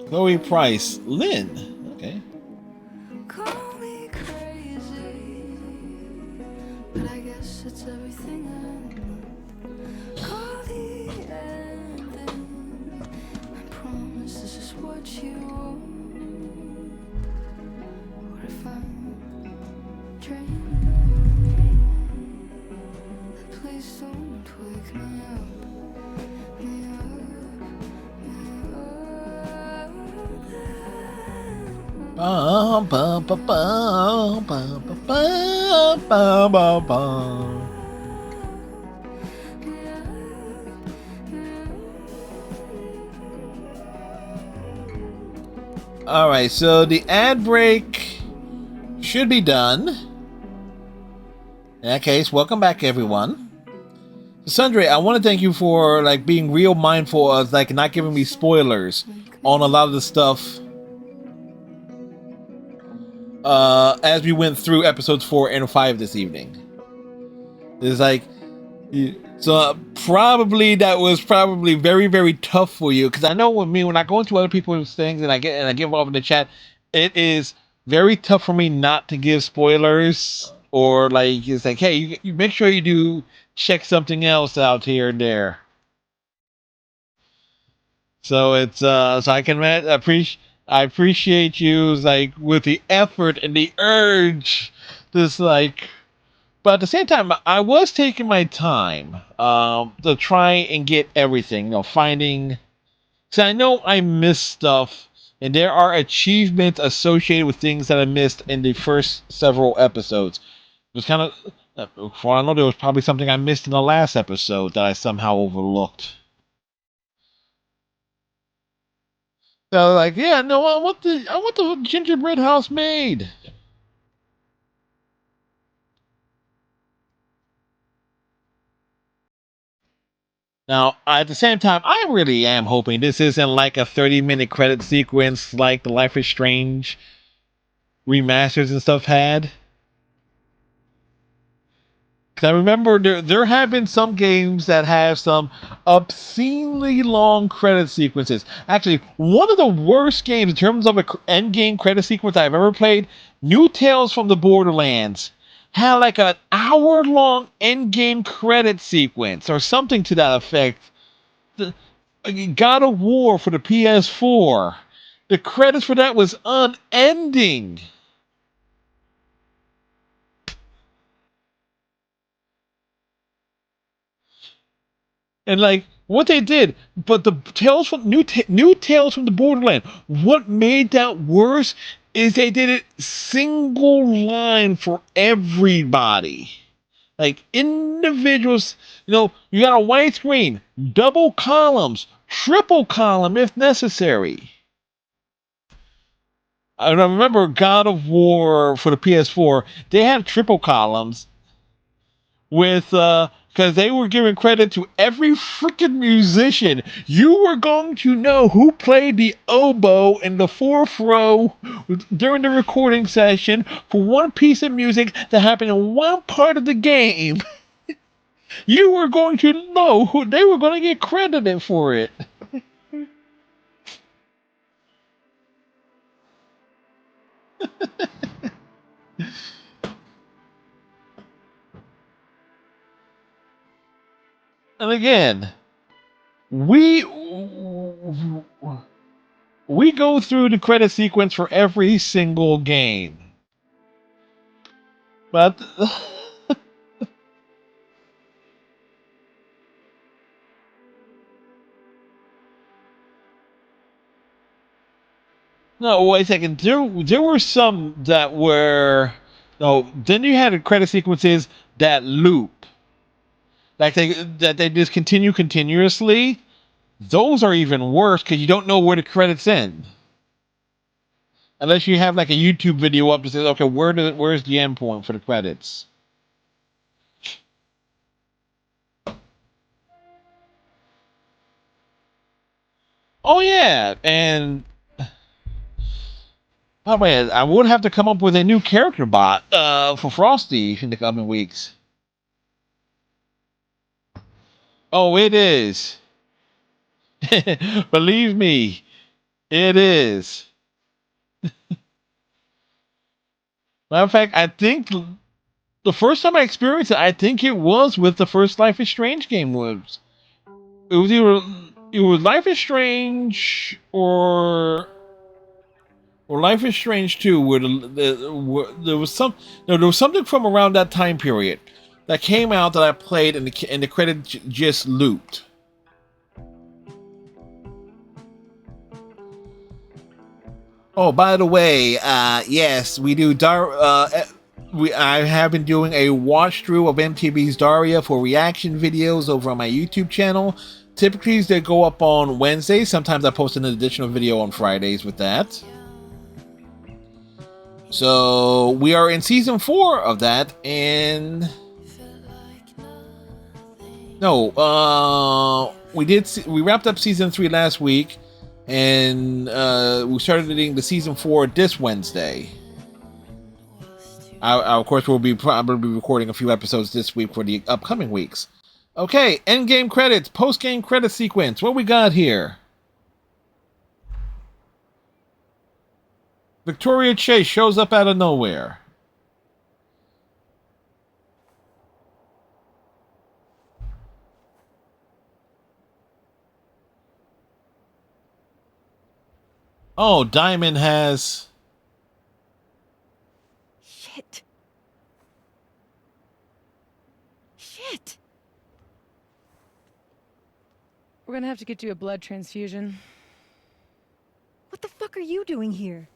Speaker 5: Chloe Price, Lynn. Okay. But I guess it's everything I call the ending. I promise this is what you want. What if I'm dreaming? Please don't wake me up. Me up. Bum, bum, bum, bum, bum, bum, bum, bum, bum. All right, so the ad break should be done. In that case, welcome back, everyone. Sundry, I want to thank you for like being real mindful of like not giving me spoilers on a lot of the stuff as we went through episodes 4 and 5 this evening. It's like, so probably that was probably very, very tough for you, because I know when I go into other people's things and I get involved in the chat, it is very tough for me not to give spoilers, or like it's like, hey, you make sure you do check something else out here and there. So it's so I can appreciate you like with the effort and the urge, this like, but at the same time I was taking my time to try and get everything, finding, so I know I missed stuff and there are achievements associated with things that I missed in the first several episodes. It was kind of, for all I know, there was probably something I missed in the last episode that I somehow overlooked. So like, yeah, no, I want the gingerbread house made. Now, at the same time, I really am hoping this isn't like a 30-minute credit sequence like the Life is Strange remasters and stuff had. Because I remember there have been some games that have some obscenely long credit sequences. Actually, one of the worst games in terms of an end game credit sequence I've ever played, New Tales from the Borderlands, had like an hour-long end game credit sequence or something to that effect. God of War for the PS4, the credits for that was unending. And like what they did, but the Tales from new Tales from the Borderland. What made that worse is they did it single line for everybody. Like individuals, you got a white screen, double columns, triple column if necessary. I remember God of War for the PS4, they had triple columns with because they were giving credit to every freaking musician. You were going to know who played the oboe in the fourth row during the recording session for one piece of music that happened in one part of the game. You were going to know who they were going to get credited for it. And again, we go through the credit sequence for every single game. But no, wait a second. There were some that were no. Then you had the credit sequences that loop, like they just continue continuously. Those are even worse because you don't know where the credits end, unless you have like a YouTube video up that says, okay, where's the end point for the credits? Oh yeah, and by the way, I would have to come up with a new character bot for Frosty in the coming weeks. Oh, it is. Believe me, it is. Matter of fact, I think the first time I experienced it, I think it was with the first Life is Strange game. It was either Life is Strange or Life is Strange 2, where there was something from around that time period that came out that I played, and the credit just looped. Oh, by the way, yes, we do. I have been doing a watch through of MTV's Daria for reaction videos over on my YouTube channel. Typically, they go up on Wednesdays. Sometimes I post an additional video on Fridays with that. So we are in season 4 of that, and we wrapped up season 3 last week, and we started editing the season 4 this Wednesday. Of course, we'll be probably recording a few episodes this week for the upcoming weeks. Okay, endgame credits, post-game credit sequence. What we got here? Victoria Chase shows up out of nowhere. Oh, Diamond has...
Speaker 15: Shit. Shit.
Speaker 6: We're gonna have to get you a blood transfusion.
Speaker 15: What the fuck are you doing here?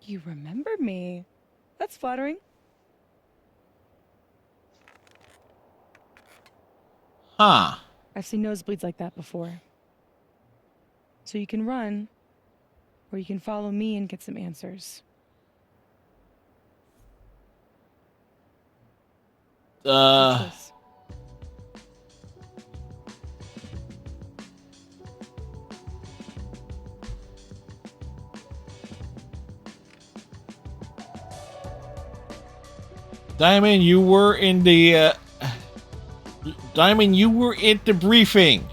Speaker 6: You remember me. That's flattering.
Speaker 5: Huh.
Speaker 6: I've seen nosebleeds like that before. So you can run, or you can follow me and get some answers.
Speaker 5: Diamond, you were in the Diamond, you were at the briefing.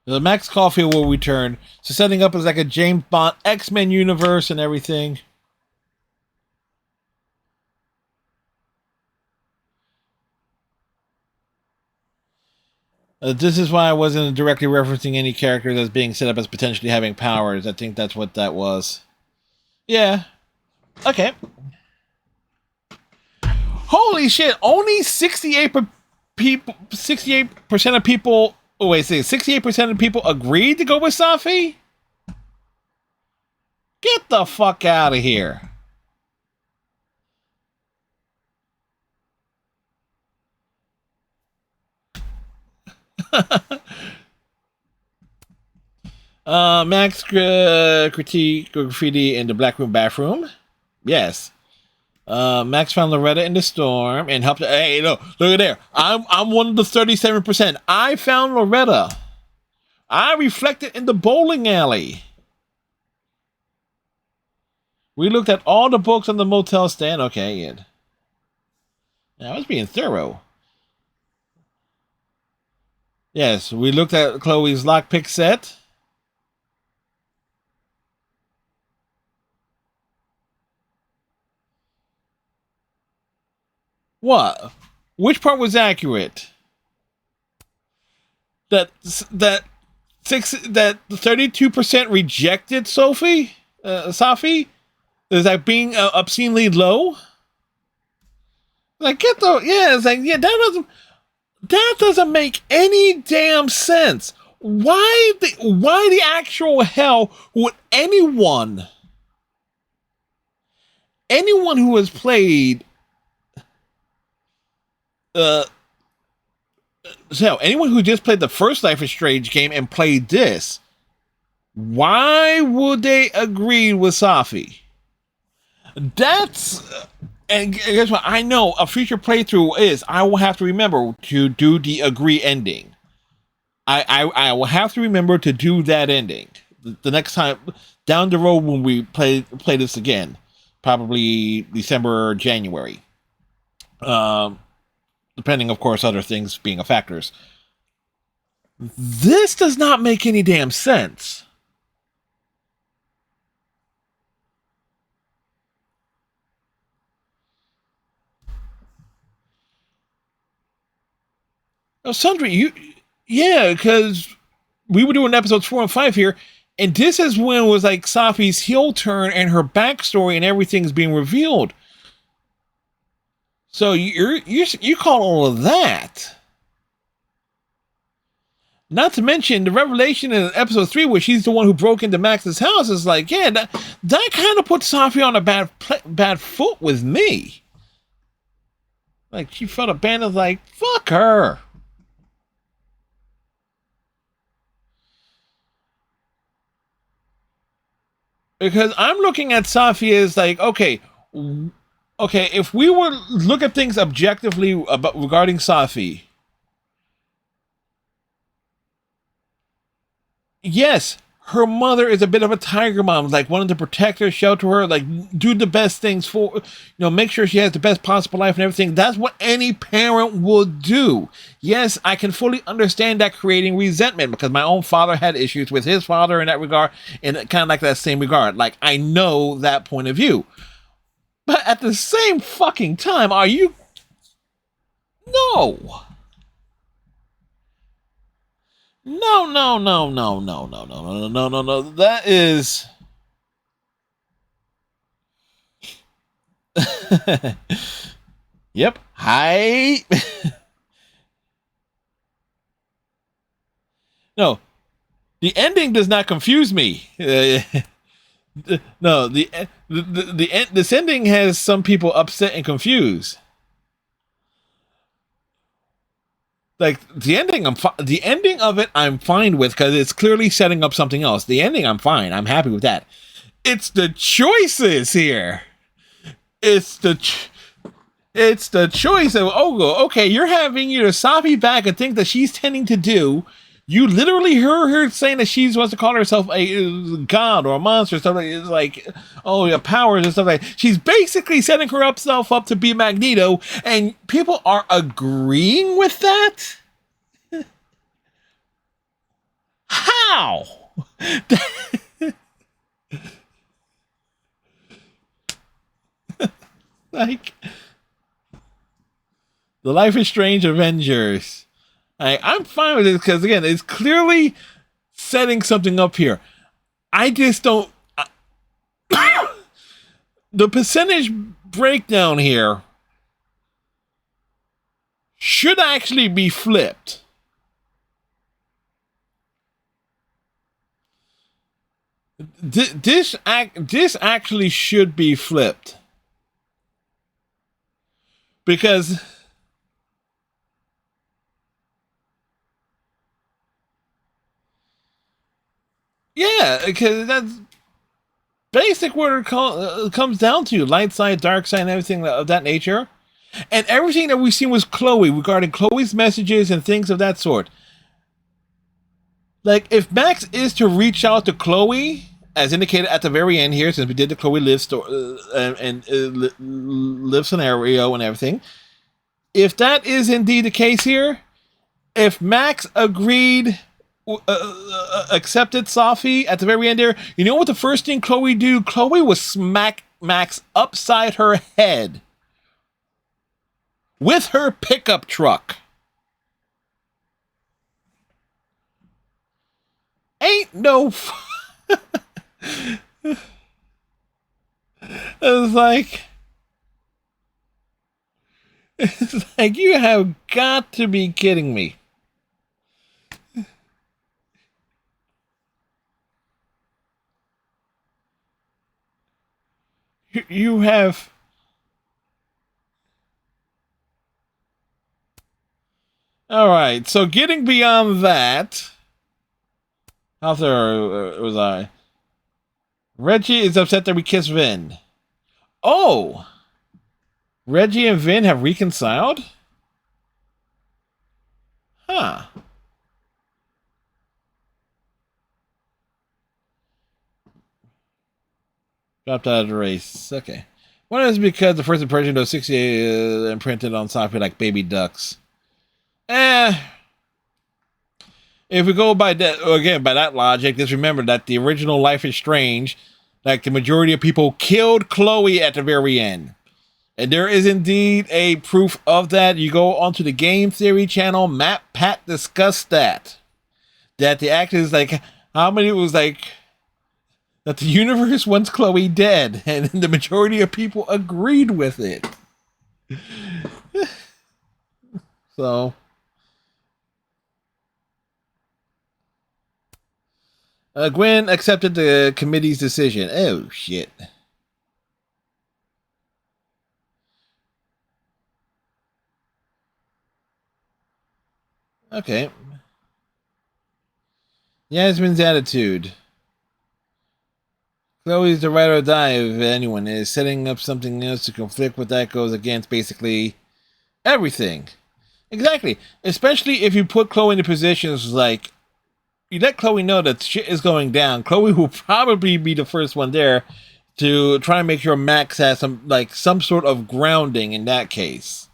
Speaker 5: The Max Caulfield will return. So setting up as like a James Bond X-Men universe and everything. This is why I wasn't directly referencing any characters as being set up as potentially having powers. I think that's what that was. Yeah. Okay. Holy shit! Only 68% of people. Oh wait, 68% of people agreed to go with Safi. Get the fuck out of here! Max critique graffiti in the Black Room bathroom. Yes. Max found Loretta in the storm and helped her. Hey, no, look at there. I'm one of the 37%. I found Loretta. I reflected in the bowling alley. We looked at all the books on the motel stand. Okay, Ian. I was being thorough. Yes, we looked at Chloe's lockpick set. What? Which part was accurate? That 32% rejected Safi? Is that being obscenely low? Like it's like that doesn't make any damn sense. Why the actual hell would anyone who has played anyone who just played the first Life is Strange game and played this, why would they agree with Safi? And guess what? I know a future playthrough is I will have to remember to do the agree ending. I will have to remember to do that ending the next time down the road when we play this again, probably December or January. Depending, of course, other things being a factors. This does not make any damn sense. Now, Sundry, because we were doing episodes 4 and 5 here, and this is when it was like Safi's heel turn and her backstory and everything's being revealed. So you call all of that. Not to mention the revelation in episode 3 where she's the one who broke into Max's house is like, yeah, that kind of puts Safi on a bad foot with me. Like, she felt abandoned, like, fuck her. Because I'm looking at Safi as like, okay, if we were look at things objectively regarding Safi, yes, her mother is a bit of a tiger mom, like wanting to protect her, shelter her, like do the best things for, make sure she has the best possible life and everything. That's what any parent would do. Yes, I can fully understand that creating resentment because my own father had issues with his father in that regard, and kind of like that same regard. Like, I know that point of view. But at the same fucking time, are you... No. No. That is... Yep. Hi. No. The ending does not confuse me. No, this ending has some people upset and confused. Like the ending of it, I'm fine with because it's clearly setting up something else. The ending, I'm fine. I'm happy with that. It's the choices here. It's the choice of okay, you're having your Safi back and think that she's tending to do. You literally heard her saying that she wants to call herself a god or a monster, stuff like your powers and stuff like that. She's basically setting herself up to be Magneto, and people are agreeing with that? How? Like the Life is Strange Avengers. I'm fine with it because, again, it's clearly setting something up here. I just don't... the percentage breakdown here should actually be flipped. This actually should be flipped. Because yeah, because that's basic what it comes down to. Light side, dark side, and everything of that nature. And everything that we've seen was Chloe, regarding Chloe's messages and things of that sort. Like, if Max is to reach out to Chloe, as indicated at the very end here, since we did the Chloe live live scenario and everything, if that is indeed the case here, if Max agreed, accepted Safi at the very end there, you know what the first thing Chloe do? Chloe would smack Max upside her head with her pickup truck. Ain't no... It's like, you have got to be kidding me. You have... Alright, so getting beyond that... How far was I? Reggie is upset that we kissed Vin. Oh! Reggie and Vin have reconciled? Huh. Dropped out of the race. Okay. One is because the first impression of 68 imprinted on Safi like baby ducks. If we go by that, again, by that logic, just remember that the original Life is Strange, like the majority of people killed Chloe at the very end. And there is indeed a proof of that. You go onto the Game Theory channel, Matt Pat discussed that. That the actors, like, how many was like, that the universe wants Chloe dead, and the majority of people agreed with it. So... Gwen accepted the committee's decision. Oh, shit. Okay. Yasmin's attitude. Chloe's the ride or die if anyone is setting up something else to conflict with that goes against basically everything. Exactly. Especially if you put Chloe in the positions like, you let Chloe know that shit is going down. Chloe will probably be the first one there to try and make sure Max has some sort of grounding in that case.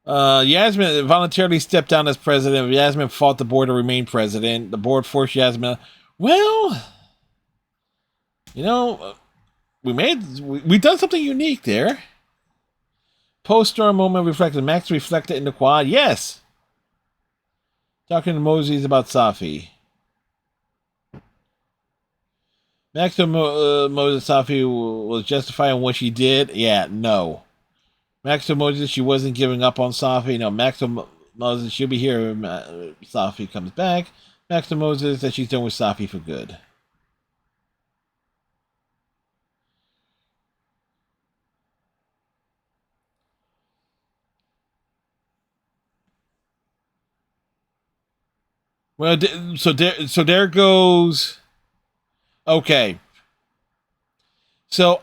Speaker 5: Yasmin voluntarily stepped down as president. Yasmin fought the board to remain president. The board forced Yasmin. Well, you know, we've done something unique there. Post-storm moment reflected. Max reflected in the quad. Yes. Talking to Moses about Safi. Max to Moses Safi was justified in what she did. Yeah, no. Max to Moses, she wasn't giving up on Safi. No, Max to Moses, she'll be here when Safi comes back. Max to Moses, that she's done with Safi for good. Well, so there goes. Okay. So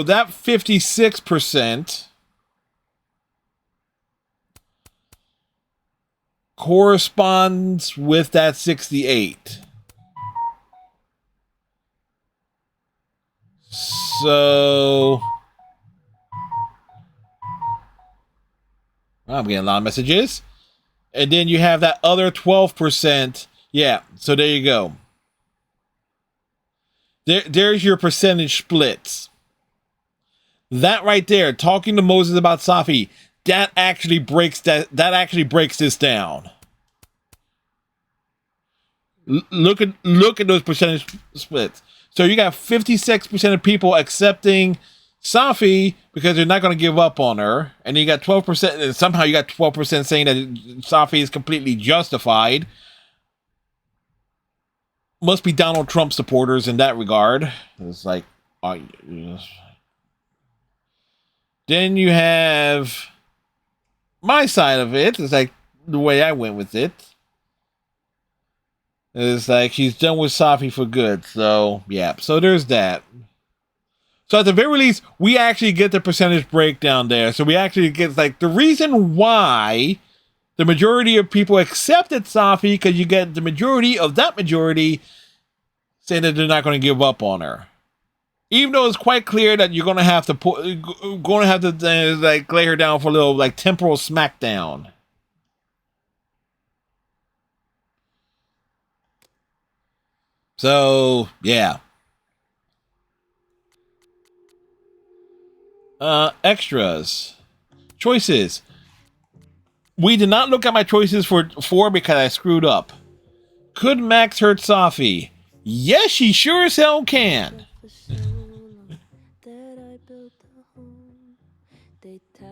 Speaker 5: that 56% corresponds with that 68. So I'm getting a lot of messages. And then you have that other 12%. Yeah, so there you go. There's your percentage splits. That right there, talking to Moses about Safi, that actually breaks this down. Look at those percentage splits. So you got 56% of people accepting Safi, because they're not going to give up on her, and you got 12%, and somehow you got 12% saying that Safi is completely justified. Must be Donald Trump supporters in that regard. It's like, then you have my side of it. It's like the way I went with it. It's like he's done with Safi for good. So, yeah. So there's that. So at the very least, we actually get the percentage breakdown there. So we actually get like the reason why the majority of people accepted Safi, because you get the majority of that majority saying that they're not going to give up on her. Even though it's quite clear that you're going to have to like lay her down for a little like temporal smackdown. So, yeah. Extras. Choices. We did not look at my choices for 4 because I screwed up. Could Max hurt Safi? Yes, she sure as hell can.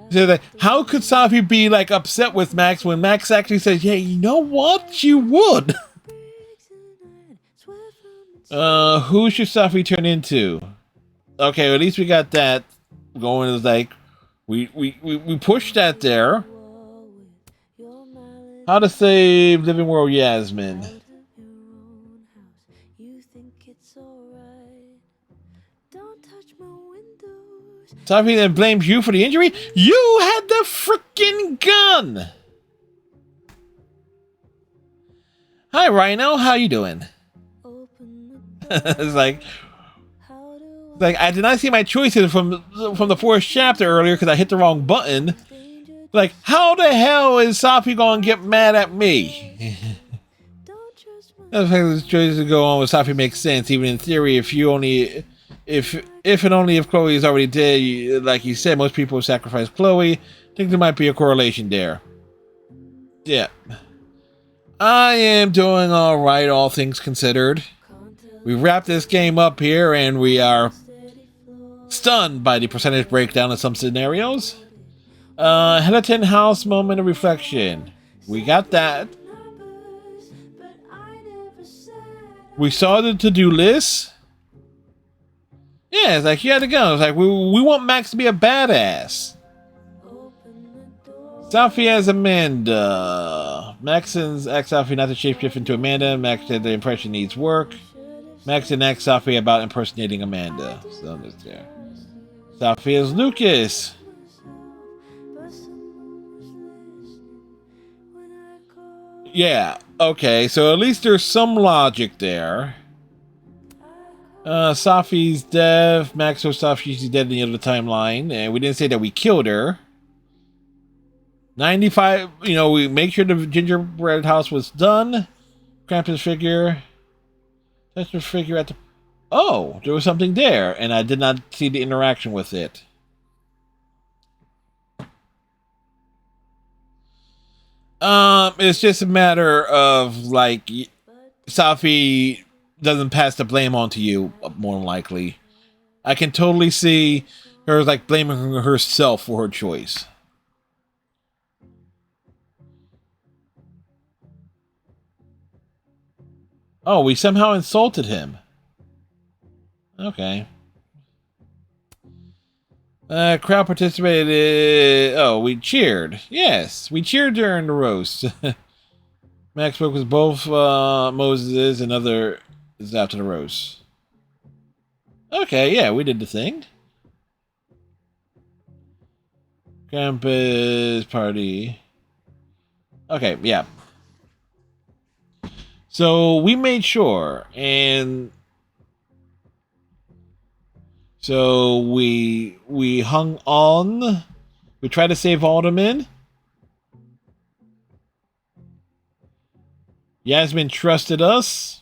Speaker 5: So that, how could Safi be like upset with Max when Max actually says, yeah, you know what? She would. Who should Safi turn into? Okay, well, at least we got that going. Is like we pushed that there. How to save Living World Yasmin. Safi then blames you for the injury. You had the freaking gun. Hi Rhino, how you doing? It's like I did not see my choices from the 4th chapter earlier because I hit the wrong button. Like, how the hell is Safi gonna get mad at me? The fact that the choices to go on with Safi makes sense, even in theory. If and only if Chloe is already dead, like you said, most people would sacrifice Chloe. I think there might be a correlation there. Yeah. I am doing alright, all things considered. We wrap this game up here, and we are stunned by the percentage breakdown of some scenarios. Heliton House moment of reflection. We got that. We saw the to-do list. Yeah, it's like, you had to go. It's like, we want Max to be a badass. Safi as Amanda. Maxon's asked Safi not to shapeshift into Amanda. Max said the impression needs work. Max and asked Safi about impersonating Amanda. So that's there. Safi as Lucas. Yeah, okay, so at least there's some logic there. Safi's deaf. Max or Safi's dead in the other timeline. And we didn't say that we killed her. 95, we make sure the gingerbread house was done. Krampus figure. That's the figure at the... Oh, there was something there, and I did not see the interaction with it. It's just a matter of, like, Safi doesn't pass the blame on to you, more than likely. I can totally see her, like, blaming herself for her choice. Oh, we somehow insulted him. Okay. Crowd participated. Oh, we cheered. Yes, we cheered during the roast. Max spoke with both Moses and others after the roast. Okay, yeah, we did the thing. Campus party. Okay, yeah. So we made sure, and so we hung on. We tried to save Alderman. Yasmin trusted us.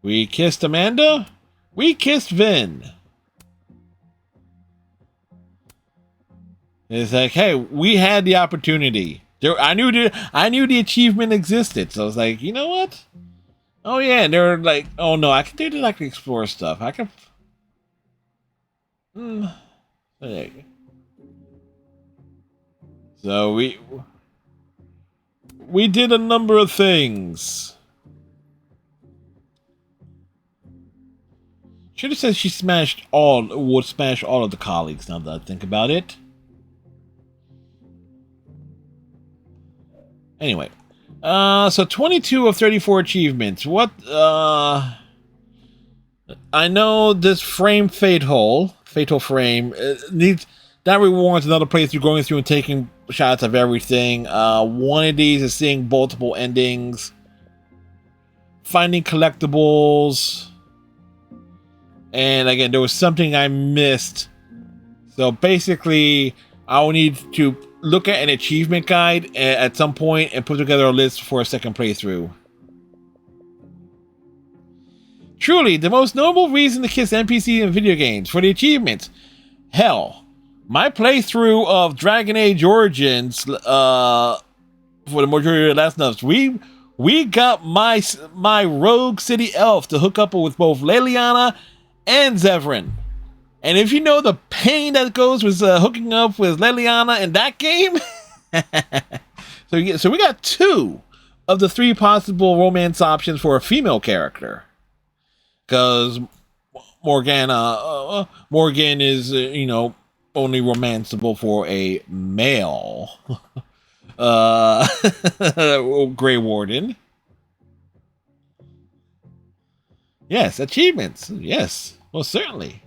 Speaker 5: We kissed Amanda. We kissed Vin. It's like, hey, we had the opportunity. I knew the achievement existed, so I was like, you know what? Oh yeah, and they're like, oh no, I can do like explore stuff. I can. There you go. So we did a number of things. Should have said she would smash all of the colleagues, now that I think about it. Anyway. So 22 of 34 achievements. What, I know this fatal frame, that rewards another playthrough going through and taking shots of everything. One of these is seeing multiple endings. Finding collectibles. And again, there was something I missed. So basically, I will need to look at an achievement guide at some point and put together a list for a second playthrough. Truly, the most noble reason to kiss NPCs in video games for the achievements. Hell, my playthrough of Dragon Age Origins, for the majority of the last nuts, we got my rogue city elf to hook up with both Leliana and Zevran. And if you know the pain that goes with hooking up with Leliana in that game, so we got 2 of the 3 possible romance options for a female character. Because Morgan is, only romanceable for a male Grey Warden. Yes, achievements. Yes, well, certainly.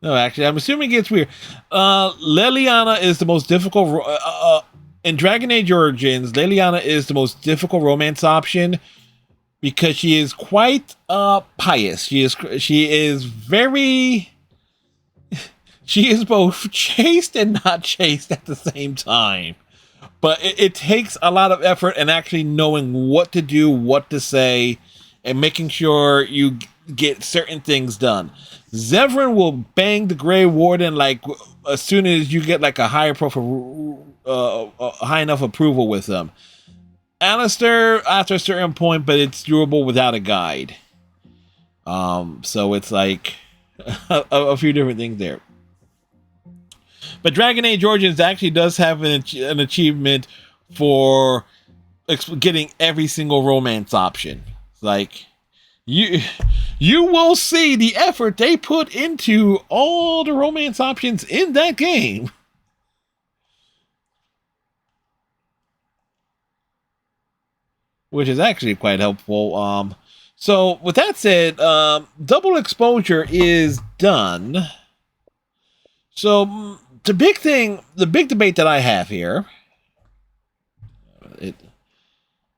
Speaker 5: No, actually, I'm assuming it's weird. Leliana is the most difficult. In Dragon Age Origins, Leliana is the most difficult romance option because she is quite pious. She is very. She is both chaste and not chaste at the same time. But it takes a lot of effort and actually knowing what to do, what to say, and making sure you get certain things done. Zevran will bang the Grey Warden like as soon as you get like a high enough approval with them. Alistair after a certain point, but it's doable without a guide. So it's like a few different things there. But Dragon Age Origins actually does have an achievement for getting every single romance option. Like, you will see the effort they put into all the romance options in that game. Which is actually quite helpful. So with that said, double exposure is done. So the big debate that I have here, it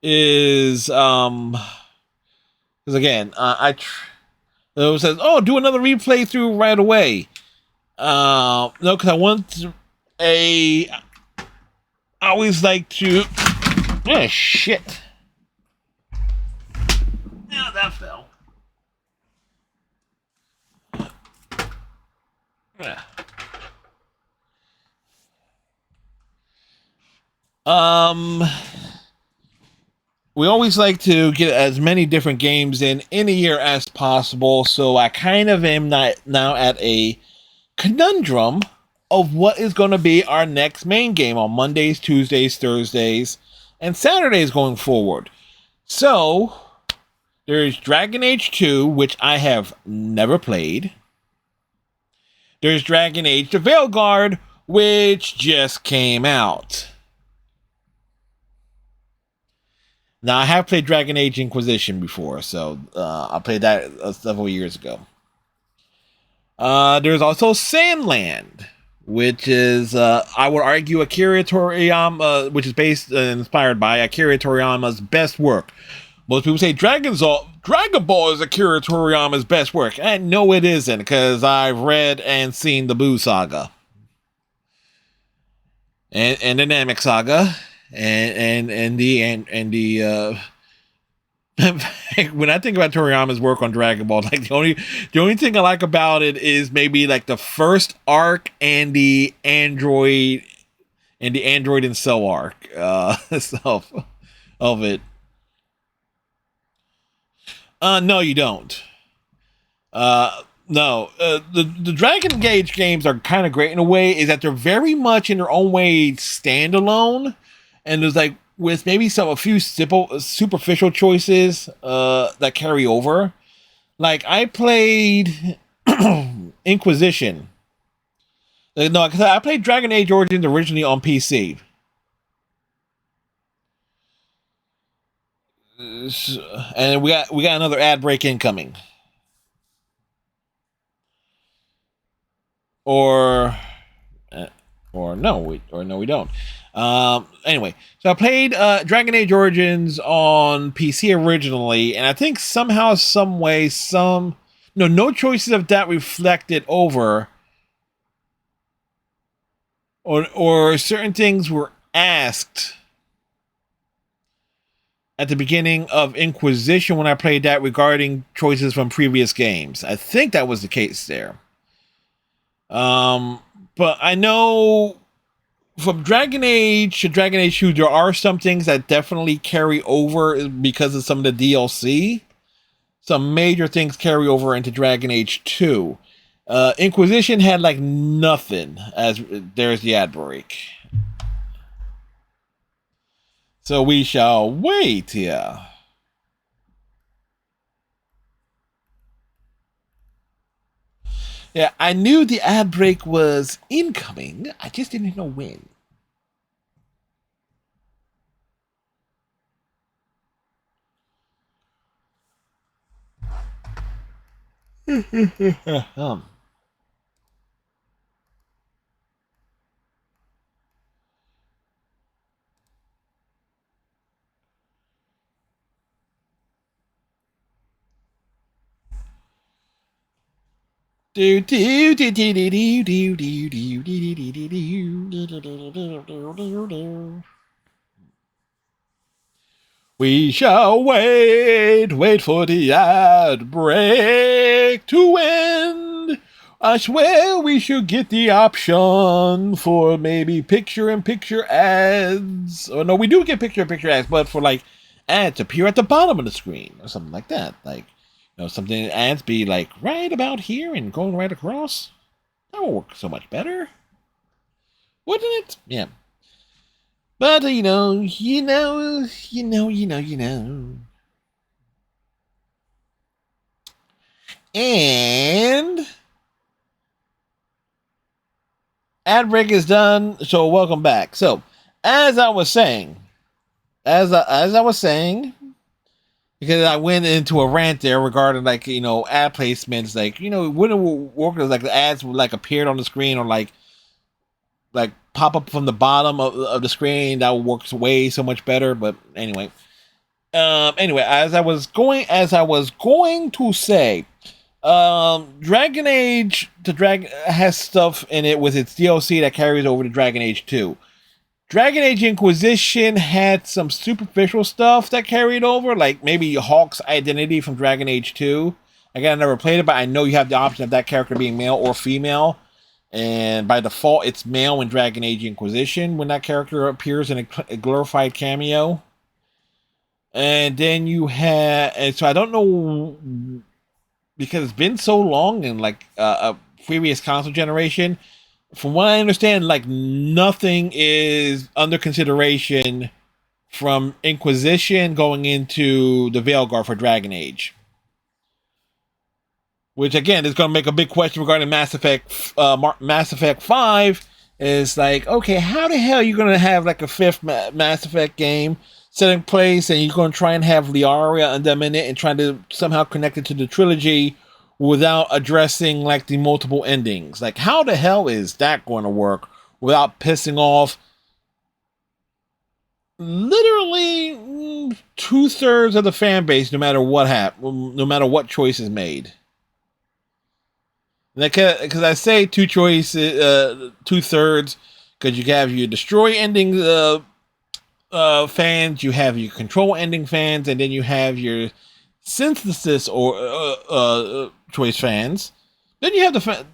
Speaker 5: is because again, it says, "Oh, do another replay through right away." No, because I always like to. Oh shit! Yeah, that fell. Yeah. We always like to get as many different games in a year as possible, so I kind of am now at a conundrum of what is going to be our next main game on Mondays, Tuesdays, Thursdays, and Saturdays going forward. So, there's Dragon Age 2, which I have never played. There's Dragon Age The Veilguard, which just came out. Now, I have played Dragon Age Inquisition before, so I played that several years ago. There's also Sandland, which is, I would argue, Akira Toriyama, which is based and inspired by Akira Toriyama's best work. Most people say Dragon Ball is Akira Toriyama's best work. And no, it isn't, because I've read and seen the Boo Saga. And the Namek Saga. And the when I think about Toriyama's work on Dragon Ball, like the only thing I like about it is maybe like the first arc and the Android and Cell arc of it. No, you don't. No. The Dragon Age games are kind of great in a way, is that they're very much in their own way standalone, and there's like with maybe a few superficial choices that carry over. Like I played Inquisition. No, because I played Dragon Age Origins originally on PC. And we got another ad break incoming. Or no, we don't. Anyway, so I played Dragon Age Origins on PC originally, and I think somehow, some way, no choices of that reflected over, or certain things were asked at the beginning of Inquisition when I played that regarding choices from previous games. I think that was the case there. But I know from Dragon Age to Dragon Age 2, there are some things that definitely carry over because of some of the DLC. Some major things carry over into Dragon Age 2. Inquisition had like nothing, as there's the ad break. So we shall wait here. Yeah, I knew the ad break was incoming. I just didn't know when. We shall wait for the ad break to end. I swear we should get the option for maybe picture-in-picture ads. Or no, we do get picture-in-picture ads, but for like ads appear at the bottom of the screen or something like that. Like, something ads be like right about here and going right across. That would work so much better, wouldn't it? Yeah. But you know. And ad break is done, so welcome back. So, as I was saying, because I went into a rant there regarding ad placements, wouldn't it work as like the ads would like appeared on the screen or like pop up from the bottom of the screen. That works way so much better. But anyway, as I was going to say, Dragon Age has stuff in it with its DLC that carries over to Dragon Age 2. Dragon Age Inquisition had some superficial stuff that carried over, like maybe Hawk's identity from Dragon Age 2. Again, I never played it, but I know you have the option of that character being male or female. And by default, it's male in Dragon Age Inquisition when that character appears in a glorified cameo. And then you have... And so I don't know... Because it's been so long in a previous console generation. From what I understand, nothing is under consideration from Inquisition going into the Veilguard for Dragon Age. Which, again, is going to make a big question regarding Mass Effect 5. Is okay, how the hell are you going to have a fifth Mass Effect game set in place and you're going to try and have Liaria and them in it and trying to somehow connect it to the trilogy without addressing the multiple endings? How the hell is that going to work without pissing off literally 2/3 of the fan base, no matter what choice is made? Because I say 2/3, because you have your destroy ending fans, you have your control ending fans, and then you have your synthesis or choice fans. Then you have the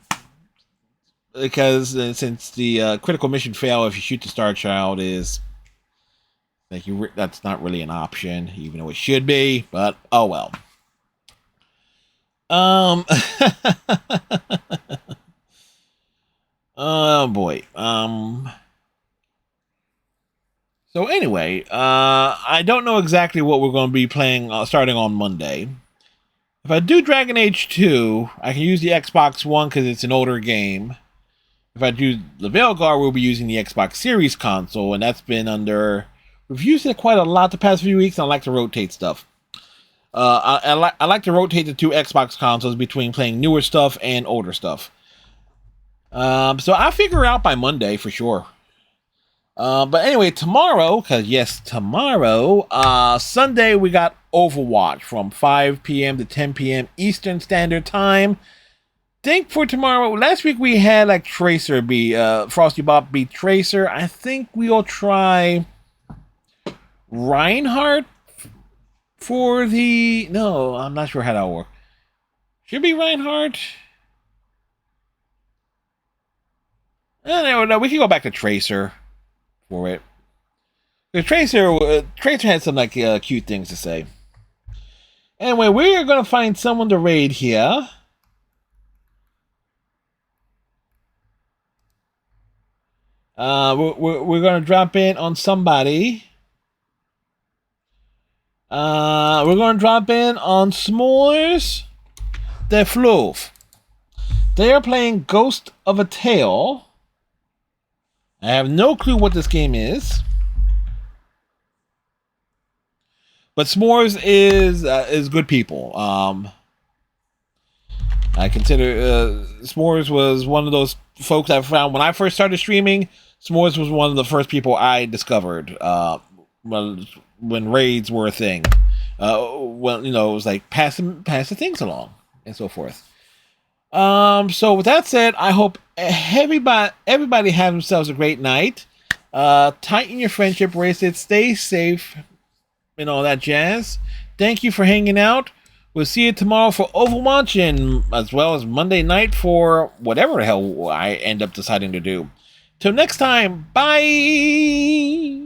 Speaker 5: because since the critical mission fail if you shoot the Star Child is that's not really an option, even though it should be. But oh well. Oh boy. So anyway, I don't know exactly what we're going to be playing starting on Monday. If I do Dragon Age 2, I can use the Xbox One because it's an older game. If I do the Veilguard, we'll be using the Xbox Series console, and that's been under... We've used it quite a lot the past few weeks, and I like to rotate stuff. I like to rotate the two Xbox consoles between playing newer stuff and older stuff. So I'll figure it out by Monday for sure. But anyway, tomorrow, because yes, tomorrow, Sunday, we got Overwatch from 5 p.m. to 10 p.m. Eastern Standard Time. Think for tomorrow, last week we had like Tracer be, Frosty Bob beat Tracer. I think we'll try Reinhardt for the, no, I'm not sure how that'll work. Should be Reinhardt. No, we can go back to Tracer for it. The Tracer had some like cute things to say. Anyway, we're gonna find someone to raid here. We're gonna drop in on somebody. We're gonna drop in on S'mores de Fleuve. They are playing Ghost of a Tale. I have no clue what this game is. But S'mores is good people. I consider S'mores was one of those folks I found when I first started streaming. S'mores was one of the first people I discovered when raids were a thing. Well, you know, it was like pass the things along and so forth. So with that said, I hope everybody has themselves a great night. Tighten your friendship bracelets, stay safe, and all that jazz. Thank you for hanging out. We'll see you tomorrow for Overwatch, and as well as Monday night for whatever the hell I end up deciding to do. Till next time, bye!